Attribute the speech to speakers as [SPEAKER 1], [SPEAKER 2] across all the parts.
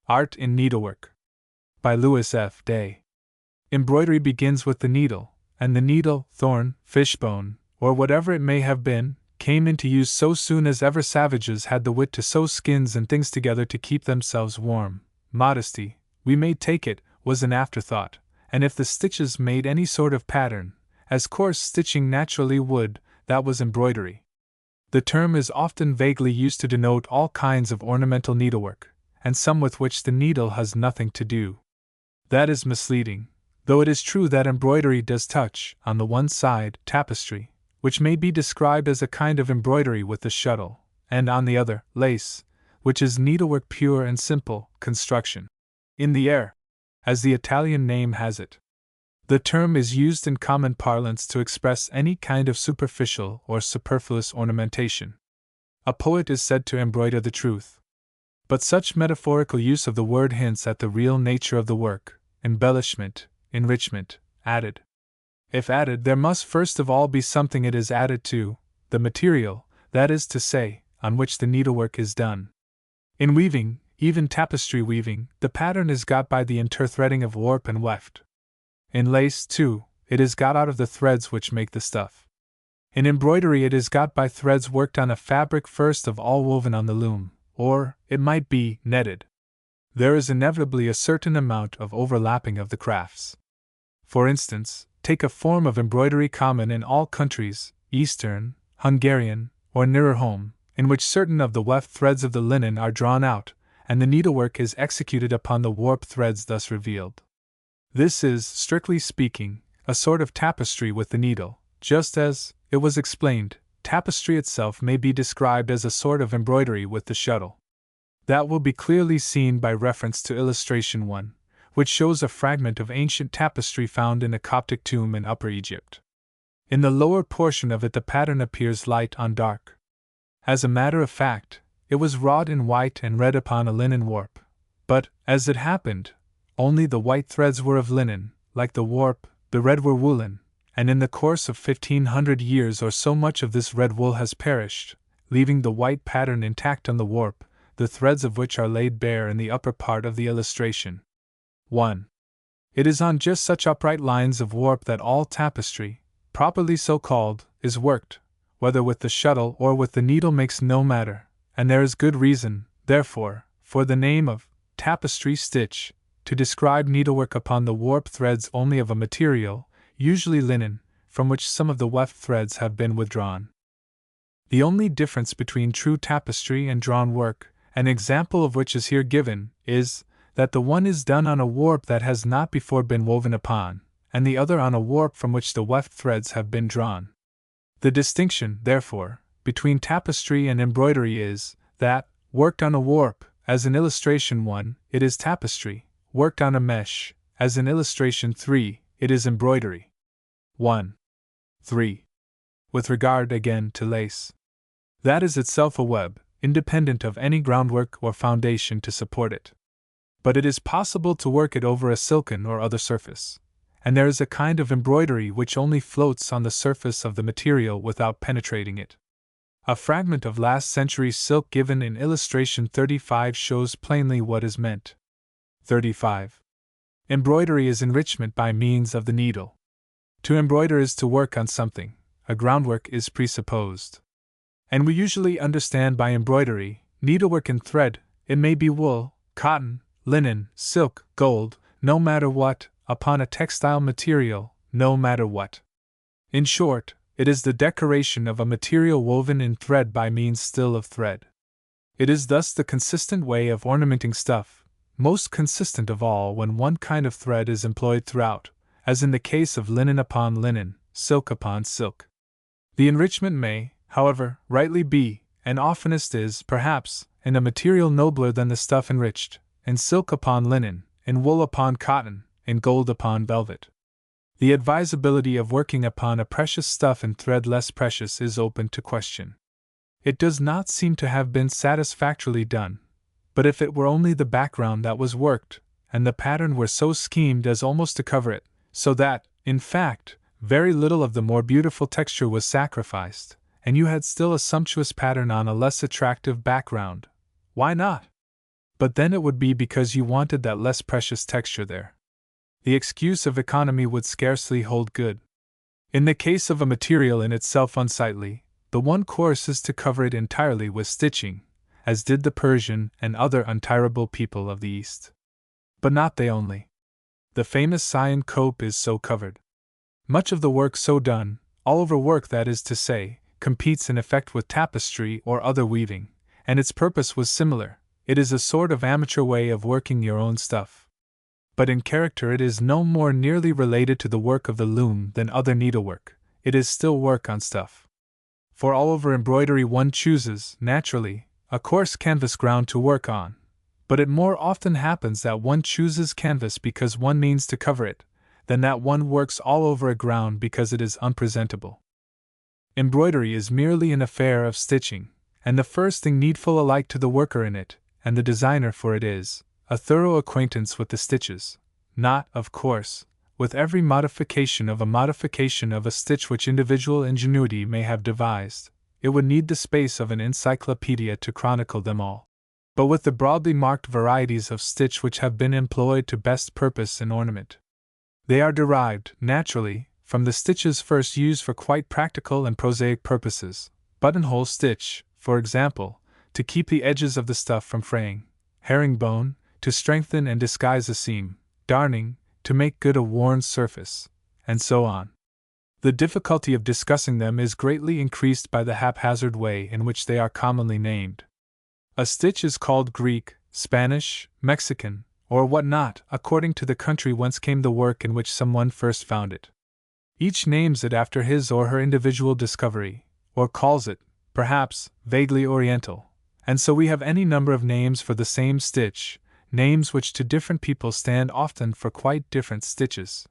[SPEAKER 1] Art in Needlework. By Louis F. Day. Embroidery begins with the needle, and the needle, thorn, fishbone, or whatever it may have been, came into use so soon as ever savages had the wit to sew skins and things together to keep themselves warm. Modesty, we may take it, was an afterthought, and if the stitches made any sort of pattern, as coarse stitching naturally would, that was embroidery. The term is often vaguely used to denote all kinds of ornamental needlework, and some with which the needle has nothing to do. That is misleading, though it is true that embroidery does touch, on the one side, tapestry, which may be described as a kind of embroidery with the shuttle, and on the other, lace, which is needlework pure and simple, construction. In the air, as the Italian name has it. The term is used in common parlance to express any kind of superficial or superfluous ornamentation. A poet is said to embroider the truth. But such metaphorical use of the word hints at the real nature of the work, embellishment, enrichment, added. If added, there must first of all be something it is added to, the material, that is to say, on which the needlework is done. In weaving, even tapestry weaving, the pattern is got by the interthreading of warp and weft. In lace, too, it is got out of the threads which make the stuff. In embroidery it is got by threads worked on a fabric first of all woven on the loom, or, it might be, netted. There is inevitably a certain amount of overlapping of the crafts. For instance, take a form of embroidery common in all countries, Eastern, Hungarian, or nearer home, in which certain of the weft threads of the linen are drawn out, and the needlework is executed upon the warp threads thus revealed. This is, strictly speaking, a sort of tapestry with the needle, just as, it was explained, tapestry itself may be described as a sort of embroidery with the shuttle. That will be clearly seen by reference to illustration 1, which shows a fragment of ancient tapestry found in a Coptic tomb in Upper Egypt. In the lower portion of it the pattern appears light on dark. As a matter of fact, it was wrought in white and red upon a linen warp, but, as it happened, only the white threads were of linen, like the warp, the red were woolen, and in the course of 1500 years or so much of this red wool has perished, leaving the white pattern intact on the warp, the threads of which are laid bare in the upper part of the illustration. 1. It is on just such upright lines of warp that all tapestry, properly so called, is worked, whether with the shuttle or with the needle makes no matter, and there is good reason, therefore, for the name of tapestry stitch, to describe needlework upon the warp threads only of a material, usually linen, from which some of the weft threads have been withdrawn. The only difference between true tapestry and drawn work, an example of which is here given, is, that the one is done on a warp that has not before been woven upon, and the other on a warp from which the weft threads have been drawn. The distinction, therefore, between tapestry and embroidery is, that, worked on a warp, as in illustration 1, it is tapestry, worked on a mesh, as in illustration 3, it is embroidery. 1. 3. With regard again to lace. That is itself a web, independent of any groundwork or foundation to support it. But it is possible to work it over a silken or other surface, and there is a kind of embroidery which only floats on the surface of the material without penetrating it. A fragment of last century's silk given in illustration 35 shows plainly what is meant. 35. Embroidery is enrichment by means of the needle. To embroider is to work on something, a groundwork is presupposed. And we usually understand by embroidery, needlework in thread, it may be wool, cotton, linen, silk, gold, no matter what, upon a textile material, no matter what. In short, it is the decoration of a material woven in thread by means still of thread. It is thus the consistent way of ornamenting stuff, most consistent of all when one kind of thread is employed throughout, as in the case of linen upon linen, silk upon silk. The enrichment may, however, rightly be, and oftenest is, perhaps, in a material nobler than the stuff enriched, in silk upon linen, in wool upon cotton, in gold upon velvet. The advisability of working upon a precious stuff in thread less precious is open to question. It does not seem to have been satisfactorily done, but if it were only the background that was worked, and the pattern were so schemed as almost to cover it, so that, in fact, very little of the more beautiful texture was sacrificed, and you had still a sumptuous pattern on a less attractive background, why not? But then it would be because you wanted that less precious texture there. The excuse of economy would scarcely hold good. In the case of a material in itself unsightly, the one course is to cover it entirely with stitching, as did the Persian and other untirable people of the East. But not they only. The famous Sion cope is so covered. Much of the work so done, all over work that is to say, competes in effect with tapestry or other weaving, and its purpose was similar. It is a sort of amateur way of working your own stuff. But in character it is no more nearly related to the work of the loom than other needlework. It is still work on stuff. For all over embroidery one chooses, naturally, a coarse canvas ground to work on, but it more often happens that one chooses canvas because one means to cover it, than that one works all over a ground because it is unpresentable. Embroidery is merely an affair of stitching, and the first thing needful alike to the worker in it, and the designer for it is, a thorough acquaintance with the stitches, not, of course, with every modification of a stitch which individual ingenuity may have devised. It would need the space of an encyclopedia to chronicle them all, but with the broadly marked varieties of stitch which have been employed to best purpose in ornament. They are derived, naturally, from the stitches first used for quite practical and prosaic purposes, buttonhole stitch, for example, to keep the edges of the stuff from fraying, herringbone, to strengthen and disguise a seam, darning, to make good a worn surface, and so on. The difficulty of discussing them is greatly increased by the haphazard way in which they are commonly named. A stitch is called Greek, Spanish, Mexican, or what not, according to the country whence came the work in which someone first found it. Each names it after his or her individual discovery, or calls it, perhaps, vaguely Oriental, and so we have any number of names for the same stitch, names which to different people stand often for quite different stitches.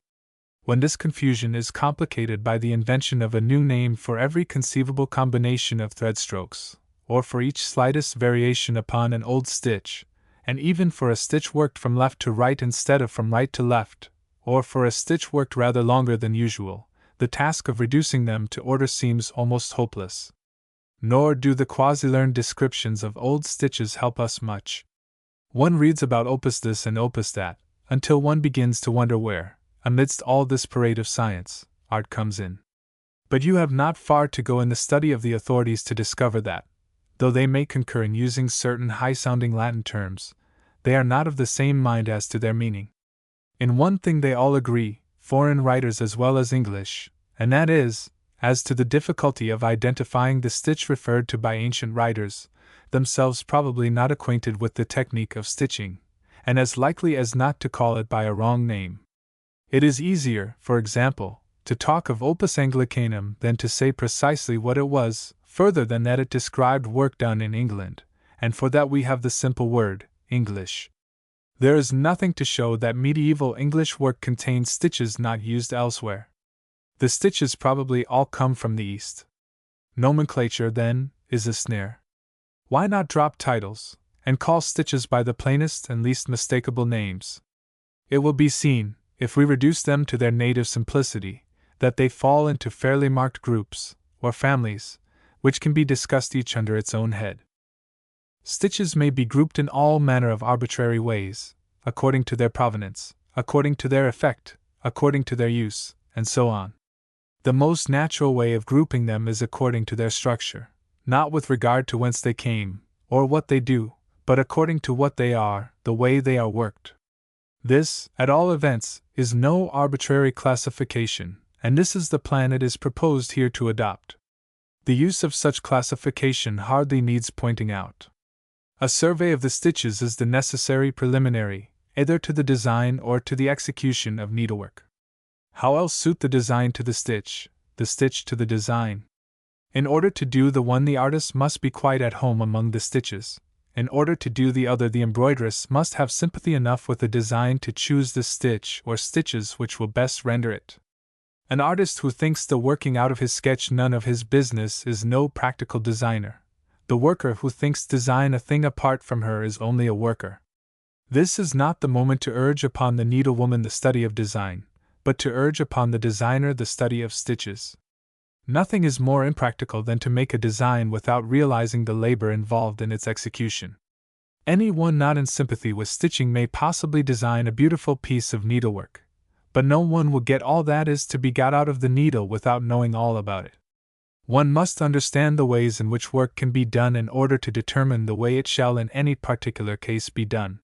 [SPEAKER 1] When this confusion is complicated by the invention of a new name for every conceivable combination of thread strokes, or for each slightest variation upon an old stitch, and even for a stitch worked from left to right instead of from right to left, or for a stitch worked rather longer than usual, the task of reducing them to order seems almost hopeless. Nor do the quasi-learned descriptions of old stitches help us much. One reads about opus this and opus that, until one begins to wonder where, amidst all this parade of science, art comes in. But you have not far to go in the study of the authorities to discover that, though they may concur in using certain high-sounding Latin terms, they are not of the same mind as to their meaning. In one thing they all agree, foreign writers as well as English, and that is, as to the difficulty of identifying the stitch referred to by ancient writers, themselves probably not acquainted with the technique of stitching, and as likely as not to call it by a wrong name. It is easier, for example, to talk of opus Anglicanum than to say precisely what it was, further than that it described work done in England, and for that we have the simple word, English. There is nothing to show that medieval English work contained stitches not used elsewhere. The stitches probably all come from the East. Nomenclature, then, is a snare. Why not drop titles, and call stitches by the plainest and least mistakable names? It will be seen, if we reduce them to their native simplicity, that they fall into fairly marked groups, or families, which can be discussed each under its own head. Stitches may be grouped in all manner of arbitrary ways, according to their provenance, according to their effect, according to their use, and so on. The most natural way of grouping them is according to their structure, not with regard to whence they came, or what they do, but according to what they are, the way they are worked. This, at all events, is no arbitrary classification, and this is the plan it is proposed here to adopt. The use of such classification hardly needs pointing out. A survey of the stitches is the necessary preliminary, either to the design or to the execution of needlework. How else suit the design to the stitch to the design? In order to do the one, the artist must be quite at home among the stitches. In order to do the other, the embroideress must have sympathy enough with the design to choose the stitch or stitches which will best render it. An artist who thinks the working out of his sketch none of his business is no practical designer. The worker who thinks design a thing apart from her is only a worker. This is not the moment to urge upon the needlewoman the study of design, but to urge upon the designer the study of stitches. Nothing is more impractical than to make a design without realizing the labor involved in its execution. Anyone not in sympathy with stitching may possibly design a beautiful piece of needlework, but no one will get all that is to be got out of the needle without knowing all about it. One must understand the ways in which work can be done in order to determine the way it shall in any particular case be done.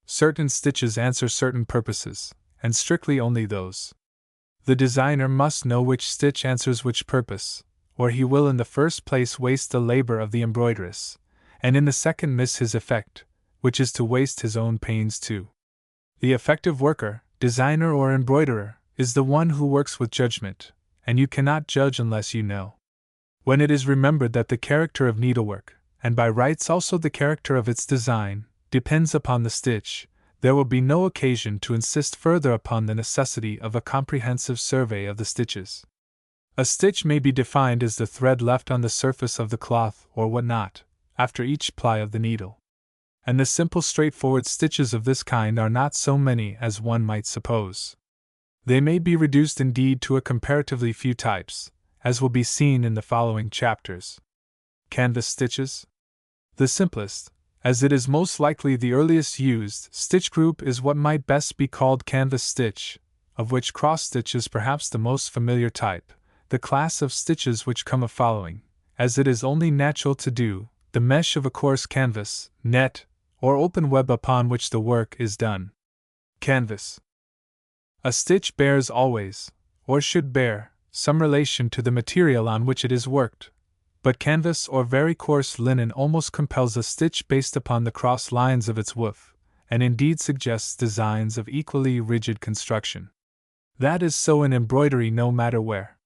[SPEAKER 1] Certain stitches answer certain purposes, and strictly only those. The designer must know which stitch answers which purpose, or he will in the first place waste the labor of the embroideress, and in the second miss his effect, which is to waste his own pains too. The effective worker, designer or embroiderer, is the one who works with judgment, and you cannot judge unless you know. When it is remembered that the character of needlework, and by rights also the character of its design, depends upon the stitch, there will be no occasion to insist further upon the necessity of a comprehensive survey of the stitches. A stitch may be defined as the thread left on the surface of the cloth or what not, after each ply of the needle. And the simple straightforward stitches of this kind are not so many as one might suppose. They may be reduced indeed to a comparatively few types, as will be seen in the following chapters. Canvas stitches. The simplest, as it is most likely the earliest used, stitch group is what might best be called canvas stitch, of which cross stitch is perhaps the most familiar type, the class of stitches which come of following, as it is only natural to do, the mesh of a coarse canvas, net, or open web upon which the work is done. Canvas. A stitch bears always, or should bear, some relation to the material on which it is worked, but canvas or very coarse linen almost compels a stitch based upon the cross lines of its woof, and indeed suggests designs of equally rigid construction. That is so in embroidery no matter where.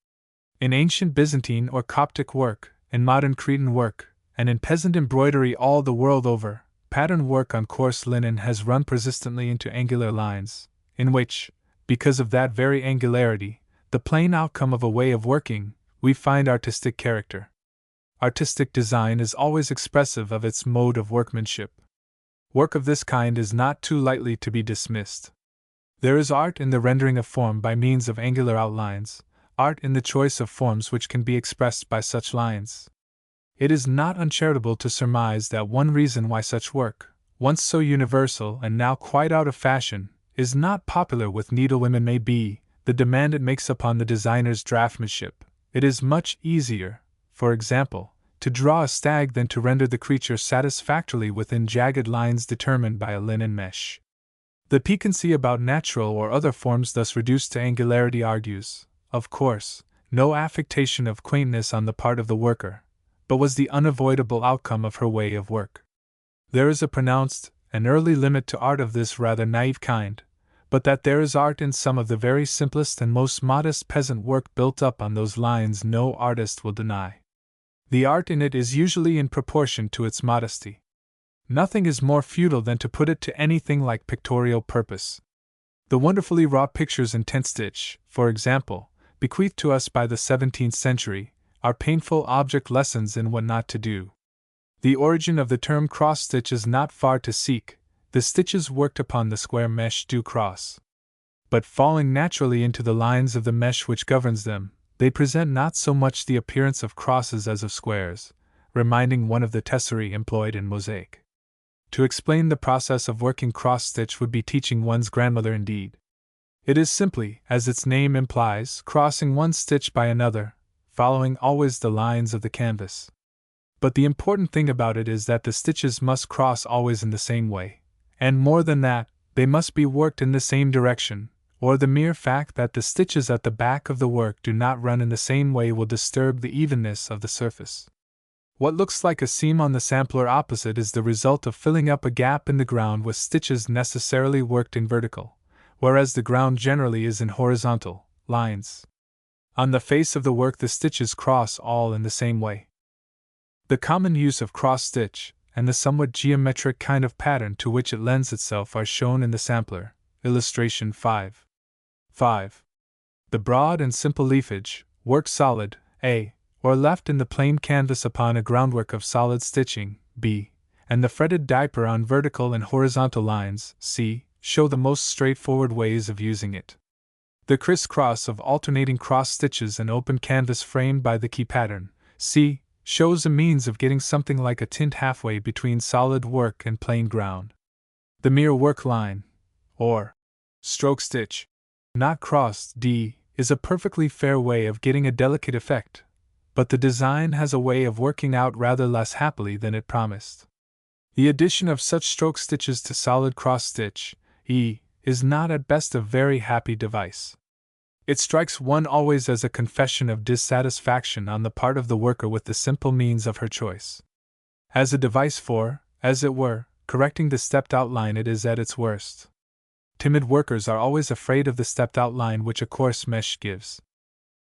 [SPEAKER 1] In ancient Byzantine or Coptic work, in modern Cretan work, and in peasant embroidery all the world over, pattern work on coarse linen has run persistently into angular lines, in which, because of that very angularity, the plain outcome of a way of working, we find artistic character. Artistic design is always expressive of its mode of workmanship. Work of this kind is not too lightly to be dismissed. There is art in the rendering of form by means of angular outlines, art in the choice of forms which can be expressed by such lines. It is not uncharitable to surmise that one reason why such work, once so universal and now quite out of fashion, is not popular with needlewomen may be the demand it makes upon the designer's draughtsmanship. It is much easier, for example, to draw a stag than to render the creature satisfactorily within jagged lines determined by a linen mesh. The piquancy about natural or other forms thus reduced to angularity argues, of course, no affectation of quaintness on the part of the worker, but was the unavoidable outcome of her way of work. There is a pronounced and early limit to art of this rather naive kind, but that there is art in some of the very simplest and most modest peasant work built up on those lines no artist will deny. The art in it is usually in proportion to its modesty. Nothing is more futile than to put it to anything like pictorial purpose. The wonderfully raw pictures in tent stitch, for example, bequeathed to us by the 17th century, are painful object lessons in what not to do. The origin of the term cross stitch is not far to seek. The stitches worked upon the square mesh do cross. But falling naturally into the lines of the mesh which governs them, they present not so much the appearance of crosses as of squares, reminding one of the tesserae employed in mosaic. To explain the process of working cross stitch would be teaching one's grandmother indeed. It is simply, as its name implies, crossing one stitch by another, following always the lines of the canvas. But the important thing about it is that the stitches must cross always in the same way, and more than that, they must be worked in the same direction, or the mere fact that the stitches at the back of the work do not run in the same way will disturb the evenness of the surface. What looks like a seam on the sampler opposite is the result of filling up a gap in the ground with stitches necessarily worked in vertical, whereas the ground generally is in horizontal lines. On the face of the work the stitches cross all in the same way. The common use of cross stitch, and the somewhat geometric kind of pattern to which it lends itself are shown in the sampler, illustration 5. 5. The broad and simple leafage, worked solid, A, or left in the plain canvas upon a groundwork of solid stitching, B, and the fretted diaper on vertical and horizontal lines, C, show the most straightforward ways of using it. The criss-cross of alternating cross stitches and open canvas framed by the key pattern, C, shows a means of getting something like a tint halfway between solid work and plain ground. The mere work line, or stroke stitch, not crossed D, is a perfectly fair way of getting a delicate effect, but the design has a way of working out rather less happily than it promised. The addition of such stroke stitches to solid cross stitch, E, is not at best a very happy device. It strikes one always as a confession of dissatisfaction on the part of the worker with the simple means of her choice. As a device for, as it were, correcting the stepped outline, it is at its worst. Timid workers are always afraid of the stepped outline which a coarse mesh gives.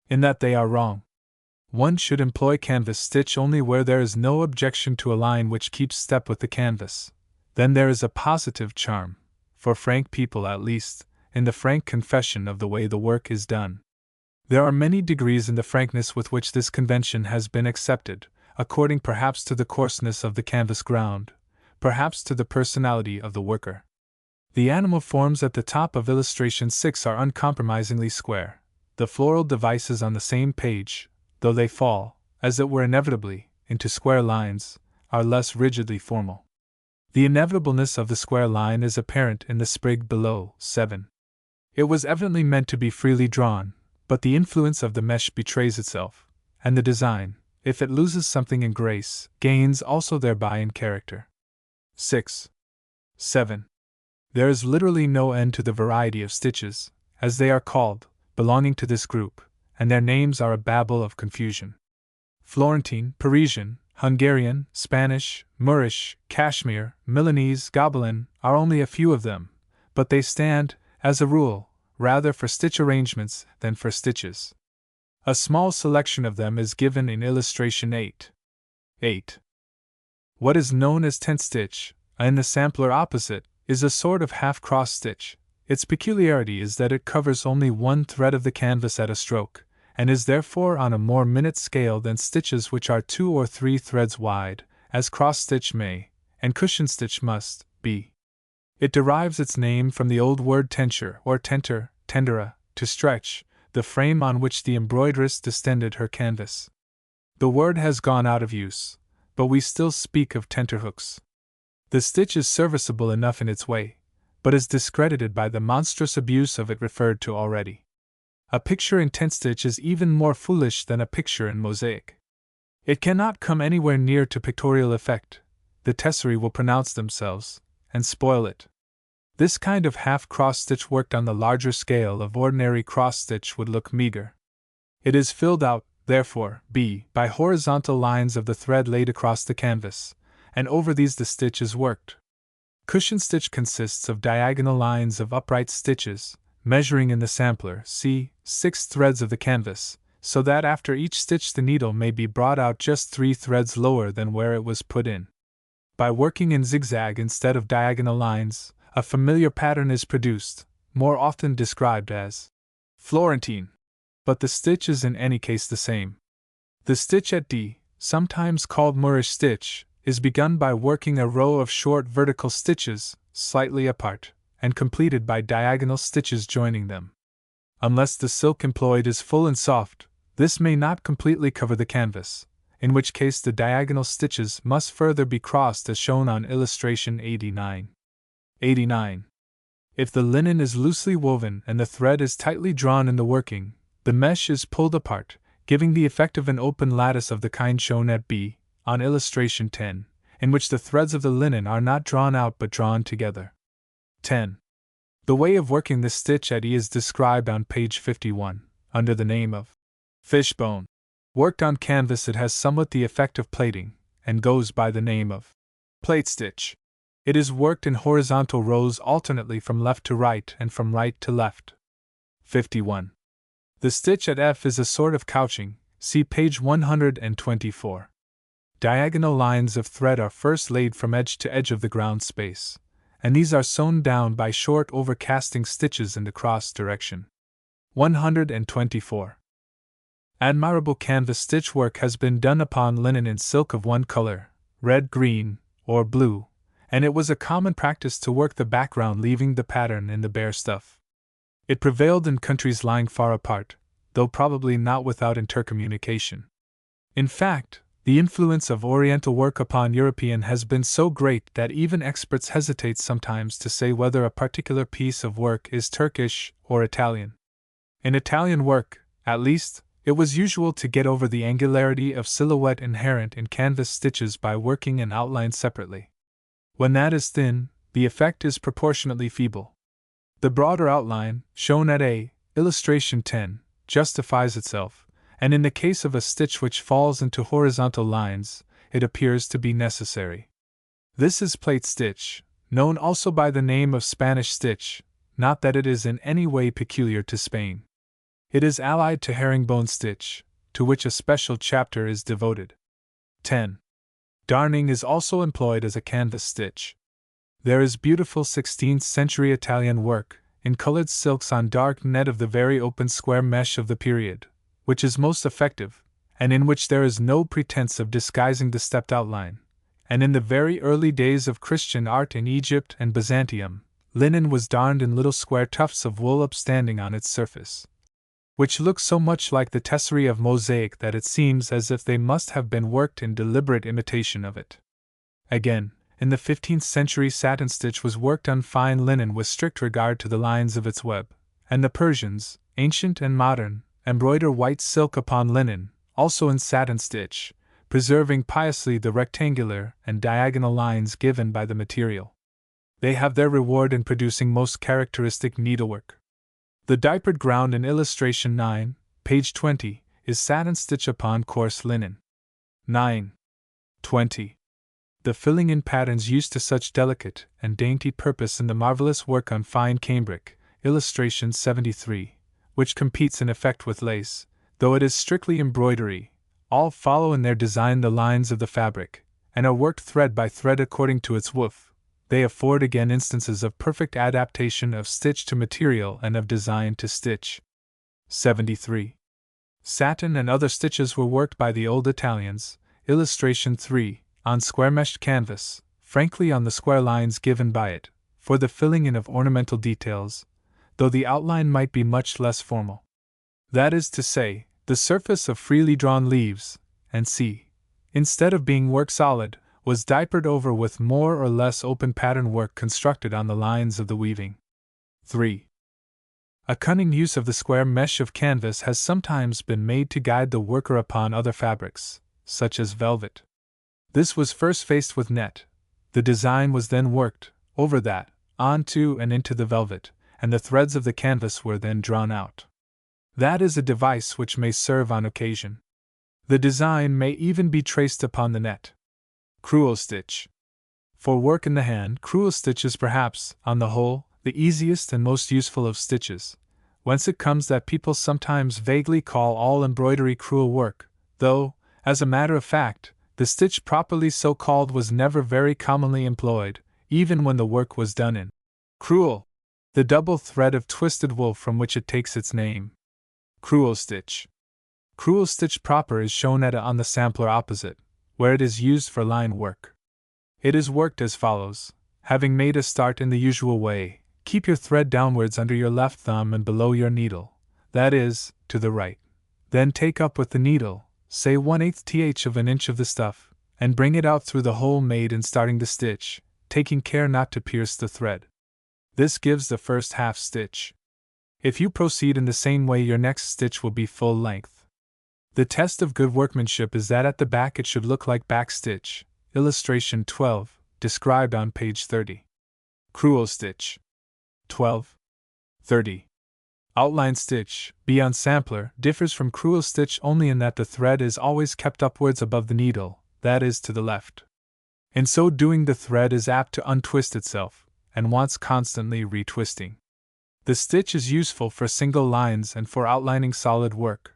[SPEAKER 1] In that they are wrong. One should employ canvas stitch only where there is no objection to a line which keeps step with the canvas. Then there is a positive charm, for frank people at least, in the frank confession of the way the work is done. There are many degrees in the frankness with which this convention has been accepted, according perhaps to the coarseness of the canvas ground, perhaps to the personality of the worker. The animal forms at the top of illustration 6 are uncompromisingly square. The floral devices on the same page, though they fall, as it were inevitably, into square lines, are less rigidly formal. The inevitableness of the square line is apparent in the sprig below, 7. It was evidently meant to be freely drawn, but the influence of the mesh betrays itself, and the design, if it loses something in grace, gains also thereby in character. 6. 7. There is literally no end to the variety of stitches, as they are called, belonging to this group, and their names are a babel of confusion. Florentine, Parisian, Hungarian, Spanish, Moorish, Kashmir, Milanese, Gobelin are only a few of them, but they stand, as a rule, rather for stitch arrangements than for stitches. A small selection of them is given in illustration 8. 8. What is known as tent stitch, in the sampler opposite, is a sort of half-cross stitch. Its peculiarity is that it covers only one thread of the canvas at a stroke, and is therefore on a more minute scale than stitches which are 2 or 3 threads wide, as cross stitch may, and cushion stitch must, be. It derives its name from the old word tenture or tenter, tendera, to stretch, the frame on which the embroideress distended her canvas. The word has gone out of use, but we still speak of tenterhooks. The stitch is serviceable enough in its way, but is discredited by the monstrous abuse of it referred to already. A picture in tent stitch is even more foolish than a picture in mosaic. It cannot come anywhere near to pictorial effect. The tesserae will pronounce themselves, and spoil it. This kind of half-cross stitch worked on the larger scale of ordinary cross stitch would look meager. It is filled out, therefore, b, by horizontal lines of the thread laid across the canvas, and over these the stitch is worked. Cushion stitch consists of diagonal lines of upright stitches, measuring in the sampler, c, 6 threads of the canvas, so that after each stitch the needle may be brought out just 3 threads lower than where it was put in. By working in zigzag instead of diagonal lines, a familiar pattern is produced, more often described as Florentine, but the stitch is in any case the same. The stitch at D, sometimes called Moorish stitch, is begun by working a row of short vertical stitches, slightly apart, and completed by diagonal stitches joining them. Unless the silk employed is full and soft, this may not completely cover the canvas, in which case the diagonal stitches must further be crossed as shown on illustration 89. 89. If the linen is loosely woven and the thread is tightly drawn in the working, the mesh is pulled apart, giving the effect of an open lattice of the kind shown at B, on illustration 10, in which the threads of the linen are not drawn out but drawn together. 10. The way of working this stitch at E is described on page 51, under the name of fishbone. Worked on canvas it has somewhat the effect of plating, and goes by the name of plate stitch. It is worked in horizontal rows alternately from left to right and from right to left. 51. The stitch at F is a sort of couching, see page 124. Diagonal lines of thread are first laid from edge to edge of the ground space, and these are sewn down by short overcasting stitches in the cross direction. 124. Admirable canvas stitch work has been done upon linen in silk of one color, red, green, or blue, and it was a common practice to work the background leaving the pattern in the bare stuff. It prevailed in countries lying far apart, though probably not without intercommunication. In fact, The influence of Oriental work upon European has been so great that even experts hesitate sometimes to say whether a particular piece of work is Turkish or Italian. In Italian work, at least, it was usual to get over the angularity of silhouette inherent in canvas stitches by working an outline separately. When that is thin, the effect is proportionately feeble. The broader outline, shown at A, illustration 10, justifies itself, and in the case of a stitch which falls into horizontal lines, it appears to be necessary. This is plate stitch, known also by the name of Spanish stitch, not that it is in any way peculiar to Spain. It is allied to herringbone stitch, to which a special chapter is devoted. 10. Darning is also employed as a canvas stitch. There is beautiful 16th century Italian work, in colored silks on dark net of the very open square mesh of the period, which is most effective, and in which there is no pretense of disguising the stepped outline. And in the very early days of Christian art in Egypt and Byzantium, linen was darned in little square tufts of wool upstanding on its surface, which look so much like the tesserae of mosaic that it seems as if they must have been worked in deliberate imitation of it. Again, in the 15th century satin stitch was worked on fine linen with strict regard to the lines of its web, and the Persians, ancient and modern, embroider white silk upon linen, also in satin stitch, preserving piously the rectangular and diagonal lines given by the material. They have their reward in producing most characteristic needlework. The diapered ground in illustration 9, page 20, is satin stitch upon coarse linen. 9. 20. The filling in patterns used to such delicate and dainty purpose in the marvelous work on fine cambric, illustration 73, which competes in effect with lace, though it is strictly embroidery, all follow in their design the lines of the fabric, and are worked thread by thread according to its woof. They afford again instances of perfect adaptation of stitch to material and of design to stitch. 73. Satin and other stitches were worked by the old Italians, illustration 3, on square-meshed canvas, frankly on the square lines given by it, for the filling in of ornamental details, though the outline might be much less formal. That is to say, the surface of freely drawn leaves, and c, instead of being work solid, was diapered over with more or less open pattern work constructed on the lines of the weaving. 3. A cunning use of the square mesh of canvas has sometimes been made to guide the worker upon other fabrics, such as velvet. This was first faced with net. The design was then worked, over that, onto and into the velvet, and the threads of the canvas were then drawn out. That is a device which may serve on occasion. The design may even be traced upon the net. Crewel stitch. For work in the hand, crewel stitch is perhaps, on the whole, the easiest and most useful of stitches, whence it comes that people sometimes vaguely call all embroidery crewel work, though, as a matter of fact, the stitch properly so called was never very commonly employed, even when the work was done in crewel, the double thread of twisted wool from which it takes its name. Crewel stitch. Crewel stitch proper is shown at A on the sampler opposite, where it is used for line work. It is worked as follows: having made a start in the usual way, keep your thread downwards under your left thumb and below your needle, that is, to the right. Then take up with the needle, say 1/8th of an inch of the stuff, and bring it out through the hole made in starting the stitch, taking care not to pierce the thread. This gives the first half stitch. If you proceed in the same way, your next stitch will be full length. The test of good workmanship is that at the back it should look like back stitch, illustration 12, described on page 30. Crewel stitch. 12. 30. Outline stitch, B on sampler, differs from crewel stitch only in that the thread is always kept upwards above the needle, that is, to the left. In so doing, the thread is apt to untwist itself, and wants constantly retwisting. The stitch is useful for single lines and for outlining solid work.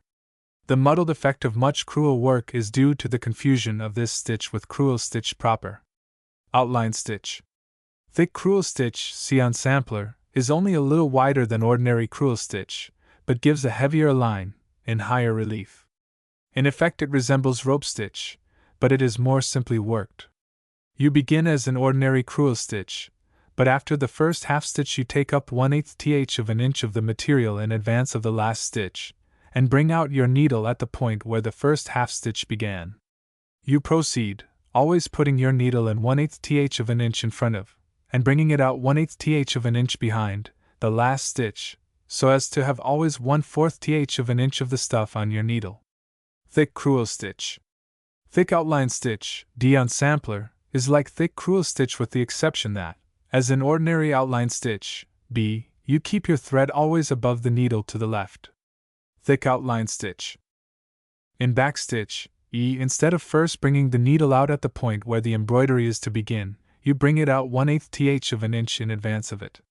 [SPEAKER 1] The muddled effect of much crewel work is due to the confusion of this stitch with crewel stitch proper. Outline stitch. Thick crewel stitch, see on sampler, is only a little wider than ordinary crewel stitch, but gives a heavier line, in higher relief. In effect it resembles rope stitch, but it is more simply worked. You begin as an ordinary crewel stitch, but after the first half stitch you take up 1/8th of an inch of the material in advance of the last stitch, and bring out your needle at the point where the first half stitch began. You proceed, always putting your needle in 1/8th of an inch in front of, and bringing it out 1/8th of an inch behind, the last stitch, so as to have always 1/4th of an inch of the stuff on your needle. Thick crewel stitch. Thick outline stitch, D on sampler, is like thick crewel stitch with the exception that, as in ordinary outline stitch, B, you keep your thread always above the needle to the left. Thick outline stitch. In back stitch, E, instead of first bringing the needle out at the point where the embroidery is to begin, you bring it out 1/8th of an inch in advance of it.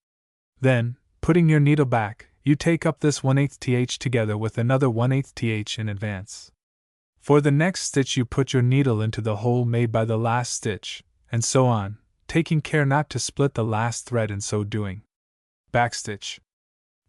[SPEAKER 1] Then, putting your needle back, you take up this 1/8th together with another 1/8th in advance. For the next stitch you put your needle into the hole made by the last stitch, and so on, taking care not to split the last thread in so doing. Backstitch.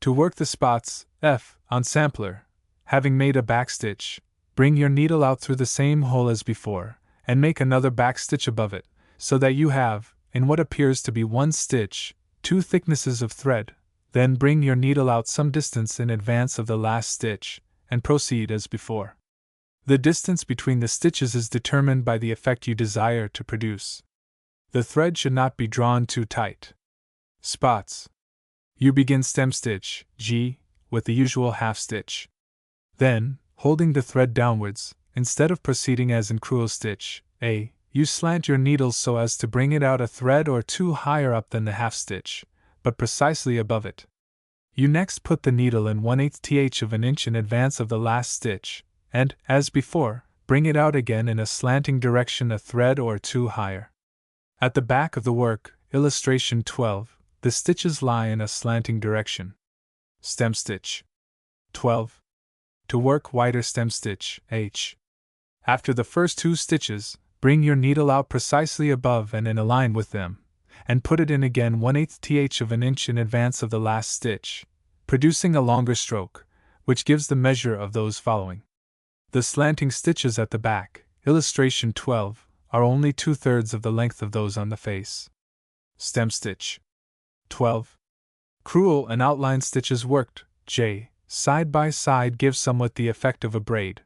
[SPEAKER 1] To work the spots, F, on sampler, having made a backstitch, bring your needle out through the same hole as before, and make another backstitch above it, so that you have, in what appears to be one stitch, two thicknesses of thread. Then bring your needle out some distance in advance of the last stitch, and proceed as before. The distance between the stitches is determined by the effect you desire to produce. The thread should not be drawn too tight. Spots. You begin stem stitch, G, with the usual half stitch. Then, holding the thread downwards, instead of proceeding as in crewel stitch, A, you slant your needle so as to bring it out a thread or two higher up than the half stitch, but precisely above it. You next put the needle in 1/8th of an inch in advance of the last stitch, and, as before, bring it out again in a slanting direction a thread or two higher. At the back of the work, illustration 12, the stitches lie in a slanting direction. Stem stitch. 12. To work wider stem stitch, H. After the first two stitches, bring your needle out precisely above and in a line with them, and put it in again 1/8th of an inch in advance of the last stitch, producing a longer stroke, which gives the measure of those following. The slanting stitches at the back, illustration 12, are only 2/3 of the length of those on the face. Stem stitch. 12. Crewel and outline stitches worked, J, side by side give somewhat the effect of a braid.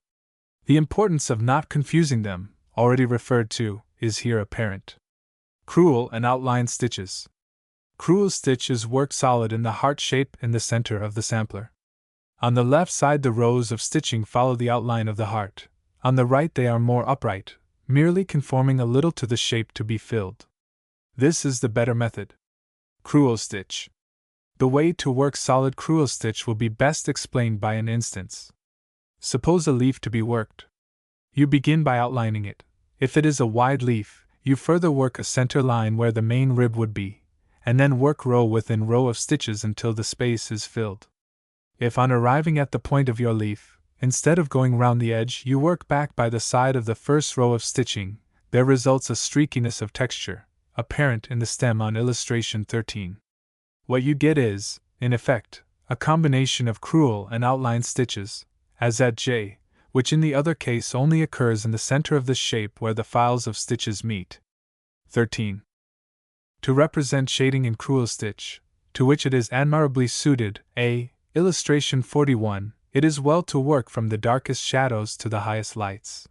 [SPEAKER 1] The importance of not confusing them, already referred to, is here apparent. Crewel and outline stitches. Crewel stitch is worked solid in the heart shape in the center of the sampler. On the left side the rows of stitching follow the outline of the heart, on the right they are more upright, merely conforming a little to the shape to be filled. This is the better method. Crewel stitch. The way to work solid crewel stitch will be best explained by an instance. Suppose a leaf to be worked. You begin by outlining it. If it is a wide leaf, you further work a center line where the main rib would be, and then work row within row of stitches until the space is filled. If on arriving at the point of your leaf, instead of going round the edge you work back by the side of the first row of stitching, there results a streakiness of texture, apparent in the stem on illustration 13. What you get is, in effect, a combination of crewel and outline stitches, as at J, which in the other case only occurs in the center of the shape where the files of stitches meet. 13. To represent shading in crewel stitch, to which it is admirably suited, A, illustration 41, it is well to work from the darkest shadows to the highest lights.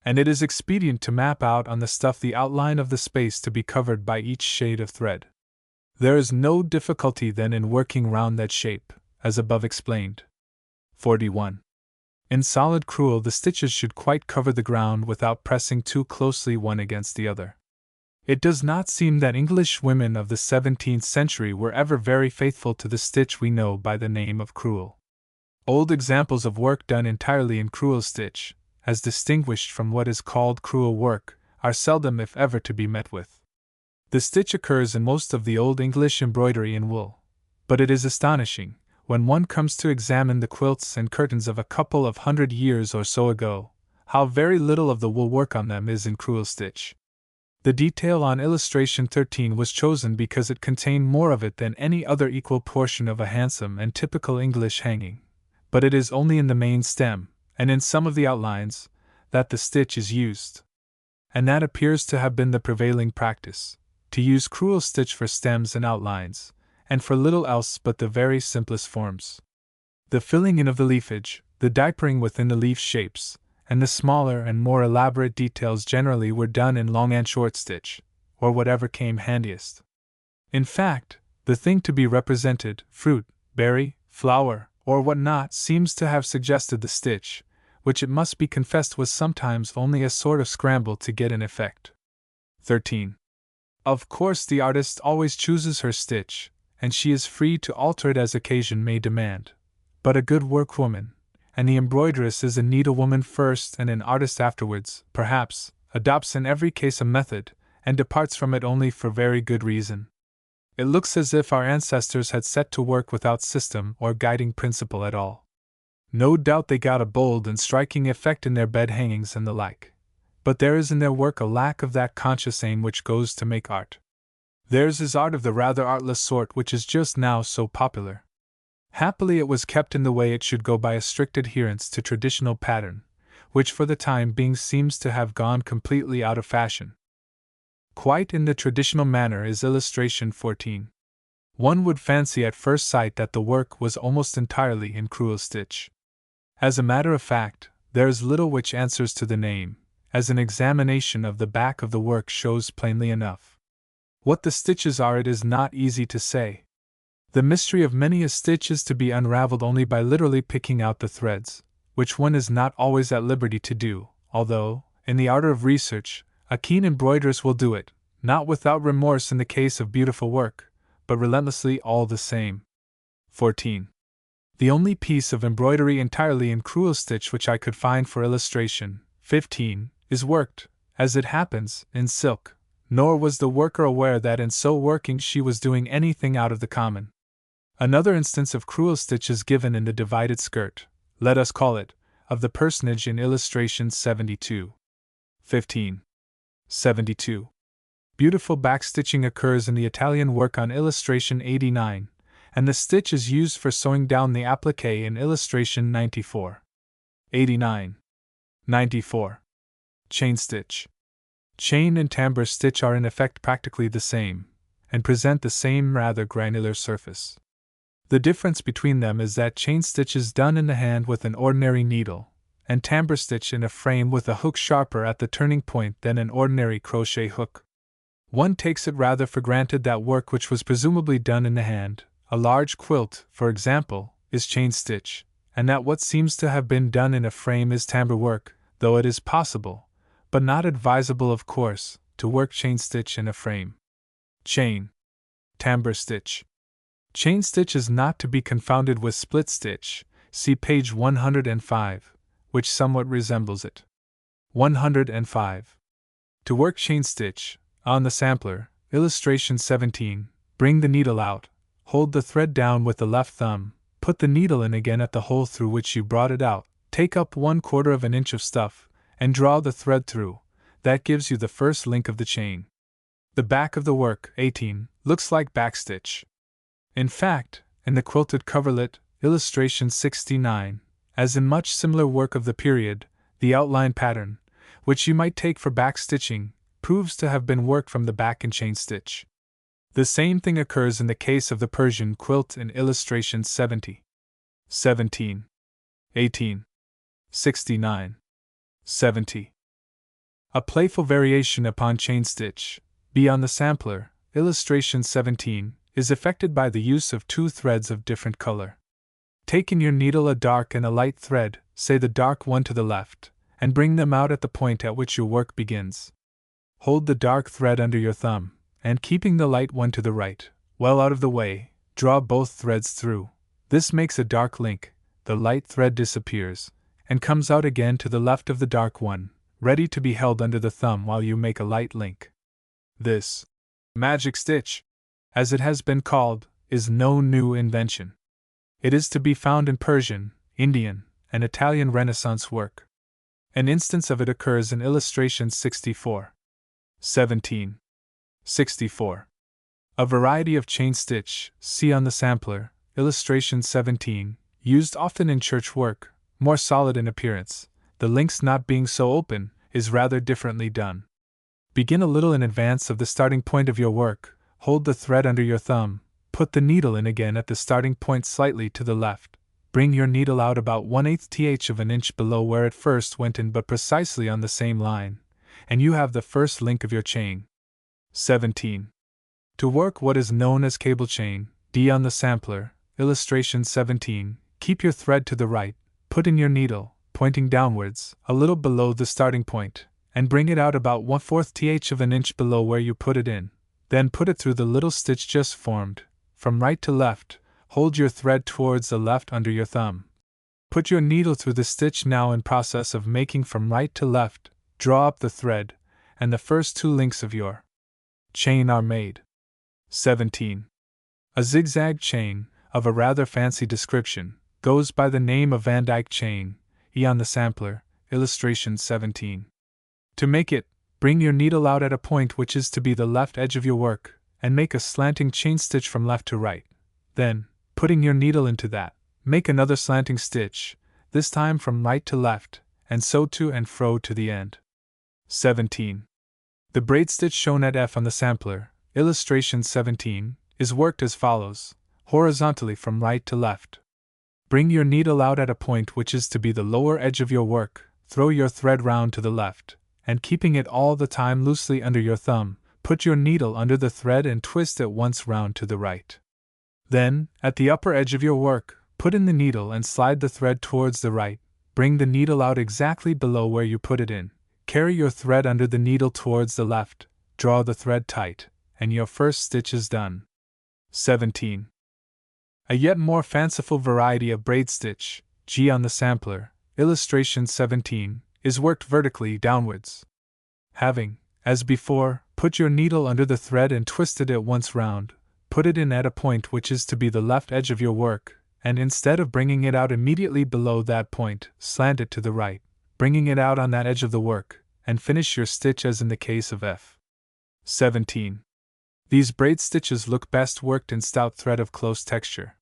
[SPEAKER 1] And it is expedient to map out on the stuff the outline of the space to be covered by each shade of thread. There is no difficulty then in working round that shape, as above explained. 41. In solid crewel the stitches should quite cover the ground without pressing too closely one against the other. It does not seem that English women of the 17th century were ever very faithful to the stitch we know by the name of crewel. Old examples of work done entirely in crewel stitch, as distinguished from what is called crewel work, are seldom if ever to be met with. The stitch occurs in most of the old English embroidery in wool, but it is astonishing, when one comes to examine the quilts and curtains of a couple of 100 years or so ago, how very little of the wool work on them is in crewel stitch. The detail on illustration 13 was chosen because it contained more of it than any other equal portion of a handsome and typical English hanging, but it is only in the main stem, and in some of the outlines, that the stitch is used. And that appears to have been the prevailing practice, to use crewel stitch for stems and outlines, and for little else but the very simplest forms. The filling in of the leafage, the diapering within the leaf shapes, and the smaller and more elaborate details generally were done in long and short stitch, or whatever came handiest. In fact, the thing to be represented, fruit, berry, flower, or what not, seems to have suggested the stitch, which it must be confessed was sometimes only a sort of scramble to get an effect. 13. Of course, the artist always chooses her stitch, and she is free to alter it as occasion may demand. But a good workwoman, and the embroideress is a needlewoman first and an artist afterwards, perhaps, adopts in every case a method, and departs from it only for very good reason. It looks as if our ancestors had set to work without system or guiding principle at all. No doubt they got a bold and striking effect in their bed hangings and the like, but there is in their work a lack of that conscious aim which goes to make art. Theirs is art of the rather artless sort which is just now so popular. Happily it was kept in the way it should go by a strict adherence to traditional pattern, which for the time being seems to have gone completely out of fashion. Quite in the traditional manner is illustration 14. One would fancy at first sight that the work was almost entirely in crewel stitch. As a matter of fact, there is little which answers to the name, as an examination of the back of the work shows plainly enough. What the stitches are it is not easy to say. The mystery of many a stitch is to be unraveled only by literally picking out the threads, which one is not always at liberty to do, although, in the art of research, a keen embroideress will do it, not without remorse in the case of beautiful work, but relentlessly all the same. 14. The only piece of embroidery entirely in crewel stitch which I could find for illustration, 15, is worked, as it happens, in silk, nor was the worker aware that in so working she was doing anything out of the common. Another instance of crewel stitch is given in the divided skirt, let us call it, of the personage in illustration 72. 15. 72. Beautiful backstitching occurs in the Italian work on illustration 89, and the stitch is used for sewing down the applique in illustration 94. 89. 94. Chain stitch. Chain and tambour stitch are in effect practically the same, and present the same rather granular surface. The difference between them is that chain stitch is done in the hand with an ordinary needle, and tambour stitch in a frame with a hook sharper at the turning point than an ordinary crochet hook. One takes it rather for granted that work which was presumably done in the hand, a large quilt, for example, is chain stitch, and that what seems to have been done in a frame is tambour work, though it is possible, but not advisable of course, to work chain stitch in a frame. Chain. Tambour stitch. Chain stitch is not to be confounded with split stitch, see page 105, which somewhat resembles it. 105. To work chain stitch, on the sampler, illustration 17, bring the needle out, hold the thread down with the left thumb, put the needle in again at the hole through which you brought it out, take up 1/4 of an inch of stuff, and draw the thread through. That gives you the first link of the chain. The back of the work, 18, looks like backstitch. In fact, in the quilted coverlet, illustration 69, as in much similar work of the period, the outline pattern, which you might take for backstitching, proves to have been worked from the back in chain stitch. The same thing occurs in the case of the Persian quilt in illustration 70. 17. 18. 69. 70. A playful variation upon chain stitch, be on the sampler, illustration 17, is effected by the use of 2 threads of different color. Take in your needle a dark and a light thread, say the dark one to the left, and bring them out at the point at which your work begins. Hold the dark thread under your thumb, and keeping the light one to the right, well out of the way, draw both threads through. This makes a dark link, the light thread disappears, and comes out again to the left of the dark one, ready to be held under the thumb while you make a light link. This magic stitch, as it has been called, is no new invention. It is to be found in Persian, Indian, and Italian Renaissance work. An instance of it occurs in illustration 64. 17. 64. A variety of chain stitch, see on the sampler, illustration 17, used often in church work, more solid in appearance, the links not being so open, is rather differently done. Begin a little in advance of the starting point of your work, hold the thread under your thumb, put the needle in again at the starting point slightly to the left, bring your needle out about 1/8 of an inch below where it first went in, but precisely on the same line, and you have the first link of your chain. 17. To work what is known as cable chain, D on the sampler, illustration 17, keep your thread to the right, put in your needle, pointing downwards, a little below the starting point, and bring it out about 1/4 of an inch below where you put it in. Then put it through the little stitch just formed, from right to left. Hold your thread towards the left under your thumb. Put your needle through the stitch now in process of making from right to left, draw up the thread, and the first 2 links of your chain are made. 17. A zigzag chain, of a rather fancy description, goes by the name of Van Dyke chain, E on the sampler, illustration 17. To make it, bring your needle out at a point which is to be the left edge of your work, and make a slanting chain stitch from left to right. Then, putting your needle into that, make another slanting stitch, this time from right to left, and so to and fro to the end. 17. The braid stitch shown at F on the sampler, illustration 17, is worked as follows, horizontally from right to left. Bring your needle out at a point which is to be the lower edge of your work, throw your thread round to the left, and keeping it all the time loosely under your thumb, put your needle under the thread and twist it once round to the right. Then, at the upper edge of your work, put in the needle and slide the thread towards the right, bring the needle out exactly below where you put it in, carry your thread under the needle towards the left, draw the thread tight, and your first stitch is done. 17. A yet more fanciful variety of braid stitch, G on the sampler, illustration 17, is worked vertically downwards. Having, as before, put your needle under the thread and twisted it once round, put it in at a point which is to be the left edge of your work, and instead of bringing it out immediately below that point, slant it to the right, bringing it out on that edge of the work, and finish your stitch as in the case of F. 17. These braid stitches look best worked in stout thread of close texture.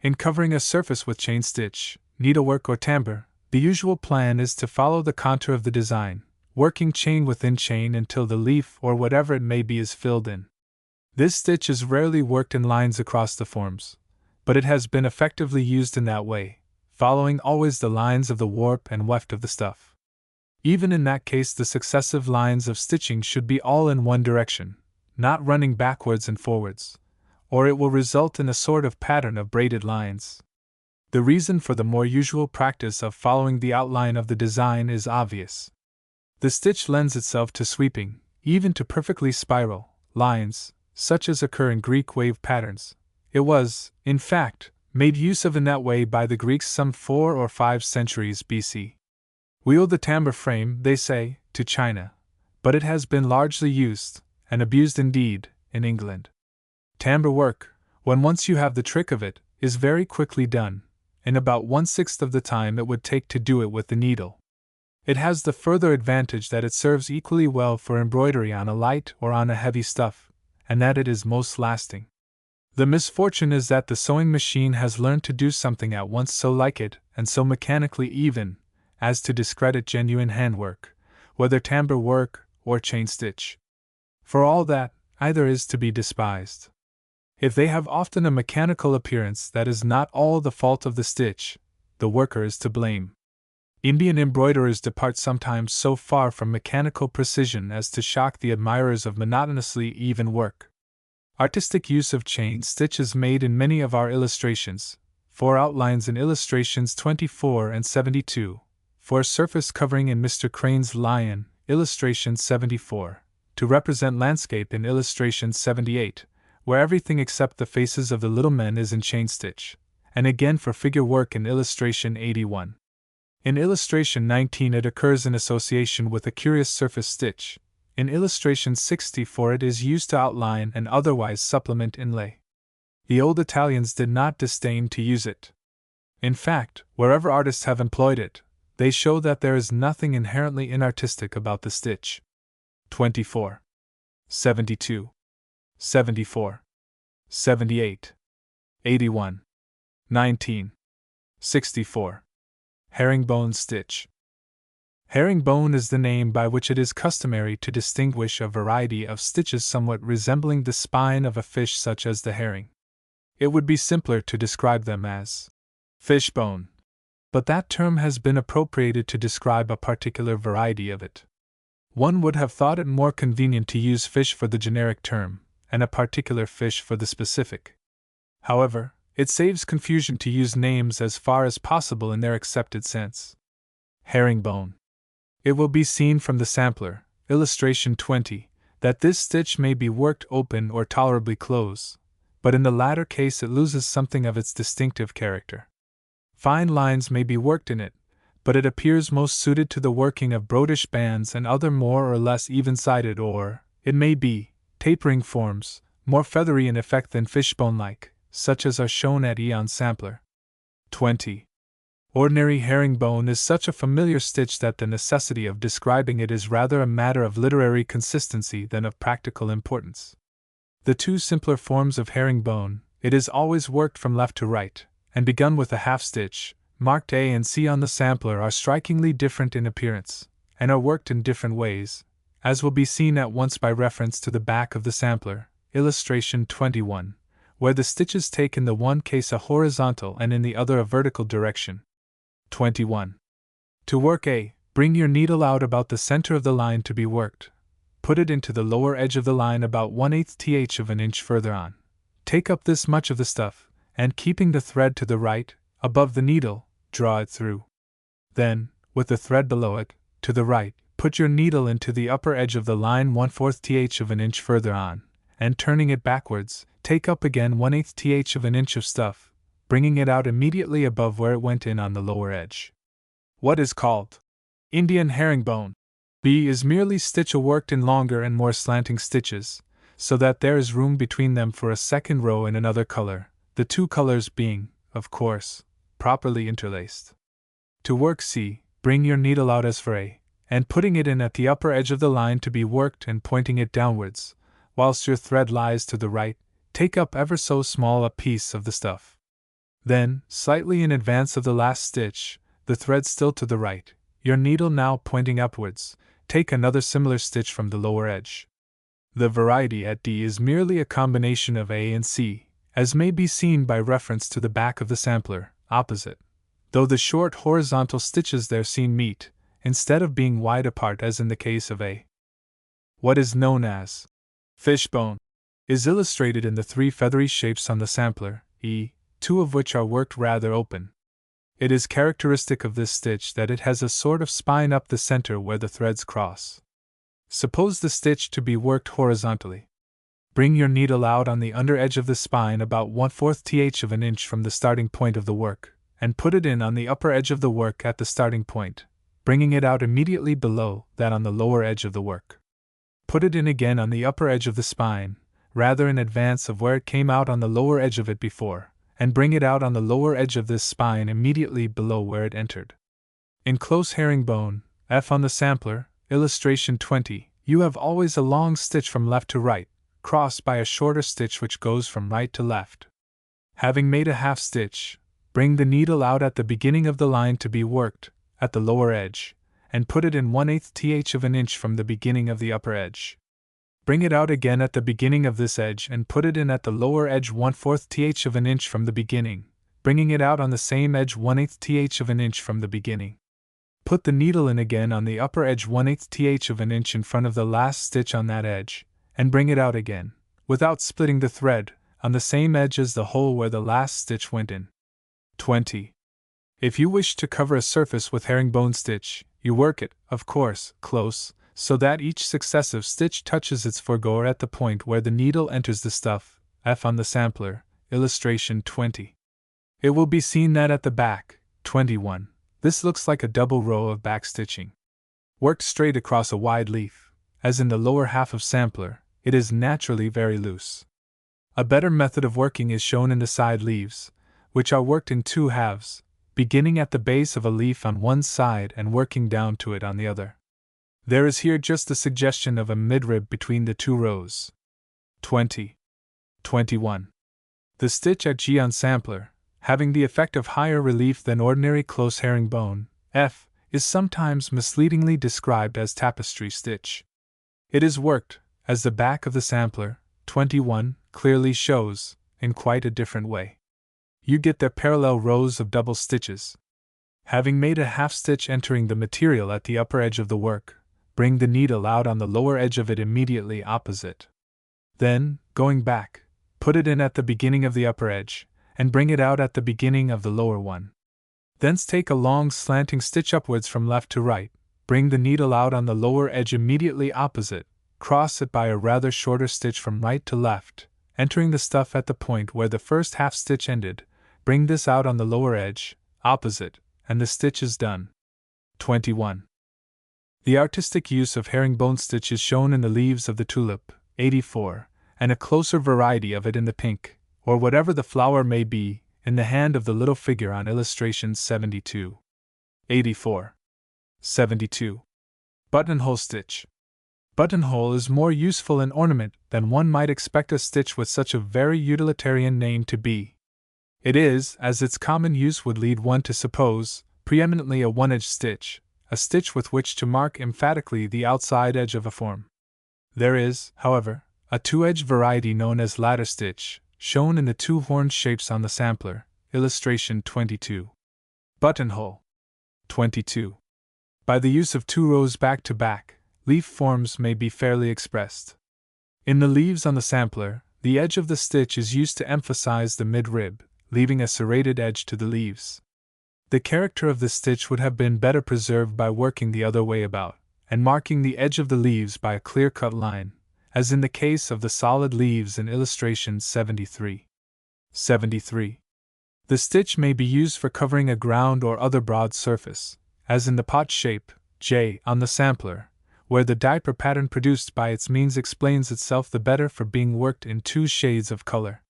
[SPEAKER 1] In covering a surface with chain stitch, needlework or tambour, the usual plan is to follow the contour of the design, working chain within chain until the leaf or whatever it may be is filled in. This stitch is rarely worked in lines across the forms, but it has been effectively used in that way, following always the lines of the warp and weft of the stuff. Even in that case, the successive lines of stitching should be all in one direction, not running backwards and forwards, or it will result in a sort of pattern of braided lines. The reason for the more usual practice of following the outline of the design is obvious. The stitch lends itself to sweeping, even to perfectly spiral, lines, such as occur in Greek wave patterns. It was, in fact, made use of in that way by the Greeks some 4 or 5 centuries BC. We owe the tambour frame, they say, to China, but it has been largely used, and abused indeed, in England. Tambour work, when once you have the trick of it, is very quickly done, in about 1/6 of the time it would take to do it with the needle. It has the further advantage that it serves equally well for embroidery on a light or on a heavy stuff, and that it is most lasting. The misfortune is that the sewing machine has learned to do something at once so like it, and so mechanically even, as to discredit genuine handwork, whether tambour work or chain stitch. For all that, either is to be despised. If they have often a mechanical appearance, that is not all the fault of the stitch, the worker is to blame. Indian embroiderers depart sometimes so far from mechanical precision as to shock the admirers of monotonously even work. Artistic use of chain stitch is made in many of our illustrations, for outlines in illustrations 24 and 72, for a surface covering in Mr. Crane's Lion, illustration 74, to represent landscape in illustration 78, where everything except the faces of the little men is in chain stitch, and again for figure work in illustration 81. In illustration 19 it occurs in association with a curious surface stitch. In illustration 64 it is used to outline and otherwise supplement inlay. The old Italians did not disdain to use it. In fact, wherever artists have employed it, they show that there is nothing inherently inartistic about the stitch. 24. 72. 74. 78. 81. 19. 64. Herringbone stitch. Herringbone is the name by which it is customary to distinguish a variety of stitches somewhat resembling the spine of a fish such as the herring. It would be simpler to describe them as fishbone. But that term has been appropriated to describe a particular variety of it. One would have thought it more convenient to use fish for the generic term, and a particular fish for the specific. However, it saves confusion to use names as far as possible in their accepted sense. Herringbone. It will be seen from the sampler, illustration 20, that this stitch may be worked open or tolerably close, but in the latter case it loses something of its distinctive character. Fine lines may be worked in it, but it appears most suited to the working of broadish bands and other more or less even-sided or, it may be, tapering forms, more feathery in effect than fishbone-like, such as are shown at E on sampler. 20. Ordinary herringbone is such a familiar stitch that the necessity of describing it is rather a matter of literary consistency than of practical importance. The two simpler forms of herringbone, it is always worked from left to right, and begun with a half stitch, marked A and C on the sampler, are strikingly different in appearance, and are worked in different ways, as will be seen at once by reference to the back of the sampler, illustration 21, where the stitches take in the one case a horizontal and in the other a vertical direction. 21. To work A, bring your needle out about the center of the line to be worked. Put it into the lower edge of the line about 1/8 of an inch further on. Take up this much of the stuff, and keeping the thread to the right, above the needle, draw it through. Then, with the thread below it, to the right, put your needle into the upper edge of the line 1/4 of an inch further on, and turning it backwards, take up again 1/8 of an inch of stuff, bringing it out immediately above where it went in on the lower edge. What is called Indian herringbone B is merely stitch A worked in longer and more slanting stitches, so that there is room between them for a second row in another color, the two colors being, of course, properly interlaced. To work C, bring your needle out as for A, and putting it in at the upper edge of the line to be worked and pointing it downwards, whilst your thread lies to the right, take up ever so small a piece of the stuff. Then, slightly in advance of the last stitch, the thread still to the right, your needle now pointing upwards, take another similar stitch from the lower edge. The variety at D is merely a combination of A and C, as may be seen by reference to the back of the sampler, opposite, though the short horizontal stitches there seen meet, instead of being wide apart as in the case of A. What is known as fishbone is illustrated in the three feathery shapes on the sampler, E, two of which are worked rather open. It is characteristic of this stitch that it has a sort of spine up the center where the threads cross. Suppose the stitch to be worked horizontally. Bring your needle out on the under edge of the spine about 1/4 of an inch from the starting point of the work, and put it in on the upper edge of the work at the starting point, bringing it out immediately below that on the lower edge of the work. Put it in again on the upper edge of the spine, rather in advance of where it came out on the lower edge of it before, and bring it out on the lower edge of this spine immediately below where it entered. In close herringbone, F on the sampler, illustration 20, you have always a long stitch from left to right, crossed by a shorter stitch which goes from right to left. Having made a half stitch, bring the needle out at the beginning of the line to be worked, at the lower edge, and put it in 1/8 of an inch from the beginning of the upper edge. Bring it out again at the beginning of this edge and put it in at the lower edge 1/4 of an inch from the beginning, bringing it out on the same edge 1/8 of an inch from the beginning. Put the needle in again on the upper edge 1/8 of an inch in front of the last stitch on that edge, and bring it out again, without splitting the thread, on the same edge as the hole where the last stitch went in. 20. If you wish to cover a surface with herringbone stitch, you work it, of course, close, so that each successive stitch touches its foregoer at the point where the needle enters the stuff, F on the sampler, illustration 20. It will be seen that at the back, 21, this looks like a double row of back stitching. Worked straight across a wide leaf, as in the lower half of sampler, it is naturally very loose. A better method of working is shown in the side leaves, which are worked in two halves, beginning at the base of a leaf on one side and working down to it on the other. There is here just a suggestion of a midrib between the two rows. 20. 21. The stitch at G on sampler, having the effect of higher relief than ordinary close herringbone, F, is sometimes misleadingly described as tapestry stitch. It is worked, as the back of the sampler, 21, clearly shows, in quite a different way. you get the parallel rows of double stitches. Having made a half stitch entering the material at the upper edge of the work, bring the needle out on the lower edge of it immediately opposite. Then, going back, put it in at the beginning of the upper edge, and bring it out at the beginning of the lower one. Thence take a long slanting stitch upwards from left to right, bring the needle out on the lower edge immediately opposite, cross it by a rather shorter stitch from right to left, entering the stuff at the point where the first half stitch ended, bring this out on the lower edge, opposite, and the stitch is done. 21. The artistic use of herringbone stitch is shown in the leaves of the tulip, 84, and a closer variety of it in the pink, or whatever the flower may be, in the hand of the little figure on illustration 72. 84. 72. Buttonhole stitch. Buttonhole is more useful in ornament than one might expect a stitch with such a very utilitarian name to be. It is, as its common use would lead one to suppose, preeminently a one-edged stitch, a stitch with which to mark emphatically the outside edge of a form. There is, however, a two-edged variety known as ladder stitch, shown in the two horn shapes on the sampler, illustration 22. Buttonhole. 22. By the use of two rows back to back, leaf forms may be fairly expressed. In the leaves on the sampler, the edge of the stitch is used to emphasize the mid-rib, leaving a serrated edge to the leaves. The character of the stitch would have been better preserved by working the other way about, and marking the edge of the leaves by a clear-cut line, as in the case of the solid leaves in illustration 73. 73. The stitch may be used for covering a ground or other broad surface, as in the pot shape, J, on the sampler, where the diaper pattern produced by its means explains itself the better for being worked in two shades of color.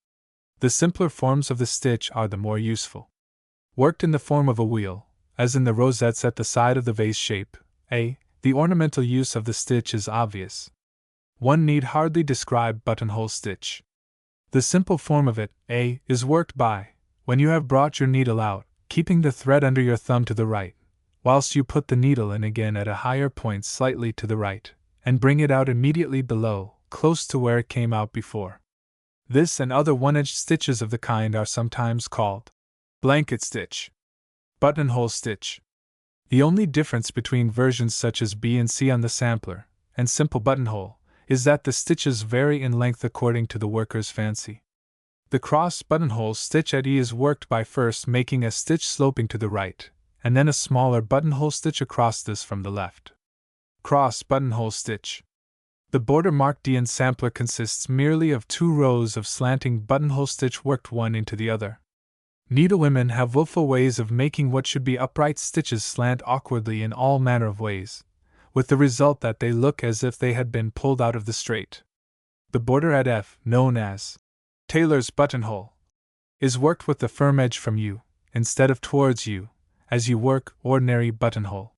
[SPEAKER 1] The simpler forms of the stitch are the more useful. Worked in the form of a wheel, as in the rosettes at the side of the vase shape, A, the ornamental use of the stitch is obvious. One need hardly describe buttonhole stitch. The simple form of it, A, is worked by, when you have brought your needle out, keeping the thread under your thumb to the right, whilst you put the needle in again at a higher point slightly to the right, and bring it out immediately below, close to where it came out before. This and other one-edged stitches of the kind are sometimes called blanket stitch, buttonhole stitch. The only difference between versions such as B and C on the sampler, and simple buttonhole, is that the stitches vary in length according to the worker's fancy. The cross buttonhole stitch at E is worked by first making a stitch sloping to the right, and then a smaller buttonhole stitch across this from the left. Cross buttonhole stitch. The border marked D in sampler consists merely of two rows of slanting buttonhole stitch worked one into the other. Needlewomen have willful ways of making what should be upright stitches slant awkwardly in all manner of ways, with the result that they look as if they had been pulled out of the straight. The border at F, known as tailor's buttonhole, is worked with the firm edge from you, instead of towards you, as you work ordinary buttonhole.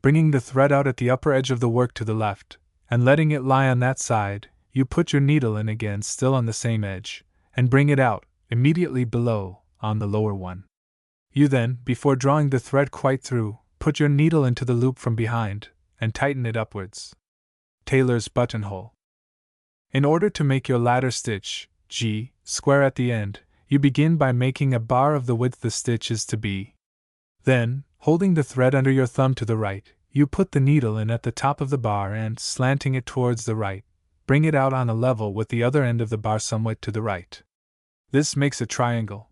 [SPEAKER 1] Bringing the thread out at the upper edge of the work to the left, and letting it lie on that side, you put your needle in again still on the same edge, and bring it out, immediately below, on the lower one. You then, before drawing the thread quite through, put your needle into the loop from behind, and tighten it upwards. Tailor's buttonhole. In order to make your ladder stitch, G, square at the end, you begin by making a bar of the width the stitch is to be. Then, holding the thread under your thumb to the right, you put the needle in at the top of the bar and, slanting it towards the right, bring it out on a level with the other end of the bar somewhat to the right. This makes a triangle.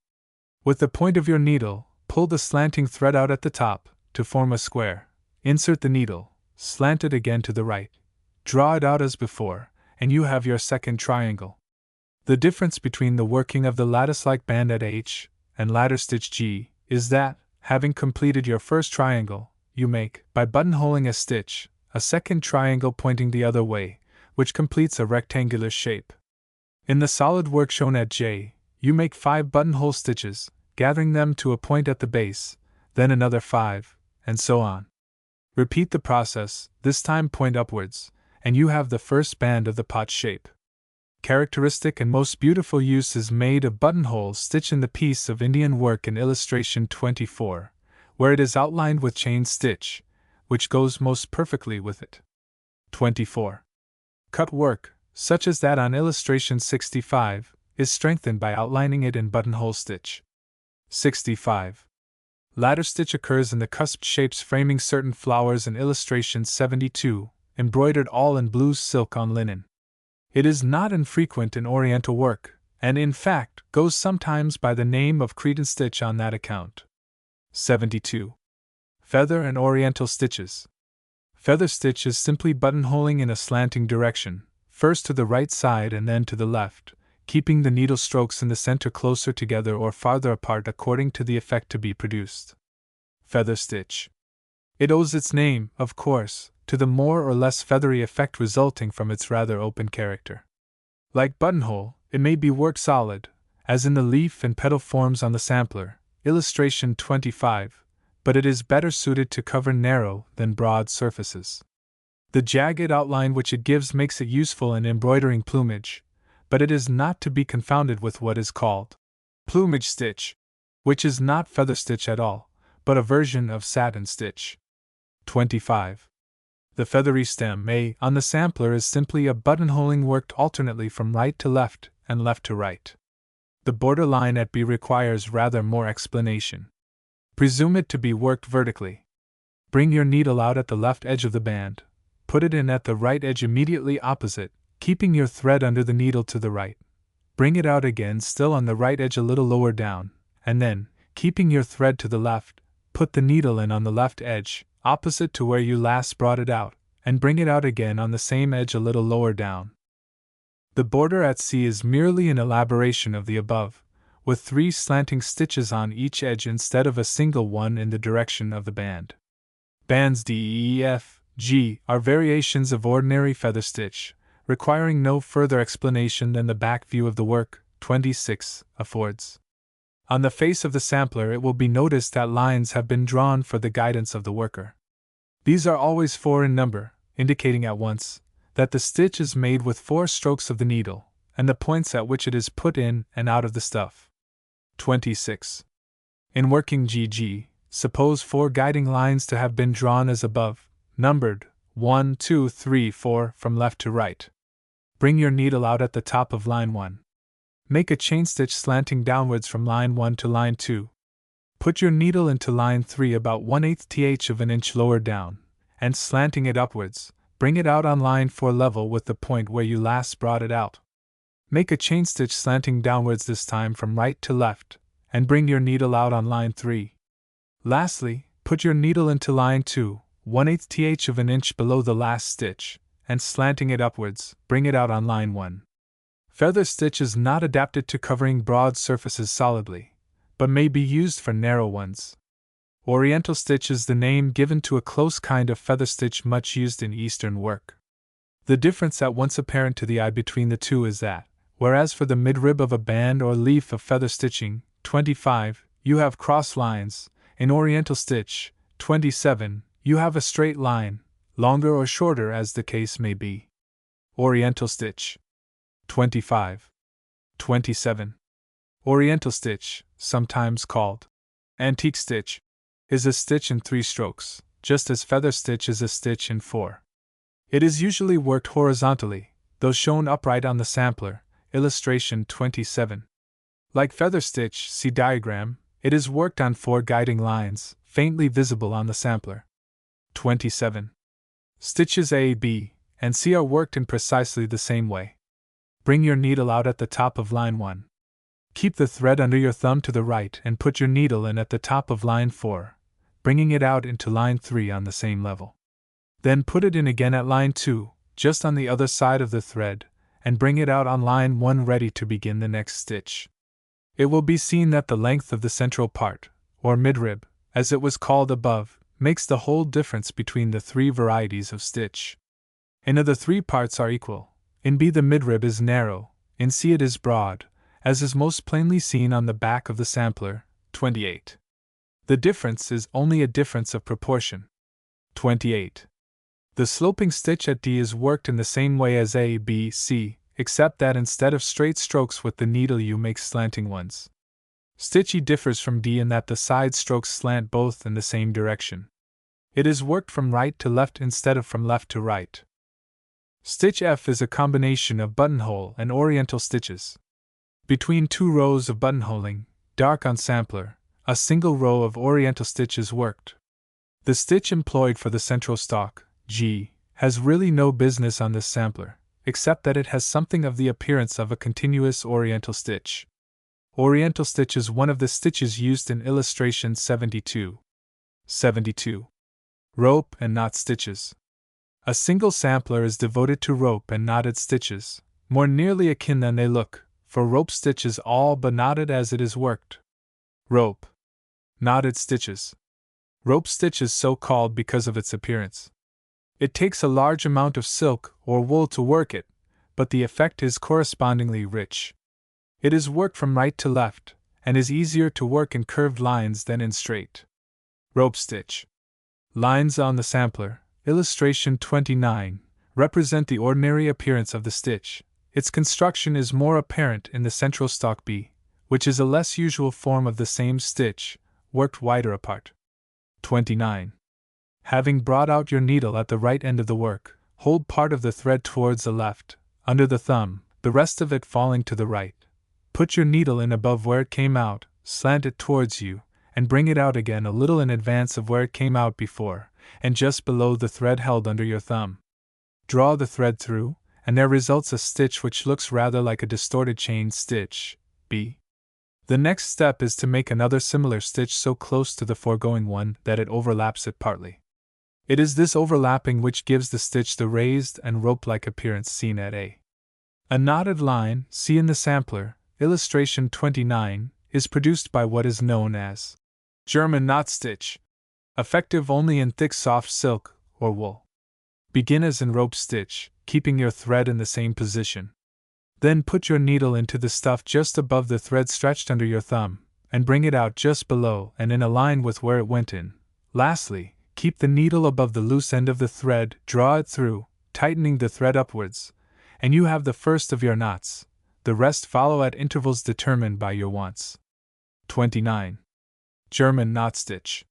[SPEAKER 1] With the point of your needle, pull the slanting thread out at the top, to form a square. Insert the needle, slant it again to the right, draw it out as before, and you have your second triangle. The difference between the working of the lattice-like band at H and ladder stitch G is that, having completed your first triangle, you make, by buttonholing a stitch, a second triangle pointing the other way, which completes a rectangular shape. In the solid work shown at J, you make 5 buttonhole stitches, gathering them to a point at the base, then another 5, and so on. Repeat the process, this time point upwards, and you have the first band of the pot shape. Characteristic and most beautiful use is made of buttonhole stitch in the piece of Indian work in illustration 24, where it is outlined with chain stitch, which goes most perfectly with it. 24. Cut work, such as that on illustration 65, is strengthened by outlining it in buttonhole stitch. 65. Ladder stitch occurs in the cusped shapes framing certain flowers in illustration 72, embroidered all in blue silk on linen. It is not infrequent in Oriental work, and in fact goes sometimes by the name of Cretan stitch on that account. 72. Feather and Oriental stitches. Feather stitch is simply buttonholing in a slanting direction, first to the right side and then to the left, keeping the needle strokes in the center closer together or farther apart according to the effect to be produced. Feather stitch. It owes its name, of course, to the more or less feathery effect resulting from its rather open character. Like buttonhole, it may be worked solid, as in the leaf and petal forms on the sampler, illustration 25, but it is better suited to cover narrow than broad surfaces. The jagged outline which it gives makes it useful in embroidering plumage, but it is not to be confounded with what is called plumage stitch, which is not feather stitch at all, but a version of satin stitch. 25. The feathery stem A on the sampler is simply a buttonholing worked alternately from right to left and left to right. The border line at B requires rather more explanation. Presume it to be worked vertically. Bring your needle out at the left edge of the band, put it in at the right edge immediately opposite, keeping your thread under the needle to the right. Bring it out again still on the right edge a little lower down, and then, keeping your thread to the left, put the needle in on the left edge, opposite to where you last brought it out, and bring it out again on the same edge a little lower down. The border at C is merely an elaboration of the above, with 3 slanting stitches on each edge instead of a single one in the direction of the band. Bands D, E, F, G are variations of ordinary feather stitch, requiring no further explanation than the back view of the work, 26, affords. On the face of the sampler it will be noticed that lines have been drawn for the guidance of the worker. These are always 4 in number, indicating at once that the stitch is made with 4 strokes of the needle, and the points at which it is put in and out of the stuff. 26. In working GG, suppose 4 guiding lines to have been drawn as above, numbered 1, 2, 3, 4 from left to right. Bring your needle out at the top of line 1. Make a chain stitch slanting downwards from line 1 to line 2. Put your needle into line 3 about 1/8 of an inch lower down, and slanting it upwards, bring it out on line 4 level with the point where you last brought it out. Make a chain stitch slanting downwards this time from right to left, and bring your needle out on line 3. Lastly, put your needle into line 2, 1/8 of an inch below the last stitch, and slanting it upwards, bring it out on line 1. Feather stitch is not adapted to covering broad surfaces solidly, but may be used for narrow ones. Oriental stitch is the name given to a close kind of feather stitch much used in Eastern work. The difference at once apparent to the eye between the two is that, whereas for the midrib of a band or leaf of feather stitching, 25, you have cross lines, in Oriental stitch, 27, you have a straight line, longer or shorter as the case may be. Oriental stitch. 25. 27. Oriental stitch, sometimes called antique stitch, is a stitch in 3 strokes, just as feather stitch is a stitch in 4. It is usually worked horizontally, though shown upright on the sampler, illustration 27. Like feather stitch, see diagram, it is worked on 4 guiding lines, faintly visible on the sampler. 27. Stitches A, B, and C are worked in precisely the same way. Bring your needle out at the top of line 1. Keep the thread under your thumb to the right and put your needle in at the top of line 4, bringing it out into line 3 on the same level. Then put it in again at line 2, just on the other side of the thread, and bring it out on line 1 ready to begin the next stitch. It will be seen that the length of the central part, or midrib, as it was called above, makes the whole difference between the 3 varieties of stitch. In A the 3 parts are equal, in B the midrib is narrow, in C it is broad, as is most plainly seen on the back of the sampler, 28. The difference is only a difference of proportion. 28. The sloping stitch at D is worked in the same way as A, B, C, except that instead of straight strokes with the needle you make slanting ones. Stitch E differs from D in that the side strokes slant both in the same direction. It is worked from right to left instead of from left to right. Stitch F is a combination of buttonhole and oriental stitches. Between 2 rows of buttonholing, dark on sampler, A single row of oriental stitch is worked. The stitch employed for the central stalk, G, has really no business on this sampler, except that it has something of the appearance of a continuous oriental stitch. Oriental stitch is one of the stitches used in illustration 72. 72. Rope and knot stitches. A single sampler is devoted to rope and knotted stitches, more nearly akin than they look, for rope stitch is all but knotted as it is worked. Rope. Knotted stitches. Rope stitch is so called because of its appearance. It takes a large amount of silk or wool to work it, but the effect is correspondingly rich. It is worked from right to left, and is easier to work in curved lines than in straight. Rope stitch. Lines on the sampler, illustration 29, represent the ordinary appearance of the stitch. Its construction is more apparent in the central stalk B, which is a less usual form of the same stitch, worked wider apart. 29. Having brought out your needle at the right end of the work, hold part of the thread towards the left, under the thumb, the rest of it falling to the right. Put your needle in above where it came out, slant it towards you, and bring it out again a little in advance of where it came out before, and just below the thread held under your thumb. Draw the thread through, and there results a stitch which looks rather like a distorted chain stitch, B. The next step is to make another similar stitch so close to the foregoing one that it overlaps it partly. It is this overlapping which gives the stitch the raised and rope-like appearance seen at A. A knotted line, see in the sampler, illustration 29, is produced by what is known as German knot stitch, effective only in thick soft silk or wool. Begin as in rope stitch, keeping your thread in the same position. Then put your needle into the stuff just above the thread stretched under your thumb, and bring it out just below and in a line with where it went in. Lastly, keep the needle above the loose end of the thread, draw it through, tightening the thread upwards, and you have the first of your knots. The rest follow at intervals determined by your wants. 29. German knot stitch.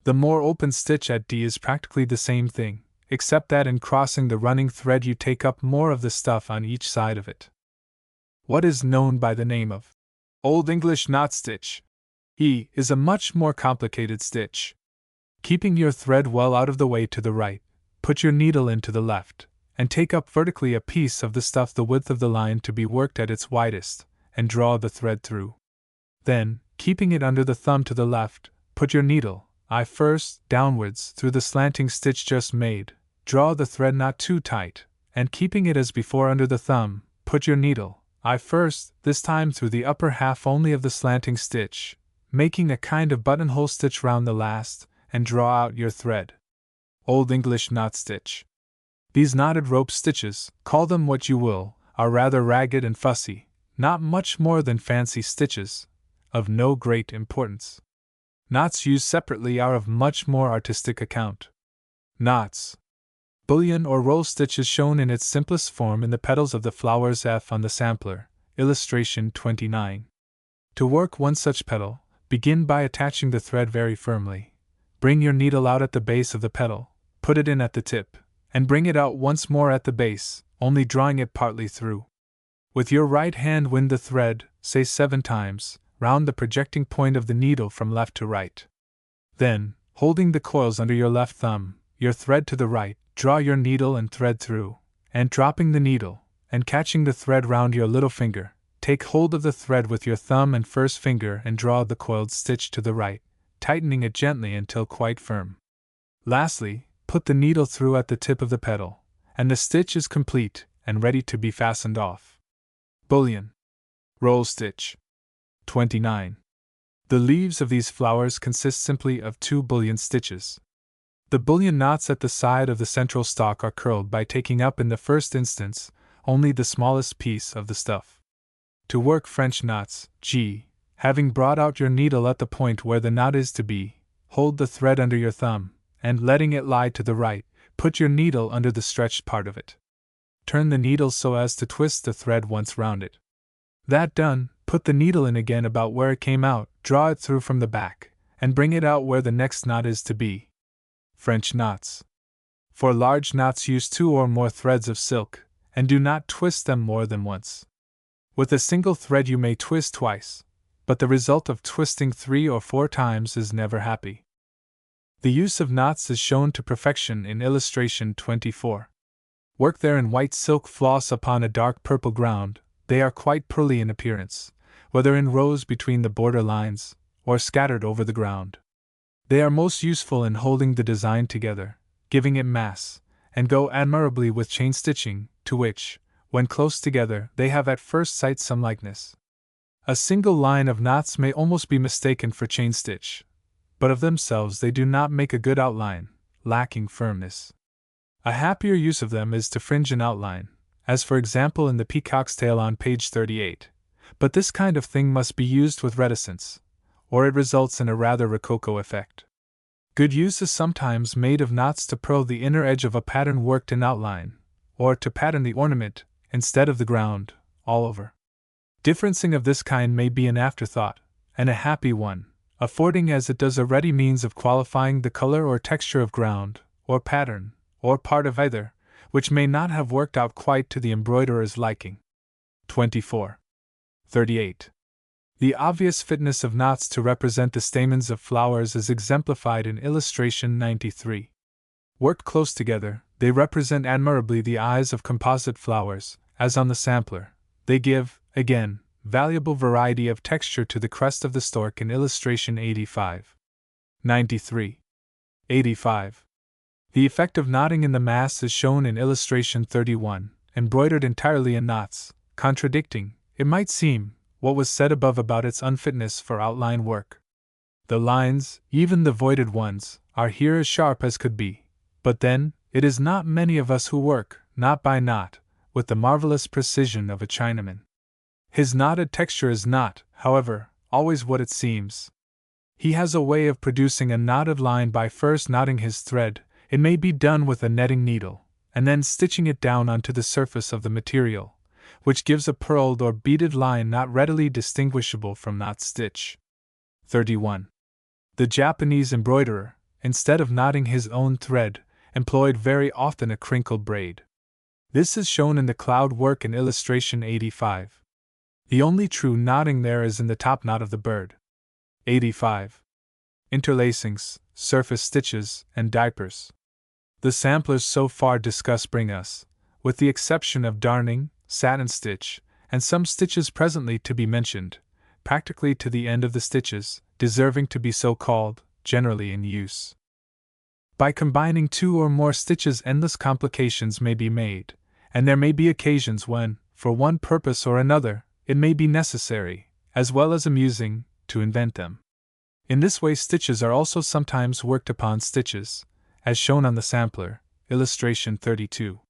[SPEAKER 1] The more open stitch at D is practically the same thing, except that in crossing the running thread you take up more of the stuff on each side of it. What is known by the name of Old English knot stitch, E, is a much more complicated stitch. Keeping your thread well out of the way to the right, put your needle into the left, and take up vertically a piece of the stuff the width of the line to be worked at its widest, and draw the thread through. Then, keeping it under the thumb to the left, put your needle, eye first, downwards through the slanting stitch just made, draw the thread not too tight, and keeping it as before under the thumb, put your needle, eye first, this time through the upper half only of the slanting stitch, making a kind of buttonhole stitch round the last, and draw out your thread. Old English knot stitch. These knotted rope stitches, call them what you will, are rather ragged and fussy, not much more than fancy stitches, of no great importance. Knots used separately are of much more artistic account. Knots. Bullion or roll stitch is shown in its simplest form in the petals of the flowers F on the sampler, illustration 29. To work one such petal, begin by attaching the thread very firmly. Bring your needle out at the base of the petal, put it in at the tip, and bring it out once more at the base, only drawing it partly through. With your right hand wind the thread, say 7 times, round the projecting point of the needle from left to right. Then, holding the coils under your left thumb, your thread to the right, draw your needle and thread through, and dropping the needle, and catching the thread round your little finger, take hold of the thread with your thumb and first finger and draw the coiled stitch to the right, tightening it gently until quite firm. Lastly, put the needle through at the tip of the petal, and the stitch is complete and ready to be fastened off. Bullion. Roll stitch. 29. The leaves of these flowers consist simply of 2 bullion stitches. The bullion knots at the side of the central stalk are curled by taking up in the first instance only the smallest piece of the stuff. To work French knots, G, having brought out your needle at the point where the knot is to be, hold the thread under your thumb, and letting it lie to the right, put your needle under the stretched part of it. Turn the needle so as to twist the thread once round it. That done, put the needle in again about where it came out, draw it through from the back, and bring it out where the next knot is to be. French knots. For large knots use 2 or more threads of silk, and do not twist them more than once. With a single thread you may twist twice, but the result of twisting 3 or 4 times is never happy. The use of knots is shown to perfection in illustration 24. Work there in white silk floss upon a dark purple ground. They are quite pearly in appearance, whether in rows between the border lines, or scattered over the ground. They are most useful in holding the design together, giving it mass, and go admirably with chain stitching, to which, when close together, they have at first sight some likeness. A single line of knots may almost be mistaken for chain stitch, but of themselves they do not make a good outline, lacking firmness. A happier use of them is to fringe an outline, as for example in the peacock's tail on page 38, but this kind of thing must be used with reticence, or it results in a rather rococo effect. Good use is sometimes made of knots to purl the inner edge of a pattern worked in outline, or to pattern the ornament, instead of the ground, all over. Differencing of this kind may be an afterthought, and a happy one, affording as it does a ready means of qualifying the color or texture of ground, or pattern, or part of either, which may not have worked out quite to the embroiderer's liking. 24. 38. The obvious fitness of knots to represent the stamens of flowers is exemplified in illustration 93. Worked close together, they represent admirably the eyes of composite flowers, as on the sampler. They give, again, valuable variety of texture to the crest of the stork in illustration 85. 93. 85. The effect of knotting in the mass is shown in illustration 31, embroidered entirely in knots, contradicting, it might seem, what was said above about its unfitness for outline work. The lines, even the voided ones, are here as sharp as could be, but then, it is not many of us who work, knot by knot, with the marvelous precision of a Chinaman. His knotted texture is not, however, always what it seems. He has a way of producing a knotted line by first knotting his thread. It may be done with a netting needle, and then stitching it down onto the surface of the material, which gives a purled or beaded line not readily distinguishable from knot stitch. 31. The Japanese embroiderer, instead of knotting his own thread, employed very often a crinkled braid. This is shown in the cloud work in illustration 85. The only true knotting there is in the top knot of the bird. 85. Interlacings, surface stitches, and diapers. The samplers so far discussed bring us, with the exception of darning, satin stitch, and some stitches presently to be mentioned, practically to the end of the stitches, deserving to be so called, generally in use. By combining 2 or more stitches endless complications may be made, and there may be occasions when, for one purpose or another, it may be necessary, as well as amusing, to invent them. In this way stitches are also sometimes worked upon stitches, as shown on the sampler, illustration 32.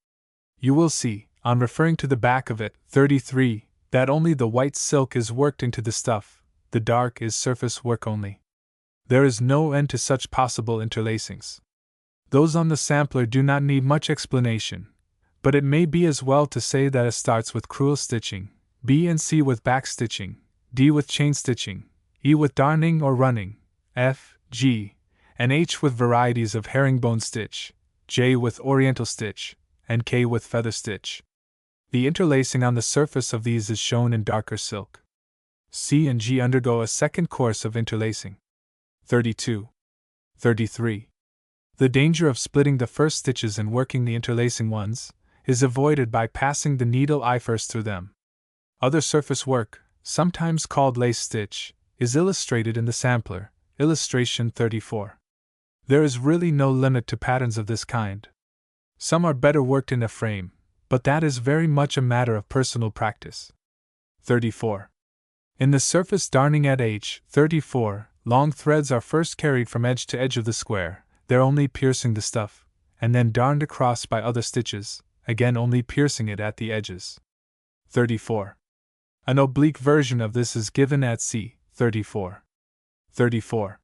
[SPEAKER 1] You will see, on referring to the back of it, 33, that only the white silk is worked into the stuff, the dark is surface work only. There is no end to such possible interlacings. Those on the sampler do not need much explanation, but it may be as well to say that it starts with crewel stitching, B and C with back stitching, D with chain stitching, E with darning or running, F, G, and H with varieties of herringbone stitch, J with oriental stitch, and K with feather stitch. The interlacing on the surface of these is shown in darker silk. C and G undergo a second course of interlacing. 32. 33. The danger of splitting the first stitches and working the interlacing ones is avoided by passing the needle eye first through them. Other surface work, sometimes called lace stitch, is illustrated in the sampler, illustration 34. There is really no limit to patterns of this kind. Some are better worked in a frame, but that is very much a matter of personal practice. 34. In the surface darning at H, 34, long threads are first carried from edge to edge of the square, there only piercing the stuff, and then darned across by other stitches, again only piercing it at the edges. 34. An oblique version of this is given at C, 34. 34.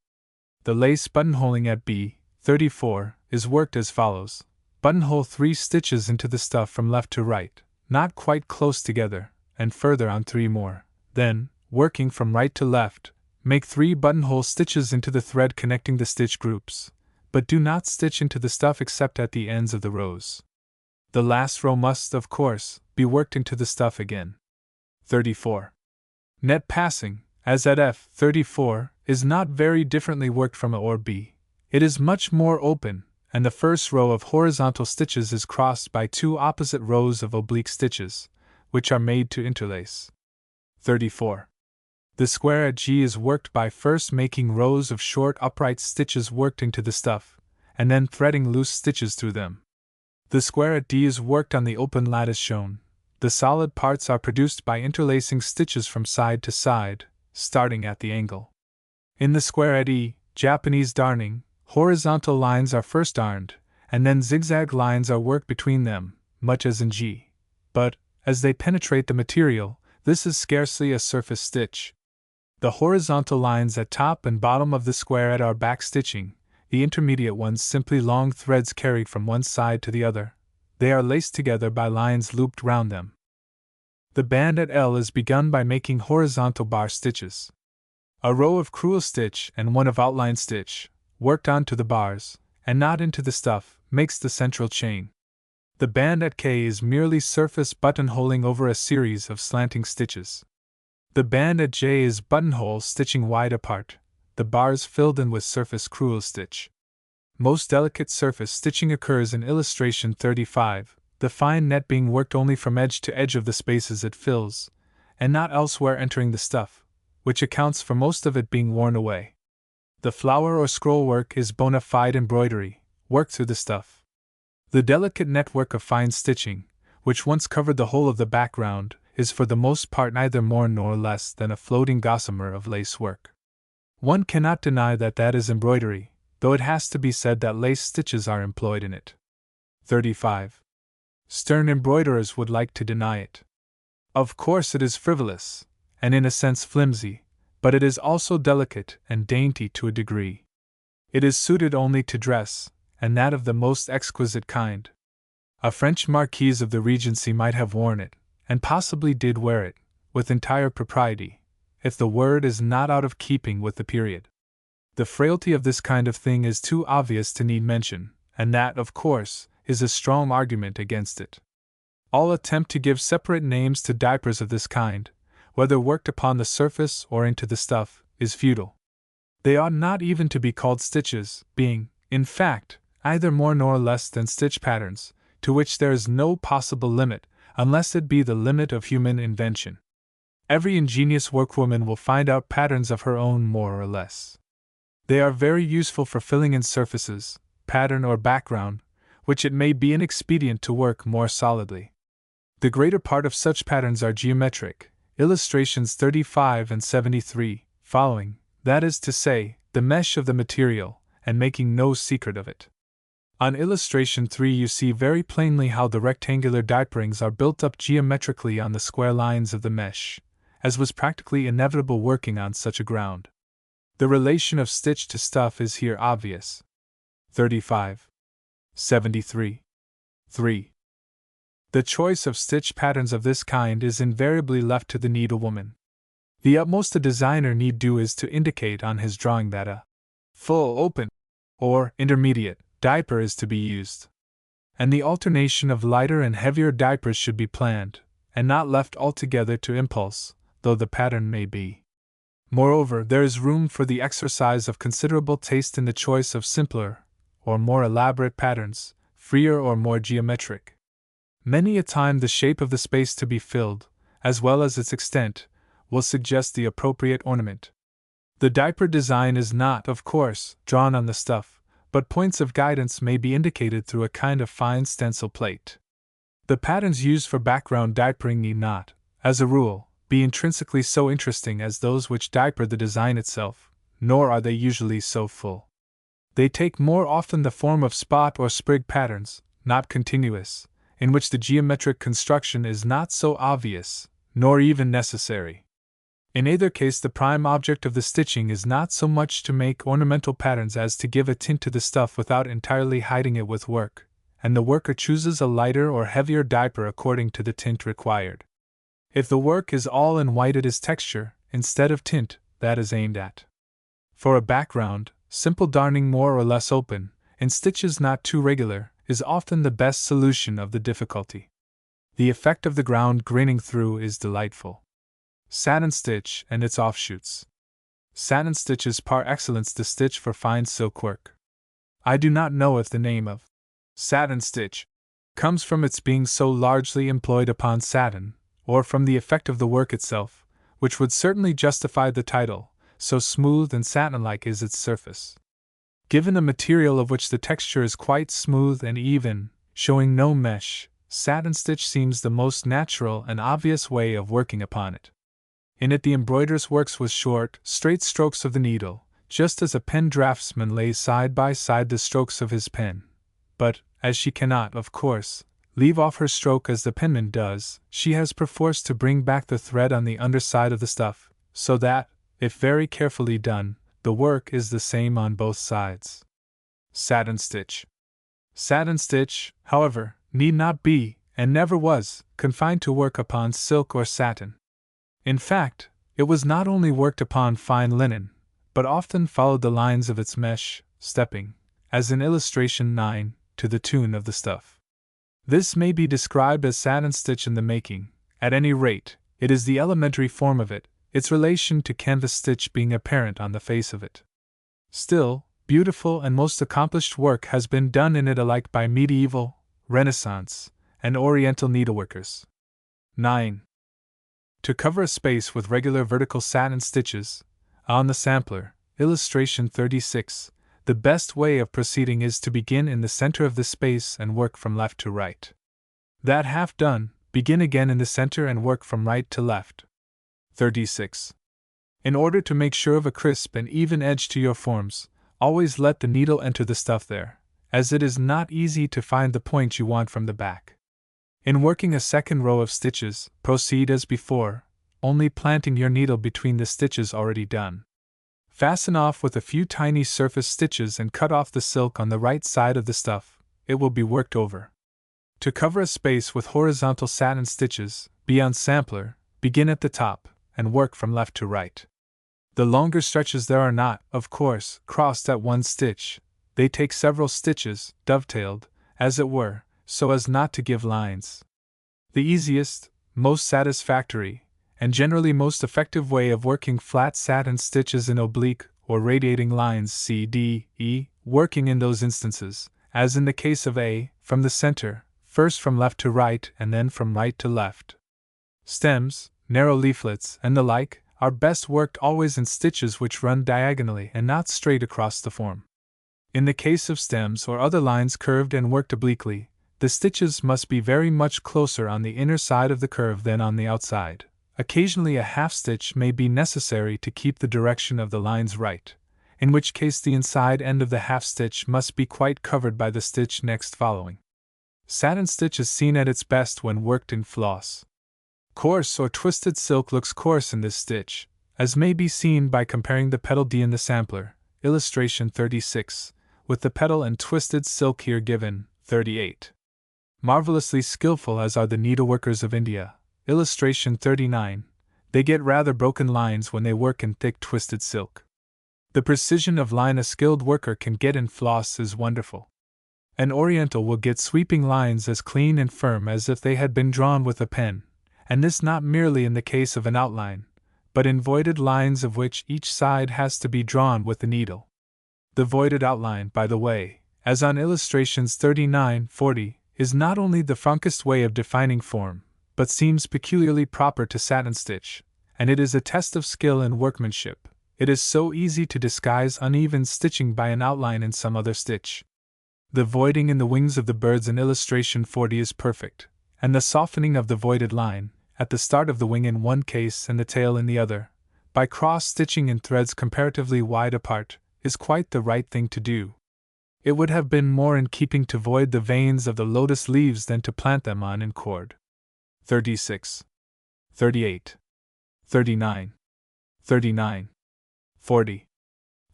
[SPEAKER 1] The lace buttonholing at B, 34, is worked as follows. Buttonhole 3 stitches into the stuff from left to right, not quite close together, and further on 3 more. Then, working from right to left, make 3 buttonhole stitches into the thread connecting the stitch groups, but do not stitch into the stuff except at the ends of the rows. The last row must, of course, be worked into the stuff again. 34. Net passing, as at F34, is not very differently worked from A or B. It is much more open, and the first row of horizontal stitches is crossed by two opposite rows of oblique stitches, which are made to interlace. 34. The square at G is worked by first making rows of short upright stitches worked into the stuff, and then threading loose stitches through them. The square at D is worked on the open lattice shown. The solid parts are produced by interlacing stitches from side to side, starting at the angle. In the square at E, Japanese darning, horizontal lines are first darned, and then zigzag lines are worked between them, much as in G. But, as they penetrate the material, this is scarcely a surface stitch. The horizontal lines at top and bottom of the square at are back stitching, the intermediate ones simply long threads carried from one side to the other. They are laced together by lines looped round them. The band at L is begun by making horizontal bar stitches. A row of crewel stitch and one of outline stitch, worked onto the bars, and not into the stuff, makes the central chain. The band at K is merely surface buttonholing over a series of slanting stitches. The band at J is buttonhole stitching wide apart, the bars filled in with surface crewel stitch. Most delicate surface stitching occurs in illustration 35, the fine net being worked only from edge to edge of the spaces it fills, and not elsewhere entering the stuff, which accounts for most of it being worn away. The flower or scroll work is bona fide embroidery, worked through the stuff. The delicate network of fine stitching, which once covered the whole of the background, is for the most part neither more nor less than a floating gossamer of lace work. One cannot deny that is embroidery, though it has to be said that lace stitches are employed in it. 35. Stern embroiderers would like to deny it. Of course it is frivolous, and in a sense flimsy, but it is also delicate and dainty to a degree. It is suited only to dress, and that of the most exquisite kind. A French marquise of the Regency might have worn it, and possibly did wear it, with entire propriety, if the word is not out of keeping with the period. The frailty of this kind of thing is too obvious to need mention, and that, of course, is a strong argument against it. All attempt to give separate names to diapers of this kind, whether worked upon the surface or into the stuff, is futile. They ought not even to be called stitches, being, in fact, either more nor less than stitch patterns, to which there is no possible limit, unless it be the limit of human invention. Every ingenious workwoman will find out patterns of her own more or less. They are very useful for filling in surfaces, pattern or background, which it may be inexpedient to work more solidly. The greater part of such patterns are geometric, illustrations 35 and 73, following, that is to say, the mesh of the material, and making no secret of it. On illustration 3 you see very plainly how the rectangular diaperings are built up geometrically on the square lines of the mesh, as was practically inevitable working on such a ground. The relation of stitch to stuff is here obvious. 35. 73. 3. The choice of stitch patterns of this kind is invariably left to the needlewoman. The utmost a designer need do is to indicate on his drawing that a full open, or intermediate, diaper is to be used. And the alternation of lighter and heavier diapers should be planned, and not left altogether to impulse, though the pattern may be. Moreover, there is room for the exercise of considerable taste in the choice of simpler, or more elaborate patterns, freer or more geometric. Many a time the shape of the space to be filled, as well as its extent, will suggest the appropriate ornament. The diaper design is not, of course, drawn on the stuff, but points of guidance may be indicated through a kind of fine stencil plate. The patterns used for background diapering need not, as a rule, be intrinsically so interesting as those which diaper the design itself, nor are they usually so full. They take more often the form of spot or sprig patterns, not continuous, in which the geometric construction is not so obvious, nor even necessary. In either case, the prime object of the stitching is not so much to make ornamental patterns as to give a tint to the stuff without entirely hiding it with work, and the worker chooses a lighter or heavier diaper according to the tint required. If the work is all in white, it is texture, instead of tint, that is aimed at. For a background, simple darning more or less open, in stitches not too regular, is often the best solution of the difficulty. The effect of the ground graining through is delightful. Satin stitch and its offshoots. Satin stitch is par excellence the stitch for fine silk work. I do not know if the name of satin stitch comes from its being so largely employed upon satin, or from the effect of the work itself, which would certainly justify the title, so smooth and satin-like is its surface. Given a material of which the texture is quite smooth and even, showing no mesh, satin stitch seems the most natural and obvious way of working upon it. In it the embroideress works with short, straight strokes of the needle, just as a pen draftsman lays side by side the strokes of his pen. But, as she cannot, of course, leave off her stroke as the penman does, she has perforce to bring back the thread on the underside of the stuff, so that, if very carefully done, the work is the same on both sides. Satin stitch. Satin stitch, however, need not be, and never was, confined to work upon silk or satin. In fact, it was not only worked upon fine linen, but often followed the lines of its mesh, stepping, as in illustration 9, to the tune of the stuff. This may be described as satin stitch in the making. At any rate, it is the elementary form of it, its relation to canvas stitch being apparent on the face of it. Still, beautiful and most accomplished work has been done in it alike by medieval, Renaissance, and Oriental needleworkers. 9. To cover a space with regular vertical satin stitches, on the sampler, illustration 36, the best way of proceeding is to begin in the center of the space and work from left to right. That half done, begin again in the center and work from right to left. 36. In order to make sure of a crisp and even edge to your forms, always let the needle enter the stuff there, as it is not easy to find the point you want from the back. In working a second row of stitches, proceed as before, only planting your needle between the stitches already done. Fasten off with a few tiny surface stitches and cut off the silk on the right side of the stuff, it will be worked over. To cover a space with horizontal satin stitches, be on sampler, begin at the top, and work from left to right. The longer stretches there are not, of course, crossed at one stitch, they take several stitches, dovetailed, as it were, so as not to give lines. The easiest, most satisfactory, and generally most effective way of working flat satin stitches in oblique or radiating lines C, D, E, working in those instances, as in the case of A, from the center, first from left to right and then from right to left. Stems, narrow leaflets, and the like, are best worked always in stitches which run diagonally and not straight across the form. In the case of stems or other lines curved and worked obliquely, the stitches must be very much closer on the inner side of the curve than on the outside. Occasionally a half stitch may be necessary to keep the direction of the lines right, in which case the inside end of the half stitch must be quite covered by the stitch next following. Satin stitch is seen at its best when worked in floss. Coarse or twisted silk looks coarse in this stitch, as may be seen by comparing the petal D in the sampler, illustration 36, with the petal and twisted silk here given, 38. Marvelously skillful as are the needleworkers of India, illustration 39, they get rather broken lines when they work in thick twisted silk. The precision of line a skilled worker can get in floss is wonderful. An Oriental will get sweeping lines as clean and firm as if they had been drawn with a pen, and this not merely in the case of an outline, but in voided lines of which each side has to be drawn with the needle. The voided outline, by the way, as on illustrations 39-40, is not only the frankest way of defining form, but seems peculiarly proper to satin stitch, and it is a test of skill and workmanship. It is so easy to disguise uneven stitching by an outline in some other stitch. The voiding in the wings of the birds in illustration 40 is perfect, and the softening of the voided line, at the start of the wing in one case and the tail in the other, by cross-stitching in threads comparatively wide apart, is quite the right thing to do. It would have been more in keeping to void the veins of the lotus leaves than to plant them on in cord. 36. 38. 39. 39. 40.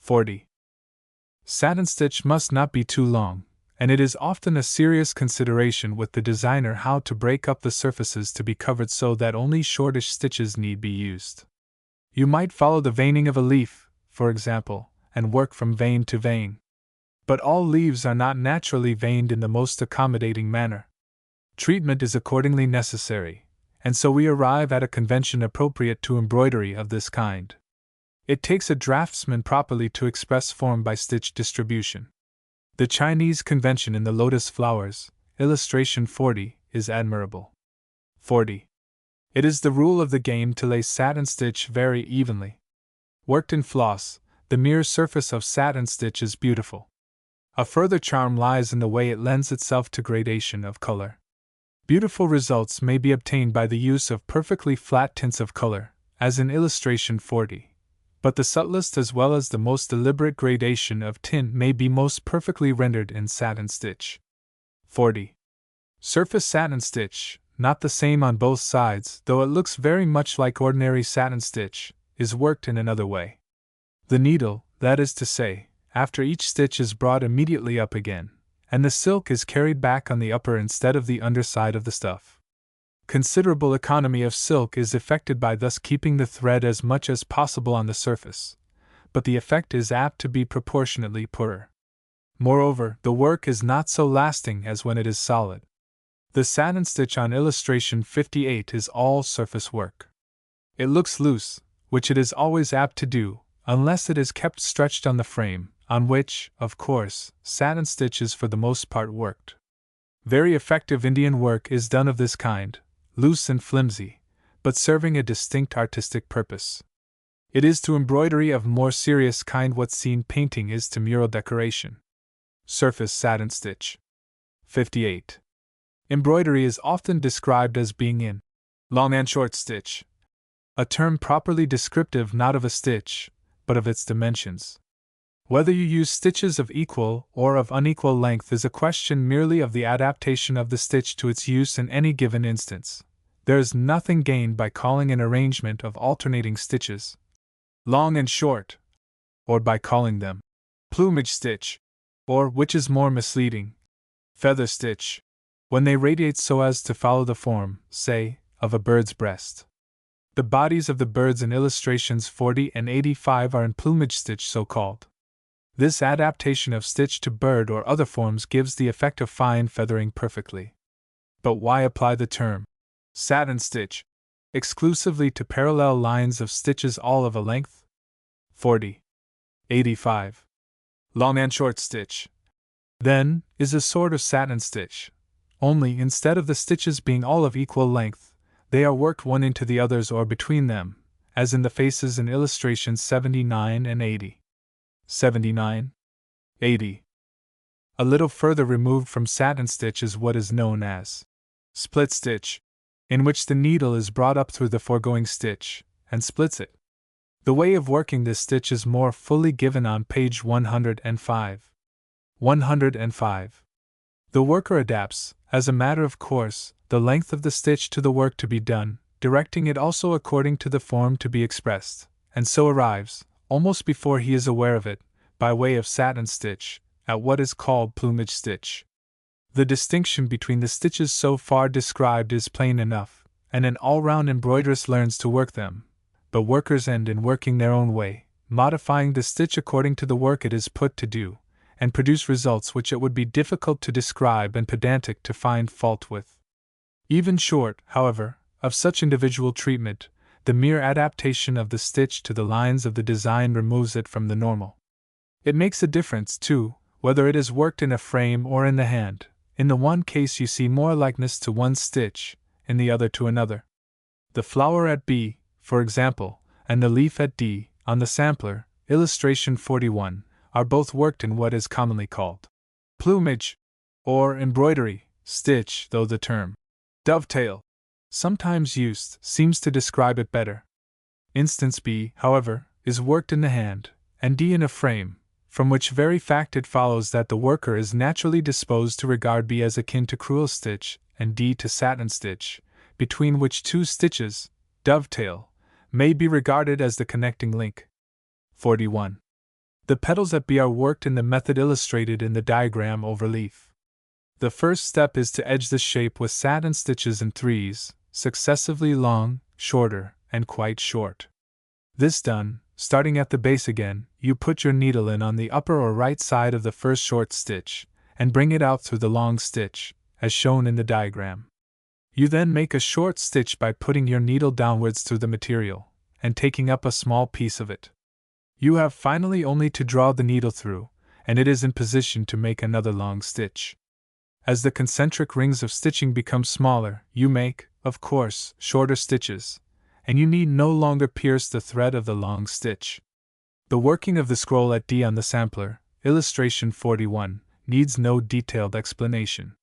[SPEAKER 1] 40. Satin stitch must not be too long, and it is often a serious consideration with the designer how to break up the surfaces to be covered so that only shortish stitches need be used. You might follow the veining of a leaf, for example, and work from vein to vein. But all leaves are not naturally veined in the most accommodating manner. Treatment is accordingly necessary, and so we arrive at a convention appropriate to embroidery of this kind. It takes a draftsman properly to express form by stitch distribution. The Chinese convention in the lotus flowers, illustration 40, is admirable. 40. It is the rule of the game to lay satin stitch very evenly. Worked in floss, the mere surface of satin stitch is beautiful. A further charm lies in the way it lends itself to gradation of color. Beautiful results may be obtained by the use of perfectly flat tints of color, as in illustration 40, but the subtlest as well as the most deliberate gradation of tint may be most perfectly rendered in satin stitch. 40. Surface satin stitch, not the same on both sides, though it looks very much like ordinary satin stitch, is worked in another way. The needle, that is to say, after each stitch is brought immediately up again, and the silk is carried back on the upper instead of the underside of the stuff. Considerable economy of silk is effected by thus keeping the thread as much as possible on the surface, but the effect is apt to be proportionately poorer. Moreover, the work is not so lasting as when it is solid. The satin stitch on illustration 58 is all surface work. It looks loose, which it is always apt to do, unless it is kept stretched on the frame, on which, of course, satin stitch is for the most part worked. Very effective Indian work is done of this kind, loose and flimsy, but serving a distinct artistic purpose. It is to embroidery of more serious kind what scene painting is to mural decoration. Surface satin stitch. 58. Embroidery is often described as being in long and short stitch, a term properly descriptive not of a stitch, but of its dimensions. Whether you use stitches of equal or of unequal length is a question merely of the adaptation of the stitch to its use in any given instance. There is nothing gained by calling an arrangement of alternating stitches long and short, or by calling them plumage stitch, or, which is more misleading, feather stitch, when they radiate so as to follow the form, say, of a bird's breast. The bodies of the birds in illustrations 40 and 85 are in plumage stitch so called. This adaptation of stitch to bird or other forms gives the effect of fine feathering perfectly. But why apply the term satin stitch exclusively to parallel lines of stitches all of a length? 40. 85. Long and short stitch, then, is a sort of satin stitch, only instead of the stitches being all of equal length, they are worked one into the others or between them, as in the faces in illustrations 79 and 80. 79. 80. A little further removed from satin stitch is what is known as split stitch, in which the needle is brought up through the foregoing stitch, and splits it. The way of working this stitch is more fully given on page 105. 105. The worker adapts, as a matter of course, the length of the stitch to the work to be done, directing it also according to the form to be expressed, and so arrives, almost before he is aware of it, by way of satin stitch, at what is called plumage stitch. The distinction between the stitches so far described is plain enough, and an all-round embroideress learns to work them, but workers end in working their own way, modifying the stitch according to the work it is put to do, and produce results which it would be difficult to describe and pedantic to find fault with. Even short, however, of such individual treatment, the mere adaptation of the stitch to the lines of the design removes it from the normal. It makes a difference, too, whether it is worked in a frame or in the hand. In the one case you see more likeness to one stitch, in the other to another. The flower at B, for example, and the leaf at D, on the sampler, illustration 41, are both worked in what is commonly called plumage, or embroidery, stitch, though the term dovetail, sometimes used, seems to describe it better. Instance B, however, is worked in the hand, and D in a frame, from which very fact it follows that the worker is naturally disposed to regard B as akin to crewel stitch, and D to satin stitch, between which two stitches, dovetail, may be regarded as the connecting link. 41. The petals at B are worked in the method illustrated in the diagram over leaf. The first step is to edge the shape with satin stitches in threes, successively long, shorter, and quite short. This done, starting at the base again, you put your needle in on the upper or right side of the first short stitch, and bring it out through the long stitch, as shown in the diagram. You then make a short stitch by putting your needle downwards through the material, and taking up a small piece of it. You have finally only to draw the needle through, and it is in position to make another long stitch. As the concentric rings of stitching become smaller, you make, of course, shorter stitches, and you need no longer pierce the thread of the long stitch. The working of the scroll at D on the sampler, illustration 41, needs no detailed explanation.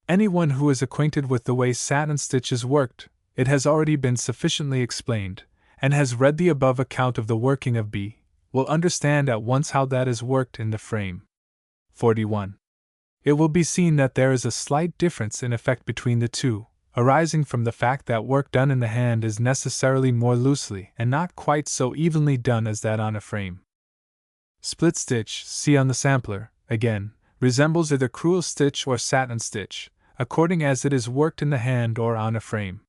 [SPEAKER 1] Anyone who is acquainted with the way satin stitch is worked, it has already been sufficiently explained, and has read the above account of the working of B, will understand at once how that is worked in the frame. 41. It will be seen that there is a slight difference in effect between the two, arising from the fact that work done in the hand is necessarily more loosely and not quite so evenly done as that on a frame. Split stitch, see on the sampler, again, resembles either crewel stitch or satin stitch, according as it is worked in the hand or on a frame.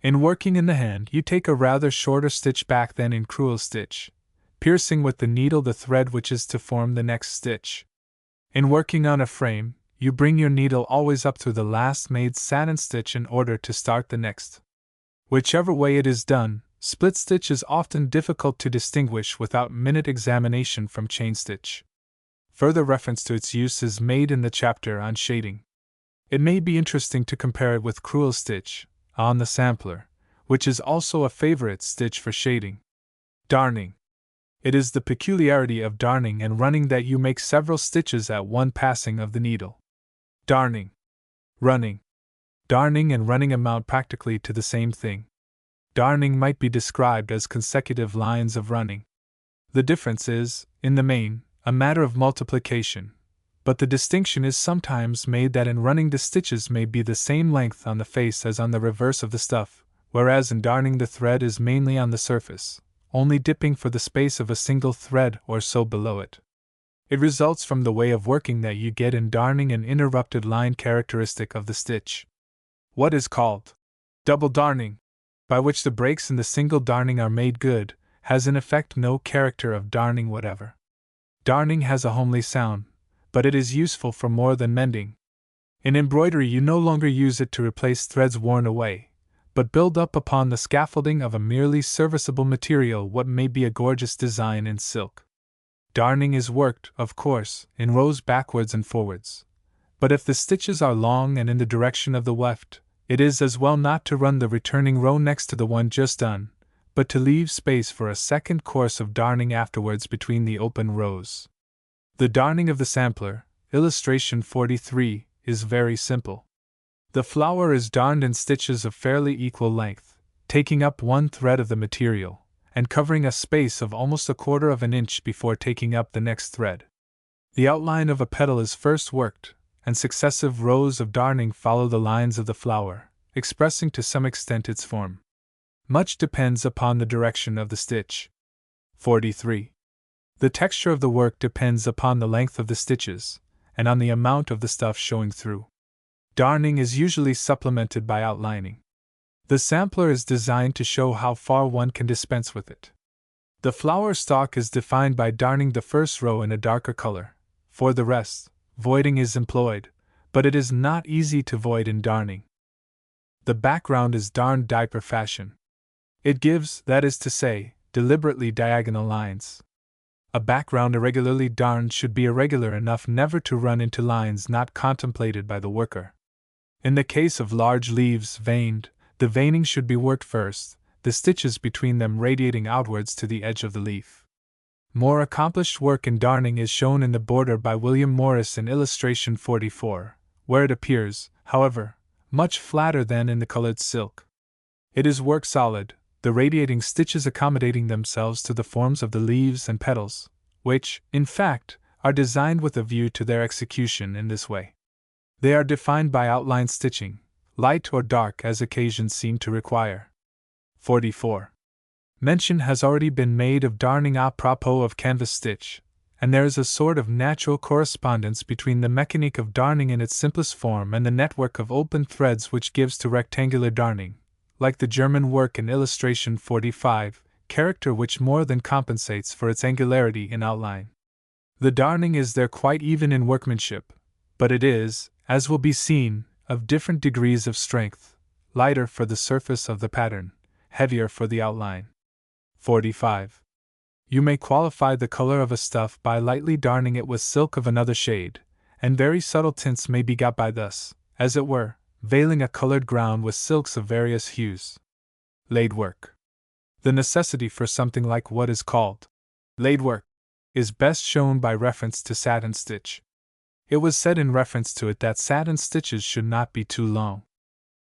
[SPEAKER 1] In working in the hand, you take a rather shorter stitch back than in crewel stitch, piercing with the needle the thread which is to form the next stitch. In working on a frame, you bring your needle always up through the last made satin stitch in order to start the next. Whichever way it is done, split stitch is often difficult to distinguish without minute examination from chain stitch. Further reference to its use is made in the chapter on shading. It may be interesting to compare it with crewel stitch, on the sampler, which is also a favorite stitch for shading. Darning. It is the peculiarity of darning and running that you make several stitches at one passing of the needle. Darning. Running. Darning and running amount practically to the same thing. Darning might be described as consecutive lines of running. The difference is, in the main, a matter of multiplication, but the distinction is sometimes made that in running the stitches may be the same length on the face as on the reverse of the stuff, whereas in darning the thread is mainly on the surface, only dipping for the space of a single thread or so below it. It results from the way of working that you get in darning an interrupted line characteristic of the stitch. What is called double darning, by which the breaks in the single darning are made good, has in effect no character of darning whatever. Darning has a homely sound, but it is useful for more than mending. In embroidery you no longer use it to replace threads worn away, but build up upon the scaffolding of a merely serviceable material what may be a gorgeous design in silk. Darning is worked, of course, in rows backwards and forwards, but if the stitches are long and in the direction of the weft, it is as well not to run the returning row next to the one just done, but to leave space for a second course of darning afterwards between the open rows. The darning of the sampler, illustration 43, is very simple. The flower is darned in stitches of fairly equal length, taking up one thread of the material, and covering a space of almost 1/4 of an inch before taking up the next thread. The outline of a petal is first worked, and successive rows of darning follow the lines of the flower, expressing to some extent its form. Much depends upon the direction of the stitch. 43. The texture of the work depends upon the length of the stitches, and on the amount of the stuff showing through. Darning is usually supplemented by outlining. The sampler is designed to show how far one can dispense with it. The flower stalk is defined by darning the first row in a darker color. For the rest, voiding is employed, but it is not easy to void in darning. The background is darned diaper fashion. It gives, that is to say, deliberately diagonal lines. A background irregularly darned should be irregular enough never to run into lines not contemplated by the worker. In the case of large leaves veined, the veining should be worked first, the stitches between them radiating outwards to the edge of the leaf. More accomplished work in darning is shown in the border by William Morris in illustration 44, where it appears, however, much flatter than in the colored silk. It is work solid, the radiating stitches accommodating themselves to the forms of the leaves and petals, which, in fact, are designed with a view to their execution in this way. They are defined by outline stitching, light or dark as occasions seem to require. 44. Mention has already been made of darning à propos of canvas stitch, and there is a sort of natural correspondence between the mechanique of darning in its simplest form and the network of open threads which gives to rectangular darning, like the German work in illustration 45, character which more than compensates for its angularity in outline. The darning is there quite even in workmanship, but it is, as will be seen, of different degrees of strength, lighter for the surface of the pattern, heavier for the outline. 45. You may qualify the color of a stuff by lightly darning it with silk of another shade, and very subtle tints may be got by thus, as it were, veiling a colored ground with silks of various hues. Laid work. The necessity for something like what is called laid work is best shown by reference to satin stitch. It was said in reference to it that satin stitches should not be too long.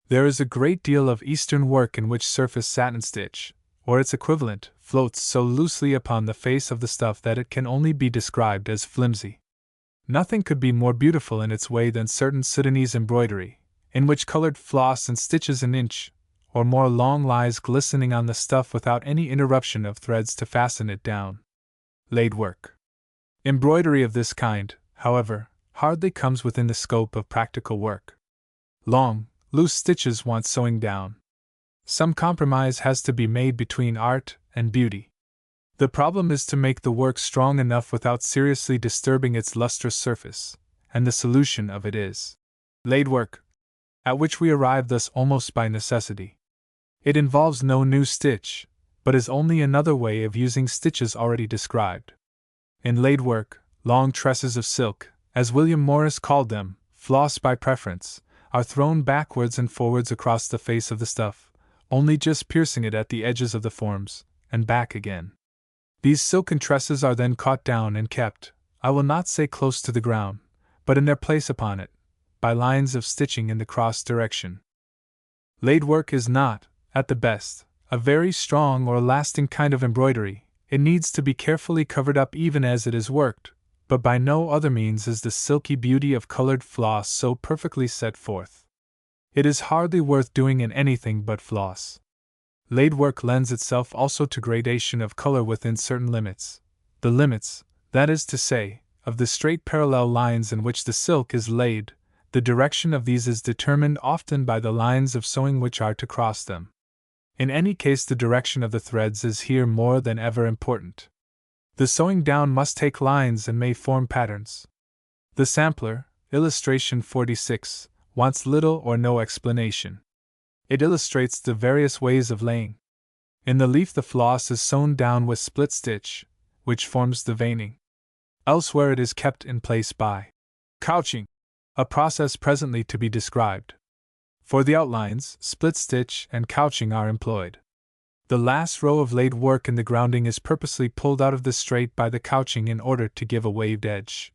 [SPEAKER 1] There is a great deal of Eastern work in which surface satin stitch, or its equivalent, floats so loosely upon the face of the stuff that it can only be described as flimsy. Nothing could be more beautiful in its way than certain Sudanese embroidery, in which colored floss and stitches an inch or more long lies glistening on the stuff without any interruption of threads to fasten it down. Laid work. Embroidery of this kind, however, hardly comes within the scope of practical work. Long, loose stitches want sewing down. Some compromise has to be made between art and beauty. The problem is to make the work strong enough without seriously disturbing its lustrous surface, and the solution of it is laid work, at which we arrive thus almost by necessity. It involves no new stitch, but is only another way of using stitches already described. In laid work, long tresses of silk, as William Morris called them, floss by preference, are thrown backwards and forwards across the face of the stuff, only just piercing it at the edges of the forms, and back again. These silken tresses are then caught down and kept, I will not say close to the ground, but in their place upon it, by lines of stitching in the cross direction. Laid work is not, at the best, a very strong or lasting kind of embroidery. It needs to be carefully covered up even as it is worked, but by no other means is the silky beauty of colored floss so perfectly set forth. It is hardly worth doing in anything but floss. Laid work lends itself also to gradation of color within certain limits. The limits, that is to say, of the straight parallel lines in which the silk is laid, the direction of these is determined often by the lines of sewing which are to cross them. In any case, the direction of the threads is here more than ever important. The sewing down must take lines and may form patterns. The sampler, illustration 46, wants little or no explanation. It illustrates the various ways of laying. In the leaf, the floss is sewn down with split stitch, which forms the veining. Elsewhere, it is kept in place by couching, a process presently to be described. For the outlines, split stitch and couching are employed. The last row of laid work in the grounding is purposely pulled out of the straight by the couching in order to give a waved edge.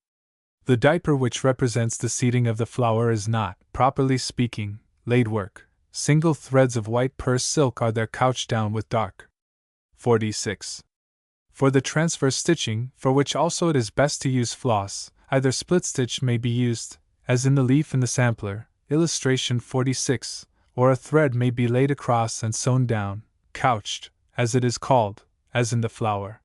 [SPEAKER 1] The diaper which represents the seating of the flower is not, properly speaking, laid work. Single threads of white purse silk are there couched down with dark. 46. For the transverse stitching, for which also it is best to use floss, either split stitch may be used, as in the leaf in the sampler, illustration 46, or a thread may be laid across and sewn down, couched, as it is called, as in the flower.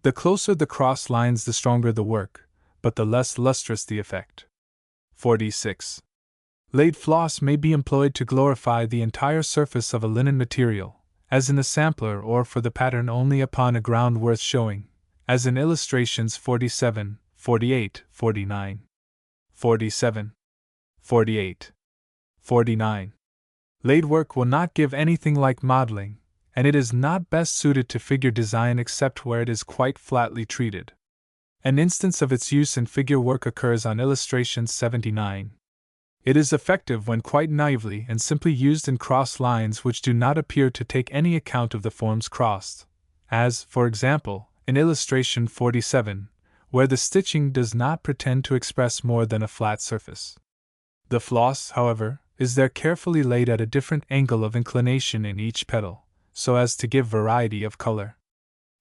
[SPEAKER 1] The closer the cross lines, the stronger the work, but the less lustrous the effect. 46. Laid floss may be employed to glorify the entire surface of a linen material, as in the sampler, or for the pattern only upon a ground worth showing, as in illustrations 47, 48, 49. 47. 48. 49. Laid work will not give anything like modeling, and it is not best suited to figure design except where it is quite flatly treated. An instance of its use in figure work occurs on illustration 79. It is effective when quite naively and simply used in cross lines which do not appear to take any account of the forms crossed, as, for example, in illustration 47, where the stitching does not pretend to express more than a flat surface. The floss, however, is there carefully laid at a different angle of inclination in each petal, so as to give variety of color.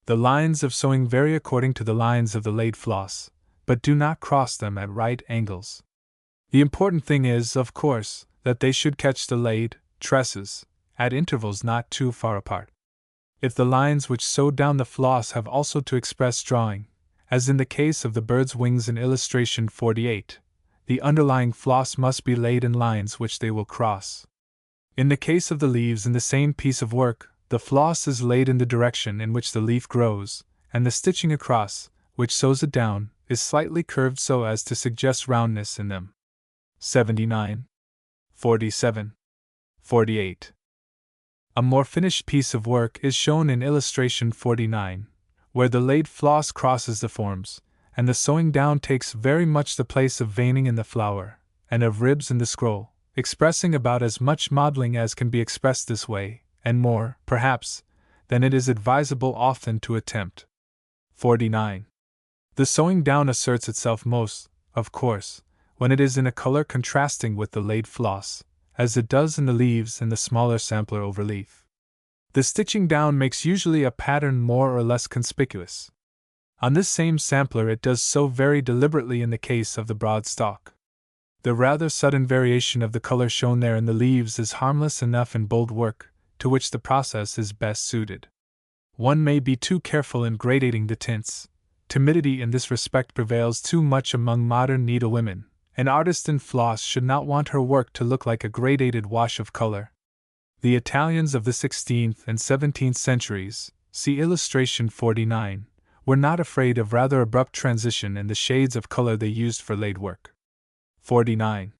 [SPEAKER 1] The lines of sewing vary according to the lines of the laid floss, but do not cross them at right angles. The important thing is, of course, that they should catch the laid tresses at intervals not too far apart. If the lines which sew down the floss have also to express drawing, as in the case of the bird's wings in illustration 48, the underlying floss must be laid in lines which they will cross. In the case of the leaves in the same piece of work, the floss is laid in the direction in which the leaf grows, and the stitching across, which sews it down, is slightly curved so as to suggest roundness in them. 79. 47. 48. A more finished piece of work is shown in illustration 49, where the laid floss crosses the forms, and the sewing down takes very much the place of veining in the flower, and of ribs in the scroll, expressing about as much modeling as can be expressed this way, and more, perhaps, than it is advisable often to attempt. 49. The sewing down asserts itself most, of course, when it is in a color contrasting with the laid floss, as it does in the leaves and the smaller sampler overleaf. The stitching down makes usually a pattern more or less conspicuous. On this same sampler it does so very deliberately in the case of the broad stalk. The rather sudden variation of the color shown there in the leaves is harmless enough in bold work, to which the process is best suited. One may be too careful in gradating the tints. Timidity in this respect prevails too much among modern needlewomen. An artist in floss should not want her work to look like a gradated wash of color. The Italians of the 16th and 17th centuries, see illustration 49, were not afraid of rather abrupt transition in the shades of color they used for laid work. 49.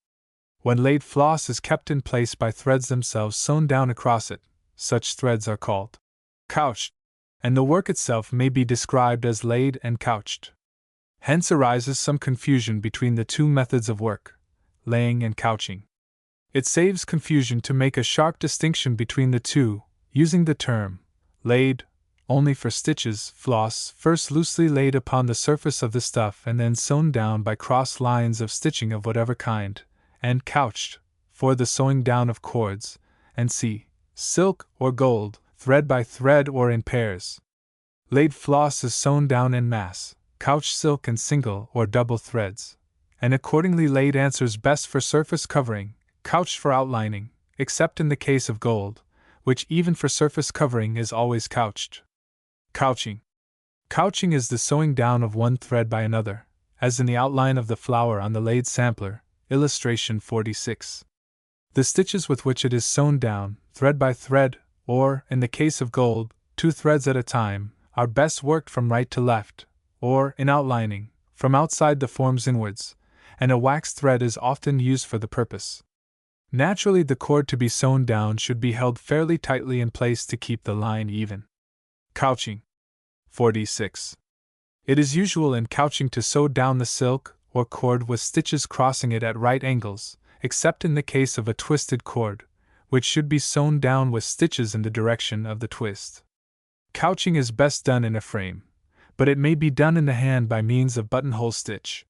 [SPEAKER 1] When laid floss is kept in place by threads themselves sewn down across it, such threads are called couched, and the work itself may be described as laid and couched. Hence arises some confusion between the two methods of work, laying and couching. It saves confusion to make a sharp distinction between the two, using the term laid only for stitches, floss first loosely laid upon the surface of the stuff and then sewn down by cross lines of stitching of whatever kind, and couched for the sewing down of cords, and silk or gold, thread by thread or in pairs. Laid floss is sewn down en masse, couched silk in single or double threads, and accordingly laid answers best for surface covering, couched for outlining, except in the case of gold, which even for surface covering is always couched. Couching. Couching is the sewing down of one thread by another, as in the outline of the flower on the laid sampler, illustration 46. The stitches with which it is sewn down, thread by thread, or, in the case of gold, 2 threads at a time, are best worked from right to left, or, in outlining, from outside the forms inwards, and a waxed thread is often used for the purpose. Naturally, the cord to be sewn down should be held fairly tightly in place to keep the line even. Couching. 46. It is usual in couching to sew down the silk or cord with stitches crossing it at right angles, except in the case of a twisted cord, which should be sewn down with stitches in the direction of the twist. Couching is best done in a frame, but it may be done in the hand by means of buttonhole stitch.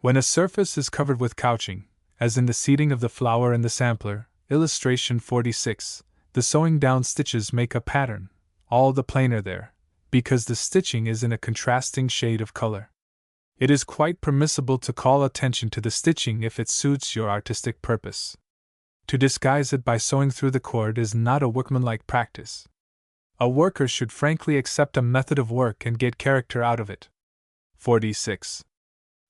[SPEAKER 1] When a surface is covered with couching, as in the seating of the flower in the sampler, illustration 46, the sewing down stitches make a pattern, all the plainer there, because the stitching is in a contrasting shade of color. It is quite permissible to call attention to the stitching if it suits your artistic purpose. To disguise it by sewing through the cord is not a workmanlike practice. A worker should frankly accept a method of work and get character out of it. 46.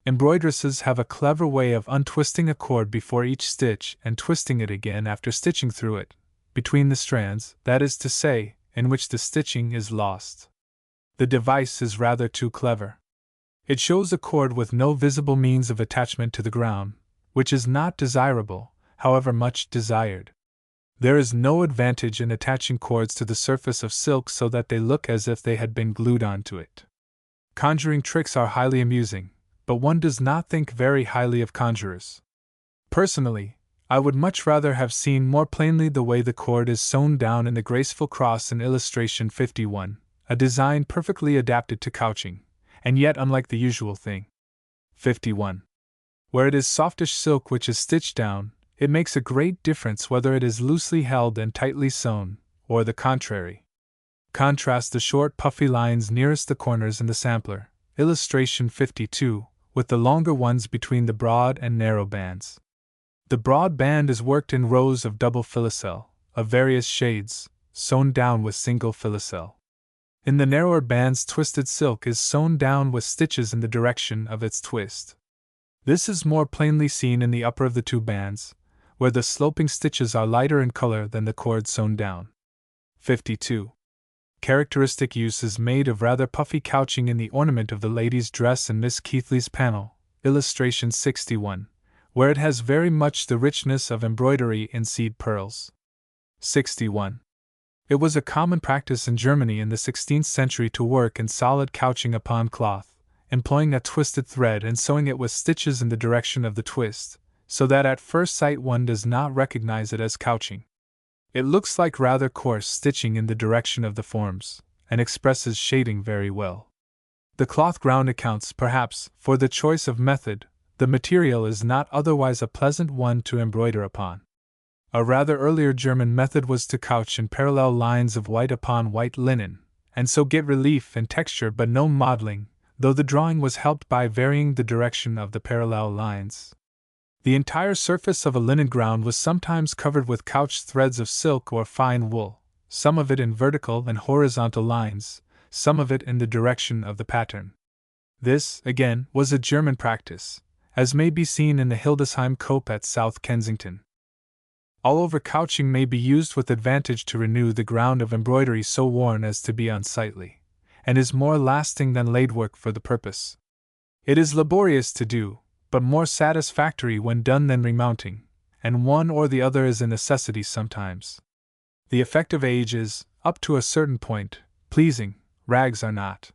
[SPEAKER 1] Embroidresses have a clever way of untwisting a cord before each stitch and twisting it again after stitching through it, between the strands, that is to say, in which the stitching is lost. The device is rather too clever. It shows a cord with no visible means of attachment to the ground, which is not desirable, however much desired. There is no advantage in attaching cords to the surface of silk so that they look as if they had been glued onto it. Conjuring tricks are highly amusing, but one does not think very highly of conjurers. Personally, I would much rather have seen more plainly the way the cord is sewn down in the graceful cross in illustration 51, a design perfectly adapted to couching, and yet unlike the usual thing. 51. Where it is softish silk which is stitched down, it makes a great difference whether it is loosely held and tightly sewn, or the contrary. Contrast the short puffy lines nearest the corners in the sampler, illustration 52, with the longer ones between the broad and narrow bands. The broad band is worked in rows of double filicelle, of various shades, sewn down with single filicelle. In the narrower bands, twisted silk is sewn down with stitches in the direction of its twist. This is more plainly seen in the upper of the 2 bands, where the sloping stitches are lighter in color than the cord sewn down. 52. Characteristic use is made of rather puffy couching in the ornament of the lady's dress in Miss Keithley's panel, illustration 61, where it has very much the richness of embroidery in seed pearls. 61. It was a common practice in Germany in the 16th century to work in solid couching upon cloth, employing a twisted thread and sewing it with stitches in the direction of the twist, so that at first sight one does not recognize it as couching. It looks like rather coarse stitching in the direction of the forms, and expresses shading very well. The cloth ground accounts, perhaps, for the choice of method. The material is not otherwise a pleasant one to embroider upon. A rather earlier German method was to couch in parallel lines of white upon white linen, and so get relief and texture but no modeling, though the drawing was helped by varying the direction of the parallel lines. The entire surface of a linen ground was sometimes covered with couched threads of silk or fine wool, some of it in vertical and horizontal lines, some of it in the direction of the pattern. This, again, was a German practice, as may be seen in the Hildesheim cope at South Kensington. All-over couching may be used with advantage to renew the ground of embroidery so worn as to be unsightly, and is more lasting than laidwork for the purpose. It is laborious to do, but more satisfactory when done than remounting, and one or the other is a necessity sometimes. The effect of age is, up to a certain point, pleasing, rags are not.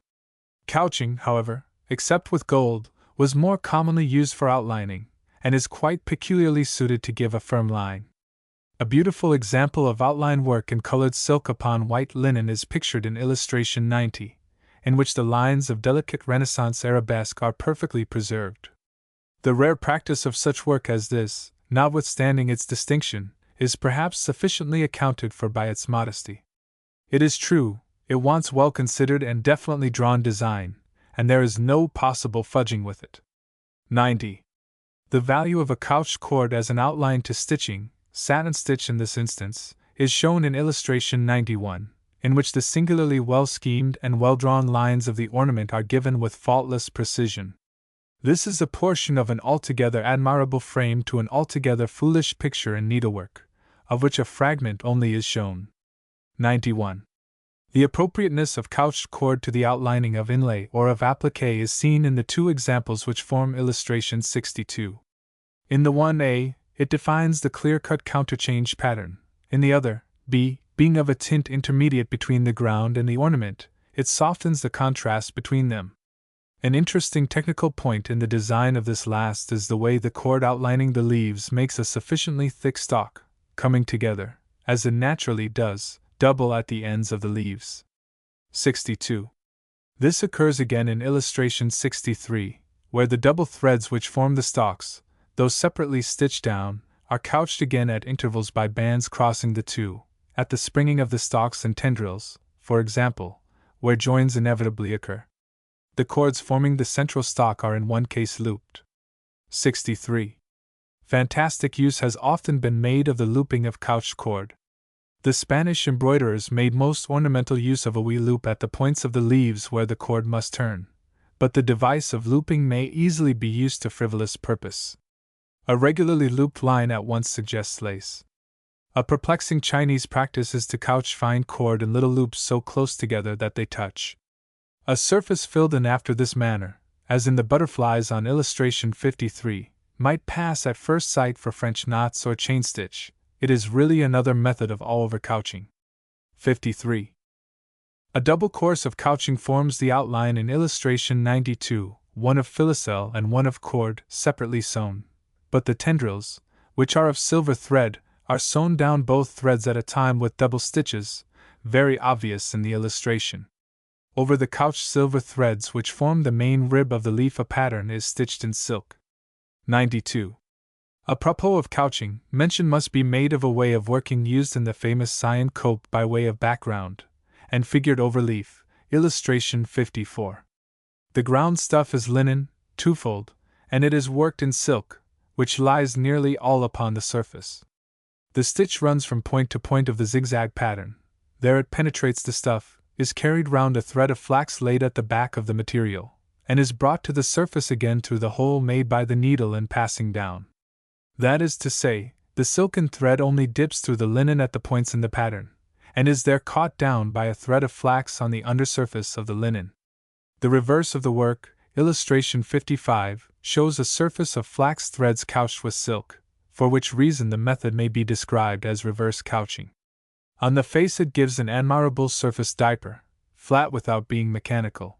[SPEAKER 1] Couching, however, except with gold, was more commonly used for outlining, and is quite peculiarly suited to give a firm line. A beautiful example of outline work in colored silk upon white linen is pictured in illustration 90, in which the lines of delicate Renaissance arabesque are perfectly preserved. The rare practice of such work as this, notwithstanding its distinction, is perhaps sufficiently accounted for by its modesty. It is true, it wants well considered and definitely drawn design, and there is no possible fudging with it. 90. The value of a couched cord as an outline to stitching, satin stitch in this instance, is shown in illustration 91, in which the singularly well-schemed and well-drawn lines of the ornament are given with faultless precision. This is a portion of an altogether admirable frame to an altogether foolish picture in needlework, of which a fragment only is shown. 91. The appropriateness of couched cord to the outlining of inlay or of applique is seen in the two examples which form illustration 62. In the one A, it defines the clear-cut counterchange pattern. In the other, B, being of a tint intermediate between the ground and the ornament, it softens the contrast between them. An interesting technical point in the design of this last is the way the cord outlining the leaves makes a sufficiently thick stalk, coming together, as it naturally does, double at the ends of the leaves. 62. This occurs again in illustration 63, where the double threads which form the stalks, though separately stitched down, are couched again at intervals by bands crossing the two, at the springing of the stalks and tendrils, for example, where joins inevitably occur. The cords forming the central stalk are in one case looped. 63. Fantastic use has often been made of the looping of couched cord. The Spanish embroiderers made most ornamental use of a wee loop at the points of the leaves where the cord must turn, but the device of looping may easily be used to frivolous purpose. A regularly looped line at once suggests lace. A perplexing Chinese practice is to couch fine cord in little loops so close together that they touch. A surface filled in after this manner, as in the butterflies on illustration 53, might pass at first sight for French knots or chain stitch. It is really another method of all-over couching. 53. A double course of couching forms the outline in illustration 92, one of filicelle and one of cord, separately sewn, but the tendrils, which are of silver thread, are sewn down both threads at a time with double stitches, very obvious in the illustration. Over the couched silver threads which form the main rib of the leaf a pattern is stitched in silk. 92. Apropos of couching, mention must be made of a way of working used in the famous Sion cope by way of background, and figured over leaf, illustration 54. The ground stuff is linen, twofold, and it is worked in silk, which lies nearly all upon the surface. The stitch runs from point to point of the zigzag pattern. There it penetrates the stuff, is carried round a thread of flax laid at the back of the material, and is brought to the surface again through the hole made by the needle in passing down. That is to say, the silken thread only dips through the linen at the points in the pattern, and is there caught down by a thread of flax on the undersurface of the linen. The reverse of the work, illustration 55, shows a surface of flax threads couched with silk, for which reason the method may be described as reverse couching. On the face it gives an admirable surface diaper, flat without being mechanical.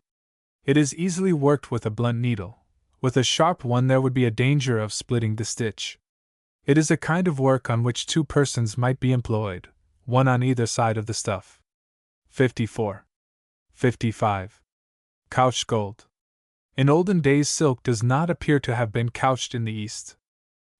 [SPEAKER 1] It is easily worked with a blunt needle. With a sharp one there would be a danger of splitting the stitch. It is a kind of work on which 2 persons might be employed, one on either side of the stuff. 54. 55. Couched gold. In olden days silk does not appear to have been couched in the East.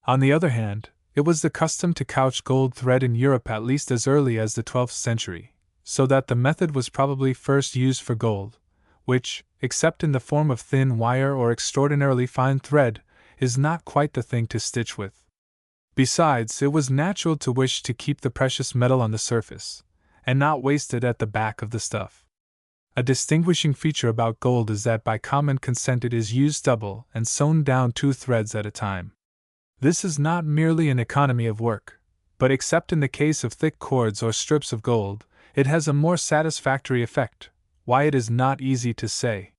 [SPEAKER 1] On the other hand, it was the custom to couch gold thread in Europe at least as early as the 12th century, so that the method was probably first used for gold, which, except in the form of thin wire or extraordinarily fine thread, is not quite the thing to stitch with. Besides, it was natural to wish to keep the precious metal on the surface, and not waste it at the back of the stuff. A distinguishing feature about gold is that by common consent it is used double and sewn down 2 threads at a time. This is not merely an economy of work, but except in the case of thick cords or strips of gold, it has a more satisfactory effect. Why it is not easy to say.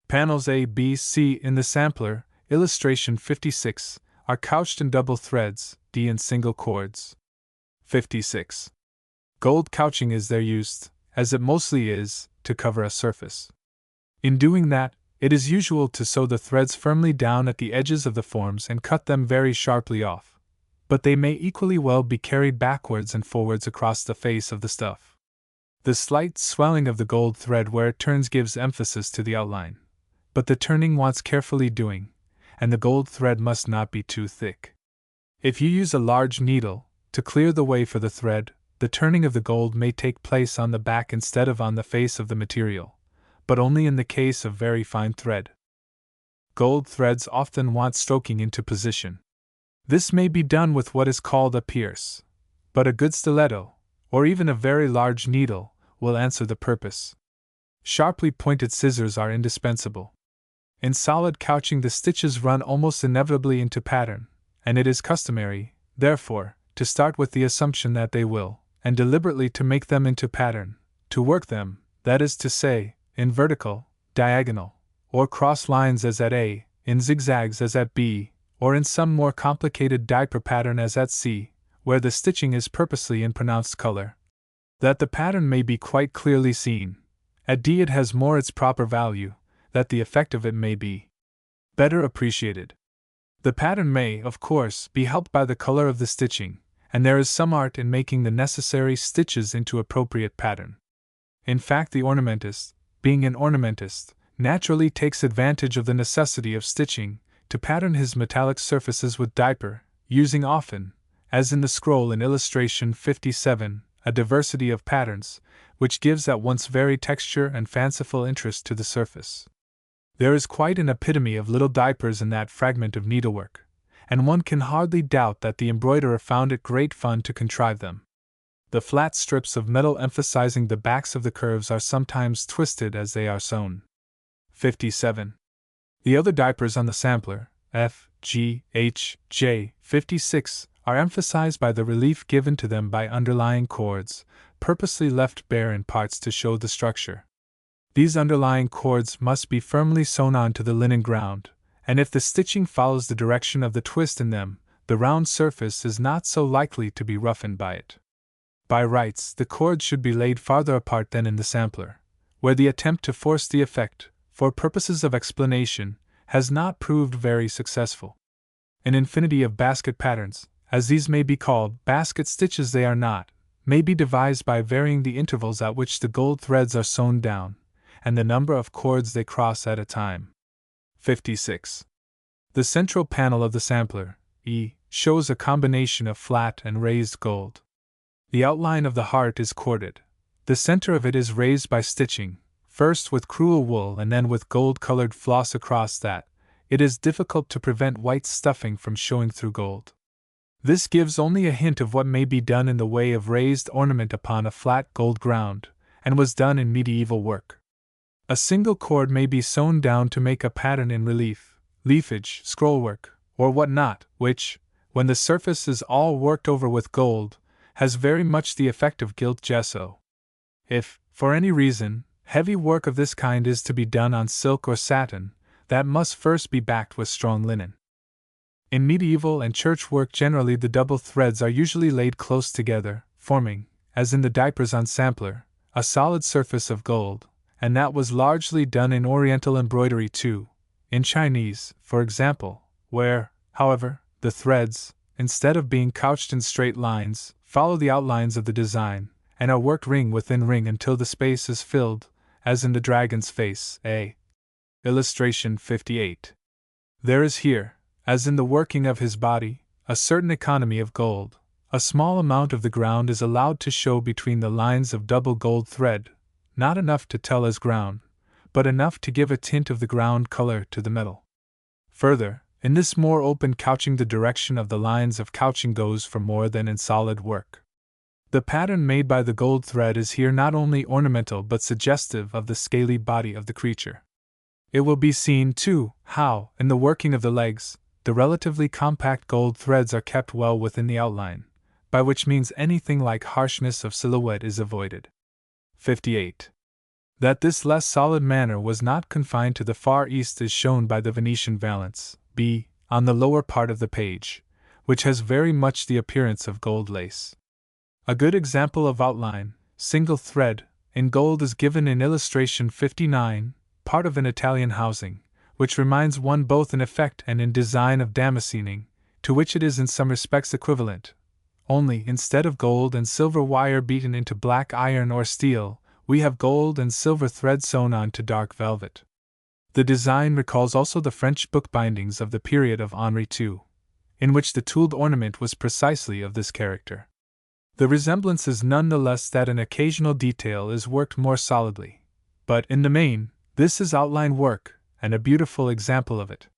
[SPEAKER 1] Panels A, B, C in the sampler, illustration 56, are couched in double threads, D in single cords. 56. Gold couching is there used, as it mostly is, to cover a surface. In doing that, it is usual to sew the threads firmly down at the edges of the forms and cut them very sharply off, but they may equally well be carried backwards and forwards across the face of the stuff. The slight swelling of the gold thread where it turns gives emphasis to the outline, but the turning wants carefully doing, and the gold thread must not be too thick. If you use a large needle, to clear the way for the thread, the turning of the gold may take place on the back instead of on the face of the material, but only in the case of very fine thread. Gold threads often want stroking into position. This may be done with what is called a pierce, but a good stiletto, or even a very large needle, will answer the purpose. Sharply pointed scissors are indispensable. In solid couching the stitches run almost inevitably into pattern, and it is customary, therefore, to start with the assumption that they will, and deliberately to make them into pattern, to work them, that is to say, in vertical, diagonal, or cross lines as at A, in zigzags as at B, or in some more complicated diaper pattern as at C, where the stitching is purposely in pronounced color, that the pattern may be quite clearly seen. At D it has more its proper value, that the effect of it may be better appreciated. The pattern may, of course, be helped by the color of the stitching, and there is some art in making the necessary stitches into appropriate pattern. In fact, the ornamentist, being an ornamentist, naturally takes advantage of the necessity of stitching to pattern his metallic surfaces with diaper, using often, as in the scroll in illustration 57, a diversity of patterns, which gives at once varied texture and fanciful interest to the surface. There is quite an epitome of little diapers in that fragment of needlework, and one can hardly doubt that the embroiderer found it great fun to contrive them. The flat strips of metal emphasizing the backs of the curves are sometimes twisted as they are sewn. 57. The other diapers on the sampler, F, G, H, J, 56, are emphasized by the relief given to them by underlying cords, purposely left bare in parts to show the structure. These underlying cords must be firmly sewn on to the linen ground, and if the stitching follows the direction of the twist in them, the round surface is not so likely to be roughened by it. By rights, the cords should be laid farther apart than in the sampler, where the attempt to force the effect, for purposes of explanation, has not proved very successful. An infinity of basket patterns, as these may be called, basket stitches they are not, may be devised by varying the intervals at which the gold threads are sewn down, and the number of cords they cross at a time. 56. The central panel of the sampler, E, shows a combination of flat and raised gold. The outline of the heart is corded. The center of it is raised by stitching, first with crewel wool and then with gold-colored floss across that. It is difficult to prevent white stuffing from showing through gold. This gives only a hint of what may be done in the way of raised ornament upon a flat gold ground, and was done in medieval work. A single cord may be sewn down to make a pattern in relief, leafage, scrollwork, or what not, which, when the surface is all worked over with gold, has very much the effect of gilt gesso. If, for any reason, heavy work of this kind is to be done on silk or satin, that must first be backed with strong linen. In medieval and church work, generally the double threads are usually laid close together, forming, as in the diapers on sampler, a solid surface of gold, and that was largely done in Oriental embroidery too, in Chinese, for example, where, however, the threads, instead of being couched in straight lines, follow the outlines of the design, and are worked ring within ring until the space is filled, as in the dragon's face, A. Illustration 58. There is here, as in the working of his body, a certain economy of gold. A small amount of the ground is allowed to show between the lines of double gold thread, not enough to tell as ground, but enough to give a tint of the ground color to the metal. Further, in this more open couching, the direction of the lines of couching goes for more than in solid work. The pattern made by the gold thread is here not only ornamental but suggestive of the scaly body of the creature. It will be seen, too, how, in the working of the legs, the relatively compact gold threads are kept well within the outline, by which means anything like harshness of silhouette is avoided. 58. That this less solid manner was not confined to the Far East is shown by the Venetian valance, B, on the lower part of the page, which has very much the appearance of gold lace. A good example of outline, single thread, in gold is given in illustration 59, part of an Italian housing, which reminds one both in effect and in design of damascening, to which it is in some respects equivalent. Only, instead of gold and silver wire beaten into black iron or steel, we have gold and silver thread sewn on to dark velvet. The design recalls also the French book bindings of the period of Henri II, in which the tooled ornament was precisely of this character. The resemblance is none the less that an occasional detail is worked more solidly, but, in the main, this is outline work, and a beautiful example of it.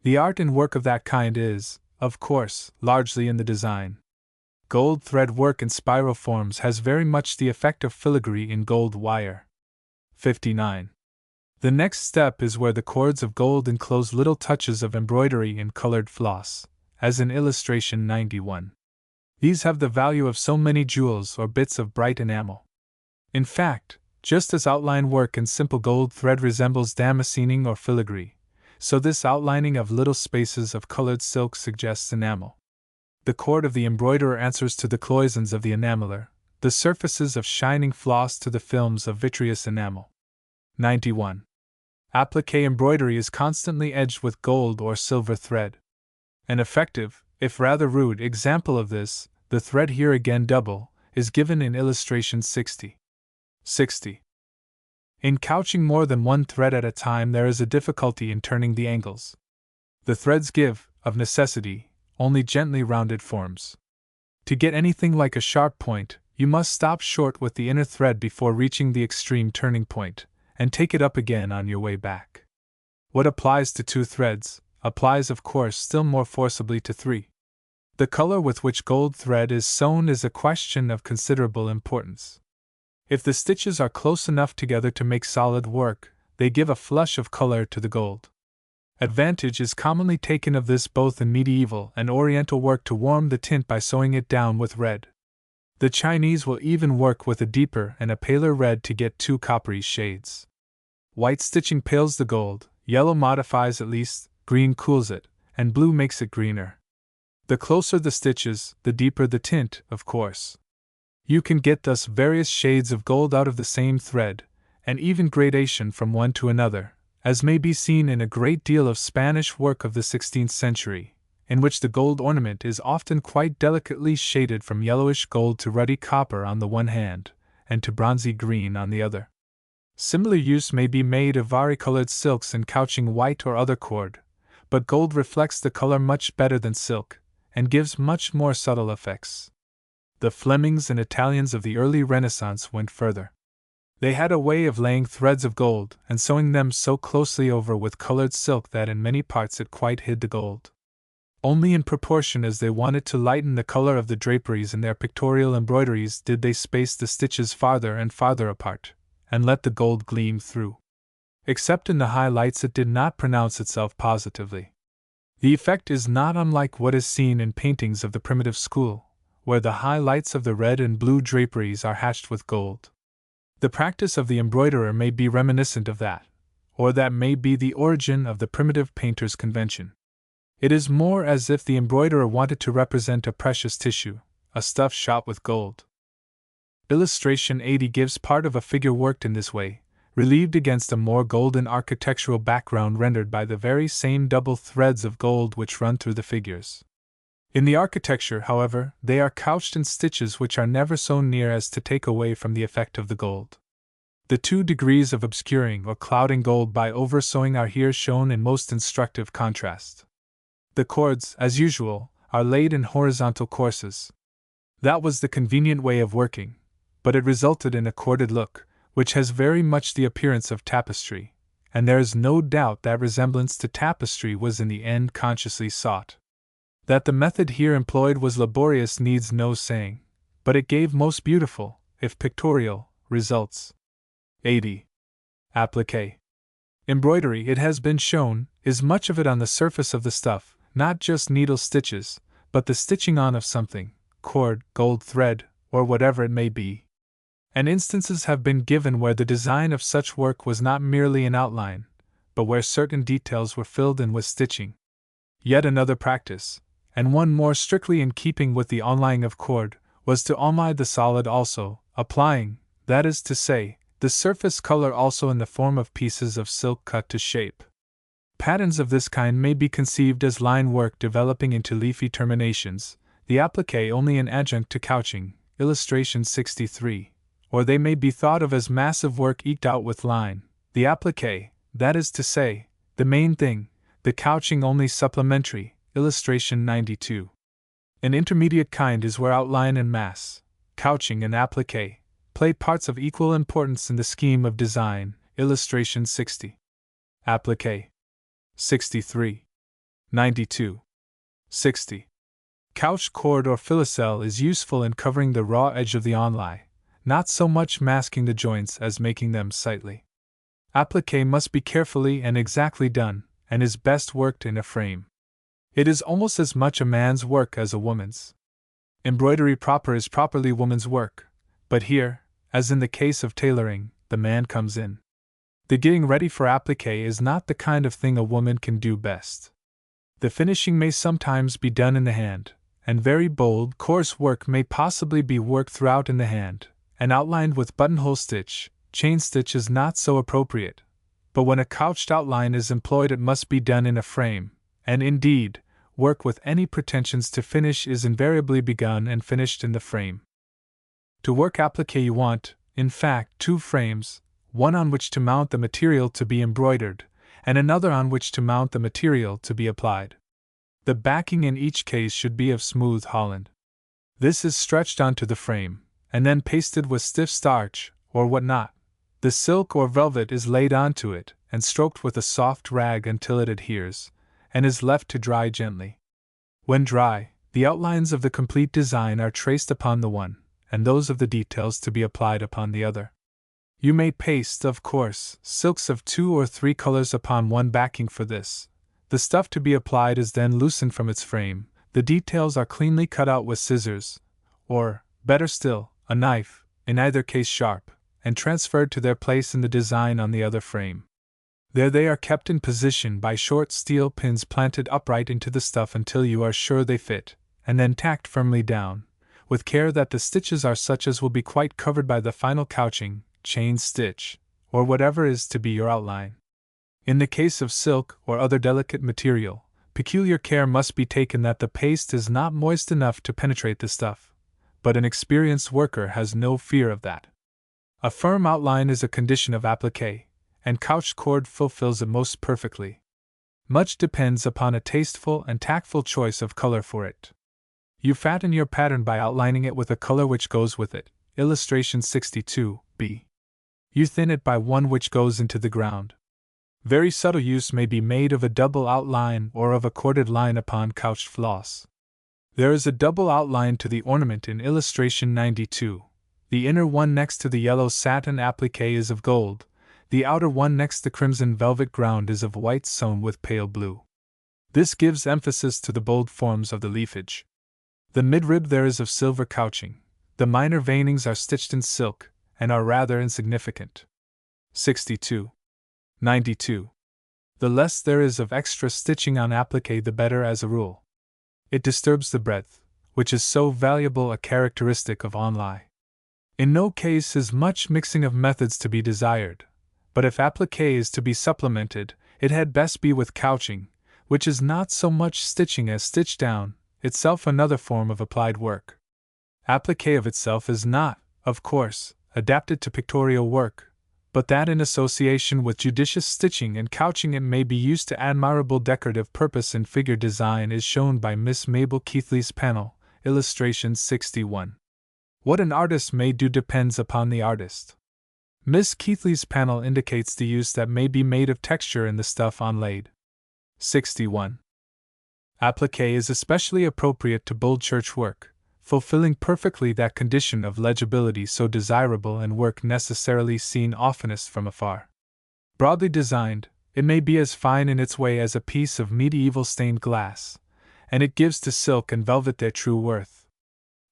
[SPEAKER 1] The art in work of that kind is, of course, largely in the design. Gold thread work in spiral forms has very much the effect of filigree in gold wire. 59. The next step is where the cords of gold enclose little touches of embroidery in colored floss, as in illustration 91. These have the value of so many jewels or bits of bright enamel. In fact, just as outline work in simple gold thread resembles damascening or filigree, so this outlining of little spaces of colored silk suggests enamel. The cord of the embroiderer answers to the cloisons of the enameler, the surfaces of shining floss to the films of vitreous enamel. 91. Applique embroidery is constantly edged with gold or silver thread. An effective, if rather rude, example of this, the thread here again double, is given in illustration 60. 60. In couching more than one thread at a time, there is a difficulty in turning the angles. The threads give, of necessity, only gently rounded forms. To get anything like a sharp point, you must stop short with the inner thread before reaching the extreme turning point, and take it up again on your way back. What applies to 2 threads, applies of course still more forcibly to 3. The color with which gold thread is sewn is a question of considerable importance. If the stitches are close enough together to make solid work, they give a flush of color to the gold. Advantage is commonly taken of this both in medieval and Oriental work to warm the tint by sewing it down with red. The Chinese will even work with a deeper and a paler red to get 2 coppery shades. White stitching pales the gold, yellow modifies at least, green cools it, and blue makes it greener. The closer the stitches, the deeper the tint, of course. You can get thus various shades of gold out of the same thread, and even gradation from one to another, as may be seen in a great deal of Spanish work of the 16th century, in which the gold ornament is often quite delicately shaded from yellowish gold to ruddy copper on the one hand, and to bronzy green on the other. Similar use may be made of varicolored silks in couching white or other cord, but gold reflects the color much better than silk, and gives much more subtle effects. The Flemings and Italians of the early Renaissance went further. They had a way of laying threads of gold and sewing them so closely over with colored silk that in many parts it quite hid the gold. Only in proportion as they wanted to lighten the color of the draperies in their pictorial embroideries did they space the stitches farther and farther apart, and let the gold gleam through. Except in the high lights it did not pronounce itself positively. The effect is not unlike what is seen in paintings of the primitive school, where the high lights of the red and blue draperies are hatched with gold. The practice of the embroiderer may be reminiscent of that, or that may be the origin of the primitive painter's convention. It is more as if the embroiderer wanted to represent a precious tissue, a stuff shot with gold. Illustration 80 gives part of a figure worked in this way, relieved against a more golden architectural background rendered by the very same double threads of gold which run through the figures. In the architecture, however, they are couched in stitches which are never so near as to take away from the effect of the gold. The 2 degrees of obscuring or clouding gold by oversewing are here shown in most instructive contrast. The cords, as usual, are laid in horizontal courses. That was the convenient way of working, but it resulted in a corded look, which has very much the appearance of tapestry, and there is no doubt that resemblance to tapestry was in the end consciously sought. That the method here employed was laborious needs no saying, but it gave most beautiful, if pictorial, results. 80. Appliqué. Embroidery, it has been shown, is much of it on the surface of the stuff, not just needle stitches, but the stitching on of something, cord, gold thread, or whatever it may be. And instances have been given where the design of such work was not merely an outline, but where certain details were filled in with stitching. Yet another practice, and one more strictly in keeping with the onlining of cord, was to online the solid also, applying, that is to say, the surface color also in the form of pieces of silk cut to shape. Patterns of this kind may be conceived as line work developing into leafy terminations, the appliqué only an adjunct to couching, illustration 63, or they may be thought of as massive work eked out with line, the appliqué, that is to say, the main thing, the couching only supplementary, illustration 92. An intermediate kind is where outline and mass, couching and appliqué, play parts of equal importance in the scheme of design, illustration 60. Appliqué. 63. 92. 60. Couched cord or filicelle is useful in covering the raw edge of the onlay, not so much masking the joints as making them sightly. Appliqué must be carefully and exactly done, and is best worked in a frame. It is almost as much a man's work as a woman's. Embroidery proper is properly woman's work, but here, as in the case of tailoring, the man comes in. The getting ready for appliqué is not the kind of thing a woman can do best. The finishing may sometimes be done in the hand, and very bold, coarse work may possibly be worked throughout in the hand, and outlined with buttonhole stitch. Chain stitch is not so appropriate, but when a couched outline is employed it must be done in a frame, and indeed, work with any pretensions to finish is invariably begun and finished in the frame. To work appliqué you want, in fact, 2 frames, one on which to mount the material to be embroidered, and another on which to mount the material to be applied. The backing in each case should be of smooth holland. This is stretched onto the frame, and then pasted with stiff starch, or what not. The silk or velvet is laid onto it, and stroked with a soft rag until it adheres, and is left to dry gently. When dry, the outlines of the complete design are traced upon the one, and those of the details to be applied upon the other. You may paste, of course, silks of 2 or 3 colors upon one backing for this. The stuff to be applied is then loosened from its frame, the details are cleanly cut out with scissors, or, better still, a knife, in either case sharp, and transferred to their place in the design on the other frame. There they are kept in position by short steel pins planted upright into the stuff until you are sure they fit, and then tacked firmly down, with care that the stitches are such as will be quite covered by the final couching, chain stitch, or whatever is to be your outline. In the case of silk or other delicate material, peculiar care must be taken that the paste is not moist enough to penetrate the stuff, but an experienced worker has no fear of that. A firm outline is a condition of appliqué, and couched cord fulfills it most perfectly. Much depends upon a tasteful and tactful choice of color for it. You fatten your pattern by outlining it with a color which goes with it, illustration 62b. You thin it by one which goes into the ground. Very subtle use may be made of a double outline or of a corded line upon couched floss. There is a double outline to the ornament in illustration 92. The inner one next to the yellow satin appliqué is of gold, the outer one next the crimson velvet ground is of white sewn with pale blue. This gives emphasis to the bold forms of the leafage. The midrib there is of silver couching, the minor veinings are stitched in silk, and are rather insignificant. 62. 92. The less there is of extra stitching on appliqué, the better as a rule. It disturbs the breadth, which is so valuable a characteristic of onlay. In no case is much mixing of methods to be desired, but if appliqué is to be supplemented, it had best be with couching, which is not so much stitching as stitch down, itself another form of applied work. Appliqué of itself is not, of course, adapted to pictorial work, but that in association with judicious stitching and couching it may be used to admirable decorative purpose in figure design is shown by Miss Mabel Keithley's panel, illustration 61. What an artist may do depends upon the artist. Miss Keithley's panel indicates the use that may be made of texture in the stuff onlaid. 61. Appliqué is especially appropriate to bold church work, fulfilling perfectly that condition of legibility so desirable and work necessarily seen oftenest from afar. Broadly designed, it may be as fine in its way as a piece of medieval stained glass, and it gives to silk and velvet their true worth.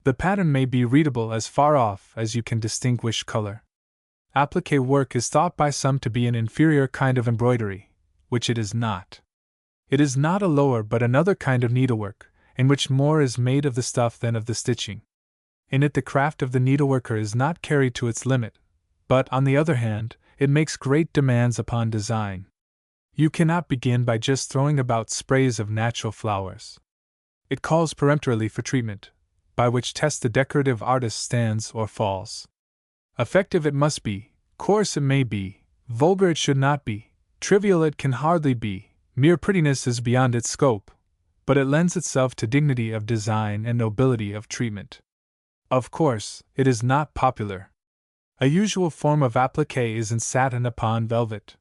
[SPEAKER 1] The pattern may be readable as far off as you can distinguish color. Appliqué work is thought by some to be an inferior kind of embroidery, which it is not. It is not a lower but another kind of needlework, in which more is made of the stuff than of the stitching. In it the craft of the needleworker is not carried to its limit, but, on the other hand, it makes great demands upon design. You cannot begin by just throwing about sprays of natural flowers. It calls peremptorily for treatment, by which test the decorative artist stands or falls. Effective it must be, coarse it may be, vulgar it should not be, trivial it can hardly be, mere prettiness is beyond its scope, but it lends itself to dignity of design and nobility of treatment. Of course, it is not popular. A usual form of appliqué is in satin upon velvet.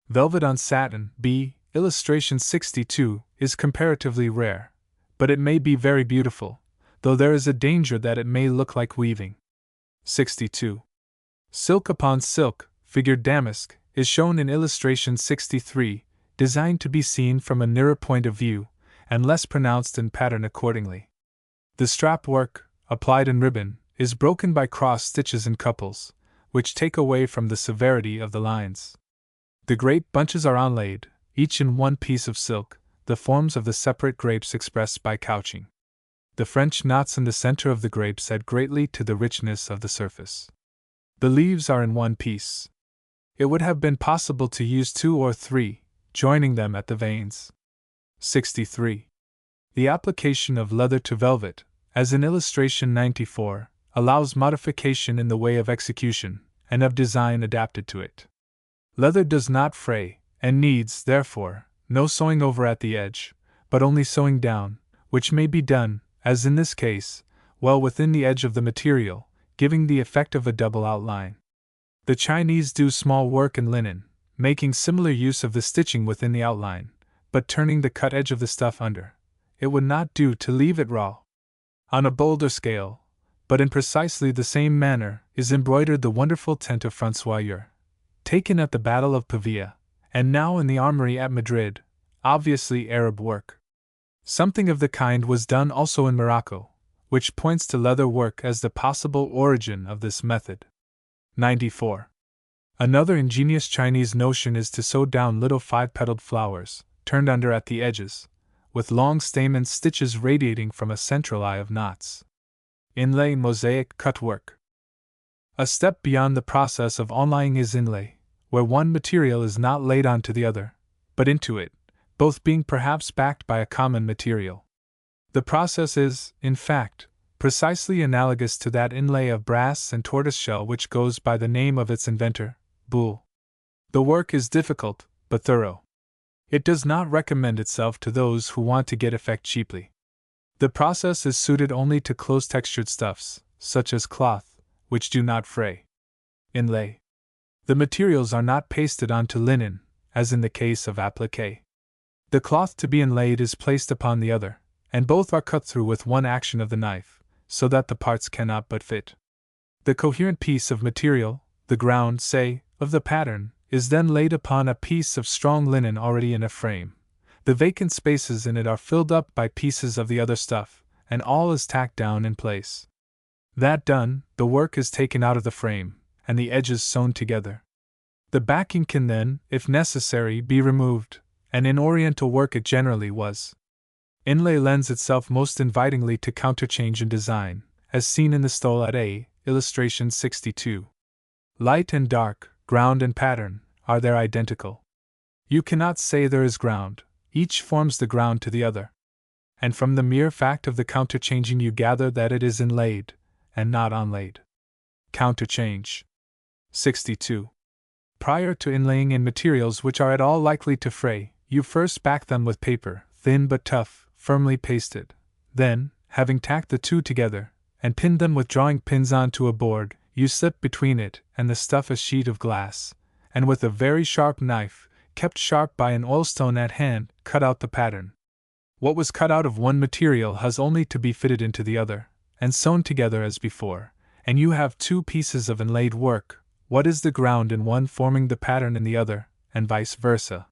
[SPEAKER 1] Velvet on satin, b. illustration 62, is comparatively rare, but it may be very beautiful, though there is a danger that it may look like weaving. 62. Silk upon silk, figured damask, is shown in illustration 63, designed to be seen from a nearer point of view, and less pronounced in pattern accordingly. The strap work, applied in ribbon, is broken by cross stitches in couples, which take away from the severity of the lines. The great bunches are onlaid, each in one piece of silk, the forms of the separate grapes expressed by couching. The French knots in the center of the grapes add greatly to the richness of the surface. The leaves are in one piece. It would have been possible to use 2 or 3, joining them at the veins. 63. The application of leather to velvet, as in illustration 94, allows modification in the way of execution, and of design adapted to it. Leather does not fray, and needs, therefore, no sewing over at the edge, but only sewing down, which may be done, as in this case, well within the edge of the material, giving the effect of a double outline. The Chinese do small work in linen, making similar use of the stitching within the outline, but turning the cut edge of the stuff under. It would not do to leave it raw. On a bolder scale, but in precisely the same manner, is embroidered the wonderful tent of Francois, taken at the Battle of Pavia, and now in the armory at Madrid, obviously Arab work. Something of the kind was done also in Morocco, which points to leather work as the possible origin of this method. 94. Another ingenious Chinese notion is to sew down little 5-petaled flowers, turned under at the edges, with long stamen stitches radiating from a central eye of knots. Inlay mosaic cut work. A step beyond the process of onlaying is inlay, where one material is not laid onto the other, but into it, both being perhaps backed by a common material. The process is, in fact, precisely analogous to that inlay of brass and tortoiseshell which goes by the name of its inventor, Boule. The work is difficult, but thorough. It does not recommend itself to those who want to get effect cheaply. The process is suited only to close-textured stuffs, such as cloth, which do not fray. Inlay. The materials are not pasted onto linen, as in the case of appliqué. The cloth to be inlaid is placed upon the other, and both are cut through with one action of the knife, so that the parts cannot but fit. The coherent piece of material, the ground, say, of the pattern, is then laid upon a piece of strong linen already in a frame. The vacant spaces in it are filled up by pieces of the other stuff, and all is tacked down in place. That done, the work is taken out of the frame, and the edges sewn together. The backing can then, if necessary, be removed, and in Oriental work it generally was. Inlay lends itself most invitingly to counterchange in design, as seen in the stole at A, illustration 62. Light and dark, ground and pattern, are there identical? You cannot say there is ground, each forms the ground to the other. And from the mere fact of the counterchanging you gather that it is inlaid, and not onlaid. Counterchange. 62. Prior to inlaying in materials which are at all likely to fray, you first back them with paper, thin but tough, firmly pasted. Then, having tacked the two together, and pinned them with drawing pins onto a board, you slip between it and the stuff a sheet of glass, and with a very sharp knife, kept sharp by an oilstone at hand, cut out the pattern. What was cut out of one material has only to be fitted into the other, and sewn together as before, and you have two pieces of inlaid work, what is the ground in one forming the pattern in the other, and vice versa.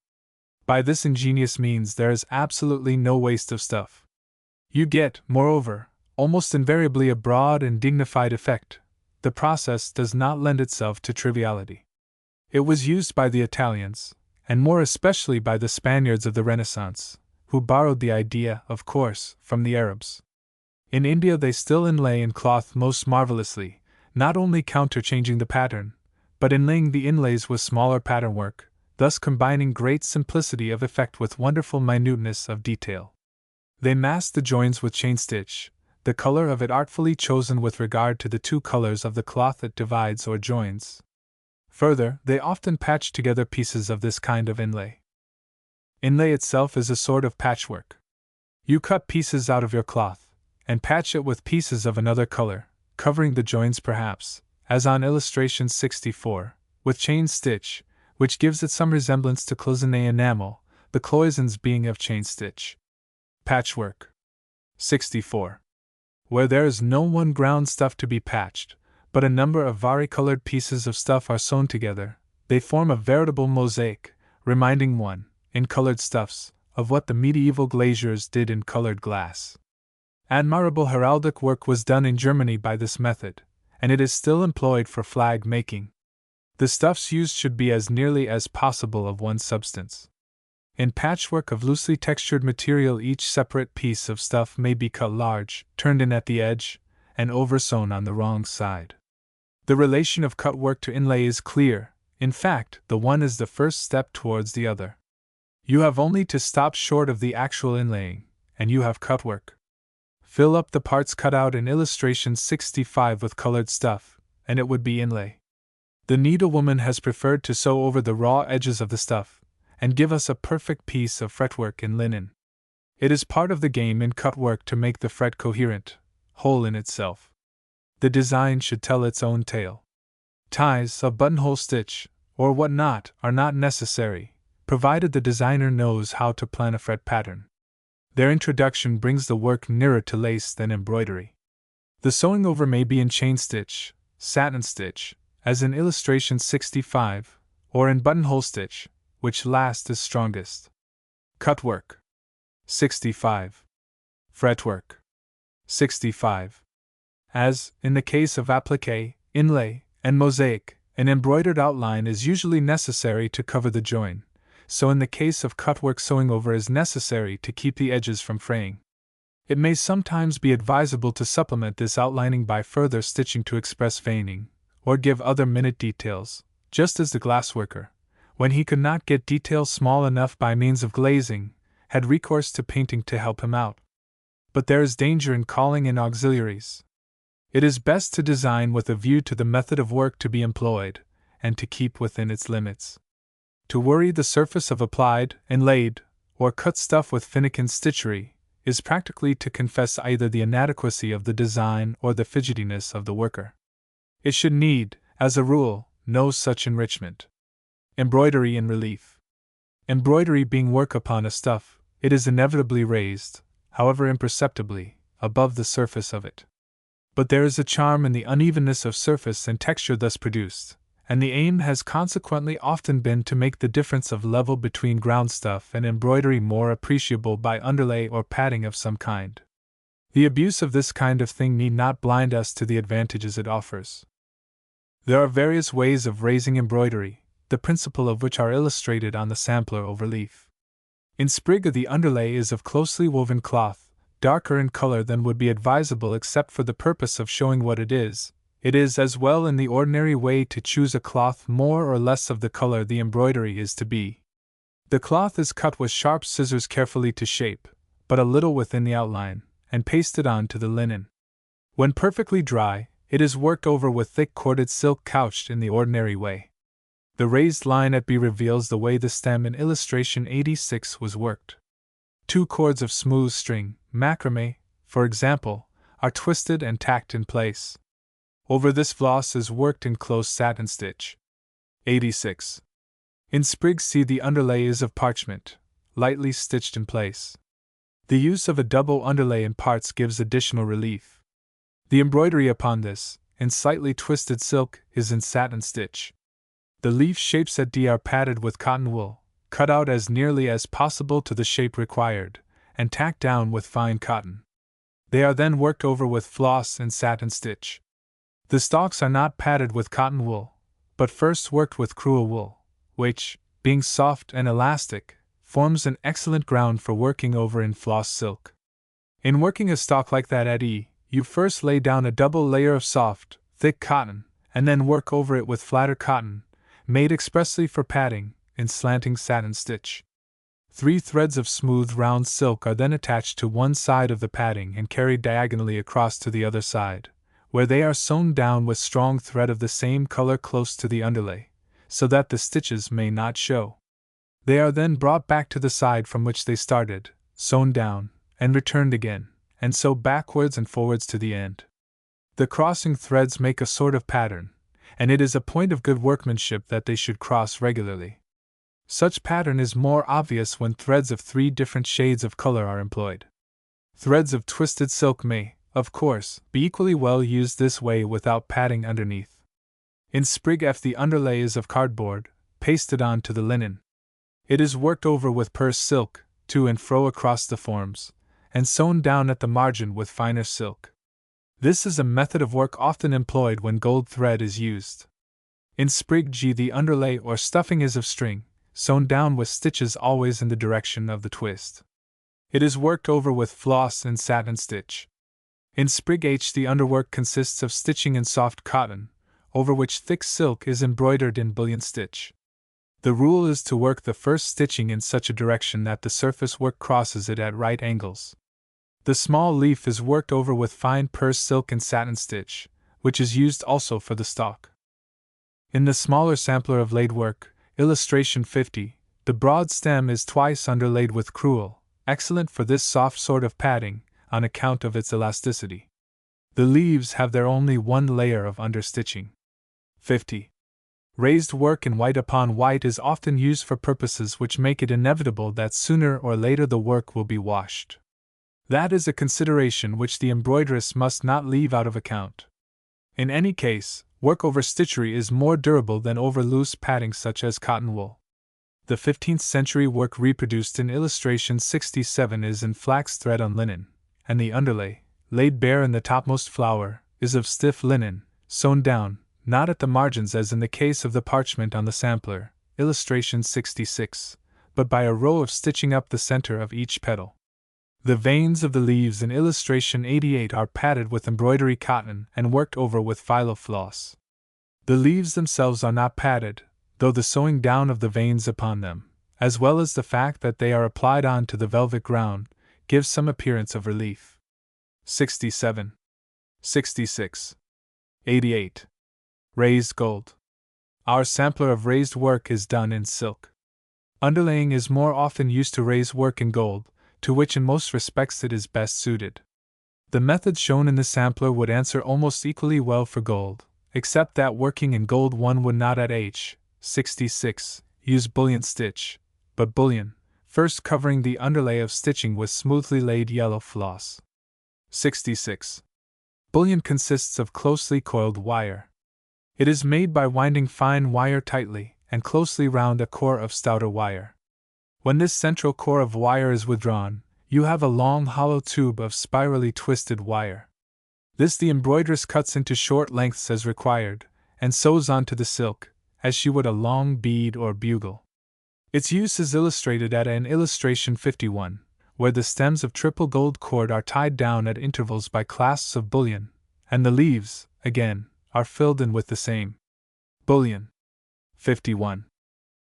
[SPEAKER 1] By this ingenious means there is absolutely no waste of stuff. You get, moreover, almost invariably a broad and dignified effect. The process does not lend itself to triviality. It was used by the Italians, and more especially by the Spaniards of the Renaissance, who borrowed the idea, of course, from the Arabs. In India they still inlay in cloth most marvelously, not only counterchanging the pattern, but inlaying the inlays with smaller pattern work, thus combining great simplicity of effect with wonderful minuteness of detail. They mask the joins with chain stitch, the color of it artfully chosen with regard to the two colors of the cloth it divides or joins. Further, they often patch together pieces of this kind of inlay. Inlay itself is a sort of patchwork. You cut pieces out of your cloth, and patch it with pieces of another color, covering the joins perhaps, as on illustration 64, with chain stitch, which gives it some resemblance to cloisonné enamel, the cloisons being of chain stitch. Patchwork. 64. Where there is no one ground stuff to be patched, but a number of varicolored pieces of stuff are sewn together, they form a veritable mosaic, reminding one, in colored stuffs, of what the medieval glaziers did in colored glass. Admirable heraldic work was done in Germany by this method, and it is still employed for flag making. The stuffs used should be as nearly as possible of one substance. In patchwork of loosely textured material, each separate piece of stuff may be cut large, turned in at the edge, and oversewn on the wrong side. The relation of cut work to inlay is clear, in fact, the one is the first step towards the other. You have only to stop short of the actual inlaying, and you have cut work. Fill up the parts cut out in illustration 65 with colored stuff, and it would be inlay. The needlewoman has preferred to sew over the raw edges of the stuff, and give us a perfect piece of fretwork in linen. It is part of the game in cut work to make the fret coherent, whole in itself. The design should tell its own tale. Ties of buttonhole stitch, or what not, are not necessary, provided the designer knows how to plan a fret pattern. Their introduction brings the work nearer to lace than embroidery. The sewing over may be in chain stitch, satin stitch, as in illustration 65, or in buttonhole stitch, which last is strongest. Cut work. 65. Fretwork. 65. As, in the case of applique, inlay, and mosaic, an embroidered outline is usually necessary to cover the join, so in the case of cutwork sewing over is necessary to keep the edges from fraying. It may sometimes be advisable to supplement this outlining by further stitching to express veining, or give other minute details, just as the glassworker, when he could not get details small enough by means of glazing, had recourse to painting to help him out. But there is danger in calling in auxiliaries. It is best to design with a view to the method of work to be employed, and to keep within its limits. To worry the surface of applied, inlaid, or cut stuff with finikin stitchery is practically to confess either the inadequacy of the design or the fidgetiness of the worker. It should need, as a rule, no such enrichment. Embroidery in relief. Embroidery being work upon a stuff, it is inevitably raised, however imperceptibly, above the surface of it. But there is a charm in the unevenness of surface and texture thus produced, and the aim has consequently often been to make the difference of level between ground stuff and embroidery more appreciable by underlay or padding of some kind. The abuse of this kind of thing need not blind us to the advantages it offers. There are various ways of raising embroidery, the principle of which are illustrated on the sampler overleaf. In Sprigga, the underlay is of closely woven cloth, darker in color than would be advisable except for the purpose of showing what it is. It is as well in the ordinary way to choose a cloth more or less of the color the embroidery is to be. The cloth is cut with sharp scissors carefully to shape, but a little within the outline, and pasted on to the linen. When perfectly dry, it is worked over with thick corded silk couched in the ordinary way. The raised line at B reveals the way the stem in illustration 86 was worked. 2 cords of smooth string, macrame, for example, are twisted and tacked in place. Over this floss is worked in close satin stitch. 86. In Sprigg C, the underlay is of parchment, lightly stitched in place. The use of a double underlay in parts gives additional relief. The embroidery upon this, in slightly twisted silk, is in satin stitch. The leaf shapes at D are padded with cotton wool, cut out as nearly as possible to the shape required, and tacked down with fine cotton. They are then worked over with floss and satin stitch. The stalks are not padded with cotton wool, but first worked with crewel wool, which, being soft and elastic, forms an excellent ground for working over in floss silk. In working a stalk like that at E, you first lay down a double layer of soft, thick cotton, and then work over it with flatter cotton, made expressly for padding, in slanting satin stitch. 3 threads of smooth round silk are then attached to one side of the padding and carried diagonally across to the other side, where they are sewn down with strong thread of the same color close to the underlay, so that the stitches may not show. They are then brought back to the side from which they started, sewn down, and returned again, and so backwards and forwards to the end. The crossing threads make a sort of pattern, and it is a point of good workmanship that they should cross regularly. Such pattern is more obvious when threads of 3 different shades of color are employed. Threads of twisted silk may, of course, be equally well used this way without padding underneath. In Sprigg F, the underlay is of cardboard, pasted on to the linen. It is worked over with purse silk, to and fro across the forms, and sewn down at the margin with finer silk. This is a method of work often employed when gold thread is used. In Sprigg G, the underlay or stuffing is of string, sewn down with stitches always in the direction of the twist. It is worked over with floss and satin stitch. In Sprigg H, the underwork consists of stitching in soft cotton, over which thick silk is embroidered in bullion stitch. The rule is to work the first stitching in such a direction that the surface work crosses it at right angles. The small leaf is worked over with fine purse silk and satin stitch, which is used also for the stalk. In the smaller sampler of laid work, illustration 50, the broad stem is twice underlaid with crewel, excellent for this soft sort of padding, on account of its elasticity. The leaves have their only one layer of understitching. 50. Raised work in white upon white is often used for purposes which make it inevitable that sooner or later the work will be washed. That is a consideration which the embroideress must not leave out of account. In any case, work over stitchery is more durable than over loose padding such as cotton wool. The 15th century work reproduced in illustration 67 is in flax thread on linen, and the underlay, laid bare in the topmost flower, is of stiff linen, sewn down, not at the margins as in the case of the parchment on the sampler, illustration 66, but by a row of stitching up the center of each petal. The veins of the leaves in illustration 88 are padded with embroidery cotton and worked over with phyllo floss. The leaves themselves are not padded, though the sewing down of the veins upon them, as well as the fact that they are applied on to the velvet ground, gives some appearance of relief. 67. 66. 88. Raised gold. Our sampler of raised work is done in silk. Underlaying is more often used to raise work in gold, to which in most respects it is best suited. The method shown in the sampler would answer almost equally well for gold, except that working in gold one would not at H. 66 use bullion stitch, but bullion, first covering the underlay of stitching with smoothly laid yellow floss. 66. Bullion consists of closely coiled wire. It is made by winding fine wire tightly and closely round a core of stouter wire. When this central core of wire is withdrawn, you have a long hollow tube of spirally twisted wire. This the embroideress cuts into short lengths as required, and sews onto the silk, as she would a long bead or bugle. Its use is illustrated at an illustration 51, where the stems of triple gold cord are tied down at intervals by clasps of bullion, and the leaves, again, are filled in with the same bullion. 51.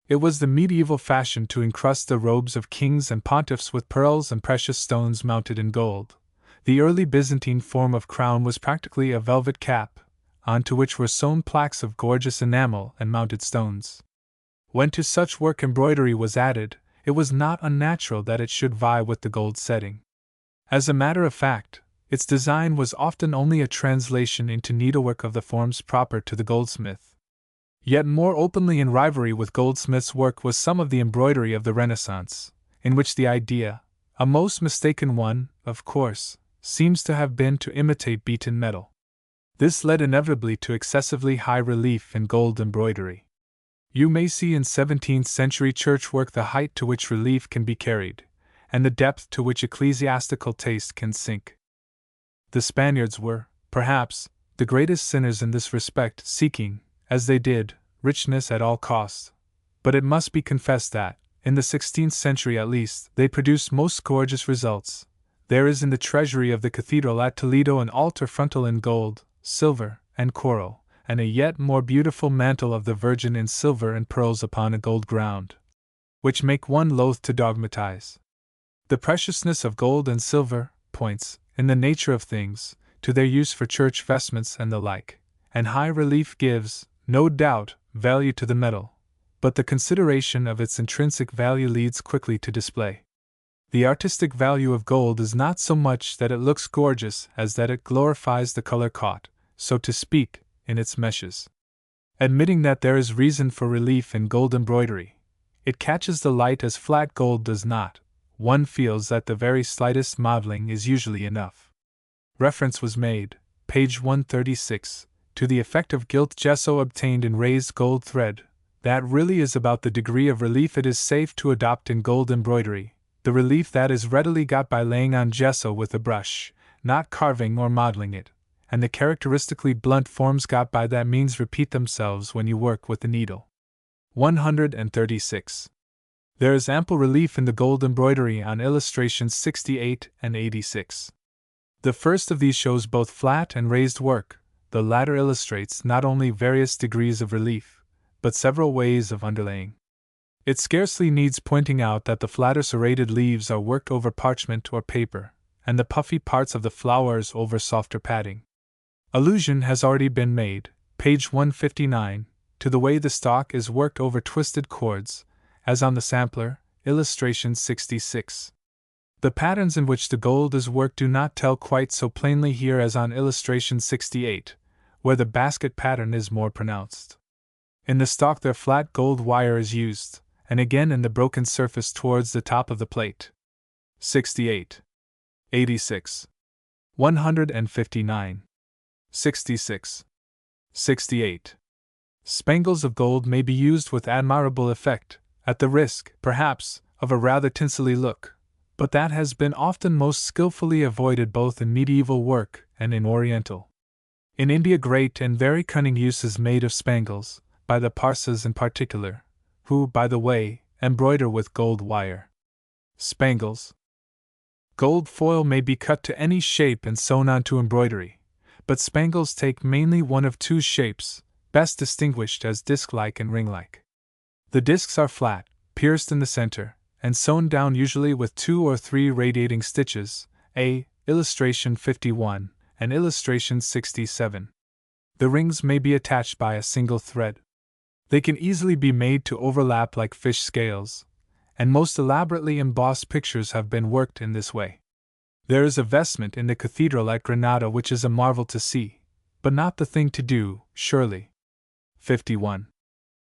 [SPEAKER 1] It was the medieval fashion to encrust the robes of kings and pontiffs with pearls and precious stones mounted in gold. The early Byzantine form of crown was practically a velvet cap, onto which were sewn plaques of gorgeous enamel and mounted stones. When to such work embroidery was added, it was not unnatural that it should vie with the gold setting. As a matter of fact, its design was often only a translation into needlework of the forms proper to the goldsmith. Yet more openly in rivalry with goldsmiths' work was some of the embroidery of the Renaissance, in which the idea, a most mistaken one, of course, seems to have been to imitate beaten metal. This led inevitably to excessively high relief in gold embroidery. You may see in 17th century church work the height to which relief can be carried, and the depth to which ecclesiastical taste can sink. The Spaniards were, perhaps, the greatest sinners in this respect, seeking, as they did, richness at all costs. But it must be confessed that, in the 16th century at least, they produced most gorgeous results. There is in the treasury of the cathedral at Toledo an altar frontal in gold, silver, and coral, and a yet more beautiful mantle of the Virgin in silver and pearls upon a gold ground, which make one loath to dogmatize. The preciousness of gold and silver points, in the nature of things, to their use for church vestments and the like, and high relief gives, no doubt, value to the metal, but the consideration of its intrinsic value leads quickly to display. The artistic value of gold is not so much that it looks gorgeous as that it glorifies the color caught, so to speak, in its meshes. Admitting that there is reason for relief in gold embroidery, it catches the light as flat gold does not. One feels that the very slightest modeling is usually enough. Reference was made, page 136, to the effect of gilt gesso obtained in raised gold thread. That really is about the degree of relief it is safe to adopt in gold embroidery, the relief that is readily got by laying on gesso with a brush, not carving or modeling it, and the characteristically blunt forms got by that means repeat themselves when you work with the needle. 136. There is ample relief in the gold embroidery on illustrations 68 and 86. The first of these shows both flat and raised work. The latter illustrates not only various degrees of relief, but several ways of underlaying. It scarcely needs pointing out that the flatter serrated leaves are worked over parchment or paper, and the puffy parts of the flowers over softer padding. Allusion has already been made, page 159, to the way the stalk is worked over twisted cords, as on the sampler, illustration 66. The patterns in which the gold is worked do not tell quite so plainly here as on illustration 68, where the basket pattern is more pronounced. In the stalk their flat gold wire is used, and again in the broken surface towards the top of the plate. 68. 86. 159. 66. 68. Spangles of gold may be used with admirable effect, at the risk, perhaps, of a rather tinselly look, but that has been often most skillfully avoided both in medieval work and in Oriental. In India great and very cunning use is made of spangles, by the Parsas in particular, who, by the way, embroider with gold wire. Spangles. Gold foil may be cut to any shape and sewn onto embroidery, but spangles take mainly one of two shapes, best distinguished as disc-like and ring-like. The discs are flat, pierced in the center, and sewn down usually with 2 or 3 radiating stitches, illustration 51, and illustration 67. The rings may be attached by a single thread. They can easily be made to overlap like fish scales, and most elaborately embossed pictures have been worked in this way. There is a vestment in the cathedral at Granada which is a marvel to see, but not the thing to do, surely. 51.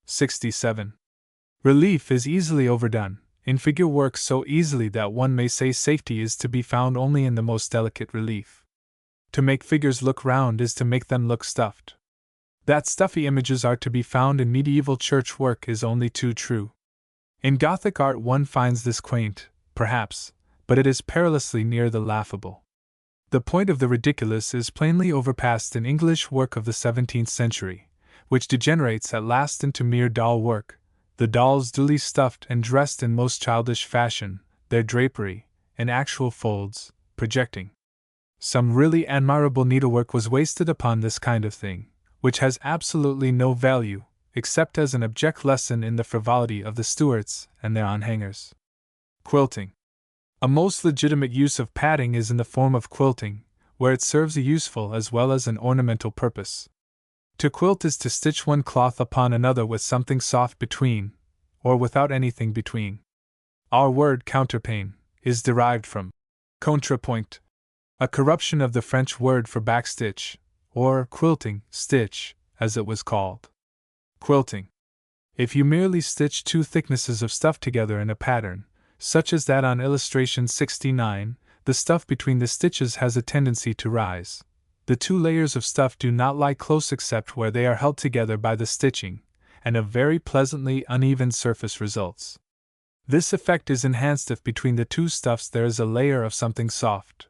[SPEAKER 1] 67. Relief is easily overdone, in figure work so easily that one may say safety is to be found only in the most delicate relief. To make figures look round is to make them look stuffed. That stuffy images are to be found in medieval church work is only too true. In Gothic art one finds this quaint, perhaps, but it is perilously near the laughable. The point of the ridiculous is plainly overpassed in English work of the 17th century, which degenerates at last into mere doll work, the dolls duly stuffed and dressed in most childish fashion, their drapery, in actual folds, projecting. Some really admirable needlework was wasted upon this kind of thing, which has absolutely no value, except as an abject lesson in the frivolity of the Stuarts and their on-hangers. Quilting. A most legitimate use of padding is in the form of quilting, where it serves a useful as well as an ornamental purpose. To quilt is to stitch one cloth upon another with something soft between, or without anything between. Our word counterpane is derived from contrepoint, a corruption of the French word for backstitch, or quilting stitch, as it was called. Quilting. If you merely stitch two thicknesses of stuff together in a pattern, such as that on illustration 69, the stuff between the stitches has a tendency to rise. The two layers of stuff do not lie close except where they are held together by the stitching, and a very pleasantly uneven surface results. This effect is enhanced if between the two stuffs there is a layer of something soft.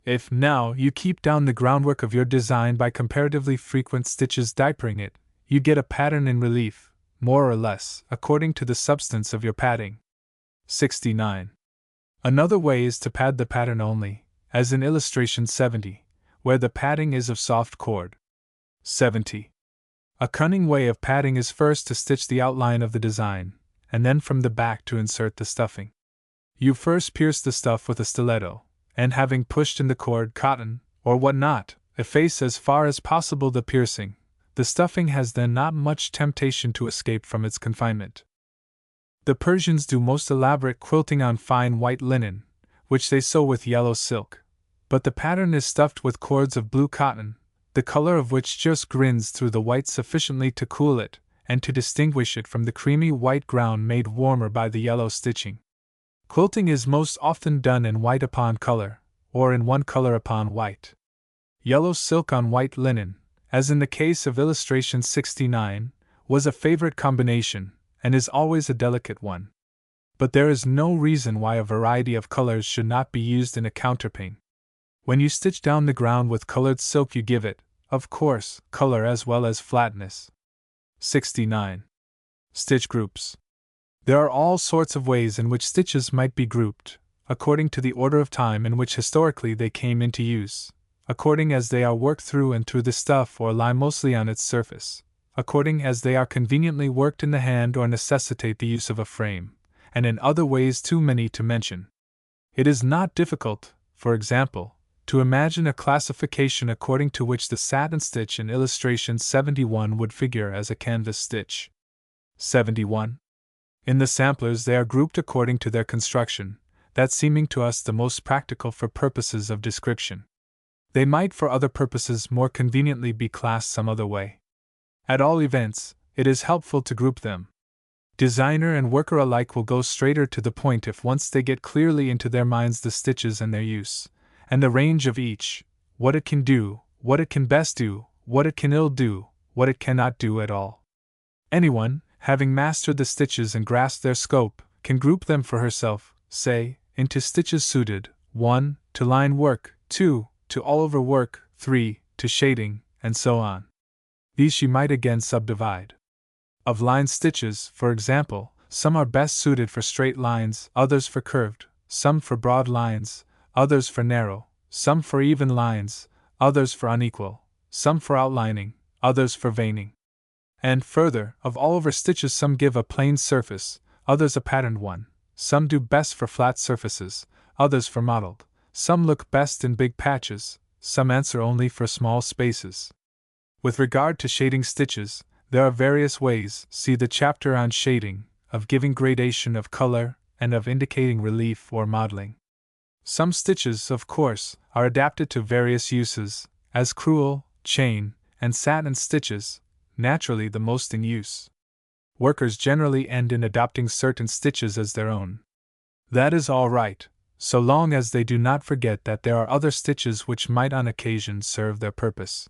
[SPEAKER 1] If, now, you keep down the groundwork of your design by comparatively frequent stitches diapering it, you get a pattern in relief, more or less, according to the substance of your padding. 69. Another way is to pad the pattern only, as in illustration 70, where the padding is of soft cord. 70. A cunning way of padding is first to stitch the outline of the design, and then from the back to insert the stuffing. You first pierce the stuff with a stiletto, and having pushed in the cord, cotton, or what not, efface as far as possible the piercing. The stuffing has then not much temptation to escape from its confinement. The Persians do most elaborate quilting on fine white linen, which they sew with yellow silk, but the pattern is stuffed with cords of blue cotton, the color of which just grins through the white sufficiently to cool it, and to distinguish it from the creamy white ground made warmer by the yellow stitching. Quilting is most often done in white upon color, or in one color upon white. Yellow silk on white linen, as in the case of illustration 69, was a favorite combination, and is always a delicate one. But there is no reason why a variety of colors should not be used in a counterpane. When you stitch down the ground with colored silk, you give it, of course, color as well as flatness. 69. Stitch groups. There are all sorts of ways in which stitches might be grouped, according to the order of time in which historically they came into use, according as they are worked through and through the stuff or lie mostly on its surface, according as they are conveniently worked in the hand or necessitate the use of a frame, and in other ways too many to mention. It is not difficult, for example, to imagine a classification according to which the satin stitch in illustration 71 would figure as a canvas stitch. 71. In the samplers they are grouped according to their construction, that seeming to us the most practical for purposes of description. They might for other purposes more conveniently be classed some other way. At all events, it is helpful to group them. Designer and worker alike will go straighter to the point if once they get clearly into their minds the stitches and their use, and the range of each, what it can do, what it can best do, what it can ill do, what it cannot do at all. Anyone, having mastered the stitches and grasped their scope, can group them for herself, say, into stitches suited, 1. to line work, 2. to all-over work, 3. to shading, and so on. These she might again subdivide. Of line stitches, for example, some are best suited for straight lines, others for curved, some for broad lines, others for narrow, some for even lines, others for unequal, some for outlining, others for veining. And further, of all-over stitches some give a plain surface, others a patterned one, some do best for flat surfaces, others for mottled, some look best in big patches, some answer only for small spaces. With regard to shading stitches, there are various ways, see the chapter on shading, of giving gradation of color, and of indicating relief or modeling. Some stitches, of course, are adapted to various uses, as crewel, chain, and satin stitches, naturally the most in use. Workers generally end in adopting certain stitches as their own. That is all right, so long as they do not forget that there are other stitches which might on occasion serve their purpose.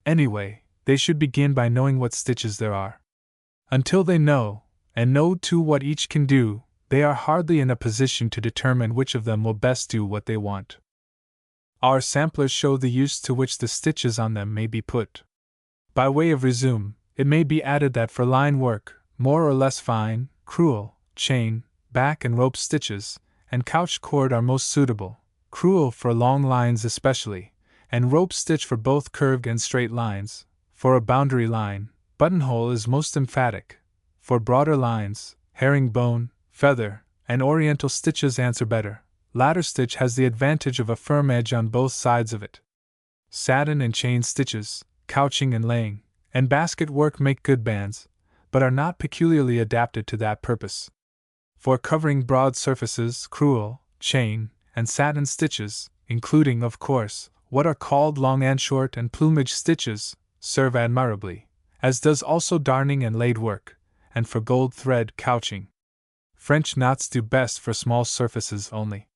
[SPEAKER 1] Anyway, they should begin by knowing what stitches there are. Until they know, and know too what each can do, they are hardly in a position to determine which of them will best do what they want. Our samplers show the use to which the stitches on them may be put. By way of resume, It may be added that for line work, more or less fine, crewel, chain, back and rope stitches, and couched cord are most suitable, crewel for long lines especially, and rope stitch for both curved and straight lines. For a boundary line, buttonhole is most emphatic. For broader lines, herringbone, feather, and oriental stitches answer better. Ladder stitch has the advantage of a firm edge on both sides of it. Satin and chain stitches, couching and laying, and basket work make good bands, but are not peculiarly adapted to that purpose. For covering broad surfaces, crewel, chain, and satin stitches, including, of course, what are called long and short and plumage stitches, serve admirably, as does also darning and laid work, and for gold thread couching. French knots do best for small surfaces only.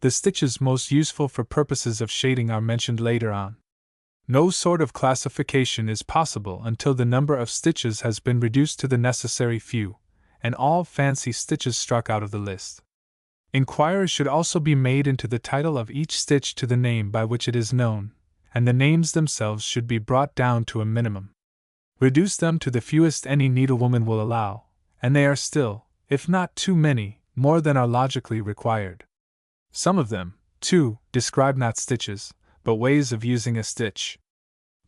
[SPEAKER 1] The stitches most useful for purposes of shading are mentioned later on. No sort of classification is possible until the number of stitches has been reduced to the necessary few, and all fancy stitches struck out of the list. Inquiries should also be made into the title of each stitch to the name by which it is known, and the names themselves should be brought down to a minimum. Reduce them to the fewest any needlewoman will allow, and they are still, if not too many, more than are logically required. Some of them, too, describe not stitches, but ways of using a stitch.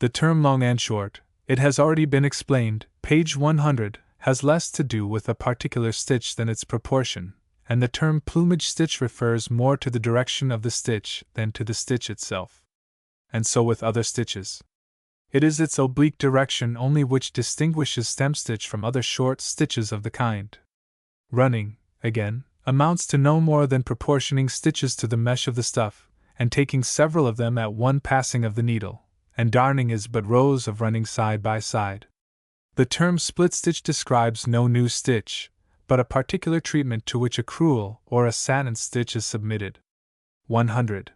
[SPEAKER 1] The term long and short, it has already been explained, page 100, has less to do with a particular stitch than its proportion, and the term plumage stitch refers more to the direction of the stitch than to the stitch itself. And so with other stitches. It is its oblique direction only which distinguishes stem stitch from other short stitches of the kind. Running, again, amounts to no more than proportioning stitches to the mesh of the stuff, and taking several of them at one passing of the needle, and darning is but rows of running side by side. The term split stitch describes no new stitch, but a particular treatment to which a crewel or a satin stitch is submitted. 100.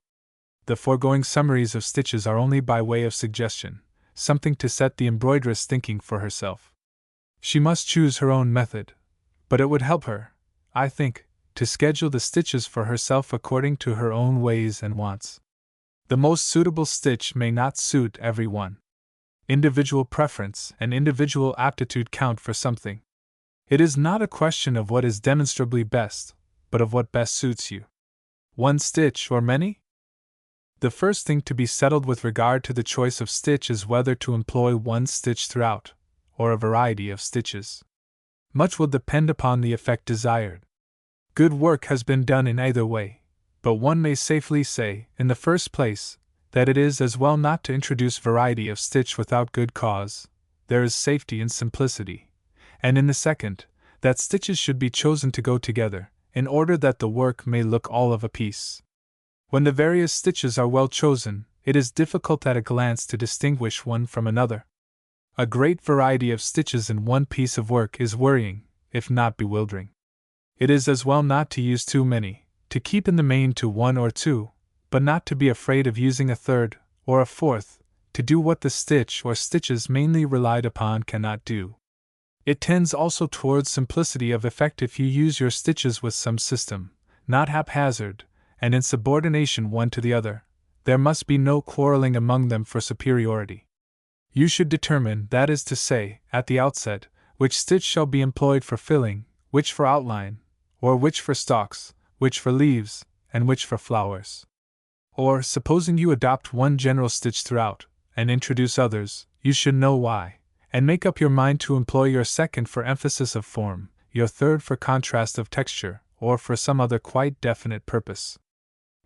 [SPEAKER 1] The foregoing summaries of stitches are only by way of suggestion, something to set the embroideress thinking for herself. She must choose her own method, but it would help her, I think, to schedule the stitches for herself according to her own ways and wants. The most suitable stitch may not suit every one. Individual preference and individual aptitude count for something. It is not a question of what is demonstrably best, but of what best suits you. One stitch or many? The first thing to be settled with regard to the choice of stitch is whether to employ one stitch throughout, or a variety of stitches. Much will depend upon the effect desired. Good work has been done in either way, but one may safely say, in the first place, that it is as well not to introduce variety of stitch without good cause. There is safety in simplicity. And in the second, that stitches should be chosen to go together, in order that the work may look all of a piece. When the various stitches are well chosen, it is difficult at a glance to distinguish one from another. A great variety of stitches in one piece of work is worrying, if not bewildering. It is as well not to use too many, to keep in the main to one or two, but not to be afraid of using a third, or a fourth, to do what the stitch or stitches mainly relied upon cannot do. It tends also towards simplicity of effect if you use your stitches with some system, not haphazard, and in subordination one to the other. There must be no quarreling among them for superiority. You should determine, that is to say, at the outset, which stitch shall be employed for filling, which for outline, or which for stalks, which for leaves, and which for flowers. Or, supposing you adopt one general stitch throughout, and introduce others, you should know why, and make up your mind to employ your second for emphasis of form, your third for contrast of texture, or for some other quite definite purpose.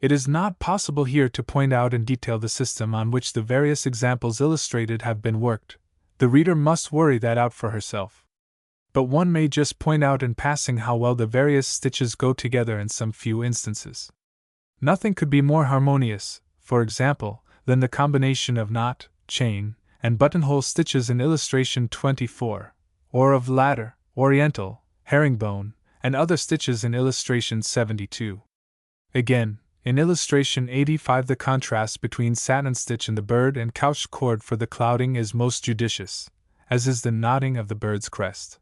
[SPEAKER 1] It is not possible here to point out in detail the system on which the various examples illustrated have been worked. The reader must worry that out for herself. But one may just point out in passing how well the various stitches go together in some few instances. Nothing could be more harmonious, for example, than the combination of knot, chain, and buttonhole stitches in illustration 24, or of ladder, oriental, herringbone, and other stitches in illustration 72. Again, in illustration 85 the contrast between satin stitch and the bird and couched cord for the clouding is most judicious, as is the knotting of the bird's crest.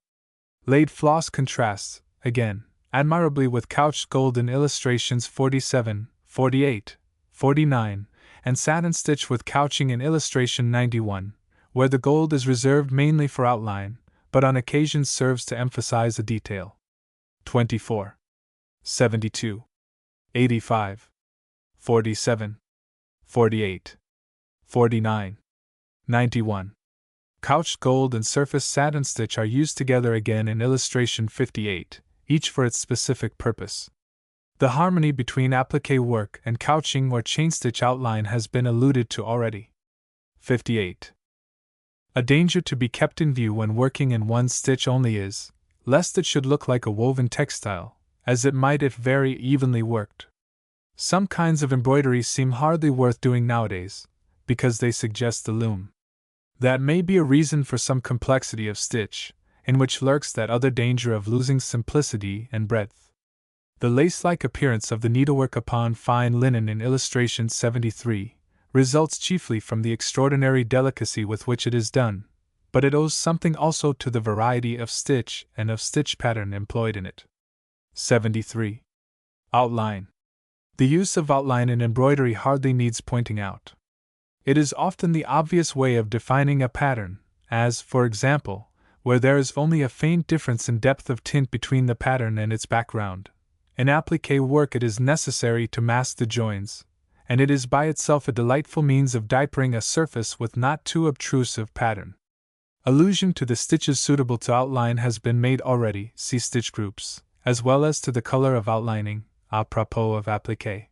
[SPEAKER 1] Laid floss contrasts, again, admirably with couched gold in illustrations 47, 48, 49, and satin stitch with couching in illustration 91, where the gold is reserved mainly for outline, but on occasion serves to emphasize a detail. 24. 72. 85. 47. 48. 49. 91. Couched gold and surface satin stitch are used together again in illustration 58, each for its specific purpose. The harmony between applique work and couching or chain stitch outline has been alluded to already. 58. A danger to be kept in view when working in one stitch only is, lest it should look like a woven textile, as it might if very evenly worked. Some kinds of embroidery seem hardly worth doing nowadays, because they suggest the loom. That may be a reason for some complexity of stitch, in which lurks that other danger of losing simplicity and breadth. The lace-like appearance of the needlework upon fine linen in illustration 73 results chiefly from the extraordinary delicacy with which it is done, but it owes something also to the variety of stitch and of stitch pattern employed in it. 73. Outline. The use of outline in embroidery hardly needs pointing out. It is often the obvious way of defining a pattern, as, for example, where there is only a faint difference in depth of tint between the pattern and its background. In applique work it is necessary to mask the joins, and it is by itself a delightful means of diapering a surface with not too obtrusive pattern. Allusion to the stitches suitable to outline has been made already, see stitch groups, as well as to the color of outlining, à propos of applique.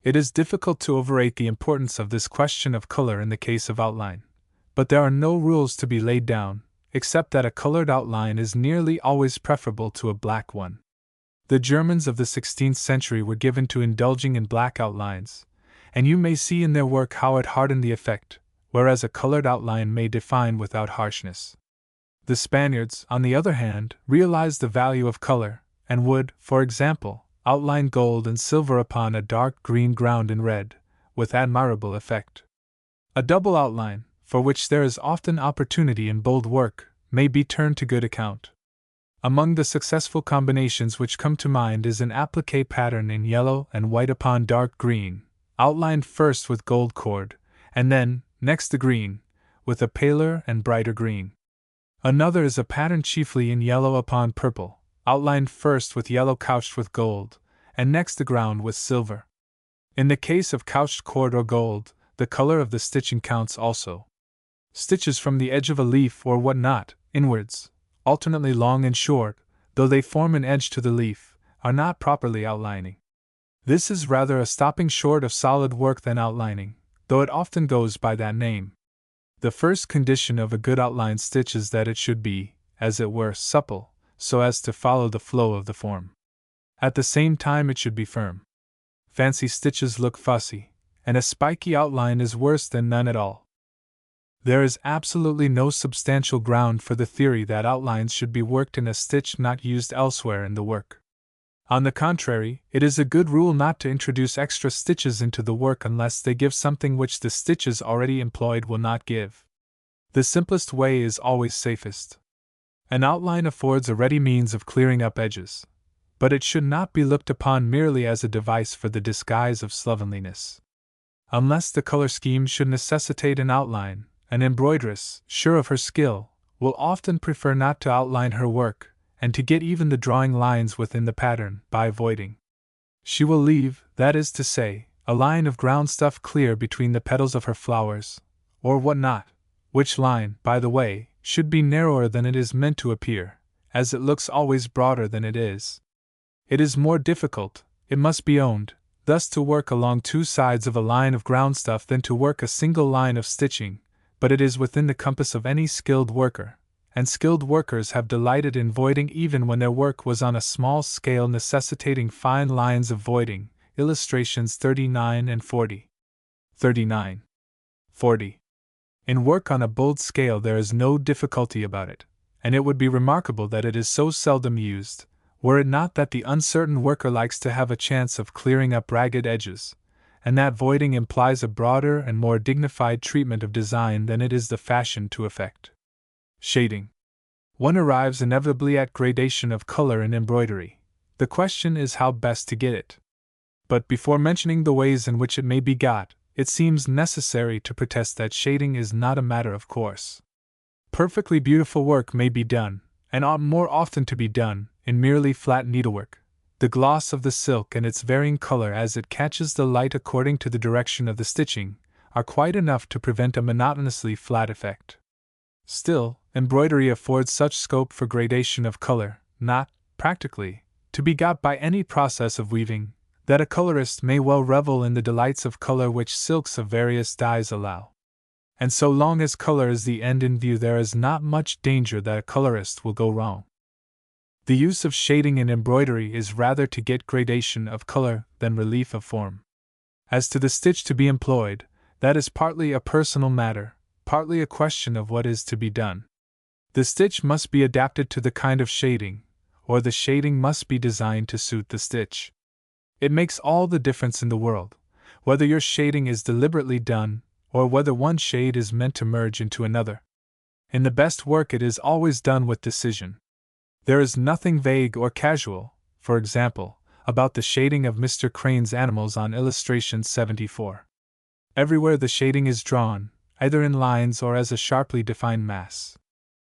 [SPEAKER 1] It is difficult to overrate the importance of this question of color in the case of outline, but there are no rules to be laid down, except that a colored outline is nearly always preferable to a black one. The Germans of the 16th century were given to indulging in black outlines, and you may see in their work how it hardened the effect, whereas a colored outline may define without harshness. The Spaniards, on the other hand, realized the value of color, and would, for example, outline gold and silver upon a dark green ground in red, with admirable effect. A double outline, for which there is often opportunity in bold work, may be turned to good account. Among the successful combinations which come to mind is an applique pattern in yellow and white upon dark green, outlined first with gold cord, and then, next the green, with a paler and brighter green. Another is a pattern chiefly in yellow upon purple, outlined first with yellow couched with gold, and next the ground with silver. In the case of couched cord or gold, the color of the stitching counts also. Stitches from the edge of a leaf or what not, inwards, alternately long and short, though they form an edge to the leaf, are not properly outlining. This is rather a stopping short of solid work than outlining, though it often goes by that name. The first condition of a good outline stitch is that it should be, as it were, supple, so as to follow the flow of the form. At the same time it should be firm. Fancy stitches look fussy, and a spiky outline is worse than none at all. There is absolutely no substantial ground for the theory that outlines should be worked in a stitch not used elsewhere in the work. On the contrary, it is a good rule not to introduce extra stitches into the work unless they give something which the stitches already employed will not give. The simplest way is always safest. An outline affords a ready means of clearing up edges, but it should not be looked upon merely as a device for the disguise of slovenliness. Unless the color scheme should necessitate an outline, an embroideress, sure of her skill, will often prefer not to outline her work, and to get even the drawing lines within the pattern by avoiding. She will leave, that is to say, a line of ground stuff clear between the petals of her flowers, or what not, which line, by the way, should be narrower than it is meant to appear, as it looks always broader than it is. It is more difficult, it must be owned, thus to work along two sides of a line of ground stuff than to work a single line of stitching, but it is within the compass of any skilled worker, and skilled workers have delighted in voiding even when their work was on a small scale necessitating fine lines of voiding, illustrations 39 and 40. 39. 40. In work on a bold scale there is no difficulty about it, and it would be remarkable that it is so seldom used, were it not that the uncertain worker likes to have a chance of clearing up ragged edges, and that voiding implies a broader and more dignified treatment of design than it is the fashion to effect. Shading. One arrives inevitably at gradation of color in embroidery. The question is how best to get it. But before mentioning the ways in which it may be got, it seems necessary to protest that shading is not a matter of course. Perfectly beautiful work may be done, and ought more often to be done, in merely flat needlework. The gloss of the silk and its varying color as it catches the light according to the direction of the stitching are quite enough to prevent a monotonously flat effect. Still, embroidery affords such scope for gradation of color, not, practically, to be got by any process of weaving, that a colorist may well revel in the delights of color which silks of various dyes allow. And so long as color is the end in view, there is not much danger that a colorist will go wrong. The use of shading in embroidery is rather to get gradation of color than relief of form. As to the stitch to be employed, that is partly a personal matter, partly a question of what is to be done. The stitch must be adapted to the kind of shading, or the shading must be designed to suit the stitch. It makes all the difference in the world, whether your shading is deliberately done, or whether one shade is meant to merge into another. In the best work it is always done with decision. There is nothing vague or casual, for example, about the shading of Mr. Crane's animals on illustration 74. Everywhere the shading is drawn, either in lines or as a sharply defined mass.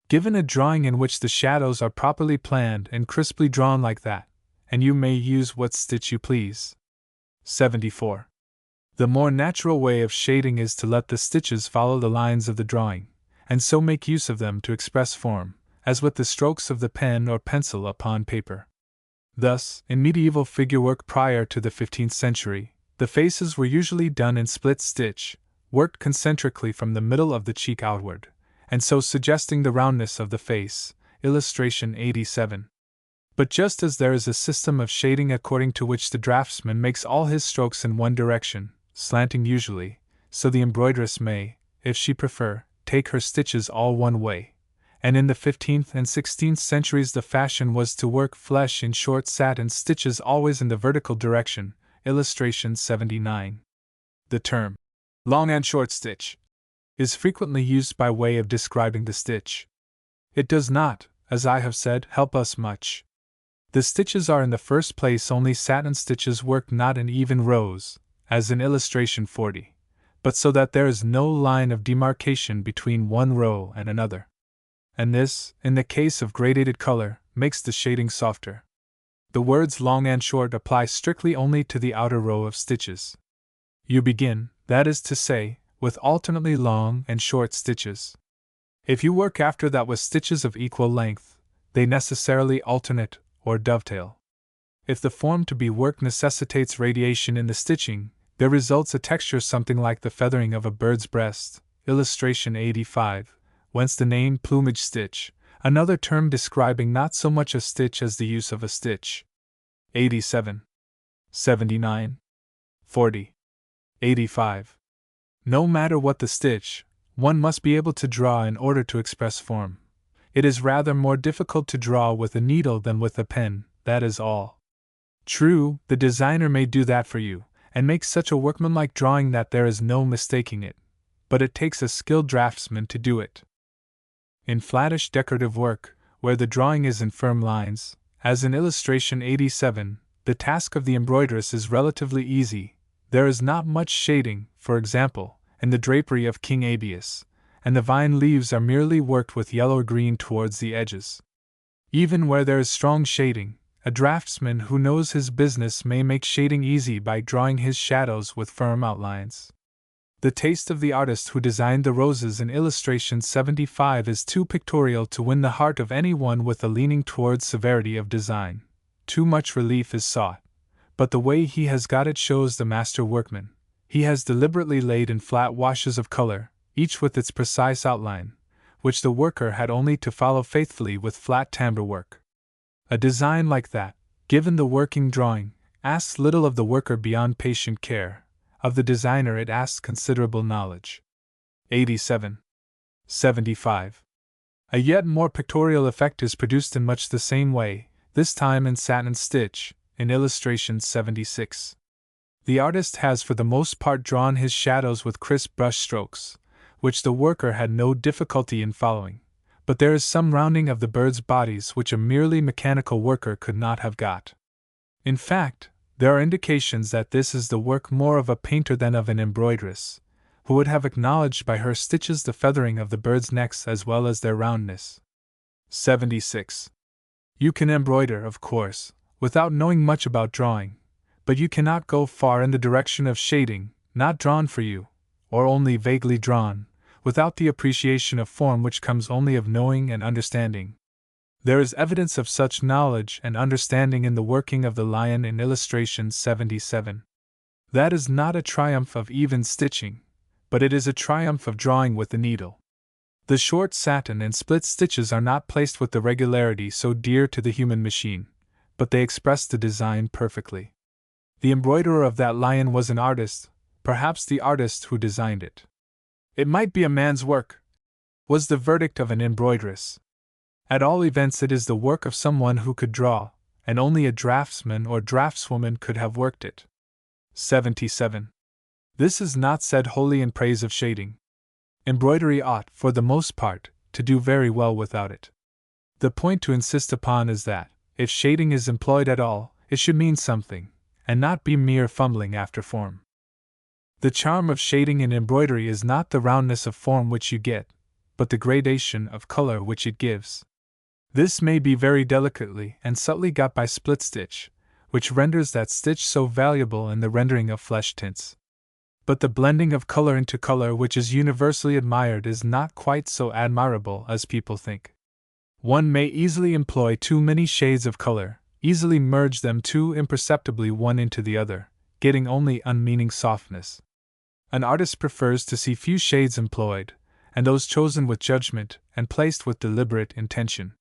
[SPEAKER 1] Given a drawing in which the shadows are properly planned and crisply drawn like that, and you may use what stitch you please. 74. The more natural way of shading is to let the stitches follow the lines of the drawing, and so make use of them to express form, as with the strokes of the pen or pencil upon paper. Thus, in medieval figurework prior to the 15th century, the faces were usually done in split stitch, worked concentrically from the middle of the cheek outward, and so suggesting the roundness of the face, illustration 87. But just as there is a system of shading according to which the draftsman makes all his strokes in one direction, slanting usually, so the embroideress may, if she prefer, take her stitches all one way. And in the 15th and 16th centuries the fashion was to work flesh in short satin stitches always in the vertical direction, illustration 79. The term, long and short stitch, is frequently used by way of describing the stitch. It does not, as I have said, help us much. The stitches are in the first place only satin stitches worked not in even rows, as in illustration 40, but so that there is no line of demarcation between one row and another. And this, in the case of gradated color, makes the shading softer. The words long and short apply strictly only to the outer row of stitches. You begin, that is to say, with alternately long and short stitches. If you work after that with stitches of equal length, they necessarily alternate, or dovetail. If the form to be worked necessitates radiation in the stitching, there results a texture something like the feathering of a bird's breast, illustration 85, whence the name plumage stitch, another term describing not so much a stitch as the use of a stitch. 87. 79. 40. 85. No matter what the stitch, one must be able to draw in order to express form. It is rather more difficult to draw with a needle than with a pen, that is all. True, the designer may do that for you, and make such a workmanlike drawing that there is no mistaking it, but it takes a skilled draftsman to do it. In flattish decorative work, where the drawing is in firm lines, as in illustration 87, the task of the embroideress is relatively easy. There is not much shading, for example, in the drapery of King Abies, and the vine leaves are merely worked with yellow or green towards the edges. Even where there is strong shading, a draftsman who knows his business may make shading easy by drawing his shadows with firm outlines. The taste of the artist who designed the roses in illustration 75 is too pictorial to win the heart of anyone with a leaning towards severity of design. Too much relief is sought, but the way he has got it shows the master workman. He has deliberately laid in flat washes of color, each with its precise outline, which the worker had only to follow faithfully with flat tambour work. A design like that, given the working drawing, asks little of the worker beyond patient care. Of the designer it asks considerable knowledge. 87. 75. A yet more pictorial effect is produced in much the same way, this time in satin stitch, in illustration 76. The artist has for the most part drawn his shadows with crisp brush strokes, which the worker had no difficulty in following, but there is some rounding of the birds' bodies which a merely mechanical worker could not have got. In fact, There are indications that this is the work more of a painter than of an embroideress, who would have acknowledged by her stitches the feathering of the birds' necks as well as their roundness. 76. You can embroider, of course, without knowing much about drawing, but you cannot go far in the direction of shading, not drawn for you, or only vaguely drawn, without the appreciation of form which comes only of knowing and understanding. There is evidence of such knowledge and understanding in the working of the lion in illustration 77. That is not a triumph of even stitching, but it is a triumph of drawing with the needle. The short satin and split stitches are not placed with the regularity so dear to the human machine, but they express the design perfectly. The embroiderer of that lion was an artist, perhaps the artist who designed it. It might be a man's work, was the verdict of an embroideress. At all events, it is the work of someone who could draw, and only a draftsman or draftswoman could have worked it. 77. This is not said wholly in praise of shading. Embroidery ought, for the most part, to do very well without it. The point to insist upon is that, if shading is employed at all, it should mean something, and not be mere fumbling after form. The charm of shading in embroidery is not the roundness of form which you get, but the gradation of color which it gives. This may be very delicately and subtly got by split stitch, which renders that stitch so valuable in the rendering of flesh tints. But the blending of color into color which is universally admired is not quite so admirable as people think. One may easily employ too many shades of color, easily merge them too imperceptibly one into the other, getting only unmeaning softness. An artist prefers to see few shades employed, and those chosen with judgment and placed with deliberate intention.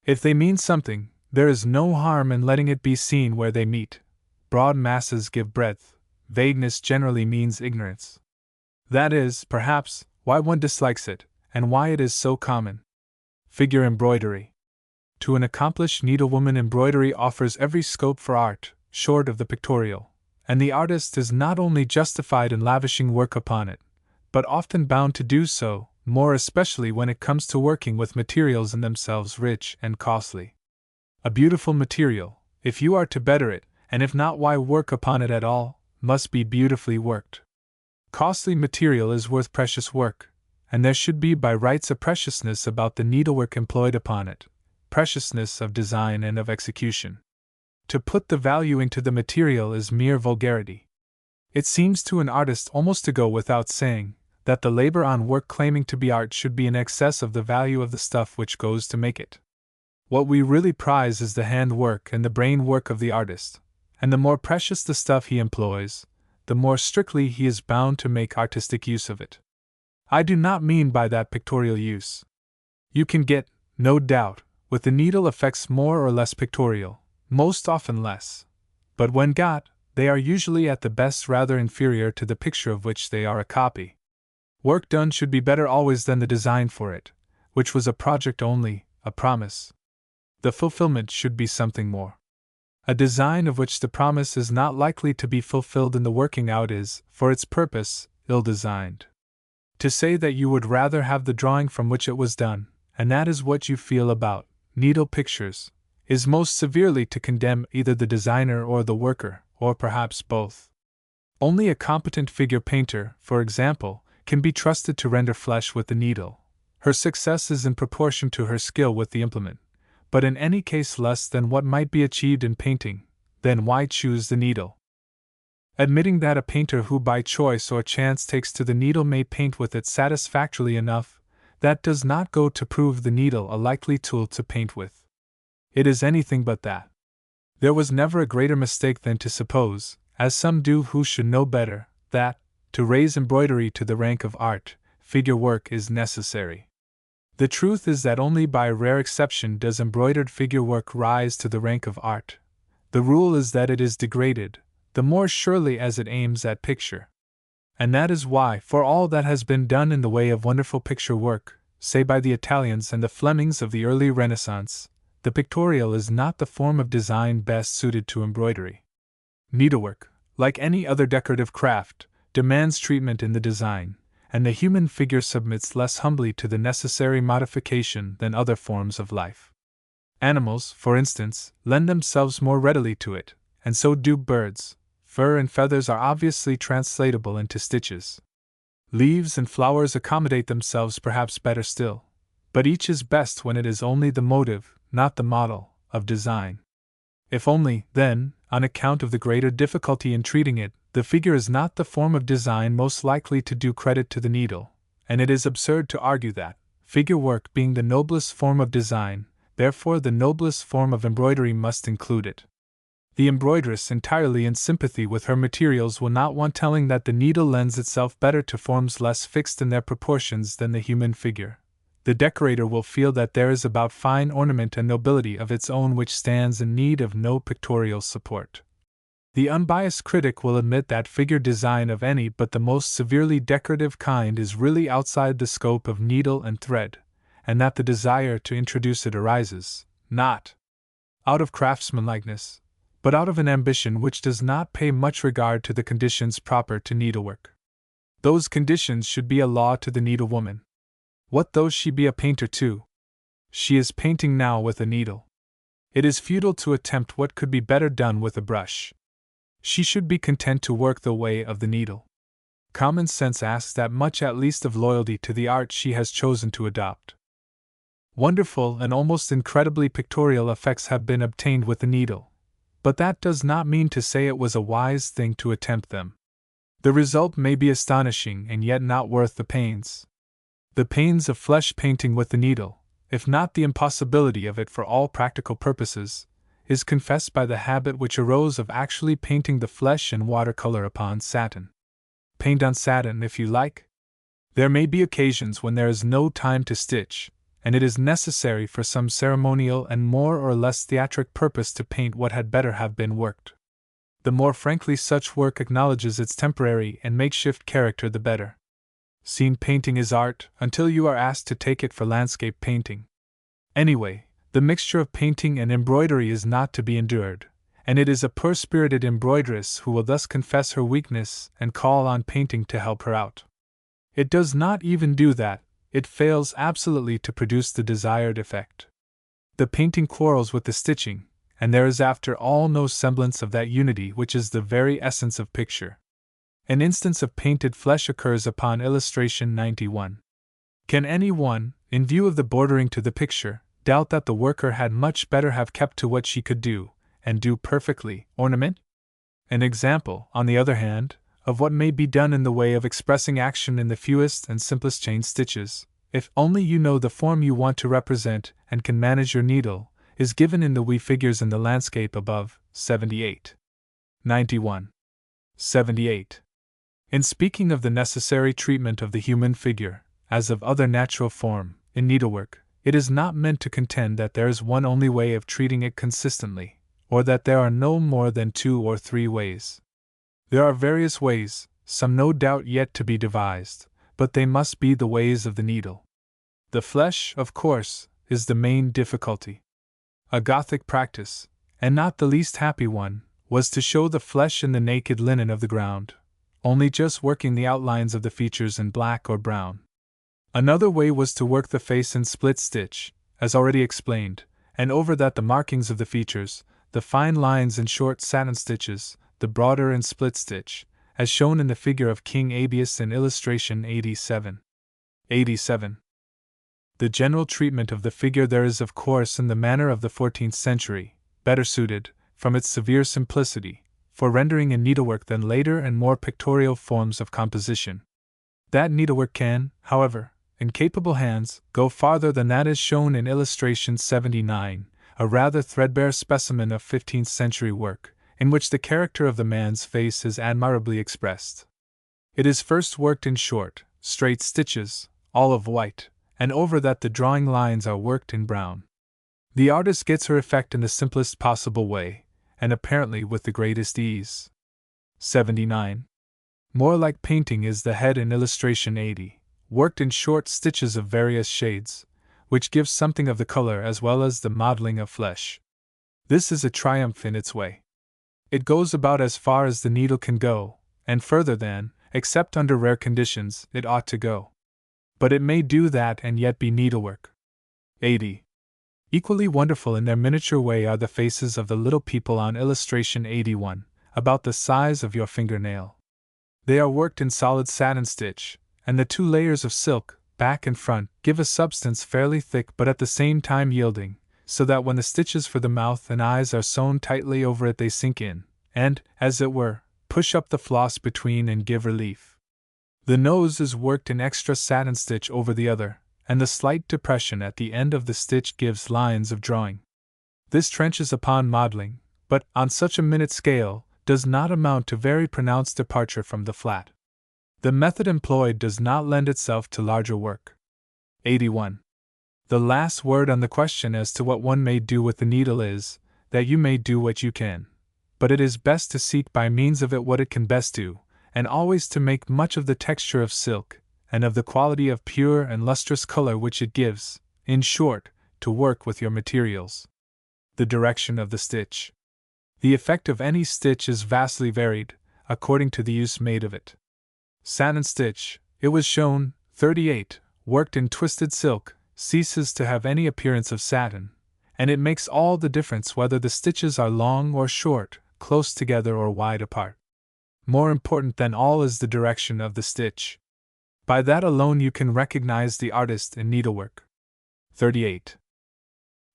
[SPEAKER 1] If they mean something, there is no harm in letting it be seen where they meet. Broad masses give breadth, vagueness generally means ignorance. That is, perhaps, why one dislikes it, and why it is so common. Figure embroidery. To an accomplished needlewoman, embroidery offers every scope for art, short of the pictorial, and the artist is not only justified in lavishing work upon it, but often bound to do so, more especially when it comes to working with materials in themselves rich and costly. A beautiful material, if you are to better it, and if not, why work upon it at all, must be beautifully worked. Costly material is worth precious work, and there should be by rights a preciousness about the needlework employed upon it, preciousness of design and of execution. To put the value into the material is mere vulgarity. It seems to an artist almost to go without saying that the labor on work claiming to be art should be in excess of the value of the stuff which goes to make it. What we really prize is the hand work and the brain work of the artist, and the more precious the stuff he employs, the more strictly he is bound to make artistic use of it. I do not mean by that pictorial use. You can get, no doubt, with the needle effects more or less pictorial, most often less, but when got, they are usually at the best rather inferior to the picture of which they are a copy. Work done should be better always than the design for it, which was a project only, a promise. The fulfillment should be something more. A design of which the promise is not likely to be fulfilled in the working out is, for its purpose, ill-designed. To say that you would rather have the drawing from which it was done, and that is what you feel about needle pictures, is most severely to condemn either the designer or the worker, or perhaps both. Only a competent figure painter, for example, can be trusted to render flesh with the needle. Her success is in proportion to her skill with the implement, but in any case less than what might be achieved in painting, then why choose the needle? Admitting that a painter who by choice or chance takes to the needle may paint with it satisfactorily enough, that does not go to prove the needle a likely tool to paint with. It is anything but that. There was never a greater mistake than to suppose, as some do who should know better, that, to raise embroidery to the rank of art, figure work is necessary. The truth is that only by rare exception does embroidered figure work rise to the rank of art. The rule is that it is degraded, the more surely as it aims at picture. And that is why, for all that has been done in the way of wonderful picture work, say by the Italians and the Flemings of the early Renaissance, the pictorial is not the form of design best suited to embroidery. Needlework, like any other decorative craft, demands treatment in the design, and the human figure submits less humbly to the necessary modification than other forms of life. Animals, for instance, lend themselves more readily to it, and so do birds. Fur and feathers are obviously translatable into stitches. Leaves and flowers accommodate themselves perhaps better still, but each is best when it is only the motive, not the model, of design. If only, then, on account of the greater difficulty in treating it, the figure is not the form of design most likely to do credit to the needle, and it is absurd to argue that, figure work being the noblest form of design, therefore the noblest form of embroidery must include it. The embroideress, entirely in sympathy with her materials, will not want telling that the needle lends itself better to forms less fixed in their proportions than the human figure. The decorator will feel that there is about fine ornament and nobility of its own which stands in need of no pictorial support. The unbiased critic will admit that figure design of any but the most severely decorative kind is really outside the scope of needle and thread, and that the desire to introduce it arises, not out of craftsmanlikeness, but out of an ambition which does not pay much regard to the conditions proper to needlework. Those conditions should be a law to the needlewoman. What though she be a painter too? She is painting now with a needle. It is futile to attempt what could be better done with a brush. She should be content to work the way of the needle. Common sense asks that much at least of loyalty to the art she has chosen to adopt. Wonderful and almost incredibly pictorial effects have been obtained with the needle, but that does not mean to say it was a wise thing to attempt them. The result may be astonishing and yet not worth the pains. The pains of flesh painting with the needle, if not the impossibility of it for all practical purposes, is confessed by the habit which arose of actually painting the flesh and watercolor upon satin. Paint on satin if you like. There may be occasions when there is no time to stitch, and it is necessary for some ceremonial and more or less theatric purpose to paint what had better have been worked. The more frankly such work acknowledges its temporary and makeshift character, the better. Scene painting is art until you are asked to take it for landscape painting. Anyway, the mixture of painting and embroidery is not to be endured, and it is a poor-spirited embroideress who will thus confess her weakness and call on painting to help her out. It does not even do that, it fails absolutely to produce the desired effect. The painting quarrels with the stitching, and there is after all no semblance of that unity which is the very essence of picture. An instance of painted flesh occurs upon illustration 91. Can any one, in view of the bordering to the picture, doubt that the worker had much better have kept to what she could do, and do perfectly, ornament? An example, on the other hand, of what may be done in the way of expressing action in the fewest and simplest chain stitches, if only you know the form you want to represent and can manage your needle, is given in the wee figures in the landscape above, 78. 91. 78. In speaking of the necessary treatment of the human figure, as of other natural form, in needlework, it is not meant to contend that there is one only way of treating it consistently, or that there are no more than 2 or 3 ways. There are various ways, some no doubt yet to be devised, but they must be the ways of the needle. The flesh, of course, is the main difficulty. A Gothic practice, and not the least happy one, was to show the flesh in the naked linen of the ground, only just working the outlines of the features in black or brown. Another way was to work the face in split stitch, as already explained, and over that the markings of the features, the fine lines in short satin stitches, the broader in split stitch, as shown in the figure of King Abies in illustration 87. 87. The general treatment of the figure there is of course in the manner of the 14th century, better suited, from its severe simplicity, for rendering in needlework than later and more pictorial forms of composition. That needlework can, however, in capable hands, go farther than that is shown in illustration 79, a rather threadbare specimen of 15th century work, in which the character of the man's face is admirably expressed. It is first worked in short, straight stitches, all of white, and over that the drawing lines are worked in brown. The artist gets her effect in the simplest possible way, and apparently with the greatest ease. 79. More like painting is the head in illustration 80, worked in short stitches of various shades, which gives something of the color as well as the modeling of flesh. This is a triumph in its way. It goes about as far as the needle can go, and further than, except under rare conditions, it ought to go. But it may do that and yet be needlework. 80. Equally wonderful in their miniature way are the faces of the little people on illustration 81, about the size of your fingernail. They are worked in solid satin stitch, and the 2 layers of silk, back and front, give a substance fairly thick but at the same time yielding, so that when the stitches for the mouth and eyes are sewn tightly over it they sink in, and, as it were, push up the floss between and give relief. The nose is worked in extra satin stitch over the other, and the slight depression at the end of the stitch gives lines of drawing. This trenches upon modeling, but, on such a minute scale, does not amount to very pronounced departure from the flat. The method employed does not lend itself to larger work. 81. The last word on the question as to what one may do with the needle is, that you may do what you can. But it is best to seek by means of it what it can best do, and always to make much of the texture of silk, and of the quality of pure and lustrous color which it gives, in short, to work with your materials. The direction of the stitch. The effect of any stitch is vastly varied, according to the use made of it. Satin stitch, it was shown, 38, worked in twisted silk, ceases to have any appearance of satin, and it makes all the difference whether the stitches are long or short, close together or wide apart. More important than all is the direction of the stitch. By that alone you can recognize the artist in needlework. 38.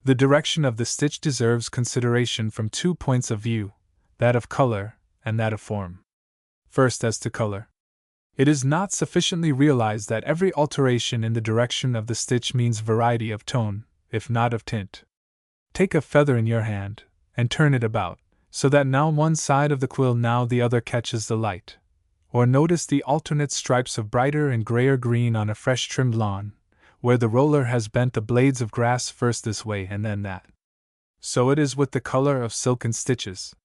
[SPEAKER 1] The direction of the stitch deserves consideration from 2 points of view, that of color and that of form. First, as to color. It is not sufficiently realized that every alteration in the direction of the stitch means variety of tone, if not of tint. Take a feather in your hand, and turn it about, so that now one side of the quill now the other catches the light. Or notice the alternate stripes of brighter and grayer green on a fresh trimmed lawn, where the roller has bent the blades of grass first this way and then that. So it is with the color of silken stitches.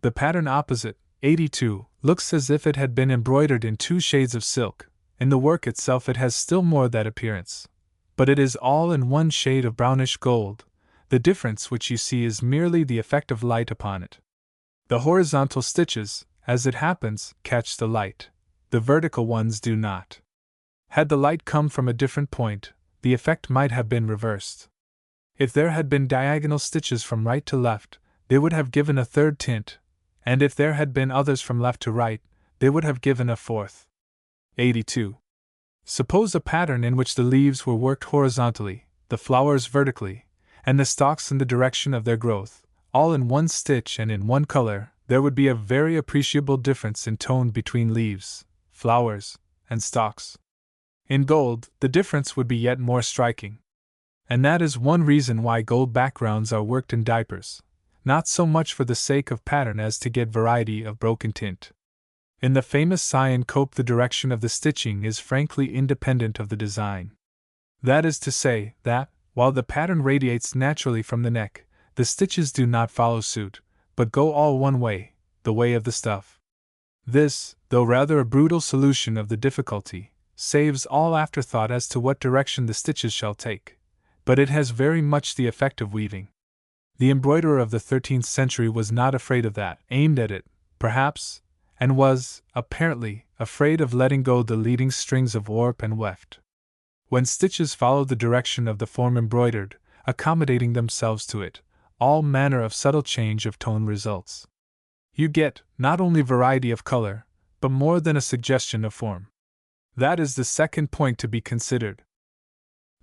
[SPEAKER 1] The pattern opposite, 82, looks as if it had been embroidered in 2 shades of silk. In the work itself it has still more that appearance. But it is all in 1 shade of brownish gold. The difference which you see is merely the effect of light upon it. The horizontal stitches, as it happens, catch the light. The vertical ones do not. Had the light come from a different point, the effect might have been reversed. If there had been diagonal stitches from right to left, they would have given a 3rd tint, and if there had been others from left to right, they would have given a 4th. 82. Suppose a pattern in which the leaves were worked horizontally, the flowers vertically, and the stalks in the direction of their growth, all in 1 stitch and in 1 color. There would be a very appreciable difference in tone between leaves, flowers, and stalks. In gold, the difference would be yet more striking. And that is one reason why gold backgrounds are worked in diapers, not so much for the sake of pattern as to get variety of broken tint. In the famous cyan cope the direction of the stitching is frankly independent of the design. That is to say, that, while the pattern radiates naturally from the neck, the stitches do not follow suit, but go all one way, the way of the stuff. This, though rather a brutal solution of the difficulty, saves all afterthought as to what direction the stitches shall take, but it has very much the effect of weaving. The embroiderer of the 13th century was not afraid of that, aimed at it, perhaps, and was, apparently, afraid of letting go the leading strings of warp and weft. When stitches follow the direction of the form embroidered, accommodating themselves to it, all manner of subtle change of tone results. You get, not only variety of color, but more than a suggestion of form. That is the second point to be considered.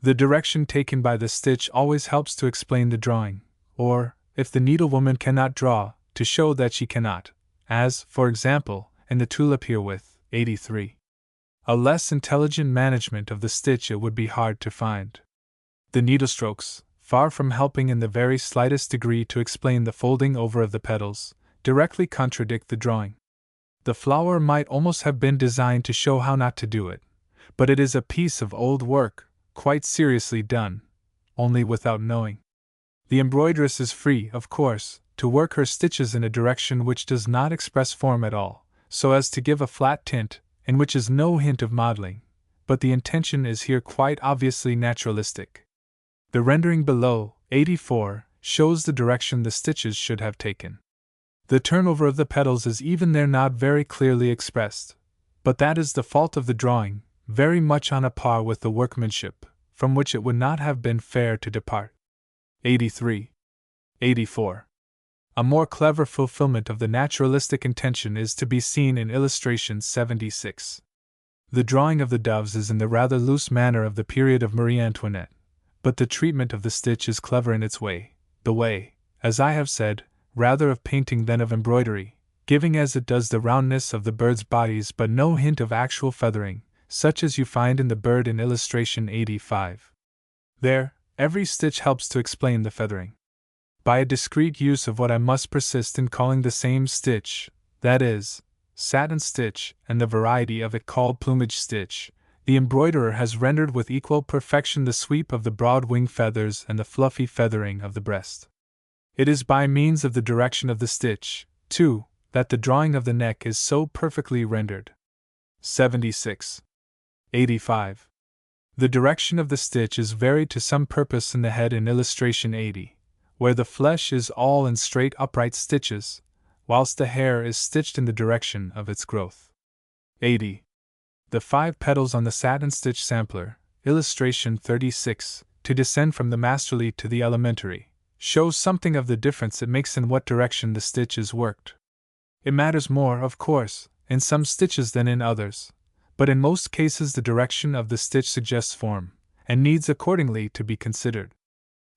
[SPEAKER 1] The direction taken by the stitch always helps to explain the drawing, or, if the needlewoman cannot draw, to show that she cannot, as, for example, in the tulip herewith, 83. A less intelligent management of the stitch it would be hard to find. The needlestrokes, far from helping in the very slightest degree to explain the folding over of the petals, directly contradict the drawing. The flower might almost have been designed to show how not to do it, but it is a piece of old work, quite seriously done, only without knowing. The embroideress is free, of course, to work her stitches in a direction which does not express form at all, so as to give a flat tint, in which is no hint of modeling, but the intention is here quite obviously naturalistic. The rendering below, 84, shows the direction the stitches should have taken. The turnover of the petals is even there not very clearly expressed, but that is the fault of the drawing, very much on a par with the workmanship, from which it would not have been fair to depart. 83. 84. A more clever fulfillment of the naturalistic intention is to be seen in illustration 76. The drawing of the doves is in the rather loose manner of the period of Marie Antoinette, but the treatment of the stitch is clever in its way, the way, as I have said, rather of painting than of embroidery, giving as it does the roundness of the bird's bodies but no hint of actual feathering, such as you find in the bird in illustration 85. There, every stitch helps to explain the feathering. By a discreet use of what I must persist in calling the same stitch, that is, satin stitch, and the variety of it called plumage stitch, the embroiderer has rendered with equal perfection the sweep of the broad wing feathers and the fluffy feathering of the breast. It is by means of the direction of the stitch, too, that the drawing of the neck is so perfectly rendered. 76. 85. The direction of the stitch is varied to some purpose in the head in illustration 80, where the flesh is all in straight upright stitches, whilst the hair is stitched in the direction of its growth. 80. The 5 petals on the satin stitch sampler, illustration 36, to descend from the masterly to the elementary, shows something of the difference it makes in what direction the stitch is worked. It matters more, of course, in some stitches than in others, but in most cases the direction of the stitch suggests form, and needs accordingly to be considered.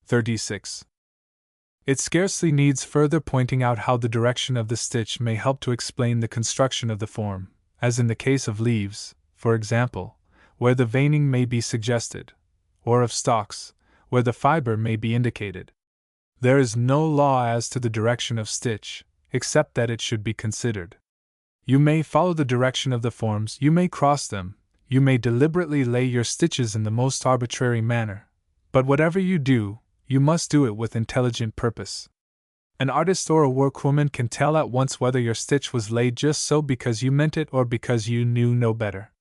[SPEAKER 1] 36. It scarcely needs further pointing out how the direction of the stitch may help to explain the construction of the form, as in the case of leaves, for example, where the veining may be suggested, or of stalks, where the fiber may be indicated. There is no law as to the direction of stitch, except that it should be considered. You may follow the direction of the forms, you may cross them, you may deliberately lay your stitches in the most arbitrary manner, but whatever you do, you must do it with intelligent purpose. An artist or a workwoman can tell at once whether your stitch was laid just so because you meant it or because you knew no better.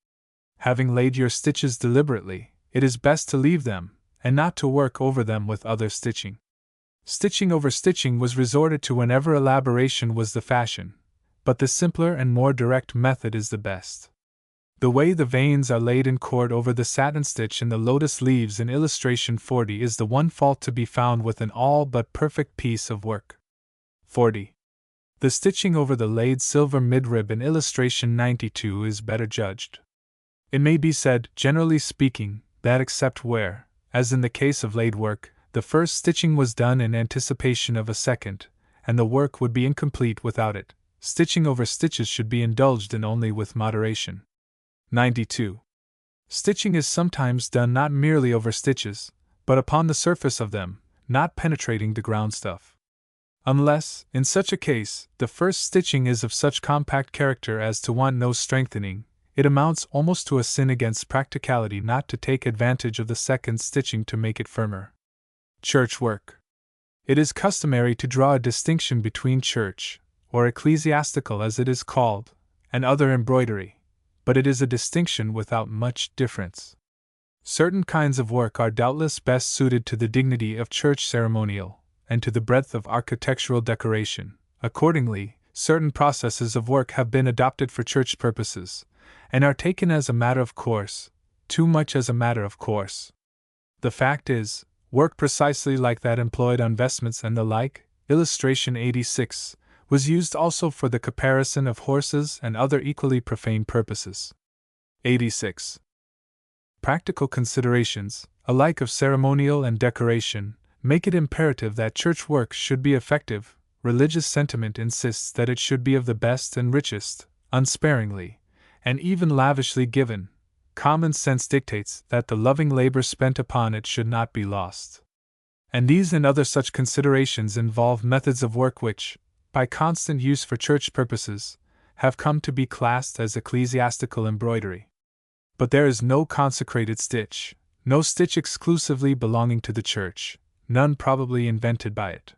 [SPEAKER 1] Having laid your stitches deliberately, it is best to leave them, and not to work over them with other stitching. Stitching over stitching was resorted to whenever elaboration was the fashion, but the simpler and more direct method is the best. The way the veins are laid in cord over the satin stitch in the lotus leaves in illustration 40 is the one fault to be found with an all but perfect piece of work. 40. The stitching over the laid silver midrib in illustration 92 is better judged. It may be said, generally speaking, that except where, as in the case of laid work, the first stitching was done in anticipation of a second, and the work would be incomplete without it, stitching over stitches should be indulged in only with moderation. 92. Stitching is sometimes done not merely over stitches, but upon the surface of them, not penetrating the ground stuff. Unless, in such a case, the first stitching is of such compact character as to want no strengthening, it amounts almost to a sin against practicality not to take advantage of the second stitching to make it firmer. Church work. It is customary to draw a distinction between church, or ecclesiastical as it is called, and other embroidery, but it is a distinction without much difference. Certain kinds of work are doubtless best suited to the dignity of church ceremonial, and to the breadth of architectural decoration. Accordingly, certain processes of work have been adopted for church purposes, and are taken as a matter of course, too much as a matter of course. The fact is, work precisely like that employed on vestments and the like, illustration 86, was used also for the caparison of horses and other equally profane purposes. 86. Practical considerations, alike of ceremonial and decoration, make it imperative that church work should be effective. Religious sentiment insists that it should be of the best and richest, unsparingly, and even lavishly given. Common sense dictates that the loving labor spent upon it should not be lost. And these and other such considerations involve methods of work which, by constant use for church purposes, have come to be classed as ecclesiastical embroidery. But there is no consecrated stitch, no stitch exclusively belonging to the church, none probably invented by it.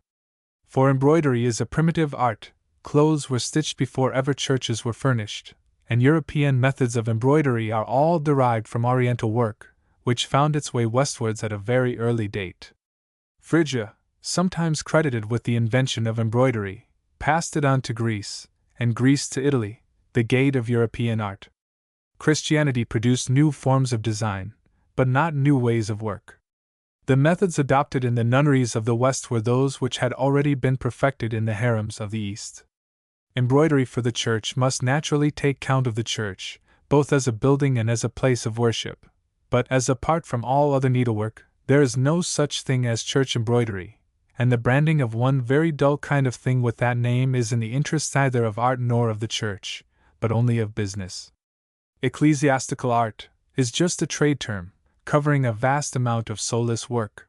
[SPEAKER 1] For embroidery is a primitive art, clothes were stitched before ever churches were furnished, and European methods of embroidery are all derived from Oriental work, which found its way westwards at a very early date. Phrygia, sometimes credited with the invention of embroidery, passed it on to Greece, and Greece to Italy, the gate of European art. Christianity produced new forms of design, but not new ways of work. The methods adopted in the nunneries of the West were those which had already been perfected in the harems of the East. Embroidery for the church must naturally take count of the church, both as a building and as a place of worship, but as apart from all other needlework, there is no such thing as church embroidery, and the branding of one very dull kind of thing with that name is in the interest neither of art nor of the church, but only of business. Ecclesiastical art is just a trade term, covering a vast amount of soulless work.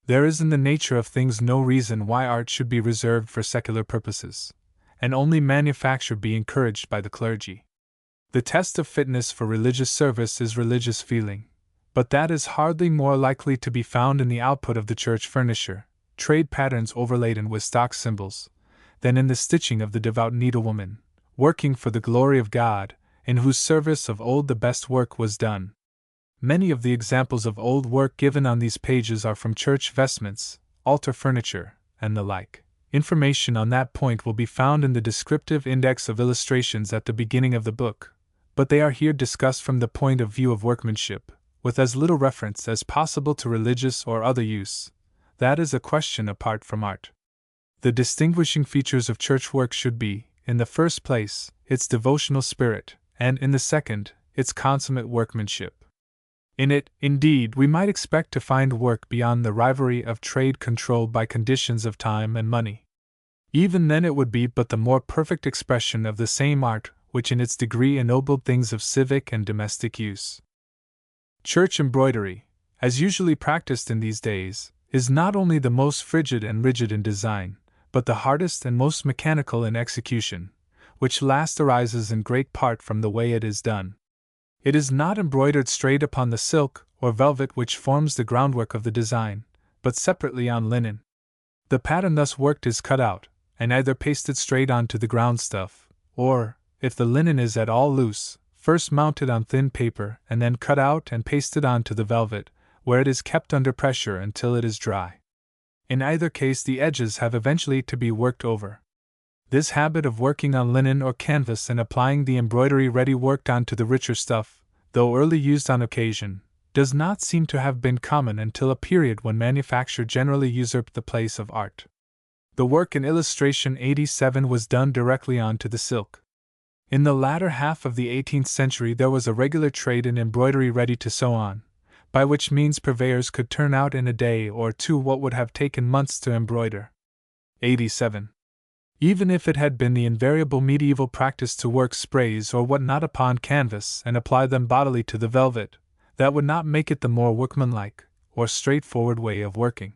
[SPEAKER 1] There is in the nature of things no reason why art should be reserved for secular purposes, and only manufacture be encouraged by the clergy. The test of fitness for religious service is religious feeling, but that is hardly more likely to be found in the output of the church furniture, trade patterns overladen with stock symbols, than in the stitching of the devout needlewoman, working for the glory of God, in whose service of old the best work was done. Many of the examples of old work given on these pages are from church vestments, altar furniture, and the like. Information on that point will be found in the descriptive index of illustrations at the beginning of the book, but they are here discussed from the point of view of workmanship, with as little reference as possible to religious or other use. That is a question apart from art. The distinguishing features of church work should be, in the first place, its devotional spirit, and in the second, its consummate workmanship. In it, indeed, we might expect to find work beyond the rivalry of trade controlled by conditions of time and money. Even then it would be but the more perfect expression of the same art which in its degree ennobled things of civic and domestic use. Church embroidery, as usually practiced in these days, is not only the most frigid and rigid in design, but the hardest and most mechanical in execution, which last arises in great part from the way it is done. It is not embroidered straight upon the silk or velvet which forms the groundwork of the design, but separately on linen. The pattern thus worked is cut out, and either pasted straight onto the ground stuff, or, if the linen is at all loose, first mounted on thin paper and then cut out and pasted onto the velvet, where it is kept under pressure until it is dry. In either case the edges have eventually to be worked over. This habit of working on linen or canvas and applying the embroidery ready worked onto the richer stuff, though early used on occasion, does not seem to have been common until a period when manufacture generally usurped the place of art. The work in illustration 87 was done directly onto the silk. In the latter half of the 18th century there was a regular trade in embroidery ready to sew on, by which means purveyors could turn out in a day or two what would have taken months to embroider. 87. Even if it had been the invariable medieval practice to work sprays or what not upon canvas and apply them bodily to the velvet, that would not make it the more workmanlike, or straightforward way of working.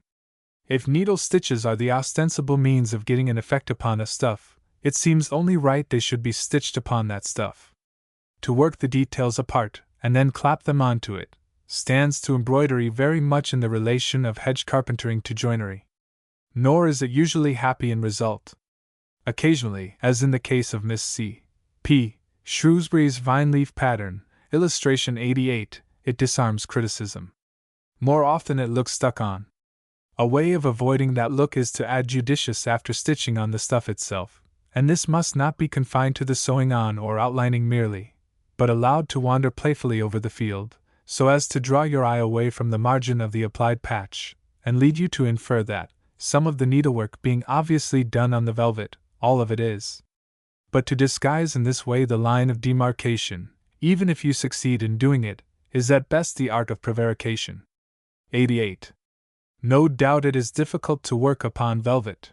[SPEAKER 1] If needle stitches are the ostensible means of getting an effect upon a stuff, it seems only right they should be stitched upon that stuff. To work the details apart, and then clap them onto it, stands to embroidery very much in the relation of hedge carpentering to joinery. Nor is it usually happy in result. Occasionally, as in the case of Miss C. P. Shrewsbury's vine-leaf pattern, illustration 88, it disarms criticism. More often it looks stuck on. A way of avoiding that look is to add judicious after stitching on the stuff itself, and this must not be confined to the sewing on or outlining merely, but allowed to wander playfully over the field, so as to draw your eye away from the margin of the applied patch, and lead you to infer that, some of the needlework being obviously done on the velvet, all of it is. But to disguise in this way the line of demarcation, even if you succeed in doing it, is at best the art of prevarication. 88. No doubt it is difficult to work upon velvet.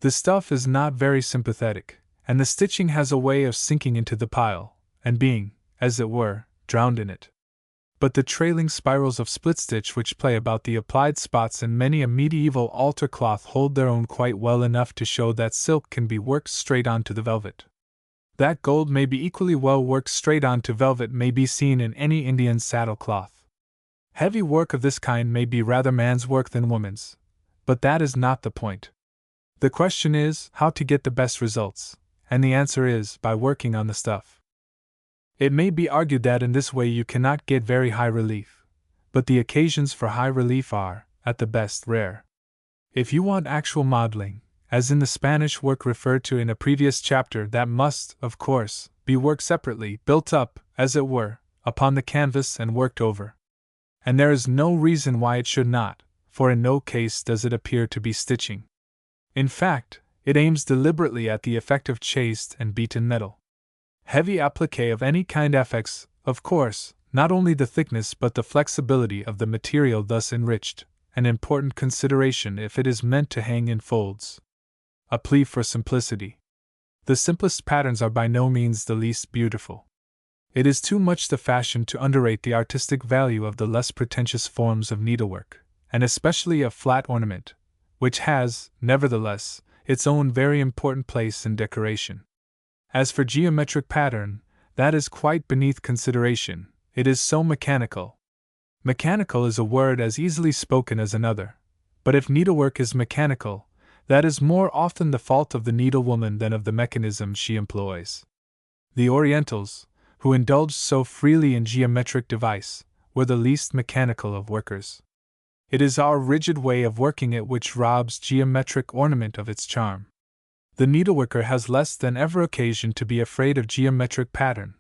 [SPEAKER 1] The stuff is not very sympathetic, and the stitching has a way of sinking into the pile, and being, as it were, drowned in it. But the trailing spirals of split stitch which play about the applied spots in many a medieval altar cloth hold their own quite well enough to show that silk can be worked straight onto the velvet. That gold may be equally well worked straight onto velvet may be seen in any Indian saddle cloth. Heavy work of this kind may be rather man's work than woman's, but that is not the point. The question is how to get the best results, and the answer is by working on the stuff. It may be argued that in this way you cannot get very high relief, but the occasions for high relief are, at the best, rare. If you want actual modeling, as in the Spanish work referred to in a previous chapter, that must, of course, be worked separately, built up, as it were, upon the canvas and worked over. And there is no reason why it should not, for in no case does it appear to be stitching. In fact, it aims deliberately at the effect of chased and beaten metal. Heavy appliqué of any kind affects, of course, not only the thickness but the flexibility of the material thus enriched, an important consideration if it is meant to hang in folds. A plea for simplicity. The simplest patterns are by no means the least beautiful. It is too much the fashion to underrate the artistic value of the less pretentious forms of needlework, and especially of flat ornament, which has, nevertheless, its own very important place in decoration. As for geometric pattern, that is quite beneath consideration, it is so mechanical. Mechanical is a word as easily spoken as another, but if needlework is mechanical, that is more often the fault of the needlewoman than of the mechanism she employs. The Orientals, who indulged so freely in geometric device, were the least mechanical of workers. It is our rigid way of working it which robs geometric ornament of its charm. The needleworker has less than ever occasion to be afraid of geometric pattern,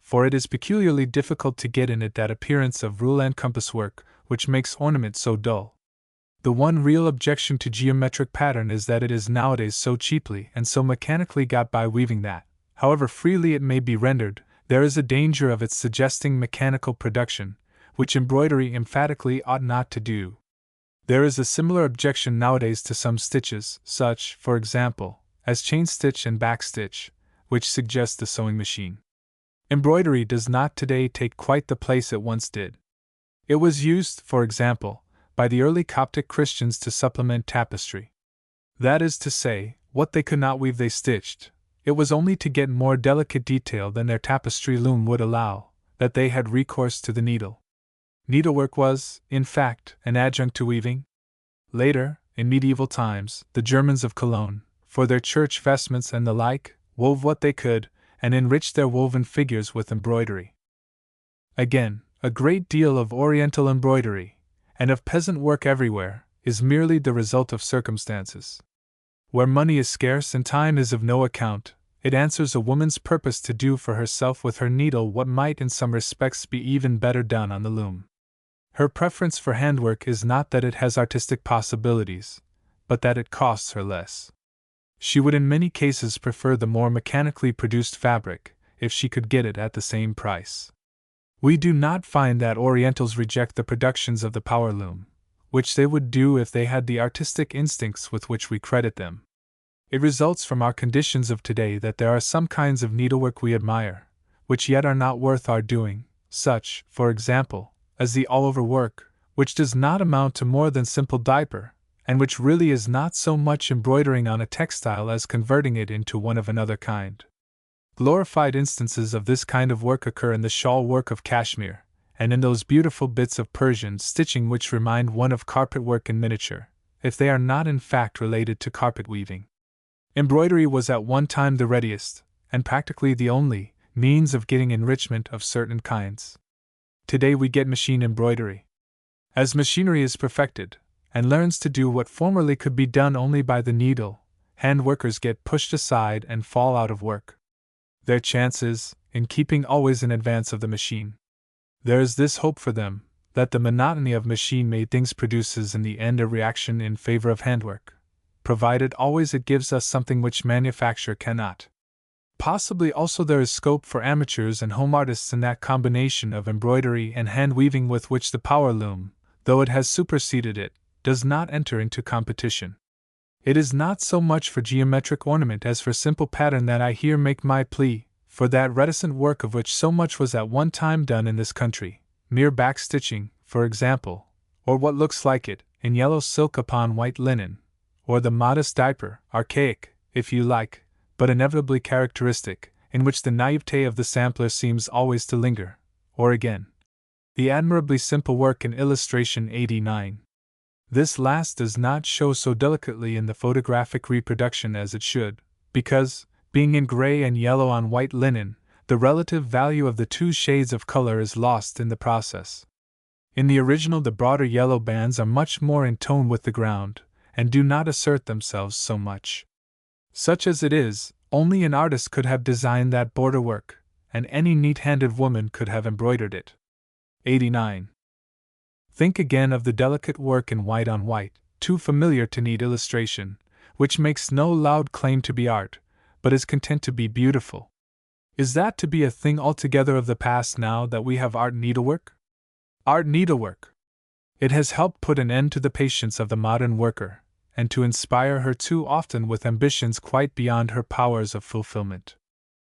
[SPEAKER 1] for it is peculiarly difficult to get in it that appearance of rule and compass work which makes ornament so dull. The one real objection to geometric pattern is that it is nowadays so cheaply and so mechanically got by weaving that, however freely it may be rendered, there is a danger of its suggesting mechanical production, which embroidery emphatically ought not to do. There is a similar objection nowadays to some stitches, such, for example, as chain stitch and back stitch, which suggest the sewing machine. Embroidery does not today take quite the place it once did. It was used, for example, by the early Coptic Christians to supplement tapestry. That is to say, what they could not weave they stitched. It was only to get more delicate detail than their tapestry loom would allow, that they had recourse to the needle. Needlework was, in fact, an adjunct to weaving. Later, in medieval times, the Germans of Cologne, for their church vestments and the like, wove what they could, and enriched their woven figures with embroidery. Again, a great deal of Oriental embroidery, and of peasant work everywhere, is merely the result of circumstances. Where money is scarce and time is of no account, it answers a woman's purpose to do for herself with her needle what might in some respects be even better done on the loom. Her preference for handwork is not that it has artistic possibilities, but that it costs her less. She would in many cases prefer the more mechanically produced fabric, if she could get it at the same price. We do not find that Orientals reject the productions of the power loom, which they would do if they had the artistic instincts with which we credit them. It results from our conditions of today that there are some kinds of needlework we admire, which yet are not worth our doing, such, for example, as the all-over work, which does not amount to more than simple diaper, and which really is not so much embroidering on a textile as converting it into one of another kind. Glorified instances of this kind of work occur in the shawl work of cashmere, and in those beautiful bits of Persian stitching which remind one of carpet work in miniature, if they are not in fact related to carpet weaving. Embroidery was at one time the readiest, and practically the only, means of getting enrichment of certain kinds. Today we get machine embroidery. As machinery is perfected, and learns to do what formerly could be done only by the needle, hand workers get pushed aside and fall out of work. Their chance is, in keeping always in advance of the machine. There is this hope for them, that the monotony of machine-made things produces in the end a reaction in favor of handwork, provided always it gives us something which manufacture cannot. Possibly also there is scope for amateurs and home artists in that combination of embroidery and hand-weaving with which the power loom, though it has superseded it, does not enter into competition. It is not so much for geometric ornament as for simple pattern that I here make my plea, for that reticent work of which so much was at one time done in this country, mere back-stitching, for example, or what looks like it, in yellow silk upon white linen, or the modest diaper, archaic, if you like, but inevitably characteristic, in which the naivete of the sampler seems always to linger, or again, the admirably simple work in illustration 89. This last does not show so delicately in the photographic reproduction as it should, because, being in gray and yellow on white linen, the relative value of the two shades of color is lost in the process. In the original the broader yellow bands are much more in tone with the ground, and do not assert themselves so much. Such as it is, only an artist could have designed that border work, and any neat-handed woman could have embroidered it. 89. Think again of the delicate work in white on white, too familiar to need illustration, which makes no loud claim to be art, but is content to be beautiful. Is that to be a thing altogether of the past now that we have art needlework? Art needlework! It has helped put an end to the patience of the modern worker, and to inspire her too often with ambitions quite beyond her powers of fulfillment.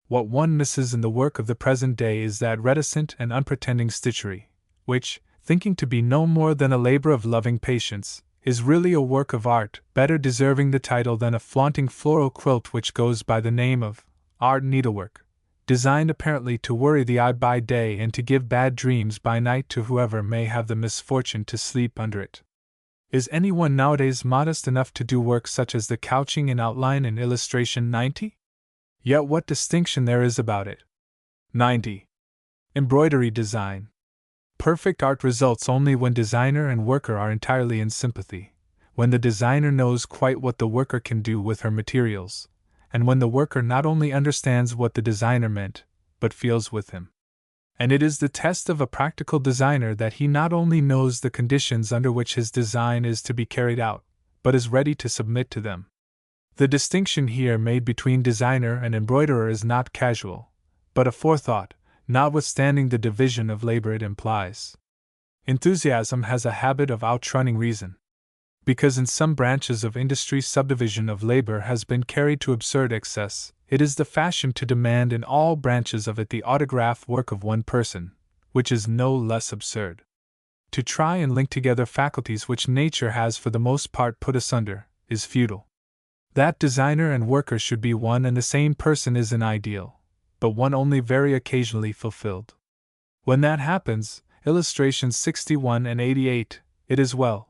[SPEAKER 1] What one misses in the work of the present day is that reticent and unpretending stitchery, which, thinking to be no more than a labor of loving patience, is really a work of art, better deserving the title than a flaunting floral quilt which goes by the name of art needlework, designed apparently to worry the eye by day and to give bad dreams by night to whoever may have the misfortune to sleep under it. Is anyone nowadays modest enough to do work such as the couching in outline in illustration 90? Yet what distinction there is about it. 90. Embroidery design. Perfect art results only when designer and worker are entirely in sympathy, when the designer knows quite what the worker can do with her materials, and when the worker not only understands what the designer meant, but feels with him. And it is the test of a practical designer that he not only knows the conditions under which his design is to be carried out, but is ready to submit to them. The distinction here made between designer and embroiderer is not casual, but a forethought, notwithstanding the division of labor it implies. Enthusiasm has a habit of outrunning reason. Because in some branches of industry subdivision of labor has been carried to absurd excess, it is the fashion to demand in all branches of it the autograph work of one person, which is no less absurd. To try and link together faculties which nature has for the most part put asunder, is futile. That designer and worker should be one and the same person is an ideal, but one only very occasionally fulfilled. When that happens, illustrations 61 and 88, it is well.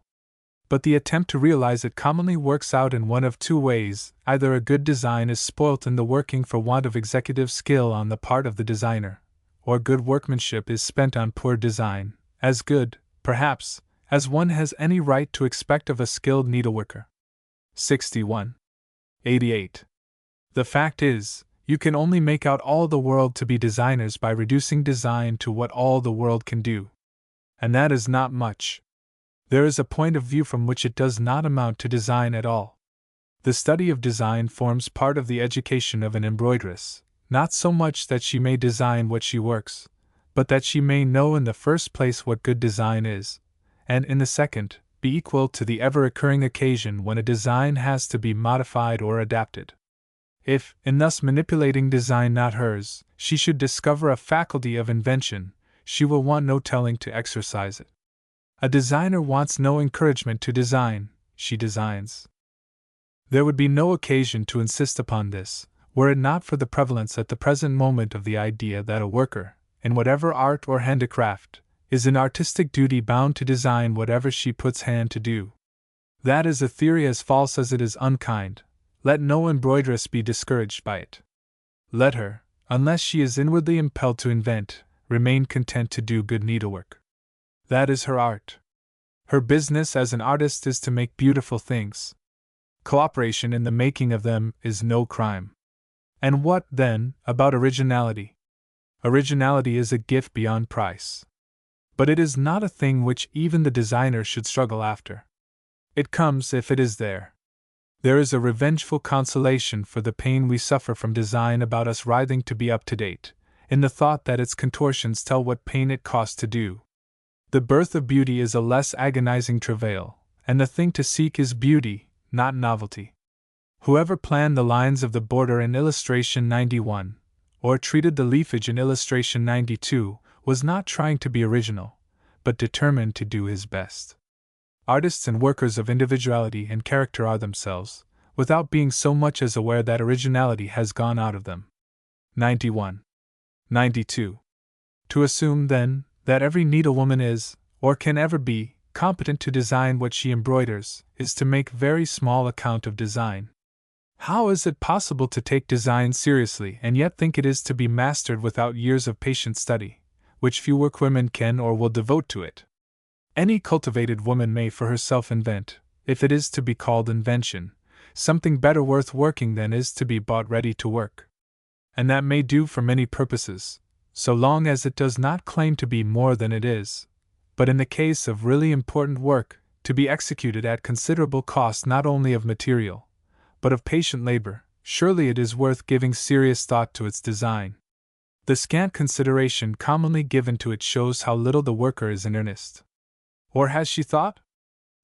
[SPEAKER 1] But the attempt to realize it commonly works out in one of two ways: either a good design is spoilt in the working for want of executive skill on the part of the designer, or good workmanship is spent on poor design, as good, perhaps, as one has any right to expect of a skilled needleworker. 61. 88. The fact is, you can only make out all the world to be designers by reducing design to what all the world can do. And that is not much. There is a point of view from which it does not amount to design at all. The study of design forms part of the education of an embroideress, not so much that she may design what she works, but that she may know in the first place what good design is, and in the second, be equal to the ever-occurring occasion when a design has to be modified or adapted. If, in thus manipulating design not hers, she should discover a faculty of invention, she will want no telling to exercise it. A designer wants no encouragement to design, she designs. There would be no occasion to insist upon this, were it not for the prevalence at the present moment of the idea that a worker, in whatever art or handicraft, is in artistic duty bound to design whatever she puts hand to do. That is a theory as false as it is unkind. Let no embroideress be discouraged by it. Let her, unless she is inwardly impelled to invent, remain content to do good needlework. That is her art. Her business as an artist is to make beautiful things. Cooperation in the making of them is no crime. And what, then, about originality? Originality is a gift beyond price. But it is not a thing which even the designer should struggle after. It comes if it is there. There is a revengeful consolation for the pain we suffer from design about us writhing to be up to date, in the thought that its contortions tell what pain it costs to do. The birth of beauty is a less agonizing travail, and the thing to seek is beauty, not novelty. Whoever planned the lines of the border in illustration 91, or treated the leafage in illustration 92, was not trying to be original, but determined to do his best. Artists and workers of individuality and character are themselves, without being so much as aware that originality has gone out of them. 91. 92. To assume, then, that every needlewoman is, or can ever be, competent to design what she embroiders, is to make very small account of design. How is it possible to take design seriously and yet think it is to be mastered without years of patient study, which few workwomen can or will devote to it? Any cultivated woman may for herself invent, if it is to be called invention, something better worth working than is to be bought ready to work. And that may do for many purposes, so long as it does not claim to be more than it is, but in the case of really important work, to be executed at considerable cost not only of material, but of patient labor, surely it is worth giving serious thought to its design. The scant consideration commonly given to it shows how little the worker is in earnest. Or has she thought?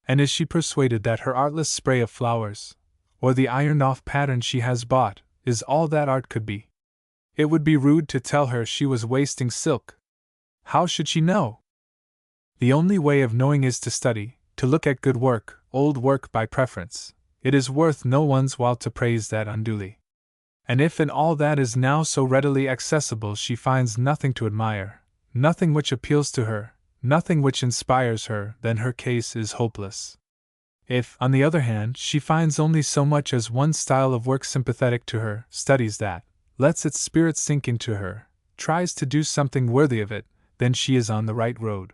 [SPEAKER 1] And is she persuaded that her artless spray of flowers, or the ironed-off pattern she has bought, is all that art could be? It would be rude to tell her she was wasting silk. How should she know? The only way of knowing is to study, to look at good work, old work by preference. It is worth no one's while to praise that unduly. And if in all that is now so readily accessible she finds nothing to admire, nothing which appeals to her, nothing which inspires her, then her case is hopeless. If, on the other hand, she finds only so much as one style of work sympathetic to her, studies that, lets its spirit sink into her, tries to do something worthy of it, then she is on the right road.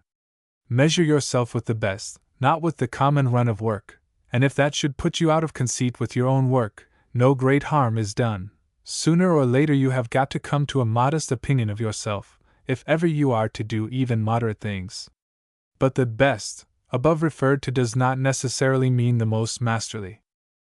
[SPEAKER 1] Measure yourself with the best, not with the common run of work, and if that should put you out of conceit with your own work, no great harm is done. Sooner or later you have got to come to a modest opinion of yourself, if ever you are to do even moderate things. But the best, above referred to, does not necessarily mean the most masterly.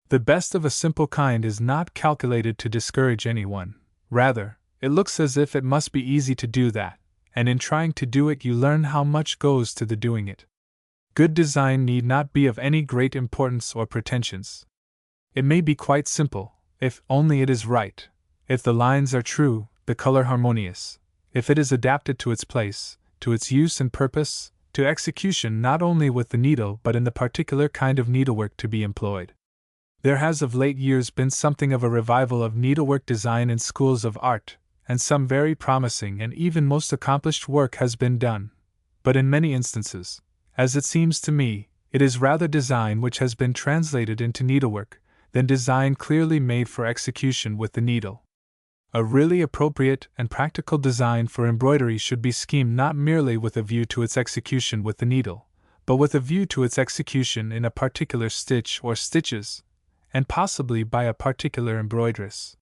[SPEAKER 1] The best of a simple kind is not calculated to discourage anyone. Rather, it looks as if it must be easy to do that, and in trying to do it you learn how much goes to the doing it. Good design need not be of any great importance or pretensions. It may be quite simple, if only it is right, if the lines are true, the color harmonious, if it is adapted to its place, to its use and purpose, to execution not only with the needle but in the particular kind of needlework to be employed. There has of late years been something of a revival of needlework design in schools of art, and some very promising and even most accomplished work has been done. But in many instances, as it seems to me, it is rather design which has been translated into needlework, than design clearly made for execution with the needle. A really appropriate and practical design for embroidery should be schemed not merely with a view to its execution with the needle, but with a view to its execution in a particular stitch or stitches, and possibly by a particular embroideress.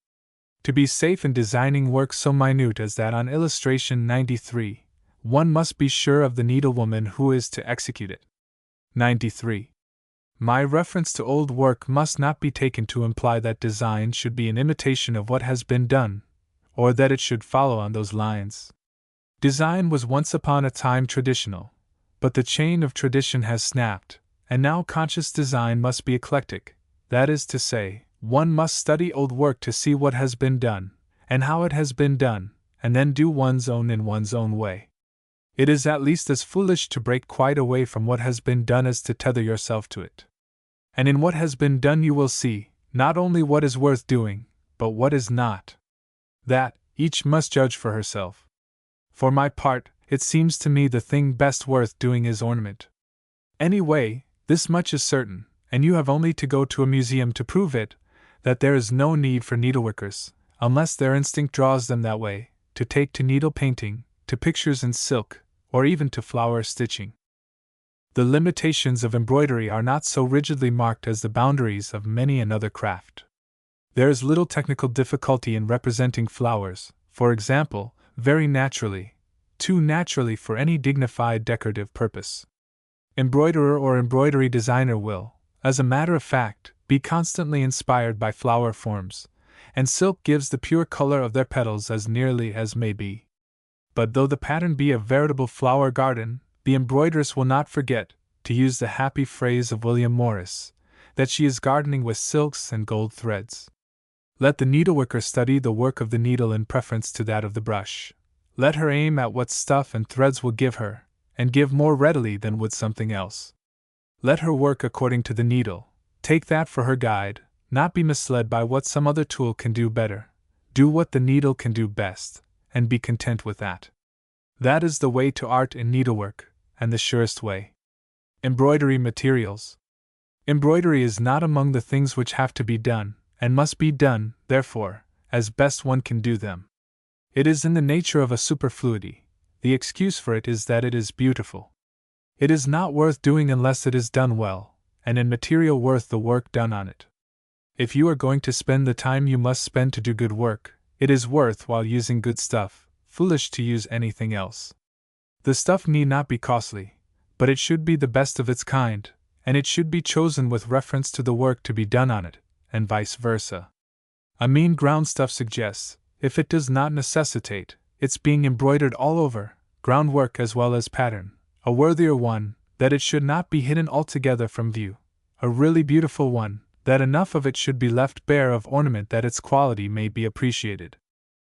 [SPEAKER 1] To be safe in designing work so minute as that on illustration 93, one must be sure of the needlewoman who is to execute it. 93. My reference to old work must not be taken to imply that design should be an imitation of what has been done, or that it should follow on those lines. Design was once upon a time traditional, but the chain of tradition has snapped, and now conscious design must be eclectic. That is to say, one must study old work to see what has been done, and how it has been done, and then do one's own in one's own way. It is at least as foolish to break quite away from what has been done as to tether yourself to it. And in what has been done you will see, not only what is worth doing, but what is not. That, each must judge for herself. For my part, it seems to me the thing best worth doing is ornament. Anyway, this much is certain, and you have only to go to a museum to prove it, that there is no need for needleworkers, unless their instinct draws them that way, to take to needle painting, to pictures in silk, or even to flower stitching. The limitations of embroidery are not so rigidly marked as the boundaries of many another craft. There is little technical difficulty in representing flowers, for example, very naturally, too naturally for any dignified decorative purpose. Embroiderer or embroidery designer will, as a matter of fact, be constantly inspired by flower forms, and silk gives the pure color of their petals as nearly as may be. But though the pattern be a veritable flower garden, the embroideress will not forget, to use the happy phrase of William Morris, that she is gardening with silks and gold threads. Let the needleworker study the work of the needle in preference to that of the brush. Let her aim at what stuff and threads will give her, and give more readily than would something else. Let her work according to the needle, take that for her guide, not be misled by what some other tool can do better. Do what the needle can do best, and be content with that. That is the way to art in needlework, and the surest way. Embroidery materials. Embroidery is not among the things which have to be done, and must be done, therefore, as best one can do them. It is in the nature of a superfluity. The excuse for it is that it is beautiful. It is not worth doing unless it is done well, and in material worth the work done on it. If you are going to spend the time you must spend to do good work, it is worth while using good stuff, foolish to use anything else. The stuff need not be costly, but it should be the best of its kind, and it should be chosen with reference to the work to be done on it, and vice versa. A mean ground stuff suggests, if it does not necessitate, its being embroidered all over, groundwork as well as pattern, a worthier one, that it should not be hidden altogether from view, a really beautiful one, that enough of it should be left bare of ornament that its quality may be appreciated.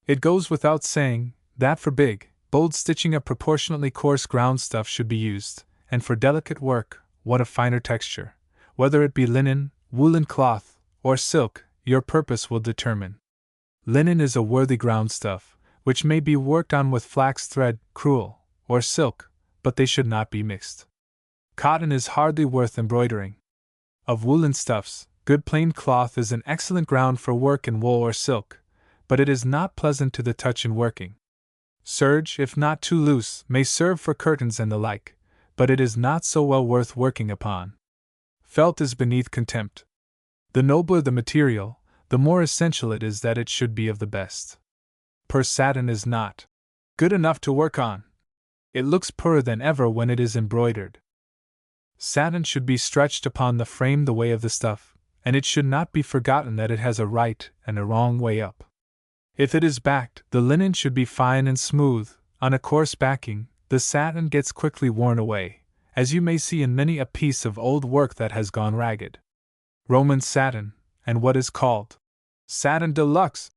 [SPEAKER 1] It goes without saying that for big, bold stitching a proportionately coarse ground stuff should be used, and for delicate work, one of finer texture, whether it be linen, woolen cloth, or silk, your purpose will determine. Linen is a worthy ground stuff, which may be worked on with flax thread, crewel, or silk, but they should not be mixed. Cotton is hardly worth embroidering. Of woolen stuffs, good plain cloth is an excellent ground for work in wool or silk, but it is not pleasant to the touch in working. Serge, if not too loose, may serve for curtains and the like, but it is not so well worth working upon. Felt is beneath contempt. The nobler the material, the more essential it is that it should be of the best. Pure satin is not good enough to work on. It looks poorer than ever when it is embroidered. Satin should be stretched upon the frame the way of the stuff, and it should not be forgotten that it has a right and a wrong way up. If it is backed, the linen should be fine and smooth. On a coarse backing, the satin gets quickly worn away, as you may see in many a piece of old work that has gone ragged. Roman satin, and what is called satin de luxe,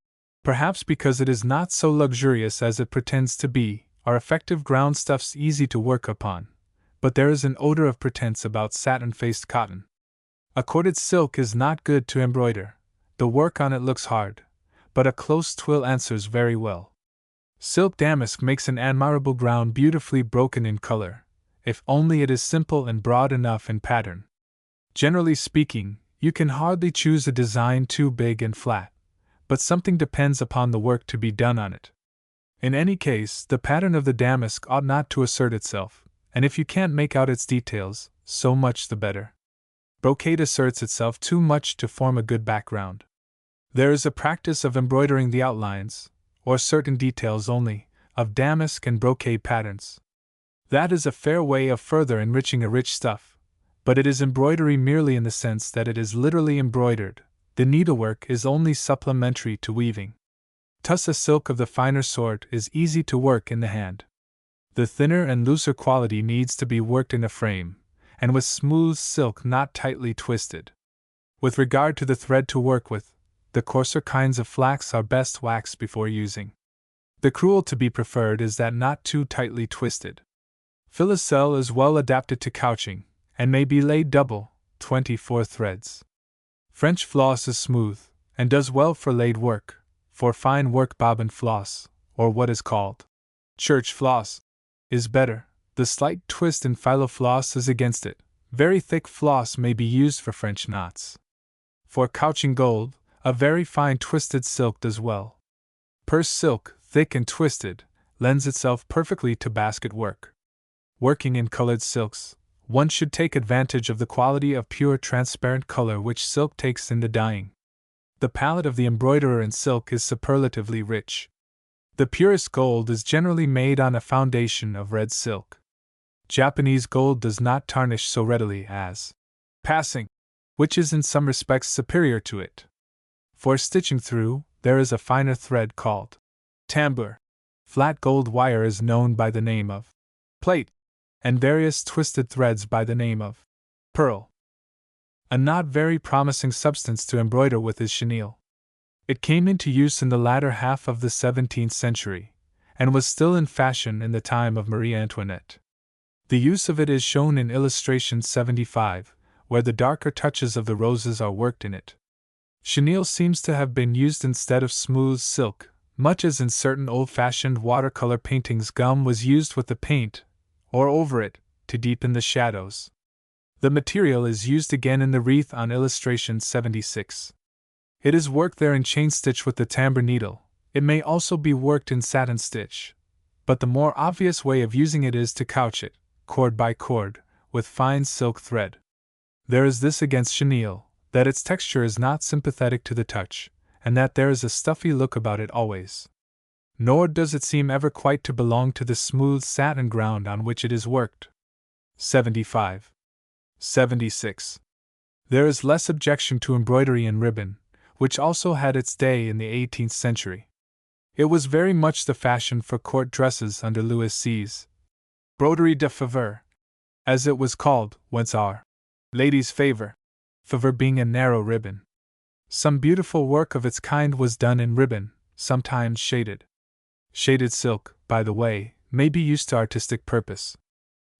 [SPEAKER 1] perhaps because it is not so luxurious as it pretends to be, are effective ground stuffs easy to work upon, but there is an odor of pretense about satin-faced cotton. A corded silk is not good to embroider. The work on it looks hard, but a close twill answers very well. Silk damask makes an admirable ground beautifully broken in color, if only it is simple and broad enough in pattern. Generally speaking, you can hardly choose a design too big and flat, but something depends upon the work to be done on it. In any case, the pattern of the damask ought not to assert itself, and if you can't make out its details, so much the better. Brocade asserts itself too much to form a good background. There is a practice of embroidering the outlines, or certain details only, of damask and brocade patterns. That is a fair way of further enriching a rich stuff, but it is embroidery merely in the sense that it is literally embroidered. The needlework is only supplementary to weaving. Tussa silk of the finer sort is easy to work in the hand. The thinner and looser quality needs to be worked in a frame, and with smooth silk not tightly twisted. With regard to the thread to work with, the coarser kinds of flax are best waxed before using. The crewel to be preferred is that not too tightly twisted. Filoselle is well adapted to couching, and may be laid double, 24 threads. French floss is smooth, and does well for laid work. For fine work bobbin floss, or what is called church floss, is better. The slight twist in philo floss is against it. Very thick floss may be used for French knots. For couching gold, a very fine twisted silk does well. Purse silk, thick and twisted, lends itself perfectly to basket work. Working in colored silks, one should take advantage of the quality of pure transparent color which silk takes in the dyeing. The palette of the embroiderer in silk is superlatively rich. The purest gold is generally made on a foundation of red silk. Japanese gold does not tarnish so readily as passing, which is in some respects superior to it. For stitching through, there is a finer thread called tambour. Flat gold wire is known by the name of plate, and various twisted threads by the name of pearl. A not very promising substance to embroider with is chenille. It came into use in the latter half of the 17th century, and was still in fashion in the time of Marie Antoinette. The use of it is shown in illustration 75, where the darker touches of the roses are worked in it. Chenille seems to have been used instead of smooth silk, much as in certain old-fashioned watercolor paintings gum was used with the paint, or over it, to deepen the shadows. The material is used again in the wreath on illustration 76. It is worked there in chain stitch with the tambour needle. It may also be worked in satin stitch, but the more obvious way of using it is to couch it, cord by cord, with fine silk thread. There is this against chenille, that its texture is not sympathetic to the touch, and that there is a stuffy look about it always. Nor does it seem ever quite to belong to the smooth satin ground on which it is worked. 75. 76. There is less objection to embroidery in ribbon, which also had its day in the 18th century. It was very much the fashion for court dresses under Louis XVI. Broderie de faveur, as it was called, whence our lady's favor, favor being a narrow ribbon. Some beautiful work of its kind was done in ribbon, sometimes shaded. Shaded silk, by the way, may be used to artistic purpose.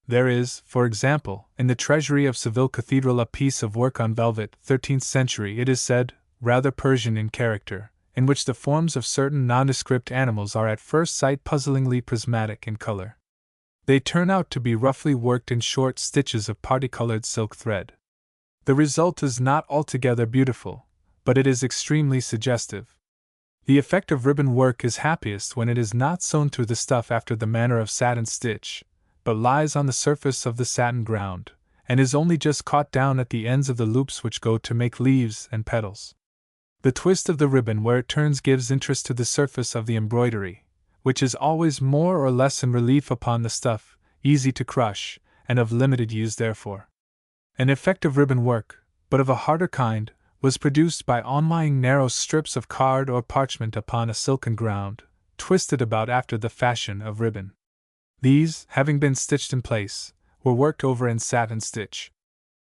[SPEAKER 1] There is, for example, in the treasury of Seville Cathedral a piece of work on velvet, 13th century, it is said, rather Persian in character, in which the forms of certain nondescript animals are at first sight puzzlingly prismatic in color. They turn out to be roughly worked in short stitches of parti-colored silk thread. The result is not altogether beautiful, but it is extremely suggestive. The effect of ribbon work is happiest when it is not sewn through the stuff after the manner of satin stitch, but lies on the surface of the satin ground, and is only just caught down at the ends of the loops which go to make leaves and petals. The twist of the ribbon where it turns gives interest to the surface of the embroidery, which is always more or less in relief upon the stuff, easy to crush, and of limited use therefore. An effective ribbon work, but of a harder kind, was produced by onlying narrow strips of card or parchment upon a silken ground, twisted about after the fashion of ribbon. These, having been stitched in place, were worked over in satin stitch.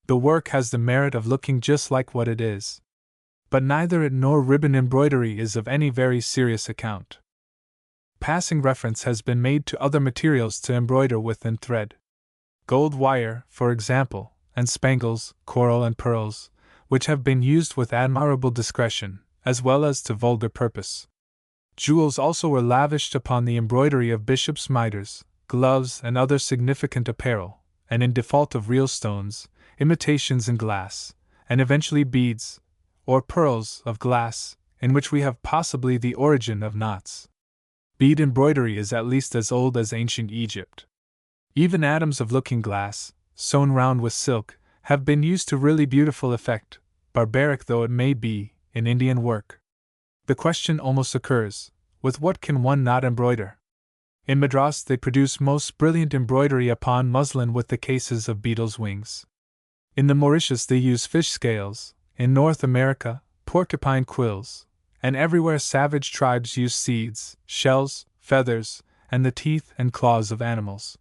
[SPEAKER 1] The work has the merit of looking just like what it is. But neither it nor ribbon embroidery is of any very serious account. Passing reference has been made to other materials to embroider with in thread. Gold wire, for example, and spangles, coral and pearls, which have been used with admirable discretion, as well as to vulgar purpose. Jewels also were lavished upon the embroidery of bishops' mitres, gloves, and other significant apparel, and in default of real stones, imitations in glass, and eventually beads, or pearls of glass, in which we have possibly the origin of knots. Bead embroidery is at least as old as ancient Egypt. Even atoms of looking-glass, sewn round with silk, have been used to really beautiful effect, barbaric though it may be, in Indian work. The question almost occurs, with what can one not embroider? In Madras they produce most brilliant embroidery upon muslin with the cases of beetles' wings. In the Mauritius they use fish scales, in North America, porcupine quills, and everywhere savage tribes use seeds, shells, feathers, and the teeth and claws of animals.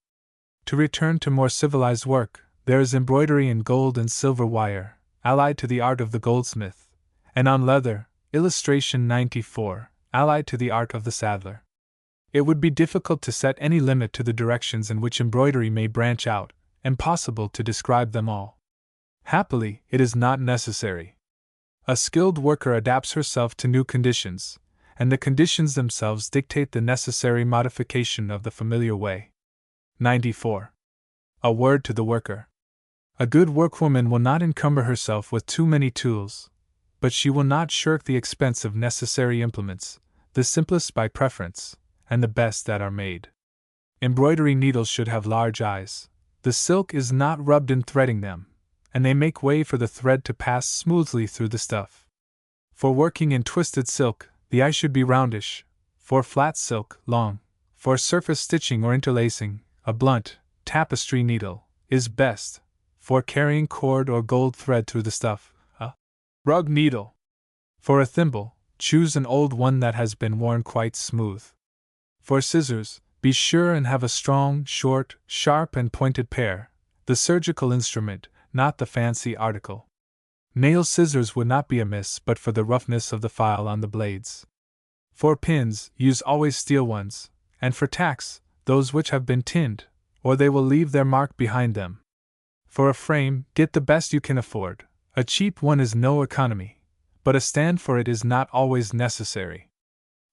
[SPEAKER 1] To return to more civilized work, there is embroidery in gold and silver wire, allied to the art of the goldsmith, and on leather, illustration 94, allied to the art of the saddler. It would be difficult to set any limit to the directions in which embroidery may branch out, and possible to describe them all. Happily, it is not necessary. A skilled worker adapts herself to new conditions, and the conditions themselves dictate the necessary modification of the familiar way. 94. A word to the worker. A good workwoman will not encumber herself with too many tools, but she will not shirk the expense of necessary implements, the simplest by preference, and the best that are made. Embroidery needles should have large eyes. The silk is not rubbed in threading them, and they make way for the thread to pass smoothly through the stuff. For working in twisted silk, the eye should be roundish; for flat silk, long; for surface stitching or interlacing, a blunt, tapestry needle is best; for carrying cord or gold thread through the stuff, a rug needle. For a thimble, choose an old one that has been worn quite smooth. For scissors, be sure and have a strong, short, sharp and pointed pair, the surgical instrument, not the fancy article. Nail scissors would not be amiss but for the roughness of the file on the blades. For pins, use always steel ones, and for tacks, those which have been tinned, or they will leave their mark behind them. For a frame, get the best you can afford. A cheap one is no economy, but a stand for it is not always necessary.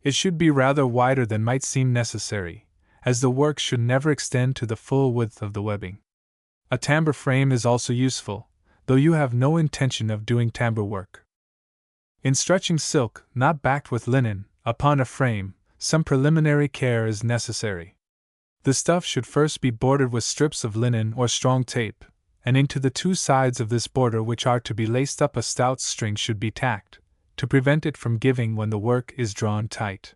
[SPEAKER 1] It should be rather wider than might seem necessary, as the work should never extend to the full width of the webbing. A tambour frame is also useful, though you have no intention of doing tambour work. In stretching silk, not backed with linen, upon a frame, some preliminary care is necessary. The stuff should first be bordered with strips of linen or strong tape, and into the two sides of this border which are to be laced up a stout string should be tacked, to prevent it from giving when the work is drawn tight.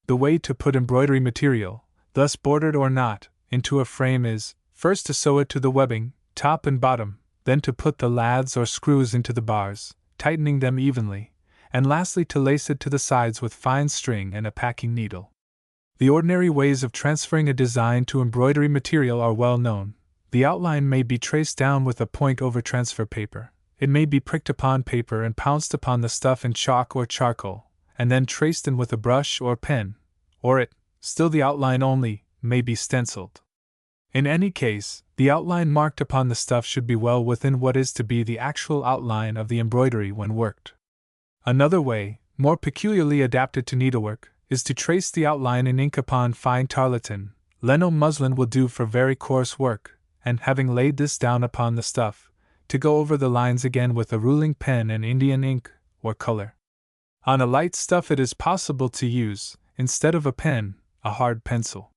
[SPEAKER 1] The way to put embroidery material, thus bordered or not, into a frame is, first to sew it to the webbing, top and bottom, then to put the laths or screws into the bars, tightening them evenly, and lastly to lace it to the sides with fine string and a packing needle. The ordinary ways of transferring a design to embroidery material are well known. The outline may be traced down with a point over transfer paper. It may be pricked upon paper and pounced upon the stuff in chalk or charcoal, and then traced in with a brush or pen, or it, still the outline only, may be stenciled. In any case, the outline marked upon the stuff should be well within what is to be the actual outline of the embroidery when worked. Another way, more peculiarly adapted to needlework, is to trace the outline in ink upon fine tarlatan. Leno muslin will do for very coarse work, and having laid this down upon the stuff, to go over the lines again with a ruling pen and Indian ink, or color. On a light stuff it is possible to use, instead of a pen, a hard pencil.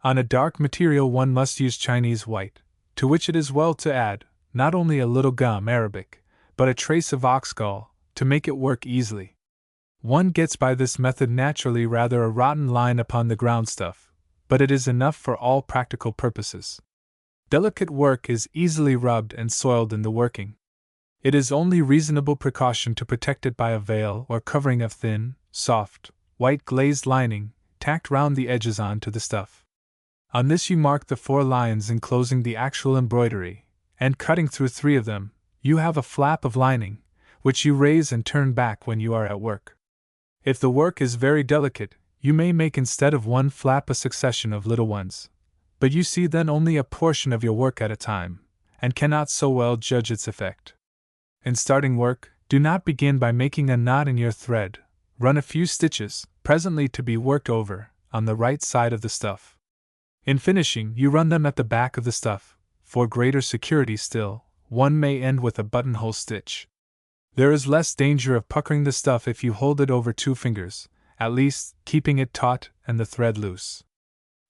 [SPEAKER 1] On a dark material one must use Chinese white, to which it is well to add, not only a little gum arabic, but a trace of oxgall, to make it work easily. One gets by this method naturally rather a rotten line upon the ground stuff, but it is enough for all practical purposes. Delicate work is easily rubbed and soiled in the working. It is only reasonable precaution to protect it by a veil or covering of thin, soft, white glazed lining, tacked round the edges onto the stuff. On this you mark the 4 lines enclosing the actual embroidery, and cutting through 3 of them, you have a flap of lining, which you raise and turn back when you are at work. If the work is very delicate, you may make instead of one flap a succession of little ones, but you see then only a portion of your work at a time, and cannot so well judge its effect. In starting work, do not begin by making a knot in your thread. Run a few stitches, presently to be worked over, on the right side of the stuff. In finishing, you run them at the back of the stuff. For greater security still, one may end with a buttonhole stitch. There is less danger of puckering the stuff if you hold it over 2 fingers, at least, keeping it taut and the thread loose.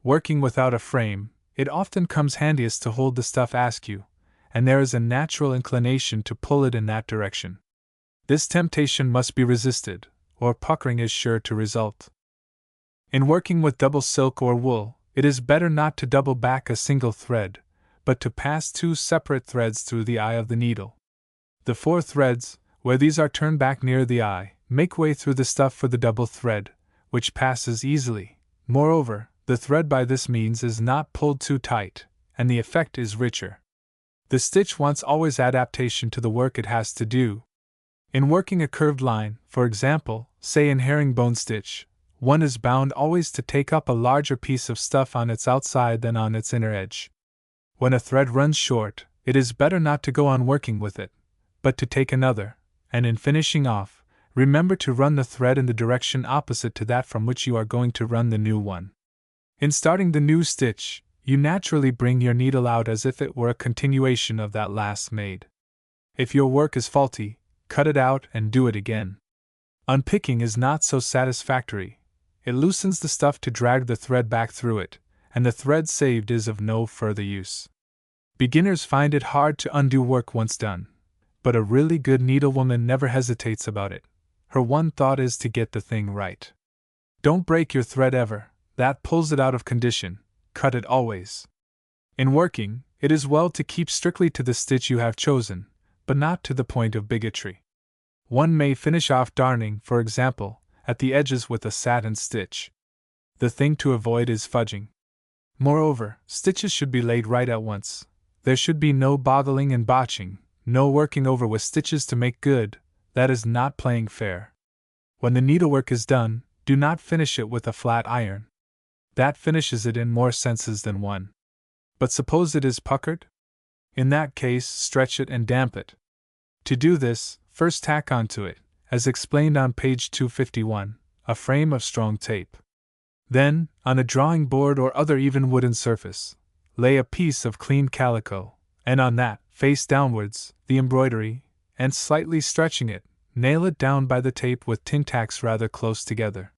[SPEAKER 1] Working without a frame, it often comes handiest to hold the stuff askew, and there is a natural inclination to pull it in that direction. This temptation must be resisted, or puckering is sure to result. In working with double silk or wool, it is better not to double back a single thread, but to pass 2 separate threads through the eye of the needle. The 4 threads, where these are turned back near the eye, make way through the stuff for the double thread, which passes easily. Moreover, the thread by this means is not pulled too tight, and the effect is richer. The stitch wants always adaptation to the work it has to do. In working a curved line, for example, say in herringbone stitch, one is bound always to take up a larger piece of stuff on its outside than on its inner edge. When a thread runs short, it is better not to go on working with it, but to take another, and in finishing off, remember to run the thread in the direction opposite to that from which you are going to run the new one. In starting the new stitch, you naturally bring your needle out as if it were a continuation of that last made. If your work is faulty, cut it out and do it again. Unpicking is not so satisfactory. It loosens the stuff to drag the thread back through it, and the thread saved is of no further use. Beginners find it hard to undo work once done, but a really good needlewoman never hesitates about it. Her one thought is to get the thing right. Don't break your thread ever, that pulls it out of condition. Cut it always. In working, it is well to keep strictly to the stitch you have chosen, but not to the point of bigotry. One may finish off darning, for example, at the edges with a satin stitch. The thing to avoid is fudging. Moreover, stitches should be laid right at once. There should be no boggling and botching, no working over with stitches to make good. That is not playing fair. When the needlework is done, do not finish it with a flat iron. That finishes it in more senses than one. But suppose it is puckered? In that case, stretch it and damp it. To do this, first tack onto it, as explained on page 251, a frame of strong tape. Then, on a drawing board or other even wooden surface, lay a piece of clean calico, and on that, face downwards, the embroidery, and slightly stretching it, nail it down by the tape with tin tacks rather close together.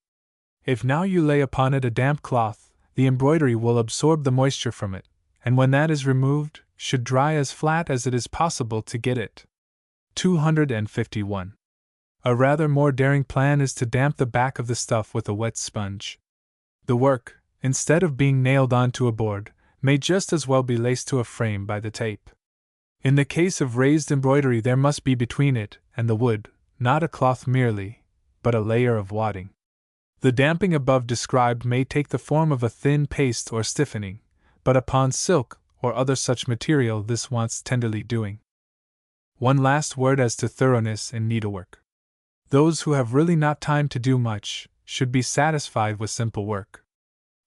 [SPEAKER 1] If now you lay upon it a damp cloth, the embroidery will absorb the moisture from it, and when that is removed, should dry as flat as it is possible to get it. 251. A rather more daring plan is to damp the back of the stuff with a wet sponge. The work, instead of being nailed onto a board, may just as well be laced to a frame by the tape. In the case of raised embroidery, there must be between it and the wood, not a cloth merely, but a layer of wadding. The damping above described may take the form of a thin paste or stiffening, but upon silk or other such material this wants tenderly doing. One last word as to thoroughness in needlework. Those who have really not time to do much should be satisfied with simple work.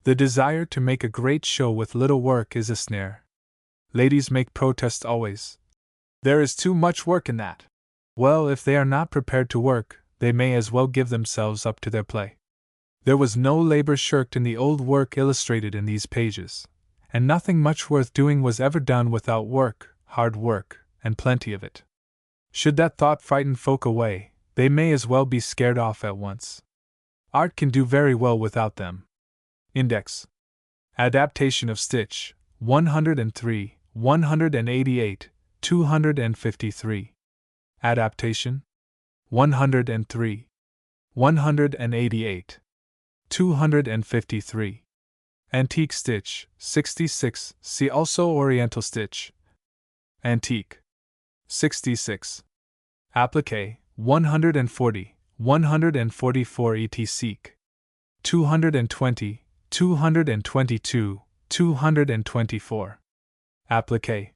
[SPEAKER 1] The desire to make a great show with little work is a snare. Ladies make protest always. There is too much work in that. Well, if they are not prepared to work, they may as well give themselves up to their play. There was no labor shirked in the old work illustrated in these pages, and nothing much worth doing was ever done without work, hard work, and plenty of it. Should that thought frighten folk away, they may as well be scared off at once. Art can do very well without them. Index. Adaptation of stitch, 103, 188, 253. Adaptation, 103, 188, 253. Antique stitch, 66. See also Oriental stitch. Antique. 66. Applique, 140, 144 etc. 220, 222, 224. Applique.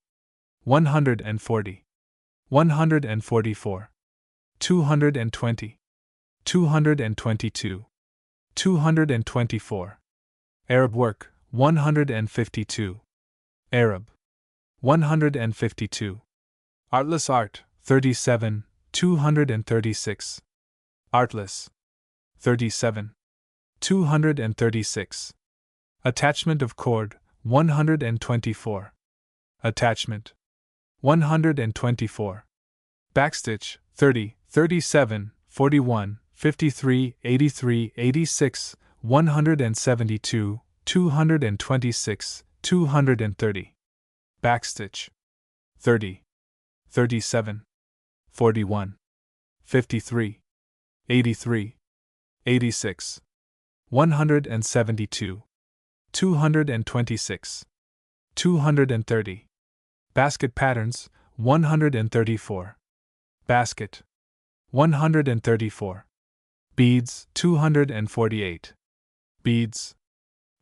[SPEAKER 1] 140, 144, 220, 222, 224. Arab work, 152. Arab. 152. Artless art, 37, 236. Artless. 37, 236. Attachment of cord, 124. Attachment. 124. Backstitch, 30, 37, 41, 53, 83, 86, 172, 226, 230. Backstitch. 30, 37, 41, 53, 83, 86, 172, 226, 230. Basket patterns, 134. Basket. 134. Beads, 248. Beads.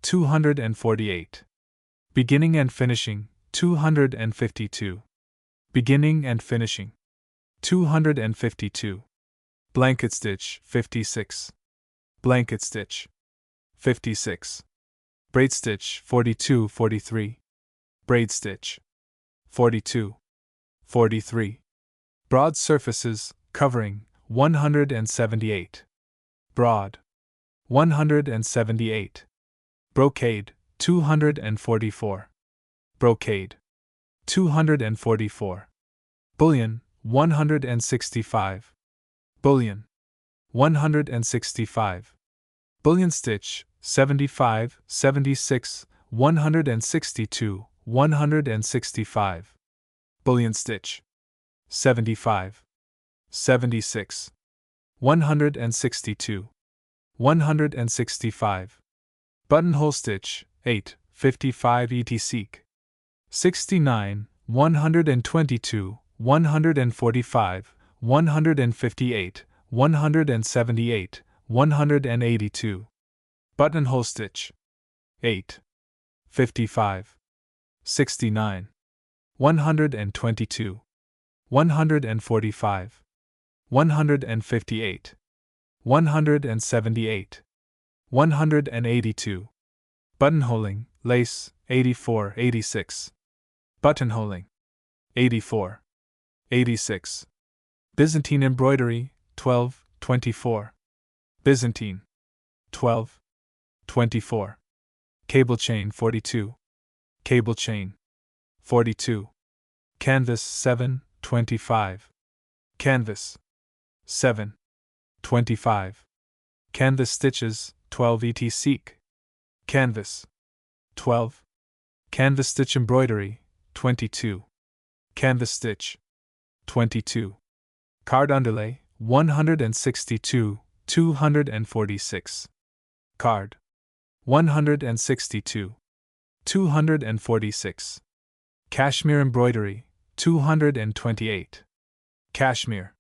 [SPEAKER 1] 248. Beginning and finishing, 252. Beginning and finishing, 252. Blanket stitch, 56. Blanket stitch, 56. Braid stitch, 42, 43. Braid stitch, 42, 43. Broad surfaces, covering, 178. Broad. 178. Brocade, 244. Brocade. 244. Bullion, 165. Bullion. 165. Bullion stitch, 75, 76, 162, 165. Bullion stitch. 75. 76. 162. 165. Buttonhole stitch, 8, 55 etc. 69, 122, 145, 158, 178, 182. Buttonhole stitch. 8. 55. 69. 122. 145. 158. 178. 182. Buttonholing, lace, 84, 86. Buttonholing. 84. 86. Byzantine embroidery, 12, 24. Byzantine. 12. 24. Cable chain, 42. Cable chain. 42. Canvas, 7, 25. Canvas. 7. 25. Canvas stitches, 12 etc. Canvas. 12. Canvas stitch embroidery, 22. Canvas stitch. 22. Card underlay, 162, 246. Card. 162. 246. Cashmere embroidery, 228. Cashmere,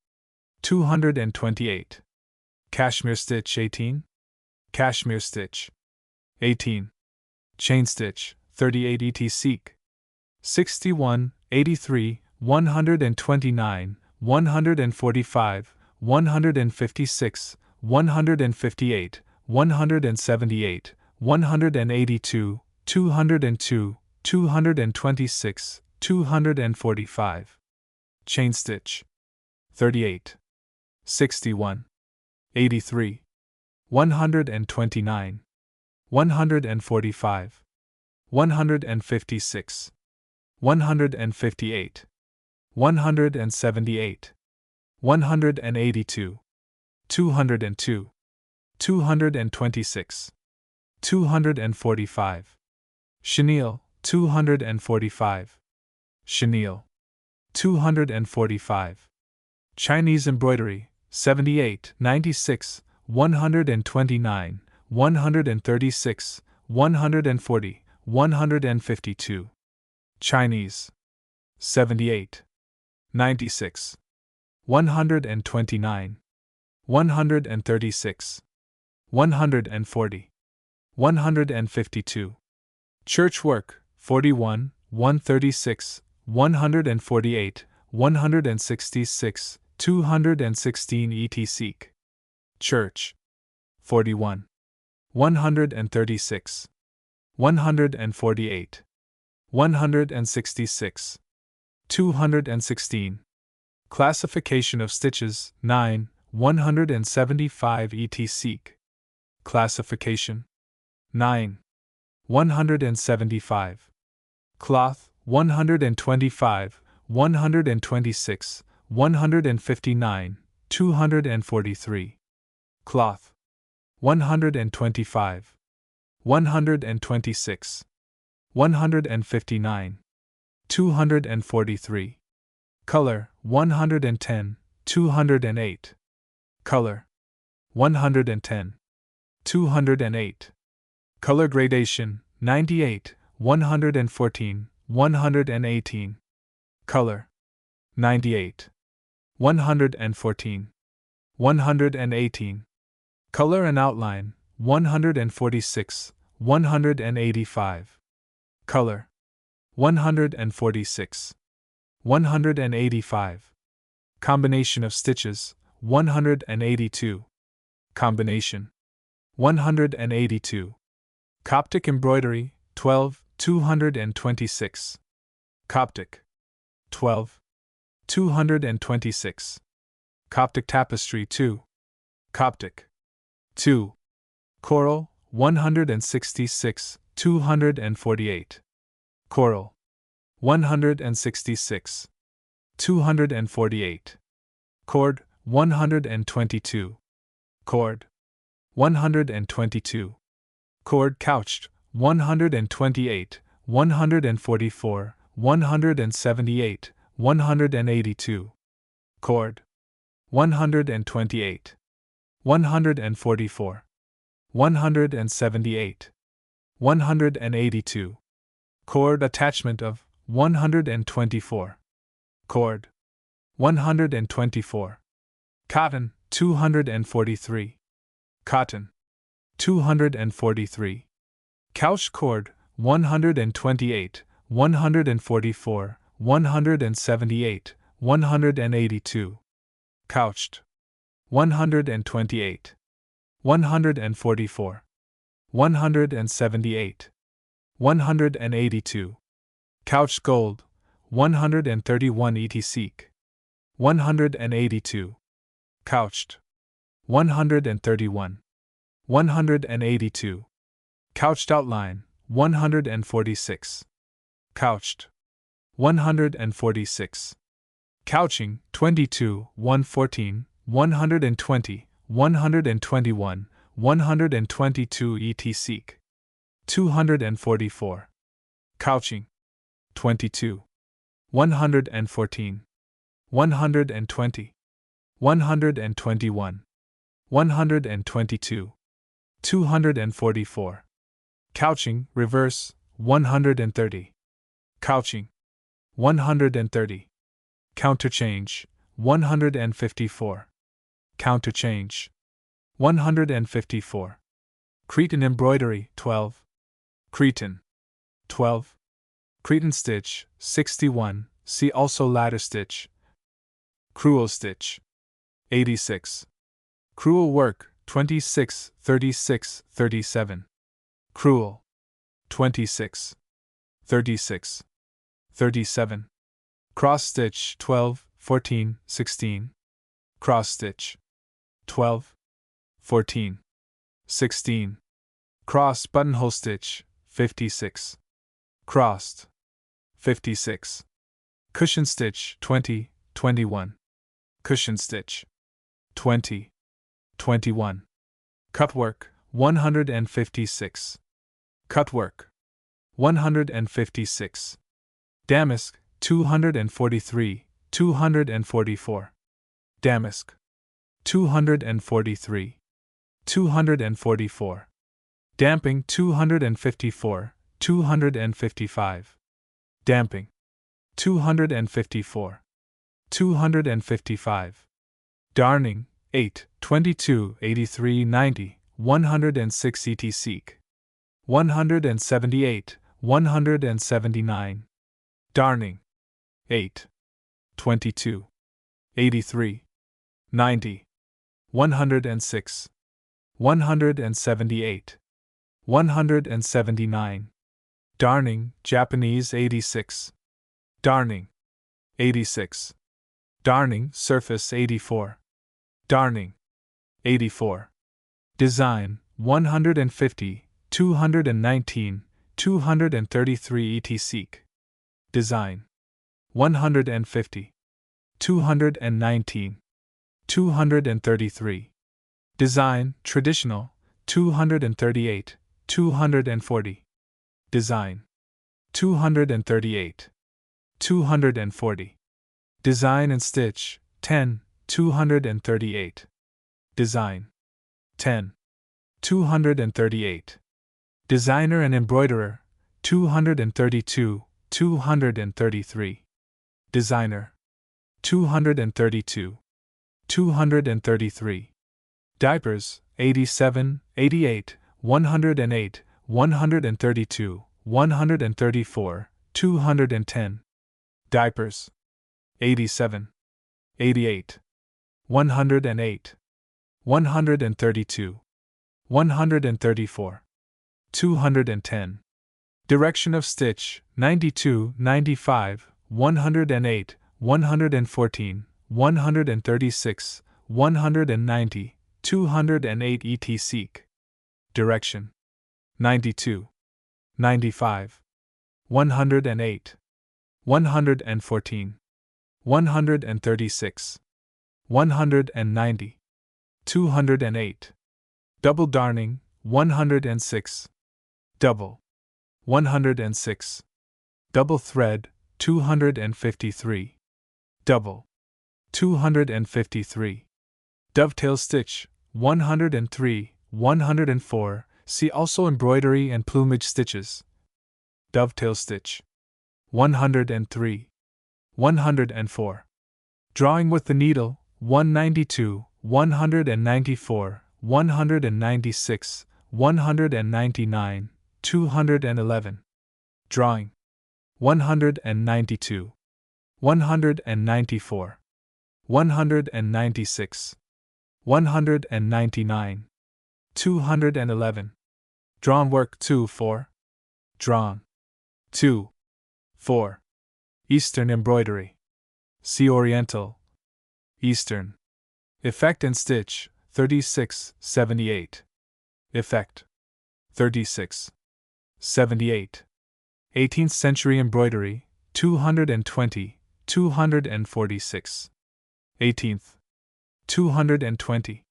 [SPEAKER 1] 228. Cashmere stitch, 18. Cashmere stitch, 18. Chain stitch, 38 etc. 61, 83, 129, 145, 156, 158, 178, 182, 202, 226, 245. Chain stitch, 38. 61, 83, 129, 145, 156, 158, 178, 182, 202, 226, 245. Chenille, 245. Chenille, 245. Chinese embroidery, 78, 96, 129, 136, 140, 152. Chinese, 78, 96, 129, 136, 140, 152. Church work, 41, 136, 148, 166, 216 etc. Church, 41, 136, 148, 166, 216. Classification of stitches, 9, 175 etc. Classification, 9, 175. Cloth, 125, 126, 159, 243. Cloth, 125, 126, 159, 243. Color, 110, 208. Color, 110, 208. Color gradation, 98, 114, 118. Color, 98, 114, 118. Color and outline, 146, 185. Color, 146, 185. Combination of stitches, 182. Combination, 182. Coptic embroidery, 12, 226. Coptic, 12, 226. Coptic tapestry, 2. Coptic, 2. Coral, 166, 248. Coral, 166, 248. Cord, 122. Cord, 122. Cord couched, 128, 144, 178, 182. Cord, 128, 144, 178, 182. Cord attachment of 124. Cord, 124. Cotton, 243. Cotton, 243. Couch cord, 128, 144, 178, 182. Couched, 128, 144, 178, 182. Couch gold, 131 etc. 182. Couched, 131, 182. Couched outline, 146. Couched, 146. Couching, 22, 114, 120, 121, 122 etc. 244. Couching, 22, 114, 120, 121, 122. 244. Couching, reverse, 130. Couching, 130. Counterchange, 154. Counterchange, 154. Cretan embroidery, 12. Cretan, 12. Cretan stitch, 61, see also ladder stitch. Crewel stitch, 86. Crewel work, 26, 36, 37. Crewel, 26, 36, 37. Cross stitch, 12, 14, 16. Cross stitch, 12, 14, 16. Cross buttonhole stitch, 56. Crossed, 56. Cushion stitch, 20, 21. Cushion stitch, 20, 21. Cutwork, 156. Cutwork, 156. Damask, 243, 244. Damask, 243, 244. Damping, 254, 255. Damping, 254, 255. Darning, 8, 22, 83, 90, 106 etc. 178, 179. Darning, 8, 22, 83, 90, 106, 178, 179. Darning, Japanese 86. Darning, 86. Darning, surface 84. Darning, 84. Design, 150, 219, 233 etc. Design, 150, 219, 233. Design, traditional, 238, 240. Design, 238, 240. Design and stitch, 10, 238. Design, 10, 238. Designer and embroiderer, 232, 233. Designer, 232, 233. Diapers, 87, 88, 108, 132, 134, 210. Diapers, 87, 88, 108, 132, 134, 210. Direction of stitch, 92, 95, 108, 114, 136, 190, 208 etc. Direction, 92, 95, 108, 114, 136, 190, 208. Double darning, 106. Double, 106. Double thread, 253. Double, 253. Dovetail stitch, 103, 104. See also embroidery and plumage stitches. Dovetail stitch, 103, 104. Drawing with the needle, 192, 194, 196, 199, 211. Drawing, 192, 194, 196, 199, 211. Drawn work 2 4. Drawn 2 4. Eastern embroidery. See Oriental. Eastern. Effect and stitch, 36, 78. Effect, 36, 78. 18th century embroidery, 220, 246. 18th, 220,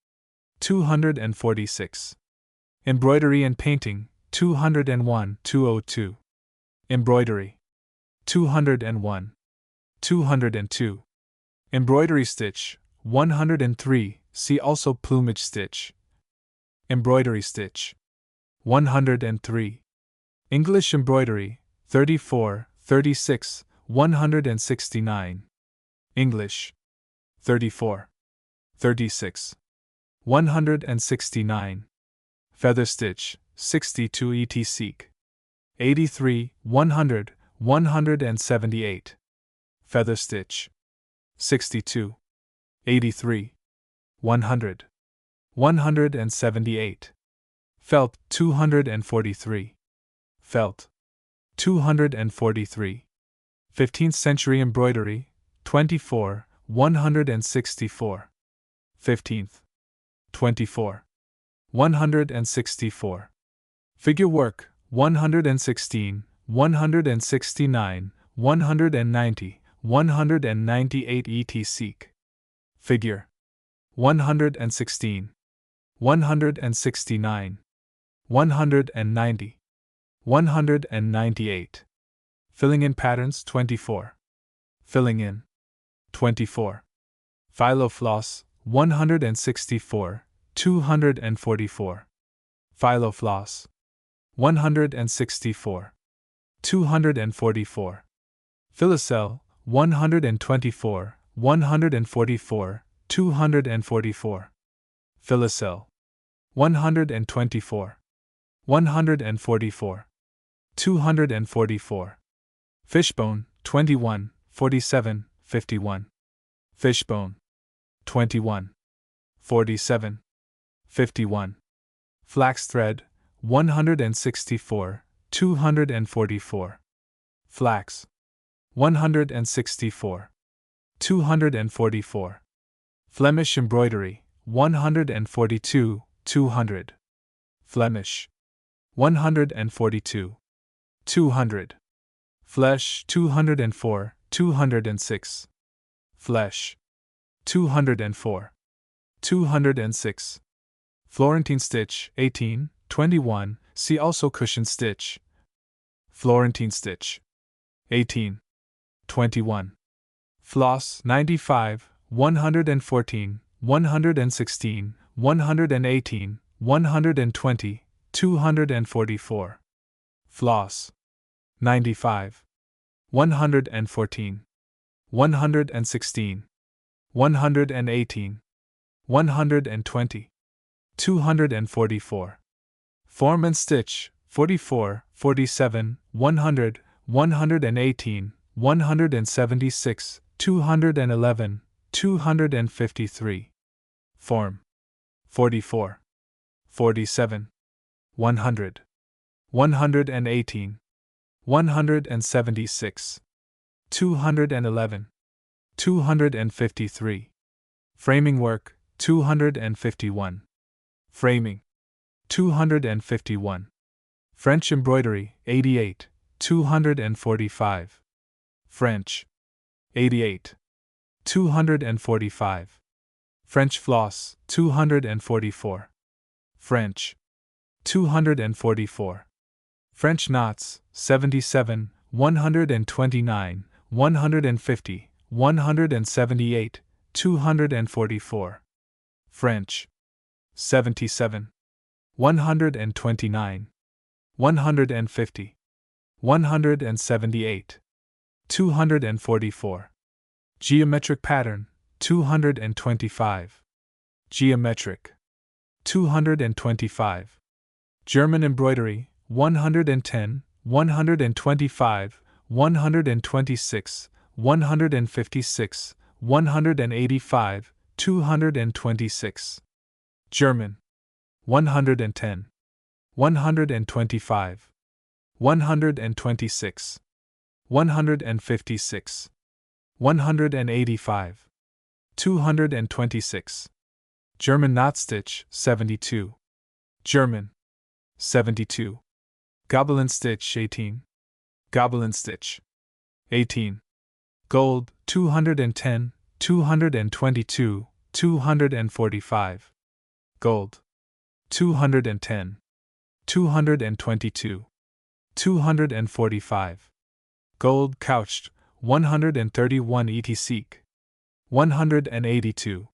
[SPEAKER 1] 246. Embroidery and painting, 201, 202. Embroidery, 201, 202. Embroidery stitch, 103, see also plumage stitch. Embroidery stitch, 103. English embroidery, 34, 36, 169. English, 34, 36, 169. Feather stitch, 62 etc. 83, 100, 178. Feather stitch, 62, 83, 100, 178. Felt, 243. Felt, 243. 15th century embroidery, 24, 164. 15th, 24, 164. Figure work, 116, 169, 190, 198 etc. Figure, 116, 169, 190, 198. Filling in patterns, 24. Filling in, 24. Phylofloss, 164, 244. Phylofloss, 164, 244. Phylocell, 124, 144, 244. Phylocell, 124, 144, 244. Fishbone, 21, 47, 51. Fishbone, 21, 47, 51. Flax thread, 164, 244. Flax, 164, 244. Flemish embroidery, 142, 200. Flemish, 142, 200. Flesh, 204, 206. Flesh, 204, 206. Florentine stitch, 18, 21, see also cushion stitch. Florentine stitch, 18, 21. Floss, 95, 114, 116, 118, 120, 244. Floss, 95, 114, 116, 118, 120, 244. Form and stitch, 44, 47, 100, 118, 176, 211, 253. Form, 44, 47, 100, 118, 176, 211, 253. Framing work, 251. Framing, 251. French embroidery, 88, 245. French, 88, 245. French floss, 244. French, 244. French knots, 77, 129, 150, 178, 244. French, 77, 129, 150, 178, 244. Geometric pattern, 225. Geometric, 225. German embroidery, 110, 125, 126, 156, 185, 226. German, 110, 125, 126, 156, 185, 226. German knot stitch, 72. German, 72. Gobelin stitch, 18. Gobelin stitch, 18. Gold, 210, 222, 245. Gold, 210, 222, 245. Gold couched, 131 etc. 182.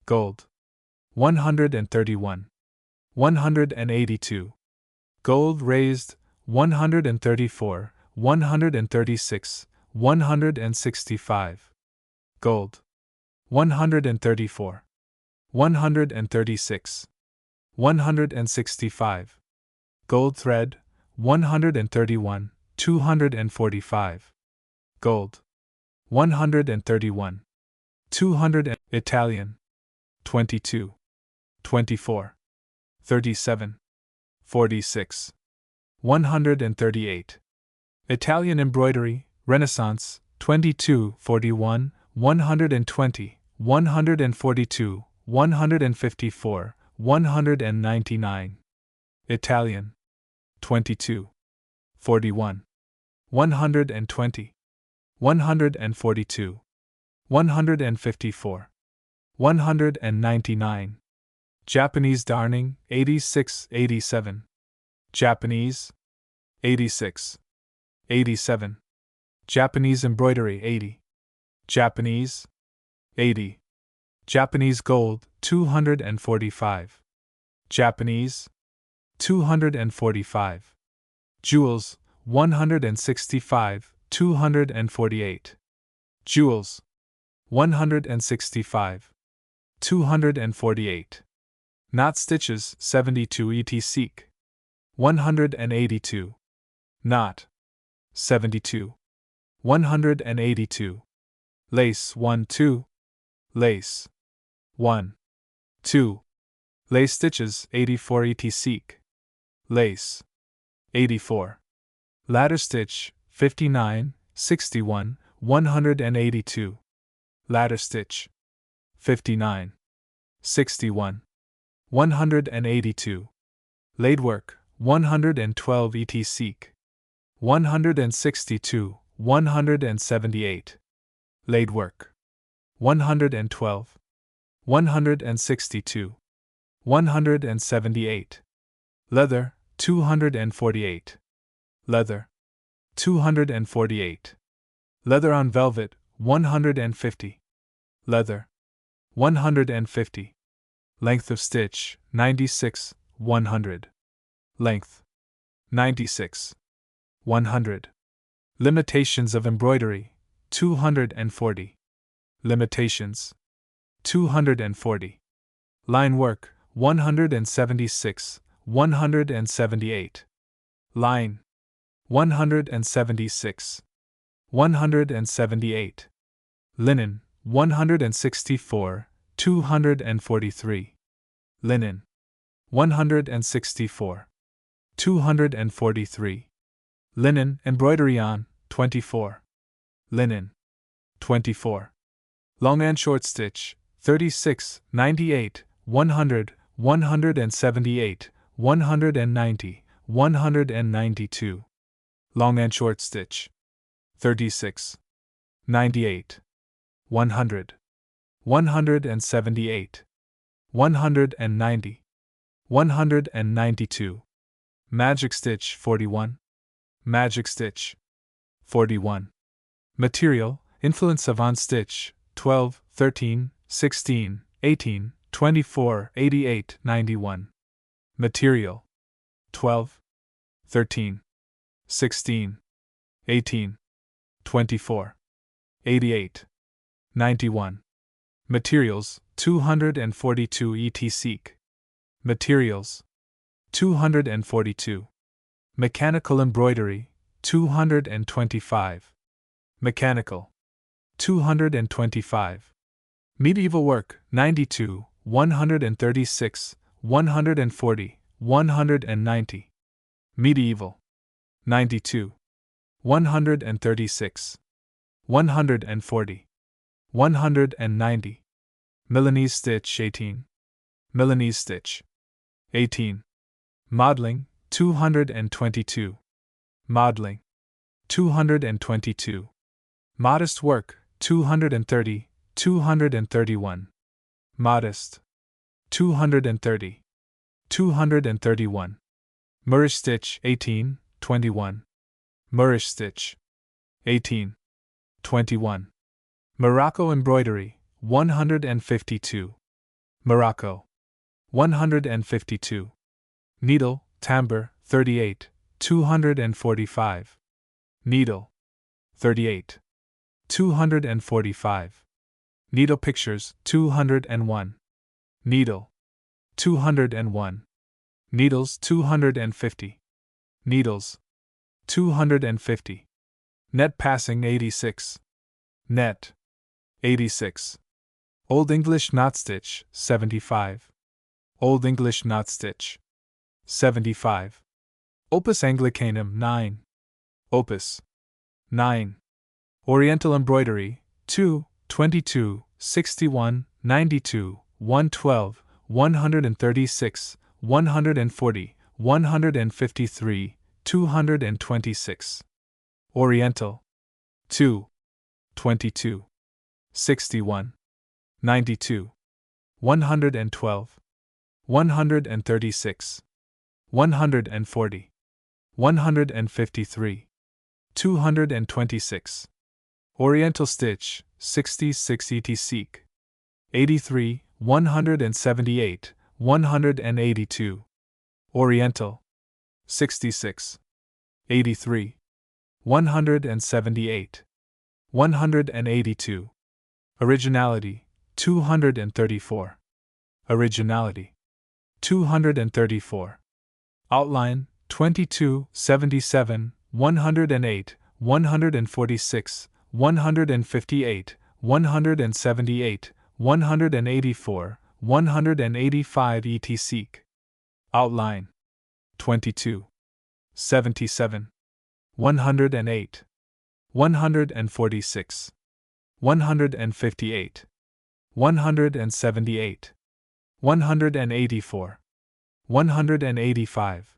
[SPEAKER 1] Gold, 131, 182. Gold raised, 134, 136, 165. Gold. 134. 136. 165. Gold thread. 131, 245. Gold. 131. 200. Italian. 22. 24. 37. 46. 138. Italian embroidery, Renaissance, 22, 41, 120, 142, 154, 199. Italian. 22. 41. 120. 142. 154. 199. Japanese darning, 86, 87. Japanese. 86. 87. Japanese embroidery, 80. Japanese. 80. Japanese gold, 245. Japanese. 245. Jewels, 165, 248. Jewels. 165. 248. Knot stitches, 72 et seek. 182. Knot. 72. 182. Lace 1, 2. Lace. 1. 2. Lace stitches, 84 et seek. Lace. 84. Ladder stitch, 59, 61, 182. Ladder stitch. 59. 61. 182. Laidwork, 112 et seek. 162, 178. Laidwork. 112. 162. 178. Leather, 248. Leather. 248. Leather on velvet, 150. Leather. 150. Length of stitch, 96, 100. Length. 96. 100. Limitations of embroidery, 240. Limitations. 240. Line work, 176, 178. Line. 176. 178. Linen, 164, 243. Linen. 164. 243. Linen embroidery on, 24. Linen. 24. Long and short stitch, 36, 98, 100, 178, 190, 192. Long and short stitch. 36. 98. 100. 178. 190. 192. Magic stitch 41. Magic stitch 41. Material, influence of on stitch 12, 13, 16, 18, 24, 88, 91. Material 12, 13, 16, 18, 24, 88, 91. Materials 242 et seek. Materials 242. Mechanical embroidery 225. Mechanical 225. Medieval work 92, 136, 140, 190. Medieval 92, 136, 140, 190. Milanese stitch 18. Milanese stitch 18. Modeling 222. Modeling 222. Modest work 230, 231. Modest 230, 231. Moorish stitch 18, 21. Moorish stitch 18, 21. Morocco embroidery 152. Morocco 152. Needle, timbre 38, 245. Needle. 38. 245. Needle pictures, 201. Needle. 201. Needles, 250. Needles. 250. Net passing, 86. Net. 86. Old English knot stitch, 75. Old English knot stitch. 75. Opus Anglicanum, 9. Opus. 9. Oriental embroidery, 2, 22, 61, 92, 112, 136, 140, 153, 226. Oriental. 2, 22, 61, 92, 112, 136, 140, 153, 226. Oriental stitch, 66 et seek. 83, 178, 182. Oriental. 66. 83. 178. 182. Originality, 234. Originality. 234. Outline, 22, 77, 108, 146, 158, 178, 184, 185 et seek. Outline. 22. 77. 108. 146. 158. 178. 184. 185.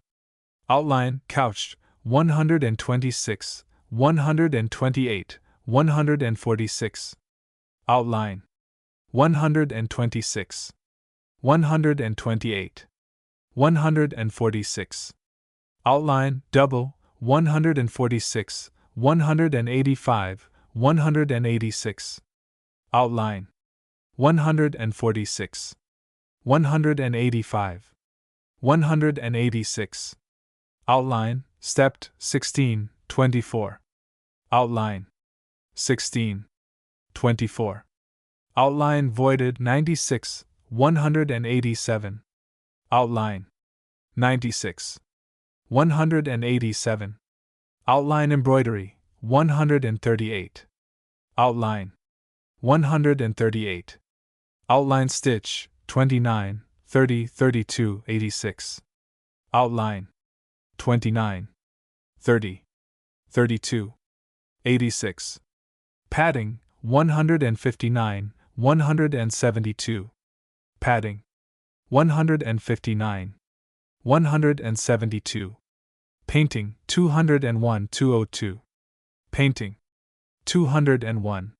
[SPEAKER 1] Outline, couched, 126, 128, 146. Outline. 126. 128. 146. Outline, double, 146, 185, 186. Outline. 146. 185. 186. Outline, stepped, 16, 24. Outline. 16. 24. Outline voided, 96, 187. Outline. 96. 187. Outline embroidery, 138. Outline. 138. Outline stitch, 29, 30, 32, 86. Outline. 29. 30. 32. 86. Padding, 159, 172. Padding. 159. 172. Painting, 201, 202. Painting. 201.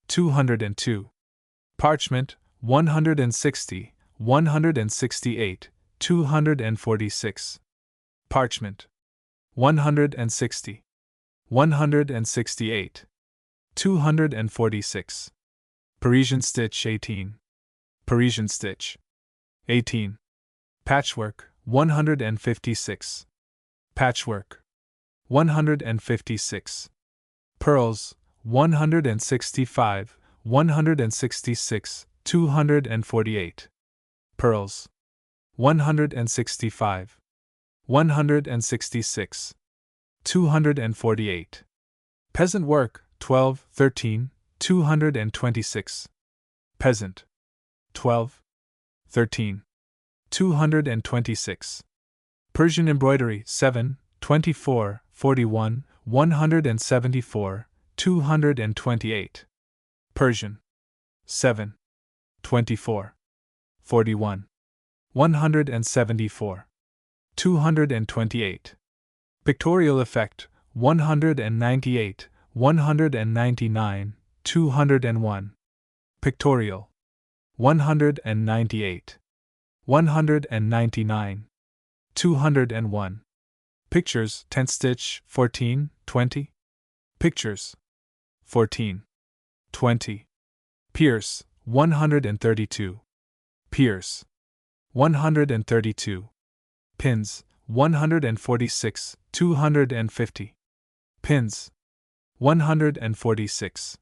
[SPEAKER 1] 202. Parchment, 160, 168, 246. Parchment. 160. 168. 246. Parisian stitch, 18. Parisian stitch. 18. Patchwork, 156. Patchwork. 156. Pearls, 165, 166, 248. Pearls. 165. 166. 248. Peasant work, 12, 13, 226. Peasant. 12. 13. 226. Persian embroidery, 7, 24, 41, 174, 228. Persian. 7. 24. 41. 174. 228. Pictorial effect, 198, 199, 201. Pictorial. 198. 199. 201. Pictures, 10 stitch, 14, 20. Pictures. 14. 20. Pierce, 132. Pierce. 132. Pins, 146, 250. Pins. 146.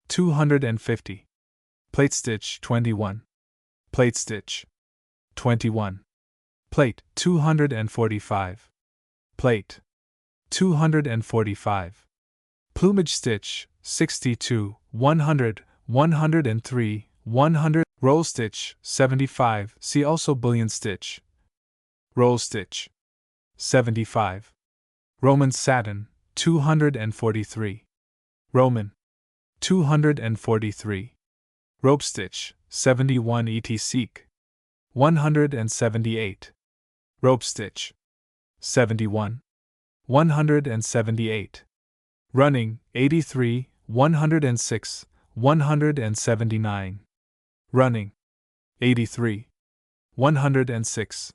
[SPEAKER 1] 250. Plate stitch 21. Plate stitch 21. Plate 245. Plate 245. Plumage stitch 62, 100, 103, 100. Roll stitch 75. See also bullion stitch. Roll stitch 75. Roman satin 243. Roman 243. Rope stitch 71 et seek 178. Rope stitch 71. 178. Running 83, 106, 179. Running 83, 106,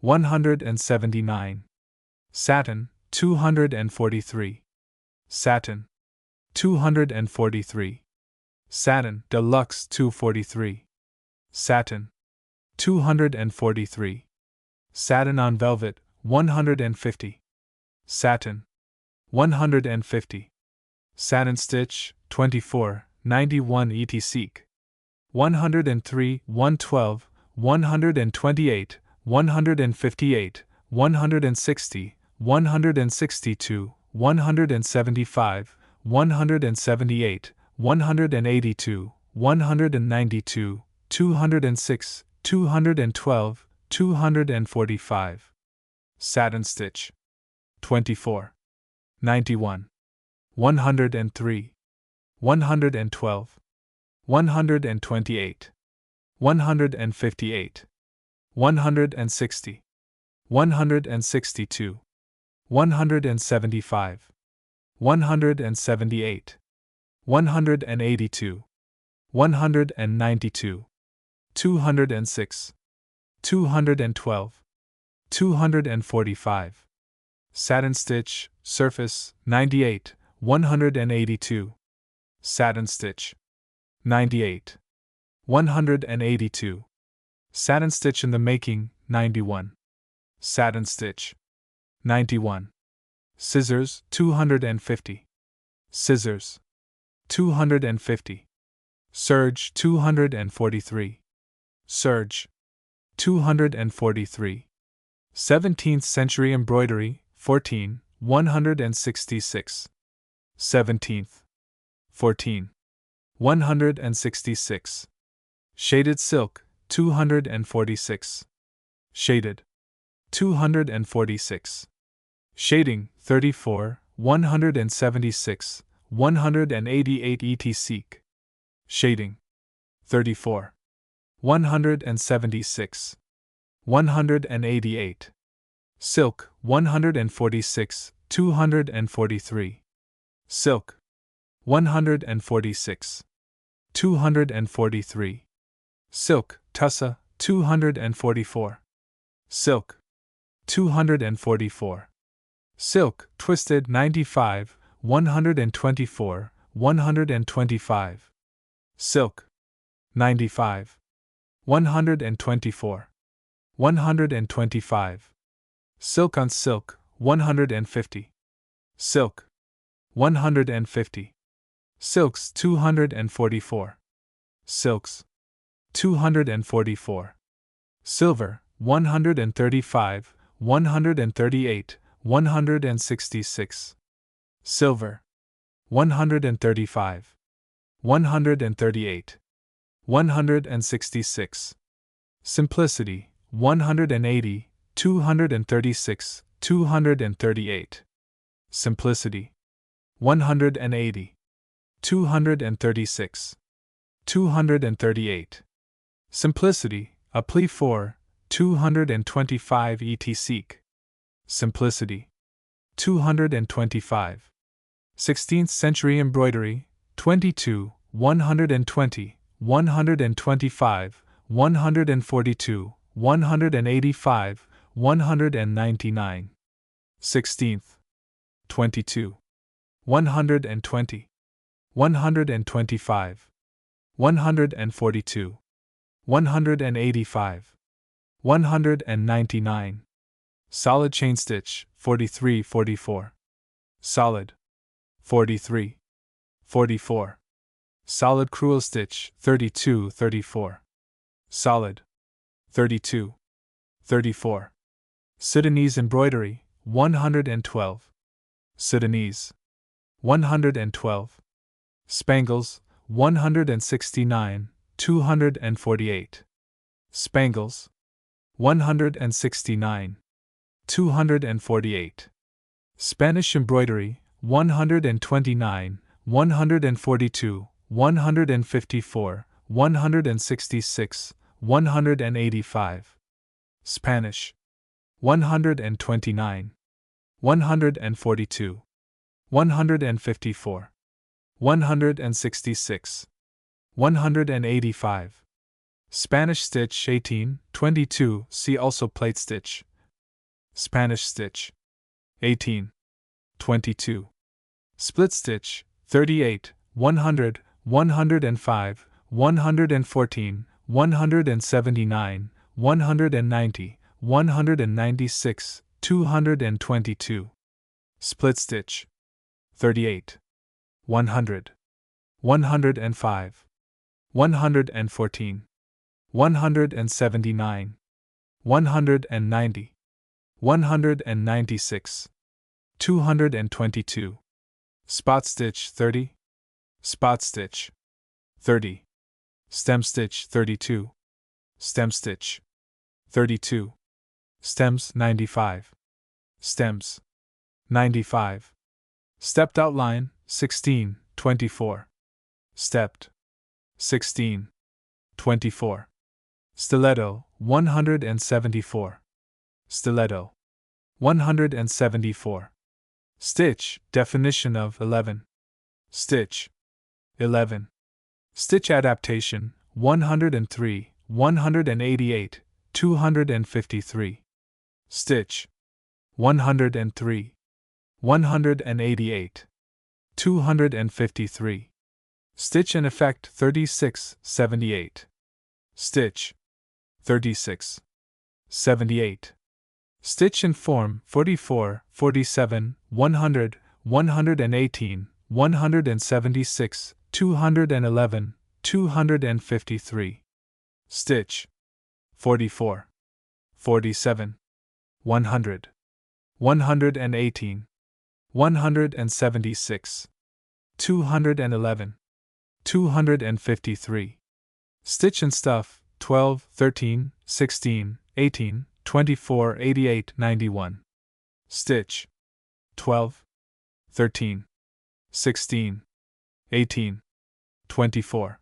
[SPEAKER 1] 179. Satin 243. Satin 243. Satin Deluxe 243. Satin 243. Satin on velvet 150. Satin 150. Satin stitch 24, 91 et seek 103, 112, 128, 158, 160, 162, 175, 178, 182, 192, 206, 212, 245. Satin stitch 24. 91. 103. 112. 128. 158. 160. 162. 175. 178. 182. 192. 206. 212. 245. Satin stitch, surface, 98, 182. Satin stitch, 98. 182. Satin stitch in the making, 91. Satin stitch, 91. Scissors, 250. Scissors, 250. Serge, 243. Serge, 243. 17th century embroidery, 14, 166. 17th. 14. 166. Shaded silk, 246. Shaded. 246. Shading, 34, 176, 188 et seek. Shading. 34. 176. 188. Silk, 146, 243. Silk. 146. 243. Silk, tussa, 244. Silk. 244. Silk, twisted, 95, 124, 125. Silk. 95. 124. 125. Silk on silk, 150. Silk. 150. Silks, 244. Silks. 244. Silver, 135, 138, 166. Silver. 135. 138. 166. Simplicity, 180, 236, 238. Simplicity. 180. 236. 238. Simplicity, a plea for, 225 et seek. Simplicity. 225. 16th century embroidery, 22, 120, 125, 142, 185, 199. 16th. 22. 120. 125. 142. 185. 199. Solid chain stitch, 43-44. Solid, 43-44. Solid crewel stitch, 32-34. Solid, 32-34. Sudanese embroidery, 112. Sudanese, 112. Spangles, 169, 248. Spangles, 169, 248. Spanish embroidery, 129, 142, 154, 166, 185. Spanish, 129, 142, 154, 166, 185. Spanish stitch 18, 22. See also plate stitch. Spanish stitch 18, 22. Split stitch 38, 100, 105, 114, 179, 190, 196, 222. Split stitch 38, 100, 105, 114, 179, 190, 196, 222. Spot stitch 30. Spot stitch 30. Stem stitch 32. Stem stitch 32. Stems 95. Stems 95. Stepped outline 16, 24. Stepped 16, 24. Stiletto 174. Stiletto 174. Stitch, definition of 11. Stitch 11. Stitch adaptation 103, 188, 253. Stitch 103, 188, 253. Stitch in effect 36, 78. Stitch 36, 78. Stitch in form 44, 47, 100, 118, 176, 211, 253. Stitch 44, 47, 100, 118, 176, 211, 253. Stitch and stuff 12, 13, 16, 18, 24, 88, 91. Stitch 12, 13, 16, 18, 24,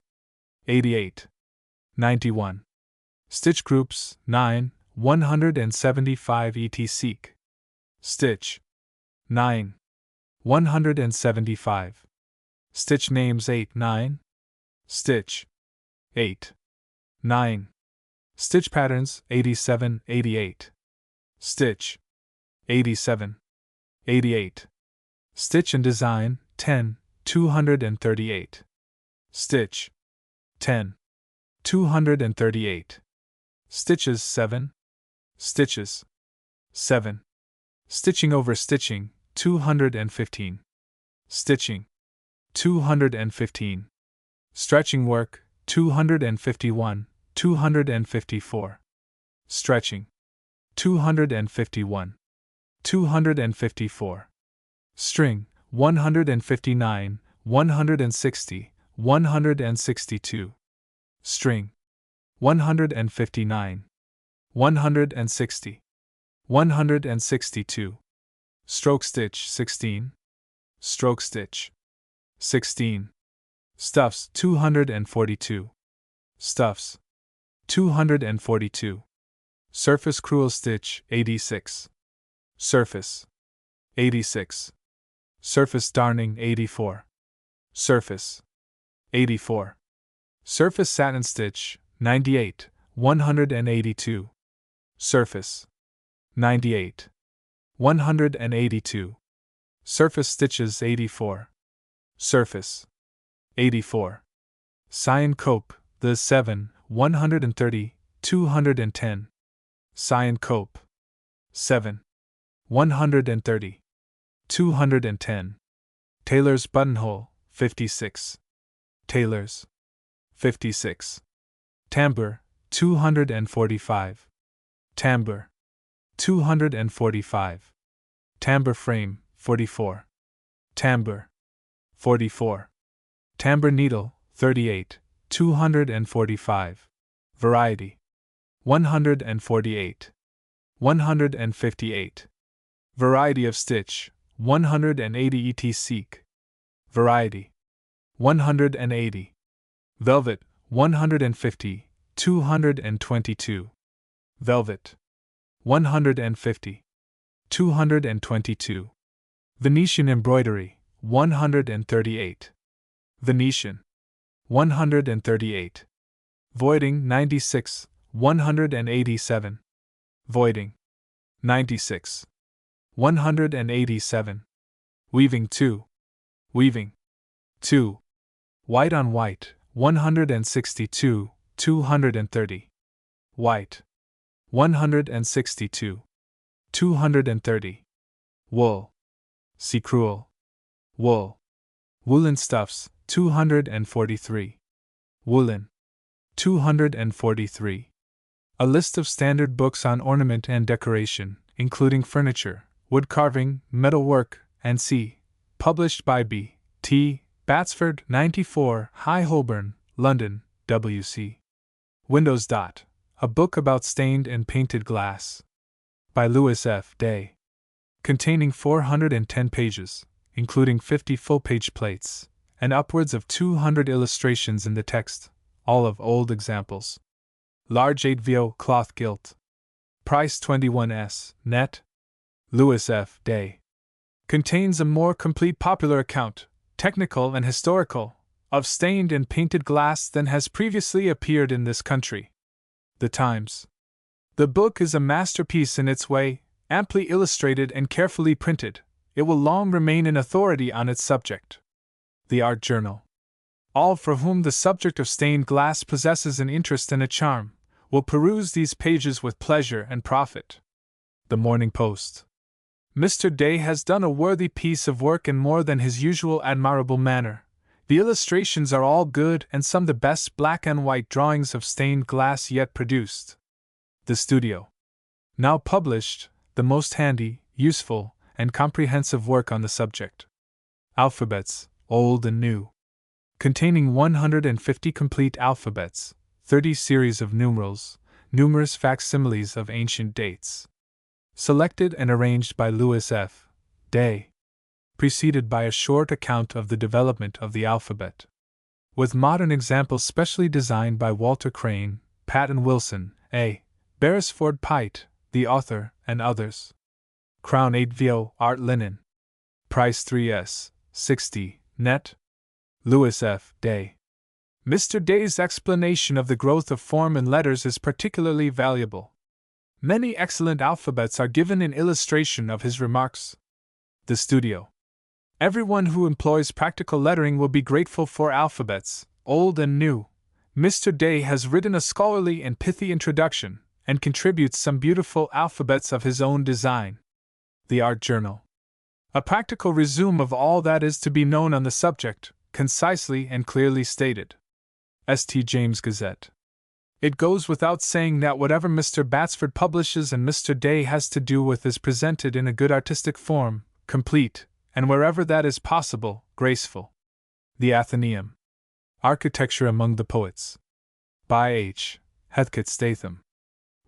[SPEAKER 1] 88, 91. Stitch groups 9, 175 et seek. Stitch 9, 175. Stitch names 8, 9. Stitch 8, 9. Stitch patterns 87, 88. Stitch 87, 88. Stitch and design 10, 238. Stitch 10, 238. Stitches 7. Stitches 7. Stitching over stitching 215. Stitching 215. Stretching work 251, 254. Stretching 251, 254. String 159, 160, 162. String 159, 160, 162. Stroke stitch 16. Stroke stitch 16. Stuffs 242. Stuffs 242. Surface crewel stitch 86. Surface 86. Surface darning 84. Surface 84. Surface satin stitch 98, 182. Surface 98, 182. Surface stitches 84. Surface 84. Cyan cope, the 7, 130, 210. Cyan cope. 7. 130. 210. Tailor's buttonhole, 56. Tailor's. 56. Tambour, 245. Tambour. 245. Tambour frame, 44. Tambour. 44. Tambour needle, 38. 245. Variety. 148. 158. Variety of stitch, 180 et seek. Variety. 180. Velvet, 150. 222. Velvet. 150. 222. Venetian embroidery, 138. Venetian. 138. Voiding, 96. 187. Voiding. 96. 187. Weaving 2. Weaving. 2. White on white, 162. 230. White. 162. 230. Wool. Secruel. Wool. Woolen stuffs, 243. Woolen. 243. A list of standard books on ornament and decoration, including furniture, wood carving, metalwork, and c. Published by B. T. Batsford, 94, High Holborn, London, W.C. Windows. A book about stained and painted glass. By Louis F. Day. Containing 410 pages, including 50 full-page plates, and upwards of 200 illustrations in the text, all of old examples. Large 8vo cloth gilt. Price 21s, net. Louis F. Day. Contains a more complete popular account, technical and historical, of stained and painted glass than has previously appeared in this country. The Times. The book is a masterpiece in its way, amply illustrated and carefully printed. It will long remain an authority on its subject. The Art Journal. All for whom the subject of stained glass possesses an interest and a charm, will peruse these pages with pleasure and profit. The Morning Post. Mr. Day has done a worthy piece of work in more than his usual admirable manner. The illustrations are all good and some the best black and white drawings of stained glass yet produced. The Studio. Now published, the most handy, useful, and comprehensive work on the subject. Alphabets, old and new. Containing 150 complete alphabets, 30 series of numerals, numerous facsimiles of ancient dates. Selected and arranged by Louis F. Day. Preceded by a short account of the development of the alphabet. With modern examples specially designed by Walter Crane, Patton Wilson, A. Beresford Pite, the author, and others. Crown 8vo art linen. Price 3s, 60, net. Louis F. Day. Mr. Day's explanation of the growth of form in letters is particularly valuable. Many excellent alphabets are given in illustration of his remarks. The Studio. Everyone who employs practical lettering will be grateful for alphabets, old and new. Mr. Day has written a scholarly and pithy introduction, and contributes some beautiful alphabets of his own design. The Art Journal. A practical resume of all that is to be known on the subject, concisely and clearly stated. St. James Gazette. It goes without saying that whatever Mr. Batsford publishes and Mr. Day has to do with is presented in a good artistic form, complete, and wherever that is possible, graceful. The Athenaeum. Architecture Among the Poets. By H. Heathcote Statham.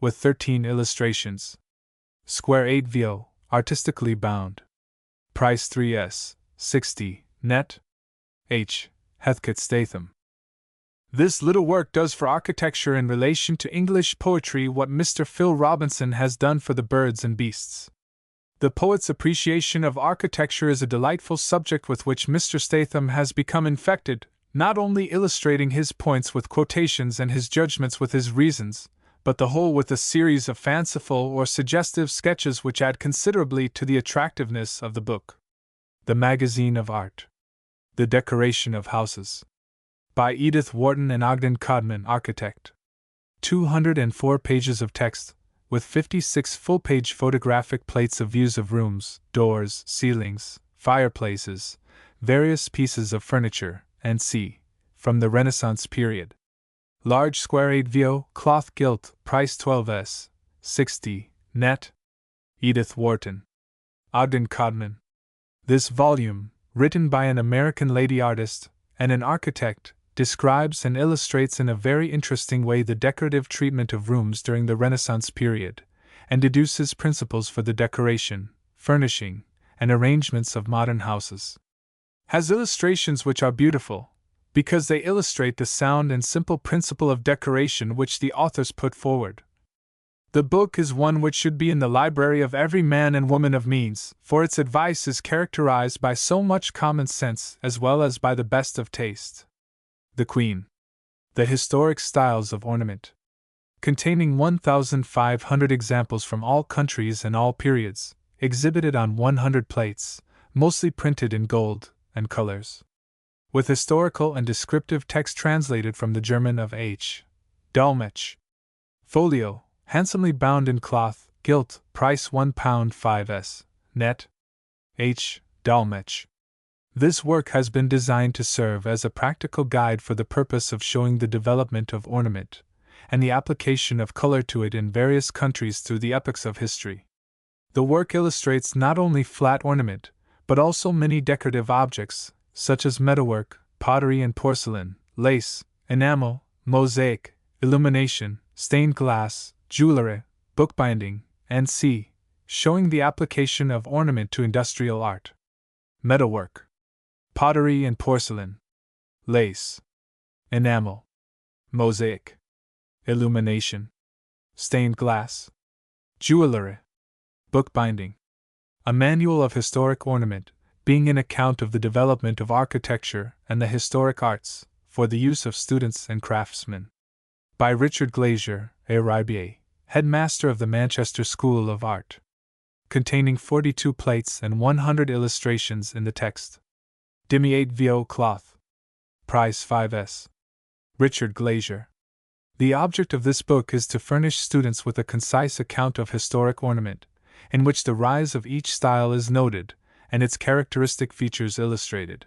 [SPEAKER 1] With 13 illustrations. Square 8vo, artistically bound. Price 3s, 60, net. H. Heathcote Statham. This little work does for architecture in relation to English poetry what Mr. Phil Robinson has done for the birds and beasts. The poet's appreciation of architecture is a delightful subject with which Mr. Statham has become infected, not only illustrating his points with quotations and his judgments with his reasons, but the whole with a series of fanciful or suggestive sketches which add considerably to the attractiveness of the book. The Magazine of Art. The Decoration of Houses. By Edith Wharton and Ogden Codman, architect. 204 pages of text, with 56 full-page photographic plates of views of rooms, doors, ceilings, fireplaces, various pieces of furniture, and c. from the Renaissance period. Large square 8vo, cloth gilt, price 12s. 60, net. Edith Wharton. Ogden Codman. This volume, written by an American lady artist and an architect, describes and illustrates in a very interesting way the decorative treatment of rooms during the Renaissance period, and deduces principles for the decoration, furnishing, and arrangements of modern houses. Has illustrations which are beautiful, because they illustrate the sound and simple principle of decoration which the authors put forward. The book is one which should be in the library of every man and woman of means, for its advice is characterized by so much common sense as well as by the best of taste. The Queen. The Historic Styles of Ornament. Containing 1,500 examples from all countries and all periods, exhibited on 100 plates, mostly printed in gold and colors. With historical and descriptive text translated from the German of H. Dolmetsch. Folio, handsomely bound in cloth, gilt, price £1 5s. net. H. Dolmetsch. This work has been designed to serve as a practical guide for the purpose of showing the development of ornament, and the application of color to it in various countries through the epochs of history. The work illustrates not only flat ornament, but also many decorative objects, such as metalwork, pottery and porcelain, lace, enamel, mosaic, illumination, stained glass, jewelry, bookbinding, and c. showing the application of ornament to industrial art. Metalwork, pottery and porcelain, lace, enamel, mosaic, illumination, stained glass, jewelry, bookbinding. A manual of historic ornament, being an account of the development of architecture and the historic arts, for the use of students and craftsmen. By Richard Glazier, A. headmaster of the Manchester School of Art. Containing 42 plates and 100 illustrations in the text. Demi 8vo cloth. Price 5s. Richard Glazier. The object of this book is to furnish students with a concise account of historic ornament, in which the rise of each style is noted, and its characteristic features illustrated.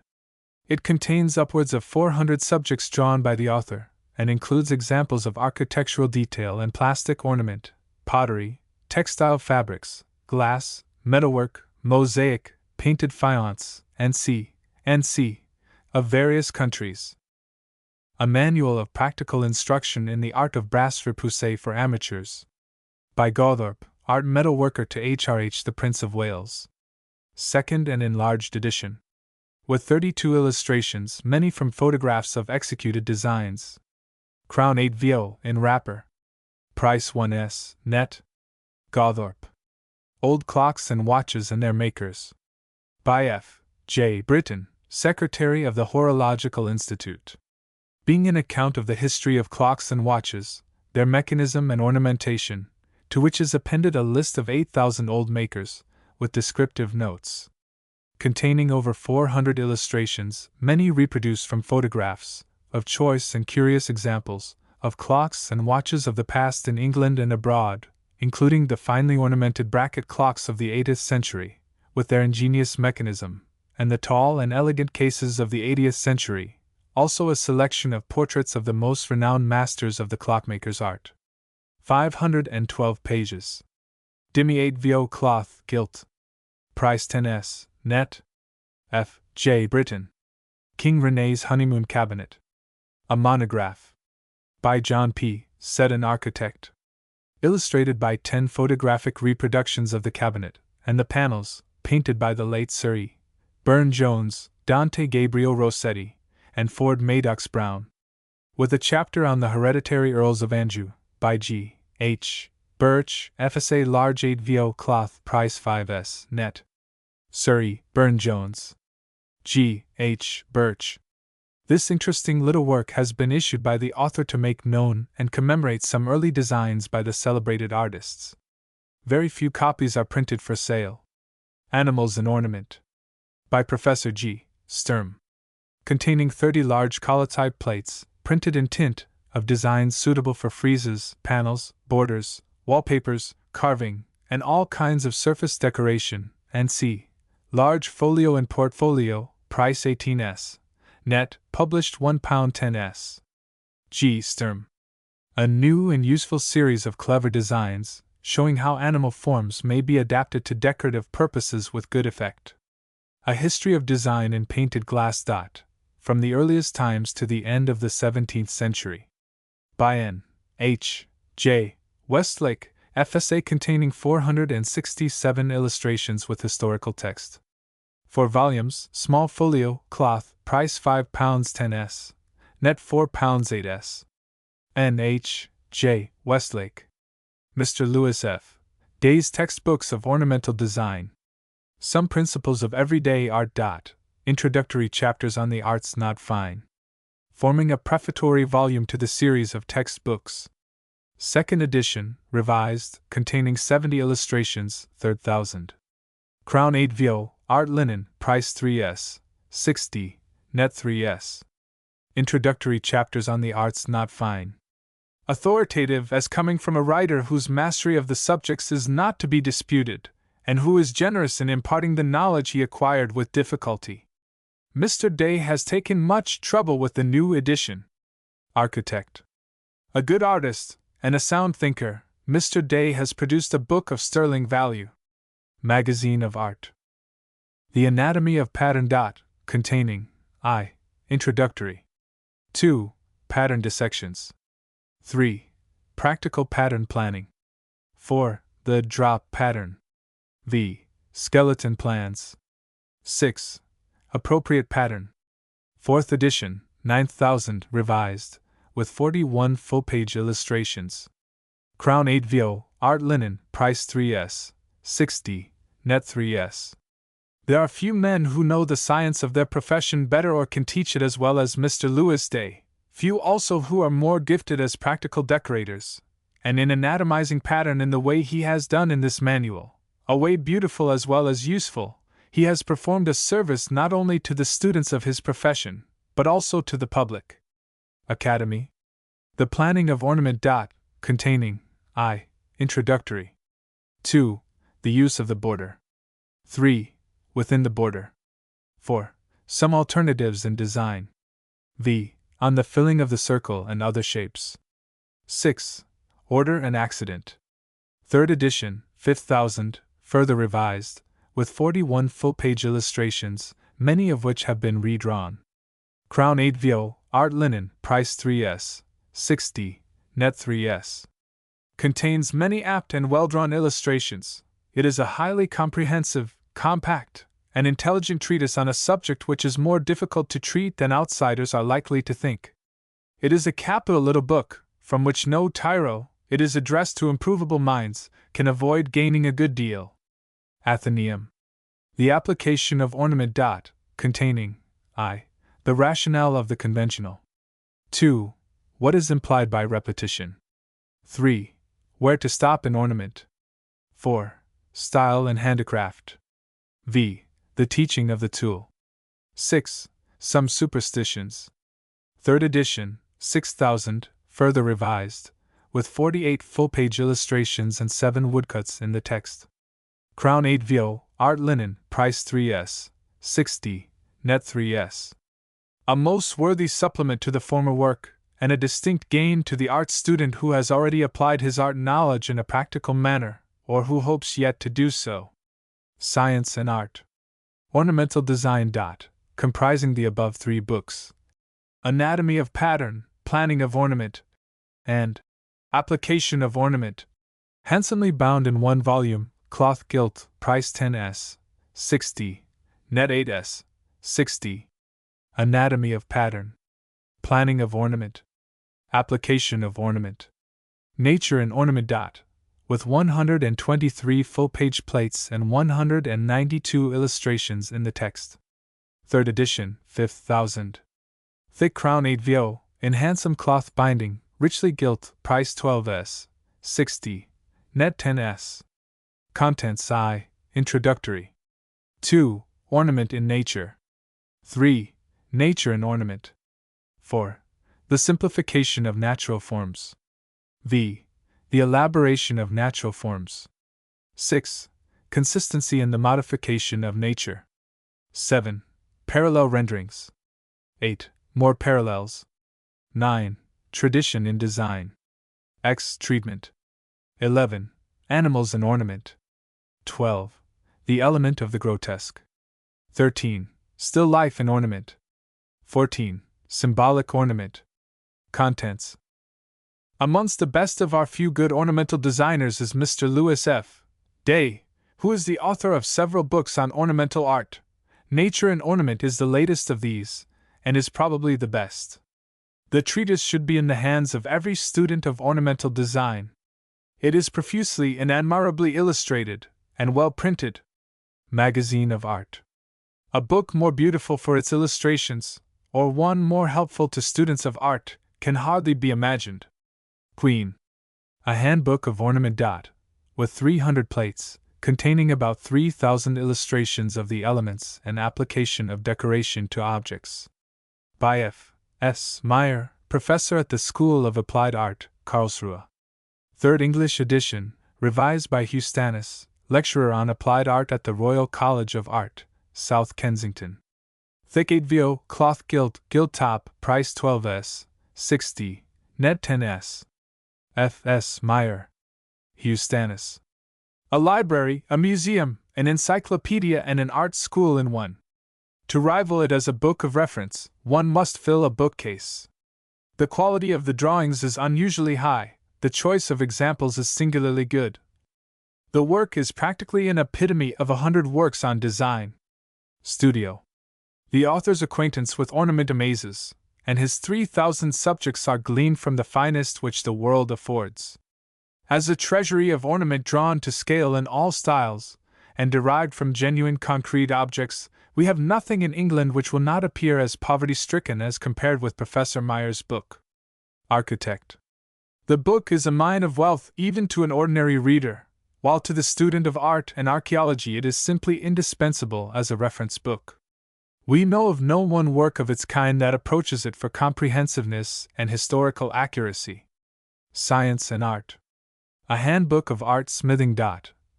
[SPEAKER 1] It contains upwards of 400 subjects drawn by the author, and includes examples of architectural detail and plastic ornament, pottery, textile fabrics, glass, metalwork, mosaic, painted faience, and c. of various countries. A manual of practical instruction in the art of brass repoussé for amateurs. By Gawthorpe, art metalworker to HRH the Prince of Wales. Second and enlarged edition. With 32 illustrations, many from photographs of executed designs. Crown 8vo in wrapper. Price 1s. net. Gawthorpe. Old Clocks and Watches and Their Makers. By F. J. Britton, Secretary of the Horological Institute. Being an account of the history of clocks and watches, their mechanism and ornamentation, to which is appended a list of 8,000 old makers, with descriptive notes. Containing over 400 illustrations, many reproduced from photographs, of choice and curious examples, of clocks and watches of the past in England and abroad, including the finely ornamented bracket clocks of the 18th century, with their ingenious mechanism, and the tall and elegant cases of the 80th century, also a selection of portraits of the most renowned masters of the clockmaker's art. 512 pages. Demi 8vo cloth, gilt. Price 10s. net. F. J. Britton. King René's Honeymoon Cabinet. A monograph. By John P. Seddon, architect. Illustrated by 10 photographic reproductions of the cabinet, and the panels, painted by the late Sir E. Burne-Jones, Dante Gabriel Rossetti, and Ford Madox Brown. With a chapter on the Hereditary Earls of Anjou, by G. H. Birch, FSA large 8vo cloth, price 5s. net. Sir E. Burne-Jones. G. H. Birch. This interesting little work has been issued by the author to make known and commemorate some early designs by the celebrated artists. Very few copies are printed for sale. Animals in Ornament. By Professor G. Sturm. Containing 30 large collotype plates, printed in tint, of designs suitable for friezes, panels, borders, wallpapers, carving, and all kinds of surface decoration, and c. large folio and portfolio, price 18s. Net, published £1 10s. G. Sturm. A new and useful series of clever designs, showing how animal forms may be adapted to decorative purposes with good effect. A history of design in painted glass. From the earliest times to the end of the 17th century. By N. H. J. Westlake, FSA, containing 467 illustrations with historical text. 4 volumes, small folio, cloth, price £5 10s. Net £4 8s. N. H. J. Westlake. Mr. Lewis F. Day's Textbooks of Ornamental Design. Some Principles of Everyday Art. Introductory chapters on the arts not fine. Forming a prefatory volume to the series of textbooks. Second edition, revised, containing 70 illustrations, 3,000. Crown 8 Vo, Art Linen, price 3s. 60, net 3s. Introductory chapters on the arts not fine. Authoritative as coming from a writer whose mastery of the subjects is not to be disputed, and who is generous in imparting the knowledge he acquired with difficulty. Mr. Day has taken much trouble with the new edition. Architect. A good artist, and a sound thinker, Mr. Day has produced a book of sterling value. Magazine of Art. The Anatomy of Pattern. Containing I. Introductory. 2. Pattern dissections. 3. Practical pattern planning. 4. The drop pattern. V. Skeleton plans. 6. Appropriate pattern. 4th edition, 9,000, revised, with 41 full-page illustrations. Crown 8 Vo, Art Linen, price 3s. 60, net 3s. There are few men who know the science of their profession better or can teach it as well as Mr. Lewis Day, few also who are more gifted as practical decorators, and in anatomizing pattern in the way he has done in this manual, a way beautiful as well as useful. He has performed a service not only to the students of his profession, but also to the public. Academy. The Planning of Ornament. Containing I. Introductory. 2. The Use of the Border. 3. Within the border. 4. Some alternatives in design. V. On the filling of the circle and other shapes. 6. Order and accident. 3rd edition, 5,000, further revised, with 41 full-page illustrations, many of which have been redrawn. Crown 8 Vo, Art Linen, price 3s. 60, net 3s. Contains many apt and well-drawn illustrations. It is a highly comprehensive, compact, and intelligent treatise on a subject which is more difficult to treat than outsiders are likely to think. It is a capital little book, from which no tyro, it is addressed to improvable minds, can avoid gaining a good deal. Athenaeum. The Application of Ornament. Containing I. The Rationale of the Conventional. 2. What is implied by repetition. 3. Where to stop in ornament. 4. Style and handicraft. V. The teaching of the tool. 6. Some superstitions. 3rd edition, 6,000, further revised, with 48 full-page illustrations and 7 woodcuts in the text. Crown 8 Vo, Art Linen, price 3s. 60, net 3s. A most worthy supplement to the former work, and a distinct gain to the art student who has already applied his art knowledge in a practical manner, or who hopes yet to do so. Science and Art. Ornamental Design. Comprising the above 3 books. Anatomy of Pattern, Planning of Ornament, and Application of Ornament. Handsomely bound in 1 volume, cloth gilt, price 10s. 60, net 8s. 60. Anatomy of Pattern. Planning of Ornament. Application of Ornament. Nature in Ornament. With 123 full-page plates and 192 illustrations in the text. 3rd edition, 5,000. Thick Crown 8 Vo, in handsome cloth binding, richly gilt, price 12s. 60, net 10s. Contents. I. Introductory. 2. Ornament in Nature. 3. Nature in Ornament. 4. The Simplification of Natural Forms. V. The elaboration of natural forms. 6. Consistency in the modification of nature. 7. Parallel renderings. 8. More parallels. 9. Tradition in design. X. Treatment. 11. Animals in ornament. 12. The element of the grotesque. 13. Still life in ornament. 14. Symbolic ornament. Contents. Amongst the best of our few good ornamental designers is Mr. Louis F. Day, who is the author of several books on ornamental art. Nature and Ornament is the latest of these, and is probably the best. The treatise should be in the hands of every student of ornamental design. It is profusely and admirably illustrated, and well printed. Magazine of Art. A book more beautiful for its illustrations, or one more helpful to students of art, can hardly be imagined. Queen. A handbook of ornament. With 300 plates, containing about 3,000 illustrations of the elements and application of decoration to objects. By F. S. Meyer, Professor at the School of Applied Art, Karlsruhe. Third English edition, revised by Hugh Stannis, Lecturer on Applied Art at the Royal College of Art, South Kensington. Thick 8vo, cloth gilt top, price 12s, 60, net 10s. F. S. Meyer. Hugh Stannis. A library, a museum, an encyclopedia, and an art school in one. To rival it as a book of reference, one must fill a bookcase. The quality of the drawings is unusually high, the choice of examples is singularly good. The work is practically an epitome of 100 works on design. Studio. The author's acquaintance with ornament amazes, and his 3,000 subjects are gleaned from the finest which the world affords. As a treasury of ornament drawn to scale in all styles, and derived from genuine concrete objects, we have nothing in England which will not appear as poverty-stricken as compared with Professor Meyer's book. Architect. The book is a mine of wealth even to an ordinary reader, while to the student of art and archaeology it is simply indispensable as a reference book. We know of no one work of its kind that approaches it for comprehensiveness and historical accuracy. Science and Art. A handbook of art smithing.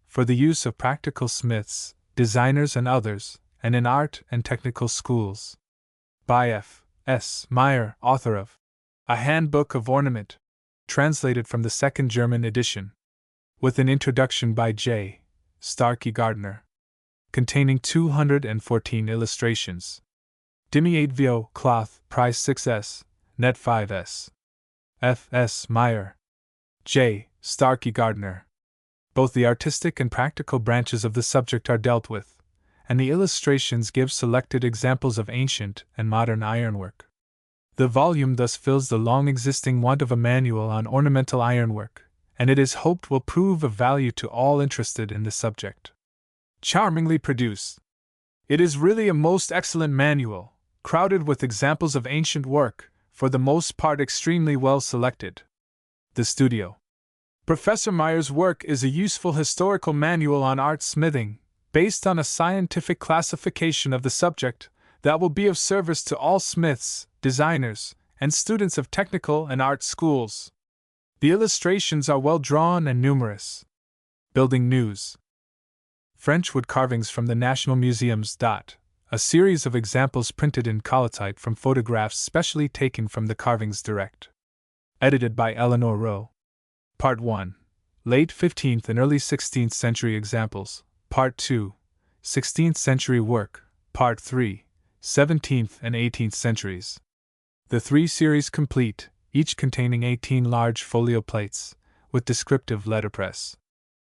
[SPEAKER 1] For the use of practical smiths, designers, and others, and in art and technical schools. By F. S. Meyer, author of A Handbook of Ornament, translated from the second German edition, with an introduction by J. Starkey Gardner, containing 214 illustrations. Demi 8vo, cloth, price 6s, net 5s. F. S. Meyer. J. Starkey Gardner. Both the artistic and practical branches of the subject are dealt with, and the illustrations give selected examples of ancient and modern ironwork. The volume thus fills the long-existing want of a manual on ornamental ironwork, and it is hoped will prove of value to all interested in the subject. Charmingly produced. It is really a most excellent manual, crowded with examples of ancient work, for the most part extremely well selected. The Studio. Professor Meyer's work is a useful historical manual on art smithing, based on a scientific classification of the subject, that will be of service to all smiths, designers, and students of technical and art schools. The illustrations are well drawn and numerous. Building News. French wood carvings from the National Museums. A series of examples printed in collotype from photographs specially taken from the carvings direct. Edited by Eleanor Rowe. Part 1. Late 15th and early 16th century examples. Part 2. 16th century work. Part 3. 17th and 18th centuries. The 3 series complete, each containing 18 large folio plates, with descriptive letterpress.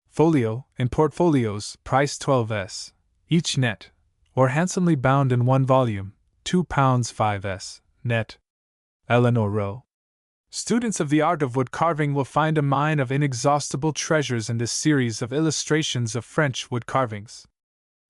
[SPEAKER 1] Folio, in portfolios, price 12s, each net, or handsomely bound in one volume, £2 5s, net. Eleanor Rowe. Students of the art of wood carving will find a mine of inexhaustible treasures in this series of illustrations of French wood carvings.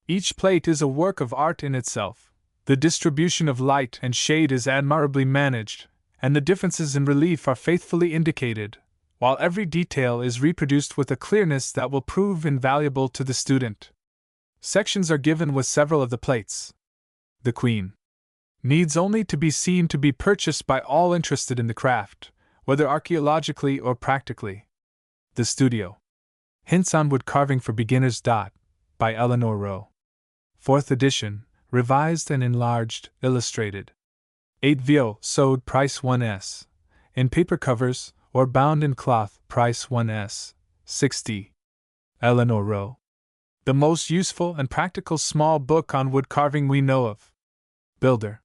[SPEAKER 1] Each plate is a work of art in itself. The distribution of light and shade is admirably managed, and the differences in relief are faithfully indicated, while every detail is reproduced with a clearness that will prove invaluable to the student. Sections are given with several of the plates. The Queen needs only to be seen to be purchased by all interested in the craft, whether archaeologically or practically. The Studio. Hints on Wood Carving for Beginners. By Eleanor Rowe. 4th edition, revised and enlarged, illustrated. 8 vo, sewed, price 1s. In paper covers, or bound in cloth, price 1s. 60. Eleanor Rowe. The most useful and practical small book on wood carving we know of. Builder.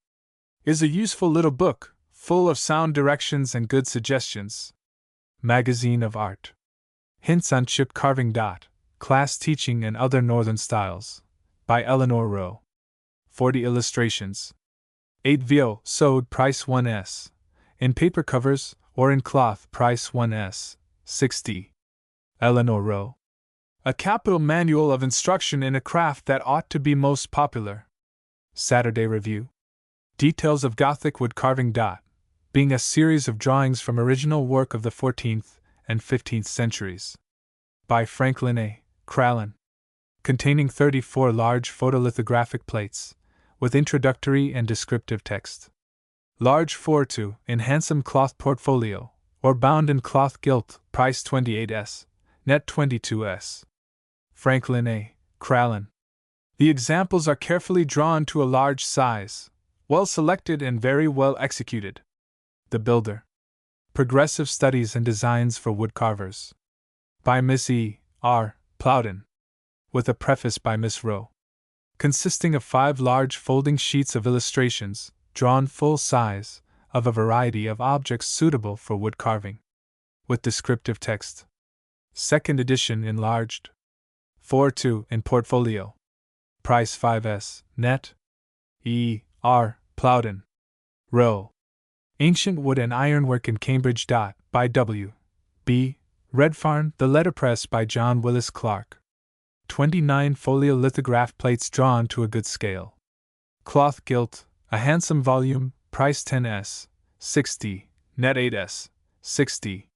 [SPEAKER 1] Is a useful little book, full of sound directions and good suggestions. Magazine of Art. Hints on Chip Carving. Class Teaching and Other Northern Styles. By Eleanor Rowe. 40 illustrations. 8 vo, sewed, price 1s. In paper covers, or in cloth, price 1s. 60. Eleanor Rowe. A capital manual of instruction in a craft that ought to be most popular. Saturday Review. Details of Gothic wood carving. Being a series of drawings from original work of the 14th and 15th centuries. By Franklin A. Crallan. Containing 34 large photolithographic plates, with introductory and descriptive text. Large 4-2 in handsome cloth portfolio, or bound in cloth gilt, price 28s, net 22s. Franklin A. Crallan. The examples are carefully drawn to a large size, well selected and very well executed. The Builder. Progressive Studies and Designs for Wood Carvers. By Miss E. R. Plowden. With a preface by Miss Rowe. Consisting of 5 large folding sheets of illustrations, drawn full size, of a variety of objects suitable for wood carving. With descriptive text. 2nd edition enlarged. 4-2 in portfolio. Price 5s, net. E. R. Plowden. Rowe. Ancient Wood and Ironwork in Cambridge. By W. B. Redfarne. The Letterpress by John Willis Clark. 29 folio lithograph plates drawn to a good scale. Cloth gilt, a handsome volume, price 10s, 60, net 8s, 60.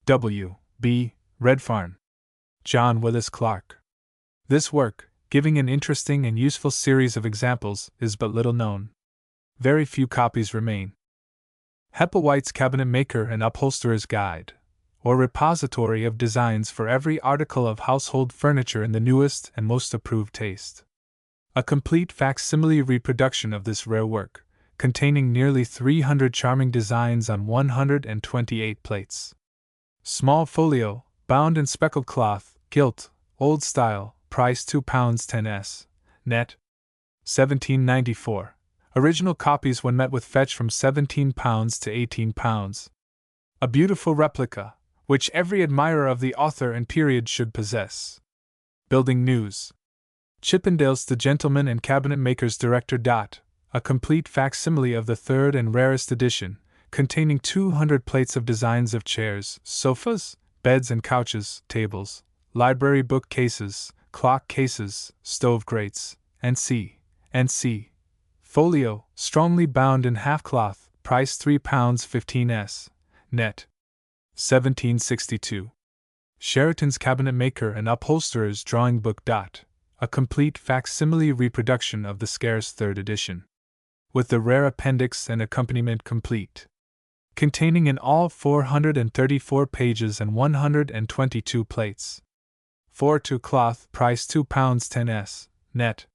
[SPEAKER 1] W. B. Redfarne. John Willis Clark. This work, giving an interesting and useful series of examples, is but little known. Very few copies remain. Hepplewhite's Cabinet Maker and Upholsterer's Guide, or repository of designs for every article of household furniture in the newest and most approved taste. A complete facsimile reproduction of this rare work, containing nearly 300 charming designs on 128 plates. Small folio, bound in speckled cloth, gilt, old style, price £2 10s, net. 1794. Original copies when met with fetch from £17 to £18. A beautiful replica, which every admirer of the author and period should possess. Building News. Chippendale's The Gentleman and Cabinet Maker's Director. A complete facsimile of the 3rd and rarest edition, containing 200 plates of designs of chairs, sofas, beds and couches, tables, library bookcases, clock cases, stove grates, and C. Folio, strongly bound in half cloth, price £3 15s, net. 1762. Sheraton's Cabinet Maker and Upholsterer's Drawing Book. A complete facsimile reproduction of the scarce 3rd edition. With the rare appendix and accompaniment complete. Containing in all 434 pages and 122 plates. 4-2 cloth, price £2 10s, net.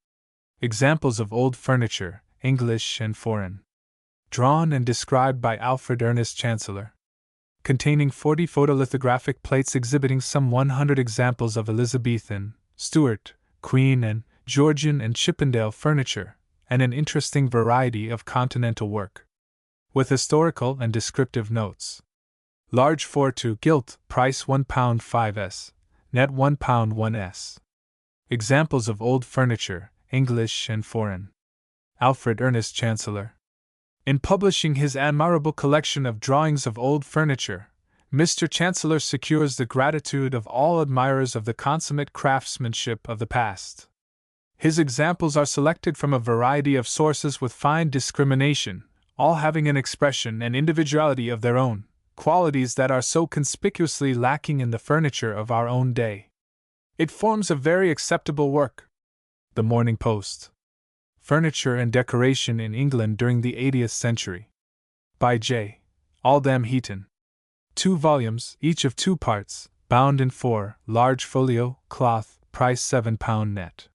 [SPEAKER 1] Examples of old furniture, English and foreign. Drawn and described by Alfred Ernest Chancellor. Containing 40 photolithographic plates exhibiting some 100 examples of Elizabethan, Stuart, Queen and Georgian and Chippendale furniture, and an interesting variety of continental work. With historical and descriptive notes. Large 4-2 gilt, price £1 5s, net £1 1s. Examples of old furniture, English and foreign. Alfred Ernest Chancellor. In publishing his admirable collection of drawings of old furniture, Mr. Chancellor secures the gratitude of all admirers of the consummate craftsmanship of the past. His examples are selected from a variety of sources with fine discrimination, all having an expression and individuality of their own, qualities that are so conspicuously lacking in the furniture of our own day. It forms a very acceptable work. The Morning Post. Furniture and Decoration in England during the 80th Century. By J. Aldham Heaton. 2 volumes, each of 2 parts, bound in 4, large folio, cloth, price £7 net.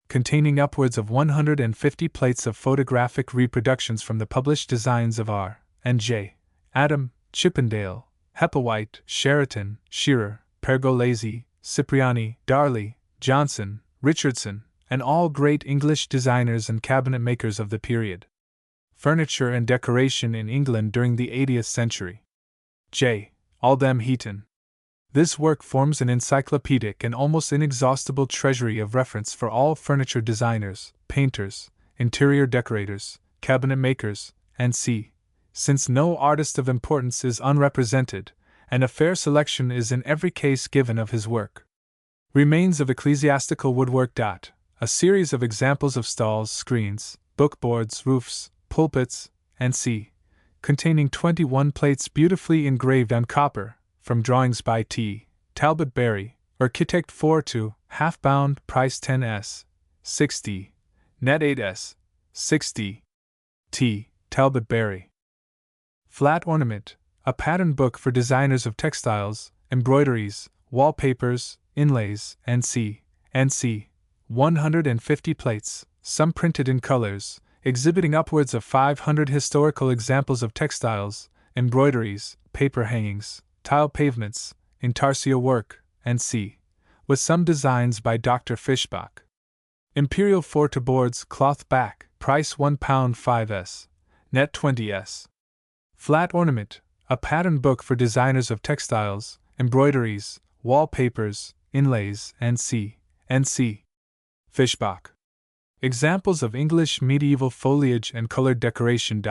[SPEAKER 1] Containing upwards of 150 plates of photographic reproductions from the published designs of R. and J. Adam, Chippendale, Hepplewhite, Sheraton, Shearer, Pergolesi, Cipriani, Darley, Johnson, Richardson, and all great English designers and cabinet makers of the period. Furniture and Decoration in England during the 80th century. J. Aldham Heaton. This work forms an encyclopedic and almost inexhaustible treasury of reference for all furniture designers, painters, interior decorators, cabinet makers, and since no artist of importance is unrepresented, and a fair selection is in every case given of his work. Remains of Ecclesiastical Woodwork. A series of examples of stalls, screens, bookboards, roofs, pulpits, and containing 21 plates beautifully engraved on copper, from drawings by T. Talbot Berry, architect 4 to, half-bound, price 10s. 60. Net 8s. 60. T. Talbot Berry. Flat Ornament, a pattern book for designers of textiles, embroideries, wallpapers, inlays, and 150 plates, some printed in colors, exhibiting upwards of 500 historical examples of textiles, embroideries, paper hangings, tile pavements, intarsia work, and with some designs by Dr. Fischbach. Imperial 4 to boards, cloth back, price £1 5s. Net 20s. Flat Ornament, a pattern book for designers of textiles, embroideries, wallpapers, inlays, and Fischbach. Examples of English medieval foliage and colored decoration.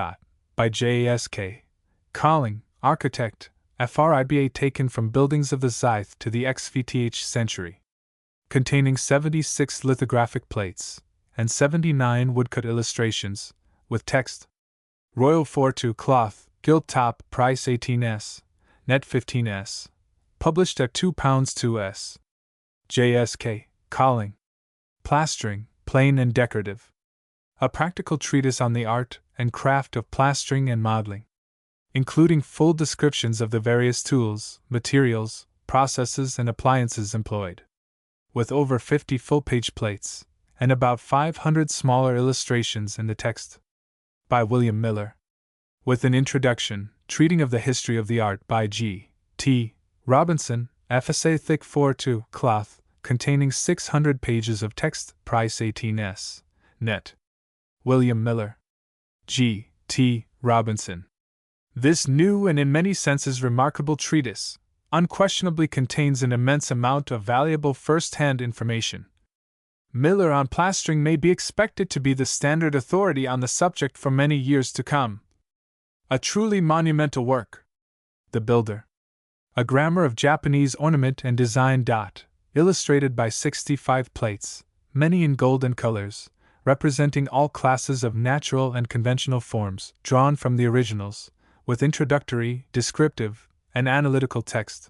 [SPEAKER 1] By J.S.K. Colling, architect, FRIBA, taken from buildings of the Xth to the XVth century. Containing 76 lithographic plates, and 79 woodcut illustrations, with text. Royal 4-2 cloth, gilt top, price 18s. Net 15s. Published at £2 2s. J.S.K. Colling. Plastering, plain and decorative. A practical treatise on the art and craft of plastering and modeling, including full descriptions of the various tools, materials, processes, and appliances employed, with over 50 full-page plates, and about 500 smaller illustrations in the text. By William Miller. With an introduction, treating of the history of the art by G. T. Robinson, FSA thick 4-2 cloth, containing 600 pages of text, price 18s. Net. William Miller. G. T. Robinson. This new and in many senses remarkable treatise unquestionably contains an immense amount of valuable first-hand information. Miller on plastering may be expected to be the standard authority on the subject for many years to come. A truly monumental work. The Builder. A grammar of Japanese ornament and design. Illustrated by 65 plates, many in golden colors, representing all classes of natural and conventional forms, drawn from the originals, with introductory, descriptive, and analytical text.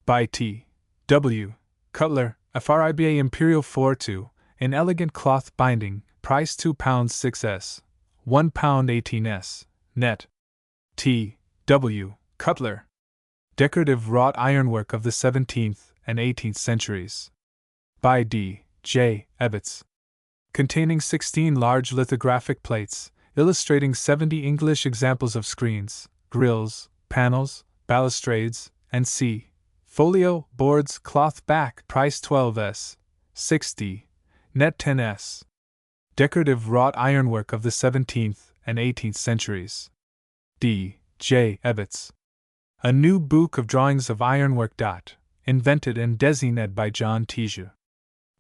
[SPEAKER 1] By T. W. Cutler, FRIBA Imperial 4-2, in elegant cloth binding, price £2 6s. £1 18s. Net. T. W. Cutler. Decorative wrought ironwork of the 17th and 18th centuries. By D. J. Ebbets. Containing 16 large lithographic plates, illustrating 70 English examples of screens, grills, panels, balustrades, and folio, boards, cloth back, price 12s. 60. Net 10s. Decorative wrought ironwork of the 17th and 18th centuries. D. J. Ebbets. A new book of drawings of ironwork. Invented and designated by John Teague.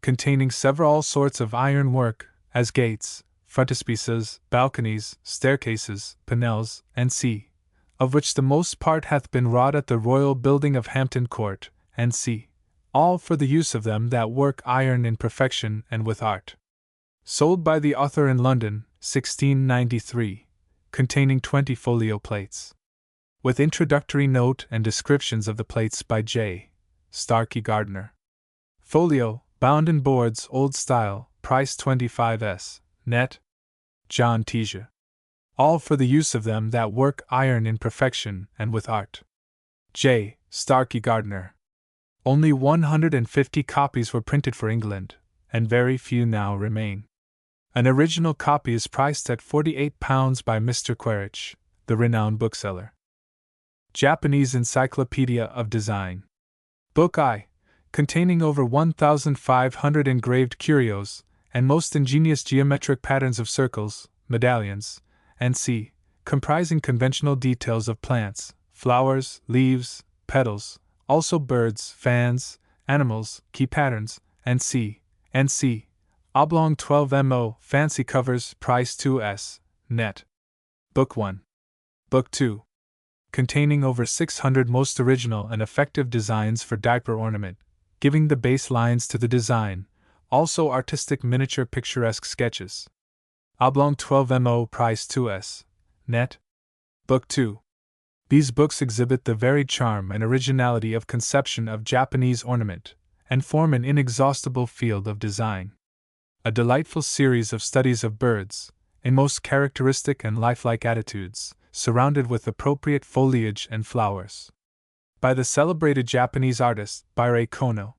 [SPEAKER 1] Containing several sorts of ironwork, as gates, frontispieces, balconies, staircases, panels, and of which the most part hath been wrought at the royal building of Hampton Court, and all for the use of them that work iron in perfection and with art. Sold by the author in London, 1693, containing 20 folio plates. With introductory note and descriptions of the plates by J. Starkey Gardner. Folio, bound in boards, old style, price 25s. Net. John Teague. All for the use of them that work iron in perfection and with art. J. Starkey Gardner. Only 150 copies were printed for England, and very few now remain. An original copy is priced at £48 by Mr. Quaritch, the renowned bookseller. Japanese Encyclopedia of Design. Book I, containing over 1,500 engraved curios, and most ingenious geometric patterns of circles, medallions, and c. comprising conventional details of plants, flowers, leaves, petals, also birds, fans, animals, key patterns, and c. oblong 12mo, fancy covers, price 2s, net. Book 1. Book 2. Containing over 600 most original and effective designs for diaper ornament, giving the base lines to the design, also artistic miniature picturesque sketches. Oblong 12mo, price 2s, net. Book 2. These books exhibit the varied charm and originality of conception of Japanese ornament, and form an inexhaustible field of design. A delightful series of studies of birds, in most characteristic and lifelike attitudes, surrounded with appropriate foliage and flowers. By the celebrated Japanese artist, Bairei Kono.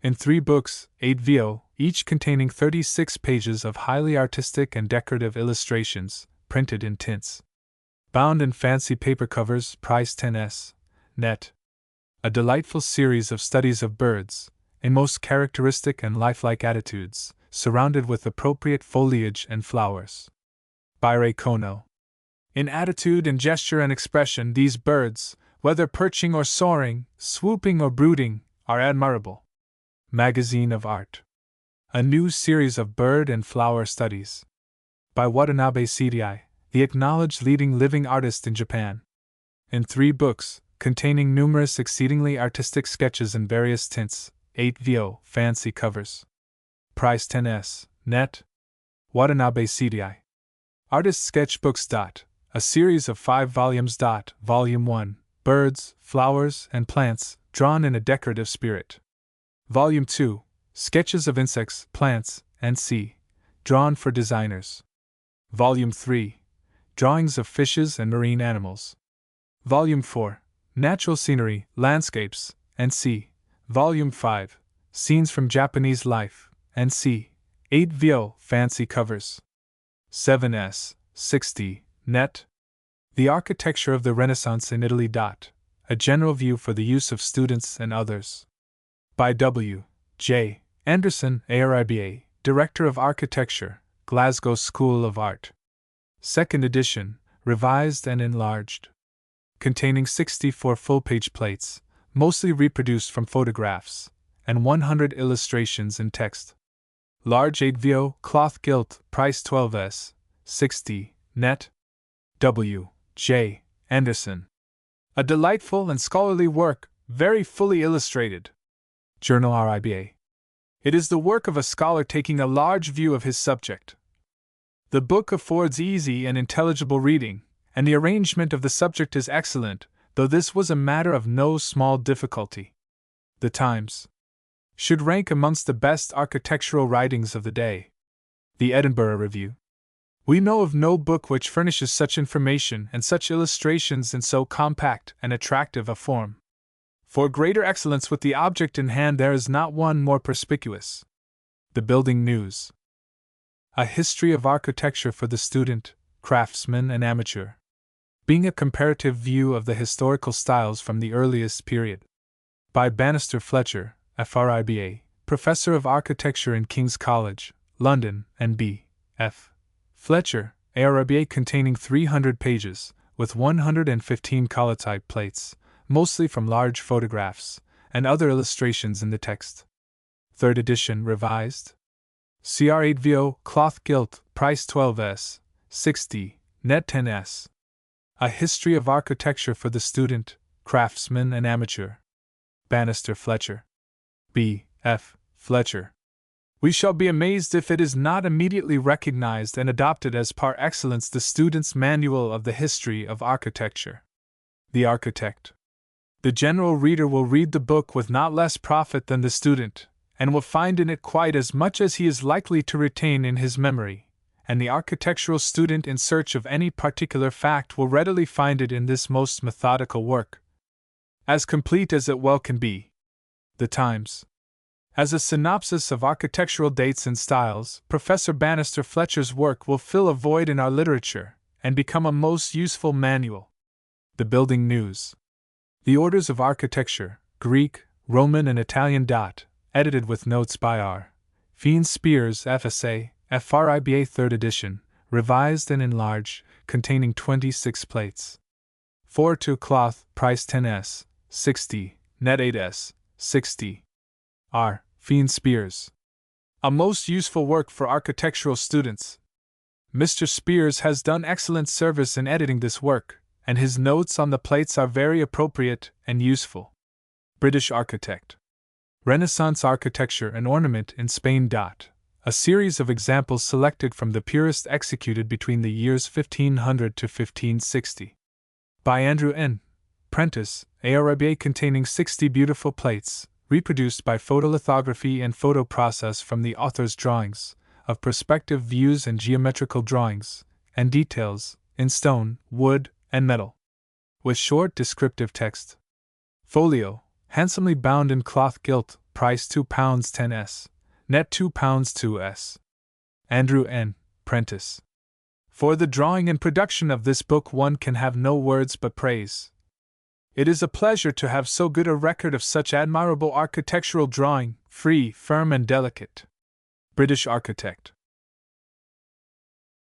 [SPEAKER 1] In 3 books, 8vo, each containing 36 pages of highly artistic and decorative illustrations, printed in tints. Bound in fancy paper covers, price 10s, net. A delightful series of studies of birds, in most characteristic and lifelike attitudes, surrounded with appropriate foliage and flowers. Bairei Kono. In attitude and gesture and expression, these birds, whether perching or soaring, swooping or brooding, are admirable. Magazine of Art. A new series of bird and flower studies. By Watanabe Seidai, the acknowledged leading living artist in Japan. In 3 books, containing numerous exceedingly artistic sketches in various tints, 8vo, fancy covers. Price 10s, net. Watanabe Seidai. Artist Sketchbooks. A series of 5 volumes. Volume 1, Birds, Flowers, and Plants, drawn in a decorative spirit. Volume 2, Sketches of Insects, Plants, and c. drawn for designers. Volume 3, Drawings of Fishes and Marine Animals. Volume 4, Natural Scenery, Landscapes, and c. Volume 5, Scenes from Japanese Life, and c. 8vo, Fancy Covers. 7s, 60, net. The Architecture of the Renaissance in Italy. A general view for the use of students and others. By W. J. Anderson, ARIBA, Director of Architecture, Glasgow School of Art. 2nd edition, revised and enlarged. Containing 64 full-page plates, mostly reproduced from photographs, and 100 illustrations in text. Large 8vo, cloth gilt, price 12s, 60, net. W. J. Anderson. A delightful and scholarly work, very fully illustrated. Journal RIBA. It is the work of a scholar taking a large view of his subject. The book affords easy and intelligible reading, and the arrangement of the subject is excellent, though this was a matter of no small difficulty. The Times should rank amongst the best architectural writings of the day. The Edinburgh Review. We know of no book which furnishes such information and such illustrations in so compact and attractive a form. For greater excellence with the object in hand there is not one more perspicuous. The Building News. A History of Architecture for the Student, Craftsman and Amateur. Being a comparative view of the historical styles from the earliest period. By Bannister Fletcher, FRIBA, Professor of Architecture in King's College, London, and B. F. Fletcher, ARIBA, containing 300 pages, with 115 collotype plates, mostly from large photographs, and other illustrations in the text. 3rd edition, revised. CR 8vo, cloth gilt, price 12s, 60, net 10s. A History of Architecture for the Student, Craftsman and Amateur. Bannister Fletcher. B. F. Fletcher. We shall be amazed if it is not immediately recognized and adopted as par excellence the student's manual of the history of architecture. The Architect. The general reader will read the book with not less profit than the student, and will find in it quite as much as he is likely to retain in his memory, and the architectural student in search of any particular fact will readily find it in this most methodical work, as complete as it well can be. The Times. As a synopsis of architectural dates and styles, Professor Bannister Fletcher's work will fill a void in our literature and become a most useful manual. The Building News. The Orders of Architecture, Greek, Roman and Italian. Edited with notes by R. Fiennes Spears, FSA, FRIBA 3rd edition, revised and enlarged, containing 26 plates. 4-2 cloth, price 10s, 60, net 8s, 60. R. Fiennes Spears. A most useful work for architectural students. Mr. Spears has done excellent service in editing this work, and his notes on the plates are very appropriate and useful. British Architect. Renaissance Architecture and Ornament in Spain. A series of examples selected from the purest executed between the years 1500 to 1560. By Andrew N. Prentice, ARBA, containing 60 beautiful plates, reproduced by photolithography and photo process from the author's drawings, of perspective views and geometrical drawings, and details, in stone, wood, and metal. With short descriptive text. Folio, handsomely bound in cloth gilt, price £2 10s, net £2 2s. Andrew N. Prentice. For the drawing and production of this book one can have no words but praise. It is a pleasure to have so good a record of such admirable architectural drawing, free, firm and delicate. British Architect.